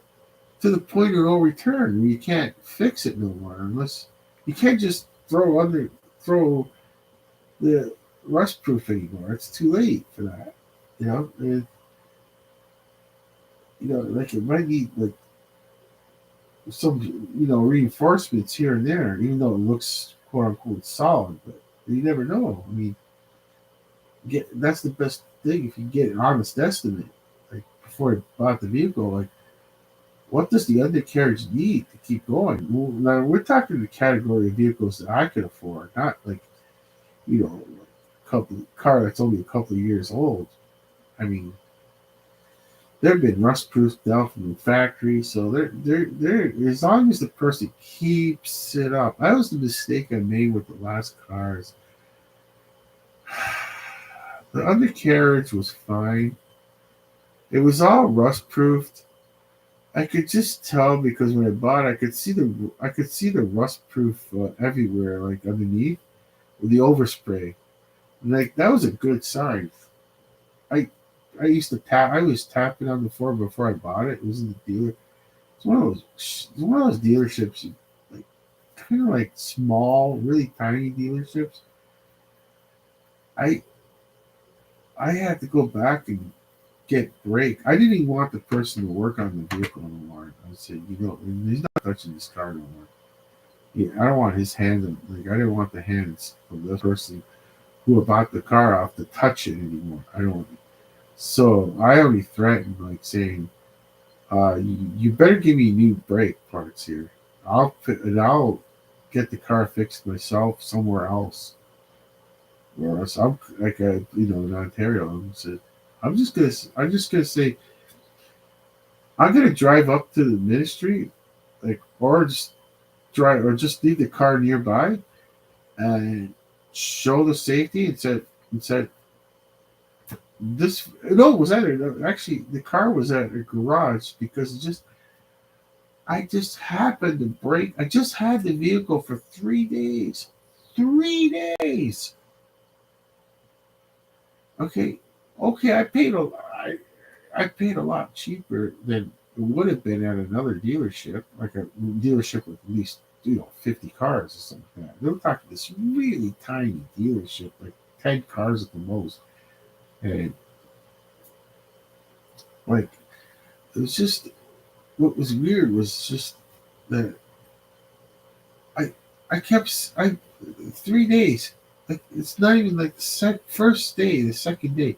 to the point of no return. You can't fix it no more unless you can't just throw the rust proof anymore. It's too late for that. And, like it might need like some reinforcements here and there, even though it looks quote unquote solid. But you never know. I mean, that's the best thing if you get an honest estimate, like before you bought the vehicle. Like, what does the undercarriage need to keep going? Well, now we're talking the category of vehicles that I could afford, not like a couple car that's only a couple of years old. I mean, they've been rust proofed down from the factory, so they're as long as the person keeps it up. That was the mistake I made with the last cars. The undercarriage was fine. It was all rust proofed. I could just tell because when I bought it, I could see the rust proof everywhere, like underneath with the overspray. Like that was a good sign. I I used to tap. I was tapping on the floor before I bought it. It was in the dealer. It's one of those dealerships, like kind of like small, really tiny dealerships. I I had to go back and get brake. I didn't even want the person to work on the vehicle anymore. I said, he's not touching this car no more. Yeah, I don't want his hands. Like I didn't want the hands of the person who bought the car off to touch it anymore. I don't. So I only threatened, like saying, you better give me new brake parts here. I'll get the car fixed myself somewhere else." Or else I'm like in Ontario. I'm just gonna say I'm gonna drive up to the ministry, like or just leave the car nearby and show the safety and said this. No, it was actually the car was at a garage because I just happened to break. I just had the vehicle for 3 days. 3 days. Okay, okay. I paid a lot cheaper than it would have been at another dealership, like a dealership with at least 50 cars or something like that. They were talking this really tiny dealership, like 10 cars at the most, and like it was just what was weird was just that I I kept I 3 days. Like it's not even like the first day, the second day.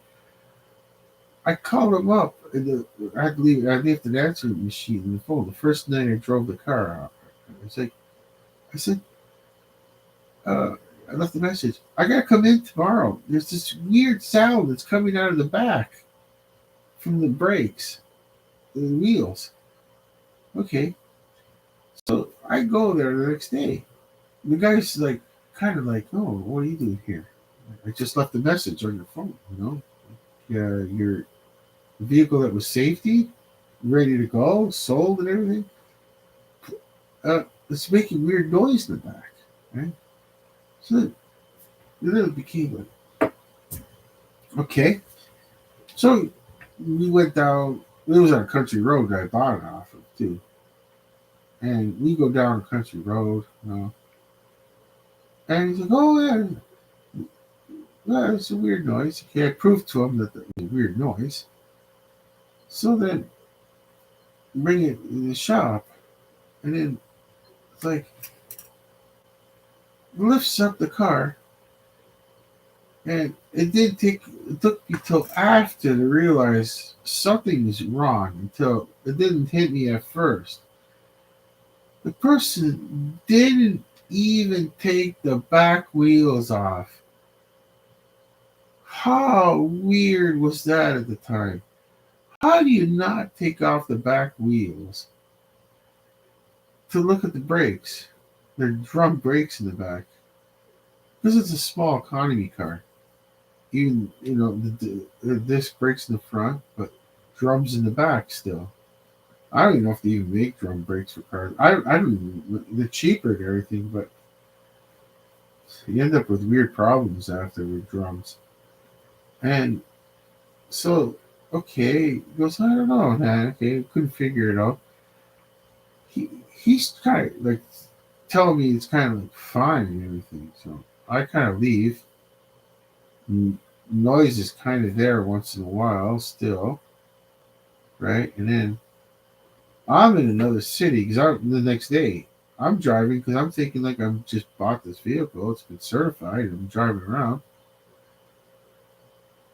I called him up, and I had to leave. I left an answering machine on the phone. The first night I drove the car out, I said, I left a message. I gotta come in tomorrow. There's this weird sound that's coming out of the back from the brakes, the wheels. Okay, so I go there the next day. The guy's like, kind of like, oh, what are you doing here? I just left a message on your phone. Yeah, your vehicle that was safety, ready to go, sold and everything. It's making weird noise in the back, right? So then it became like, okay. So we went down. It was on a country road that I bought it off of too. And we go down a country road, and he's like, "Oh yeah." well, it's a weird noise. Okay, I proved to him that it was a weird noise. So then bring it in the shop, and then it's like lifts up the car, and it took me till after to realize something was wrong. Until it didn't hit me at first. The person didn't even take the back wheels off. How weird was that at the time? How do you not take off the back wheels to look at the brakes? They're drum brakes in the back. Because it's a small economy car. Even, the disc brakes in the front, but drums in the back still. I don't even know if they even make drum brakes for cars. I don't even, they're cheaper and everything, but you end up with weird problems after with drums. And so, okay, he goes, I don't know, man. Okay, couldn't figure it out. He's kind of like telling me it's kind of like fine and everything. So I kind of leave. Noise is kind of there once in a while still, right? And then I'm in another city because I'm the next day. I'm driving because I'm thinking like I've just bought this vehicle. It's been certified. I'm driving around.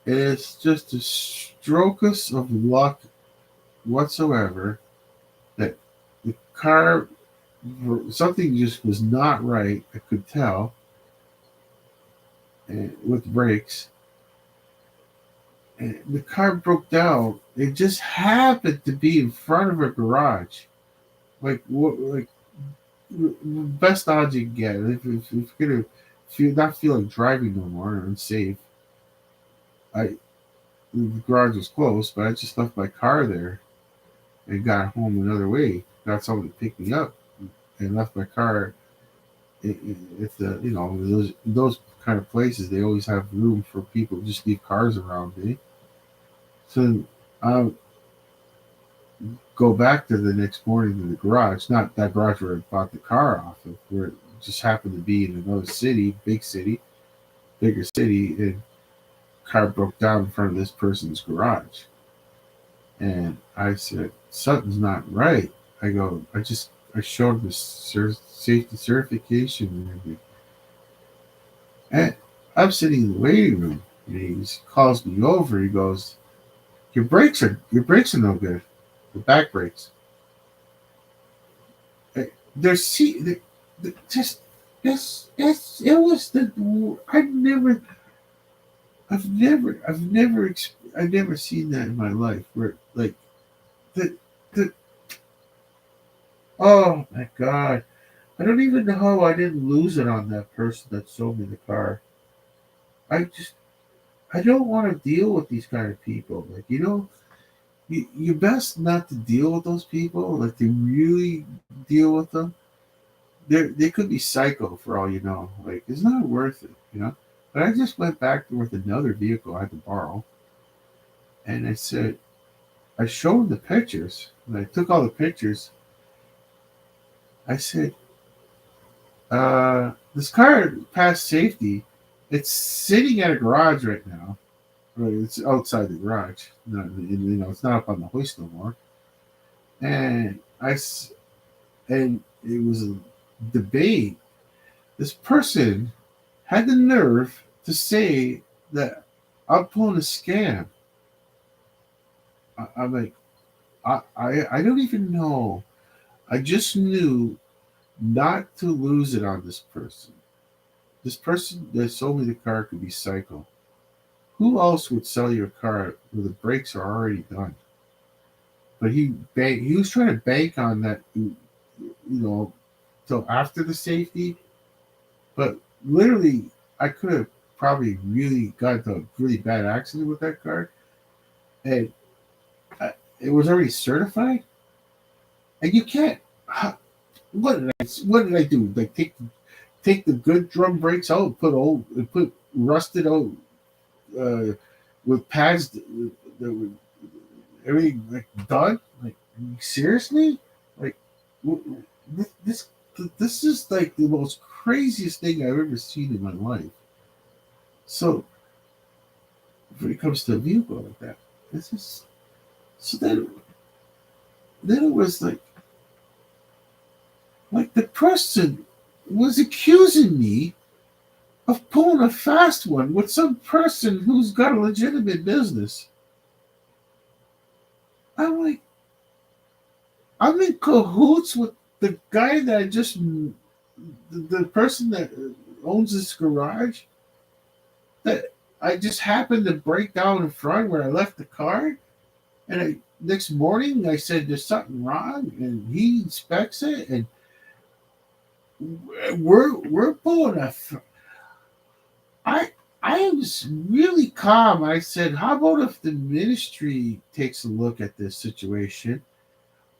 And it's just a stroke of luck whatsoever that the car, something just was not right. I could tell, and with brakes, and the car broke down. It just happened to be in front of a garage, like what, like best odds you can get. If you're gonna feel not feel like driving no more or unsafe, I the garage was closed, but I just left my car there and got home another way. Got someone to pick me up and left my car. If the those kind of places, they always have room for people to just leave cars around. So I go back to the next morning to the garage, not that garage where I bought the car off of, where it just happened to be in another city, bigger city, and car broke down in front of this person's garage. And I said, something's not right. I showed the safety certification and everything. And I'm sitting in the waiting room. And he calls me over. He goes, your brakes are no good. The back brakes. They're see they're just it's it was the I've never seen that in my life where like the the oh my god, I don't even know how I didn't lose it on that person that sold me the car. I just I don't want to deal with these kind of people. Like, you best not to deal with those people. Like, to really deal with them, they could be psycho for all you know. Like, it's not worth it. But I just went back there with another vehicle I had to borrow, and I said, I showed the pictures, and I took all the pictures. I said, this car passed safety. It's sitting at a garage right now. Right, it's outside the garage. No, it's not up on the hoist no more. And and it was a debate. This person had the nerve to say that I'm pulling a scam. I'm like, I don't even know. I just knew not to lose it on this person. This person that sold me the car could be psycho. Who else would sell you a car where the brakes are already done? But he was trying to bank on that, till after the safety. But literally, I could have probably really got into a really bad accident with that car, and it was already certified. And you can't. What did I do? Like, take the good drum brakes out, put rusted out, uh, with pads that were everything like done. Like, seriously, like this this is like the most craziest thing I've ever seen in my life. So when it comes to a vehicle like that. This is so then it was like the person was accusing me of pulling a fast one with some person who's got a legitimate business. I'm like, I'm in cahoots with the guy that the person that owns this garage that I just happened to break down in front where I left the car. And next morning I said there's something wrong, and he inspects it, and we're pulling a. I I was really calm. I said, "How about if the ministry takes a look at this situation?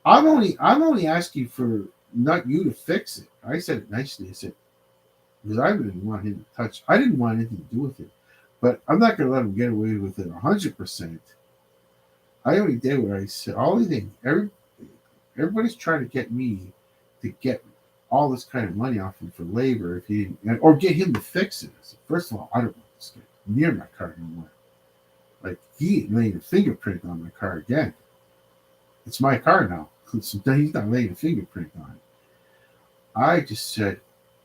I'm only asking for not you to fix it." I said it nicely. I said because I didn't want him to touch. I didn't want anything to do with it, but I'm not going to let him get away with it 100%. I only did what I said. All the thing, everybody's trying to get me to get all this kind of money off him for labor if he or get him to fix it. I said, first of all, I don't want this guy near my car anymore. Like he ain't laying a fingerprint on my car again. It's my car now. So he's not laying a fingerprint on it. I just said,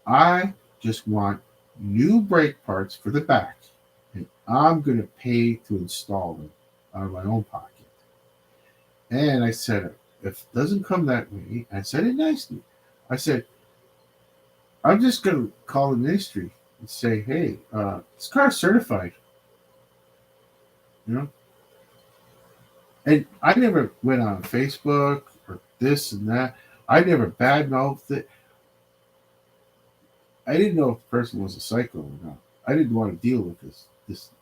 I just want new brake parts for the back, and I'm gonna pay to install them out of my own pocket. And I said, if it doesn't come that way, I said it nicely. I said, I'm just going to call the ministry and say, hey, this car's certified, you know? And I never went on Facebook or this and that. I never badmouthed it. I didn't know if the person was a psycho or not. I didn't want to deal with this,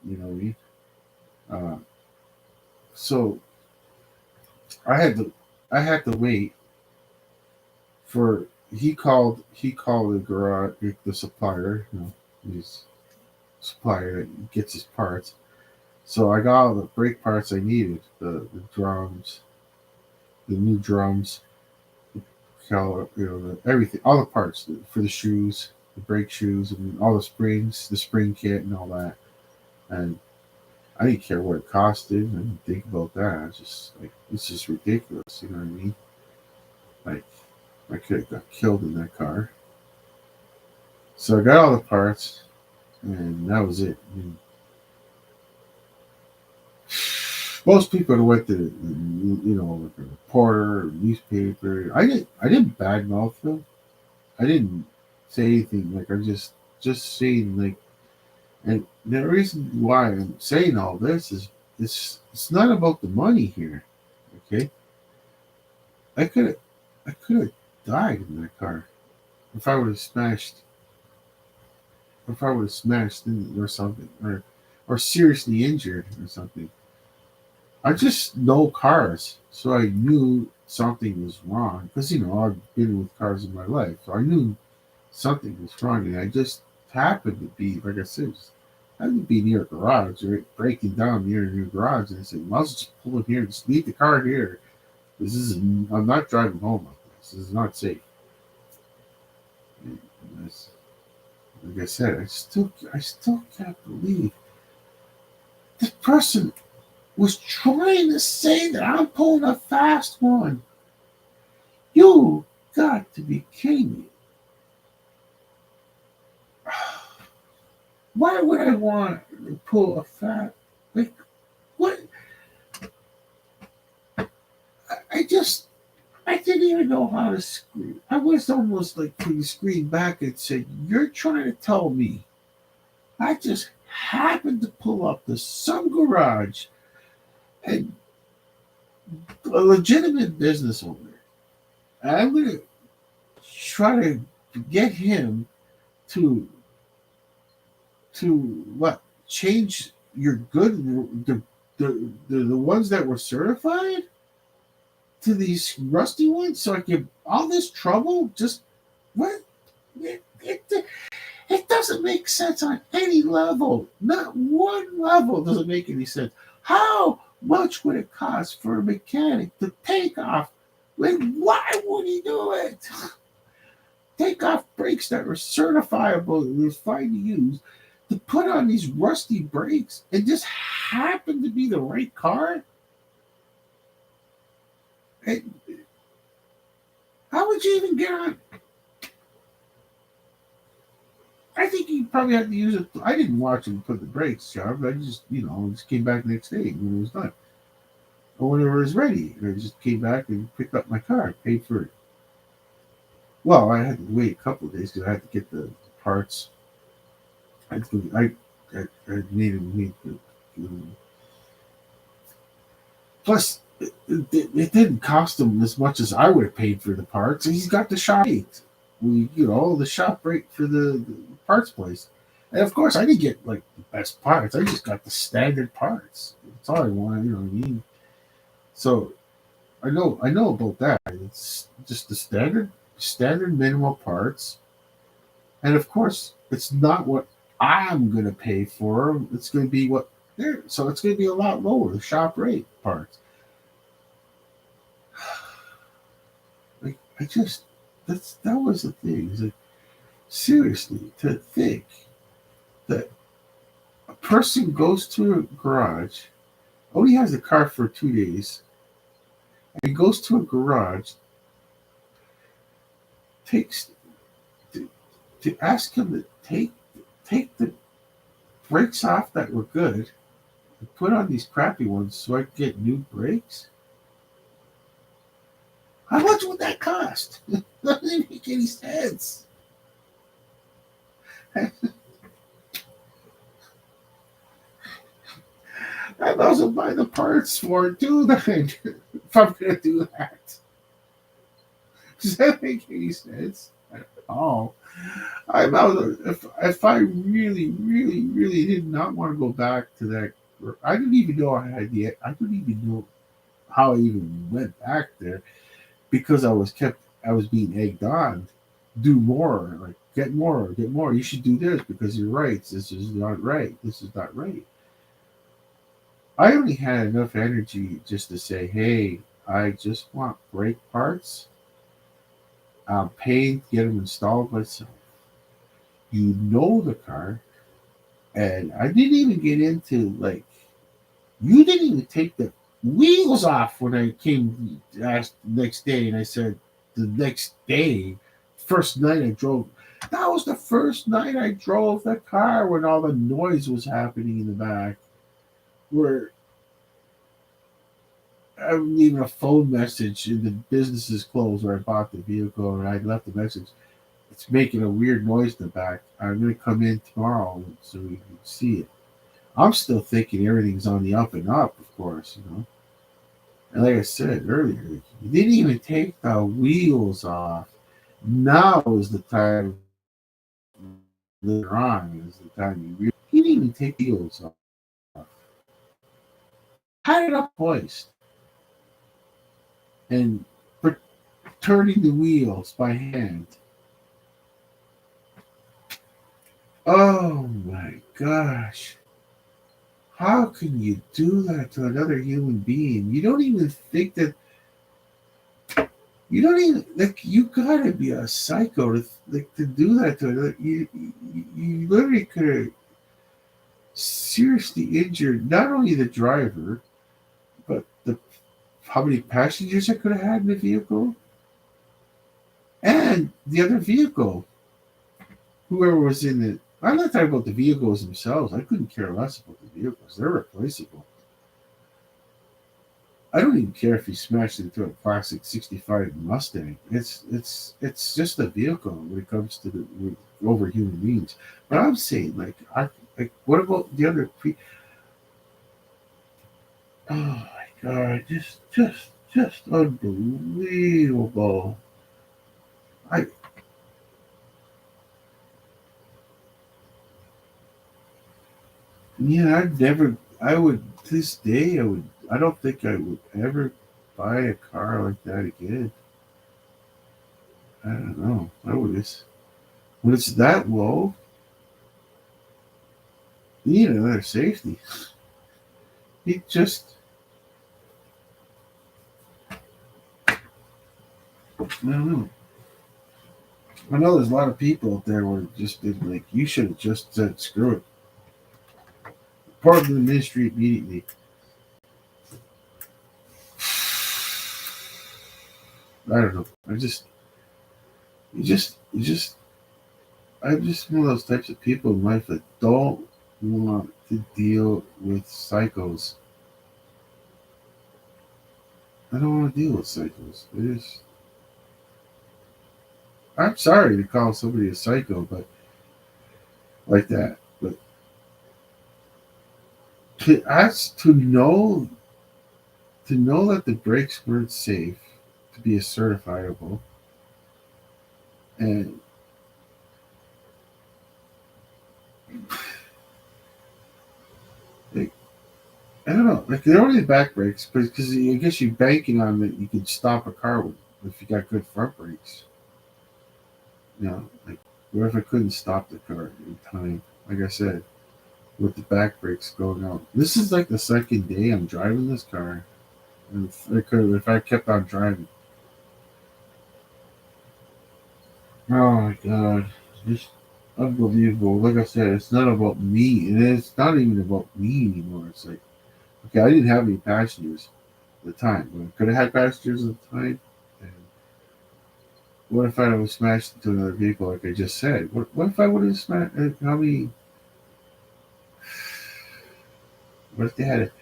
you know what I mean? So I had to wait for he called the garage, the supplier, his supplier that gets his parts. So I got all the brake parts I needed, the drums, the new drums, everything, all the parts for the shoes, the brake shoes, and all the springs, the spring kit, and all that. And I didn't care what it costed. I didn't think about that. I was just like, it's just ridiculous. You know what I mean? Like, I could have got killed in that car. So I got all the parts, and that was it. I mean, most people that went to, like a reporter, or newspaper. I didn't badmouth them. I didn't say anything. Like I just saying like, and the reason why I'm saying all this is it's not about the money here. Okay, I could have died in that car if I would have smashed in or something, or seriously injured or something. I just know cars, so I knew something was wrong because I've been with cars in my life, so I knew something was wrong, and I just happened to be, like I said, just happened to be near a garage, right, breaking down near a new garage, and I said, "Well, I'll just pull in here, just leave the car here. I'm not driving home like this. This is not safe." And like I said, I still can't believe this person was trying to say that I'm pulling a fast one. You got to be kidding me. Why would I want to pull a fast? Like, what? I didn't even know how to scream. I was almost like putting scream back and said, "You're trying to tell me I just happened to pull up to some garage and a legitimate business owner. And I'm going to try to get him to what change your good the ones that were certified to these rusty ones, so I give all this trouble. Just what it doesn't make sense on any level. Not one level doesn't make any sense. How much would it cost for a mechanic to take off? Why would he do it? Take off brakes that were certifiable, it was fine to use, to put on these rusty brakes and just happened to be the right car. Hey, how would you even get on? I think he probably had to use it. I didn't watch him put the brakes job. I just, just came back the next day when it was done. Or whenever it was ready. And I just came back and picked up my car, paid for it. Well, I had to wait a couple of days because I had to get the parts. I needed to. Plus, it didn't cost him as much as I would have paid for the parts. He's got the shop rate. The shop rate for the parts place. And of course, I didn't get like the best parts. I just got the standard parts. That's all I wanted. You know what I mean? So I know about that. It's just the standard minimal parts. And of course, it's not what I'm gonna pay for. It's gonna be what there. So it's gonna be a lot lower, the shop rate parts. Like I just that was the thing. It's like, seriously, to think that a person goes to a garage, only has the car for 2 days, and goes to a garage, takes to ask him to take the brakes off that were good and put on these crappy ones so I could get new brakes. How much would that cost? That doesn't make any sense. I might as well buy the parts for it too. Then, if I'm gonna do that, does that make any sense at all? I'm out. If I really, really, really did not want to go back to that, I didn't even know I had the. I didn't even know how I even went back there because I was being egged on. Do more, like get more, get more. You should do this because you're right. This is not right. This is not right. I only had enough energy just to say, hey, I just want brake parts. I'm paying to get them installed myself. You know the car. And I didn't even get into like, you didn't even take the wheels off when I came asked the next day. And I said, the next day, first night I drove, that was the first night I drove the car when all the noise was happening in the back. Where I'm leaving a phone message and the business is closed where I bought the vehicle and I left a message. It's making a weird noise in the back. I'm going to come in tomorrow so we can see it. I'm still thinking everything's on the up and up, of course. And like I said earlier, you didn't even take the wheels off. Now is the time later on is the time you didn't even take the wheels off. Had it up hoist and turning the wheels by hand. Oh my gosh. How can you do that to another human being? You don't even think that. You don't even like. You gotta be a psycho to do that to another. You literally could have seriously injured not only the driver, but the how many passengers I could have had in the vehicle, and the other vehicle. Whoever was in it. I'm not talking about the vehicles themselves. I couldn't care less about the vehicles. They're replaceable. I don't even care if he smashed into a classic '65 Mustang. It's just a vehicle when it comes to over human beings. But I'm saying, what about the other? Oh my god, just unbelievable. I Yeah, I would, this day, I don't think I would ever buy a car like that again. I don't know. When it's that low, you need another safety. It just, I don't know. I know there's a lot of people out there who have just been like, you should have just said, screw it. Report to the ministry immediately. I don't know. You just, I'm just one of those types of people in life that don't want to deal with psychos. I don't want to deal with psychos. I'm sorry to call somebody a psycho, but like that. But to ask to know that the brakes weren't safe, to be a certifiable, and like, I don't know, like they're only back brakes, but because I guess you're banking on that you could stop a car if you got good front brakes. Like what if I couldn't stop the car in time? Like I said, with the back brakes going out. This is like the second day I'm driving this car. And if I kept on driving. Oh my god. Just unbelievable. Like I said, it's not about me. And it's not even about me anymore. It's like, okay, I didn't have any passengers at the time. But I could have had passengers at the time. And what if I was smashed into another vehicle like I just said? What if I would have smashed? How many? What if they had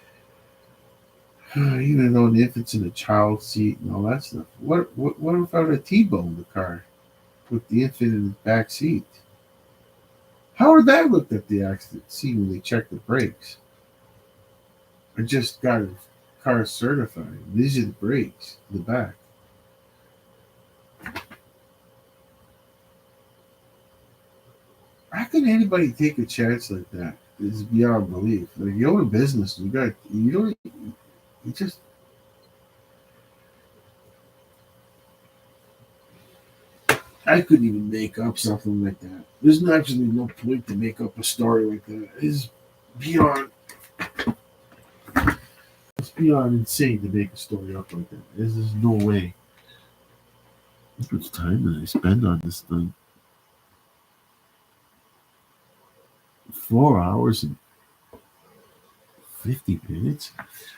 even though the infant's in a child seat and all that stuff? What if I would have T-boned the car with the infant in the back seat? How would that look at the accident scene when they check the brakes? I just got a car certified. These are the brakes in the back. How can anybody take a chance like that? It's beyond belief. Like you own a business, you don't you just I couldn't even make up something like that. There's actually no point to make up a story like that. Beyond it's beyond insane to make a story up like that. There's no way. How much time did I spend on this thing? 4 hours and 50 minutes.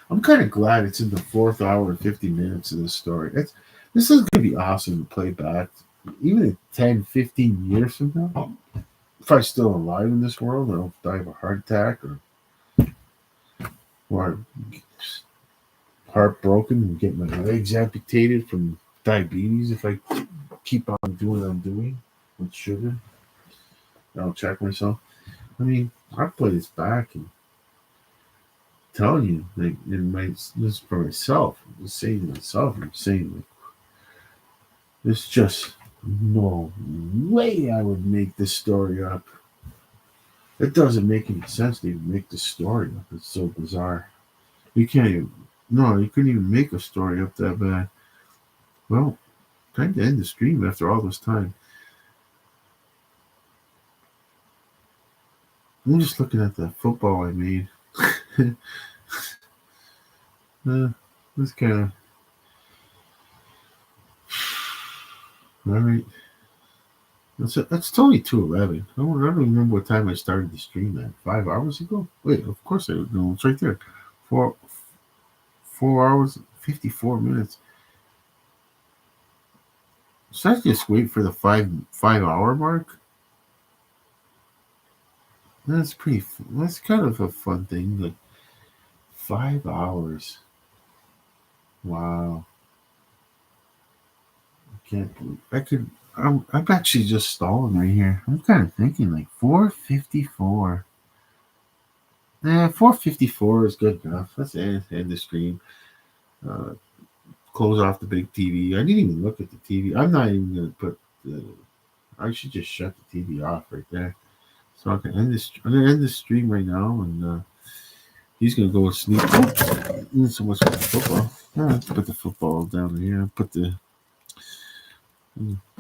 I'm kind of glad it's in the fourth hour and 50 minutes of this story. This is gonna be awesome to play back, even in 10, 15 years from now. If I'm still alive in this world, I don't die of a heart attack or heartbroken and get my legs amputated from diabetes if I keep on doing what I'm doing with sugar. I'll check myself. I mean, I'll play this back and telling you, like, this is for myself. I'm just saying to myself, I'm saying, like, there's just no way I would make this story up. It doesn't make any sense to even make this story up. It's so bizarre. You can't even, no, you couldn't even make a story up that bad. Well, time to end the stream after all this time. I'm just looking at the football I made. This kind of. All right. That's only 2:11. I don't remember what time I started the stream at. 5 hours ago? Wait, of course I don't know. It's right there. 4 hours, 54 minutes. Should I just wait for the 5 hour mark? That's pretty. That's kind of a fun thing. Like 5 hours. Wow. I can't believe I could. I'm actually just stalling right here. I'm kind of thinking like 4:54. Yeah, 4:54 is good enough. Let's end the stream. Uh, close off the big TV. I didn't even look at the TV. I'm not even gonna put the. I should just shut the TV off right there. So I can end this. I'm gonna end this stream right now, and he's gonna go sleep. Oh, not so much for the football. Let's put the football down here. Put the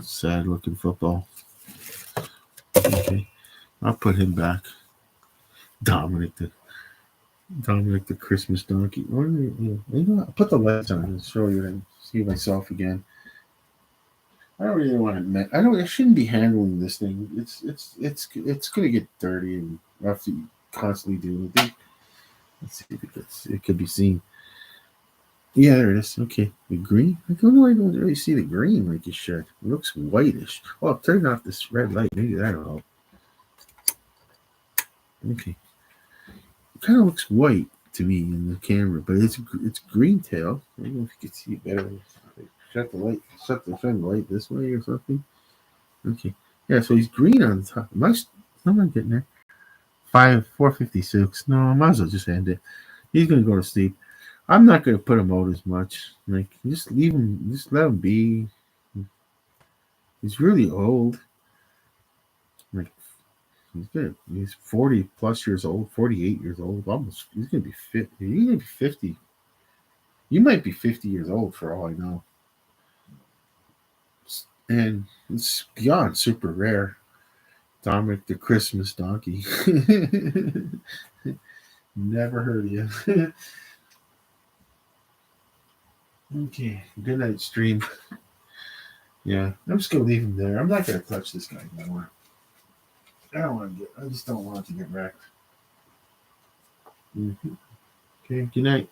sad-looking football. Okay, I'll put him back. Dominic the Christmas donkey. I'll put the lights on and show you and see myself again. I don't really want to. I shouldn't be handling this thing. It's gonna get dirty and I have to constantly do it. Let's see if it could be seen. Yeah, there it is. Okay, the green. I don't know. I don't really see the green like you should. It looks whitish. Oh, turn off this red light. Maybe that'll help. Okay, it kind of looks white to me in the camera, but it's green tail. I don't know if you can see it better. Shut the light. Shut the light this way or something. Okay. Yeah, so he's green on the top. I'm not getting there. 4:56. No, I might as well just end it. He's gonna go to sleep. I'm not gonna put him out as much. Like just leave him. Just let him be. He's really old. Like he's good. He's 40 plus years old. 48 years old. Almost. He's gonna be 50. He's gonna be 50. You might be 50 years old for all I know. And it's beyond super rare. Dominic the Christmas donkey. Never heard of you. Okay. Good night, stream. Yeah, I'm just gonna leave him there. I'm not gonna touch this guy anymore. I just don't want to get wrecked. Mm-hmm. Okay. Good night.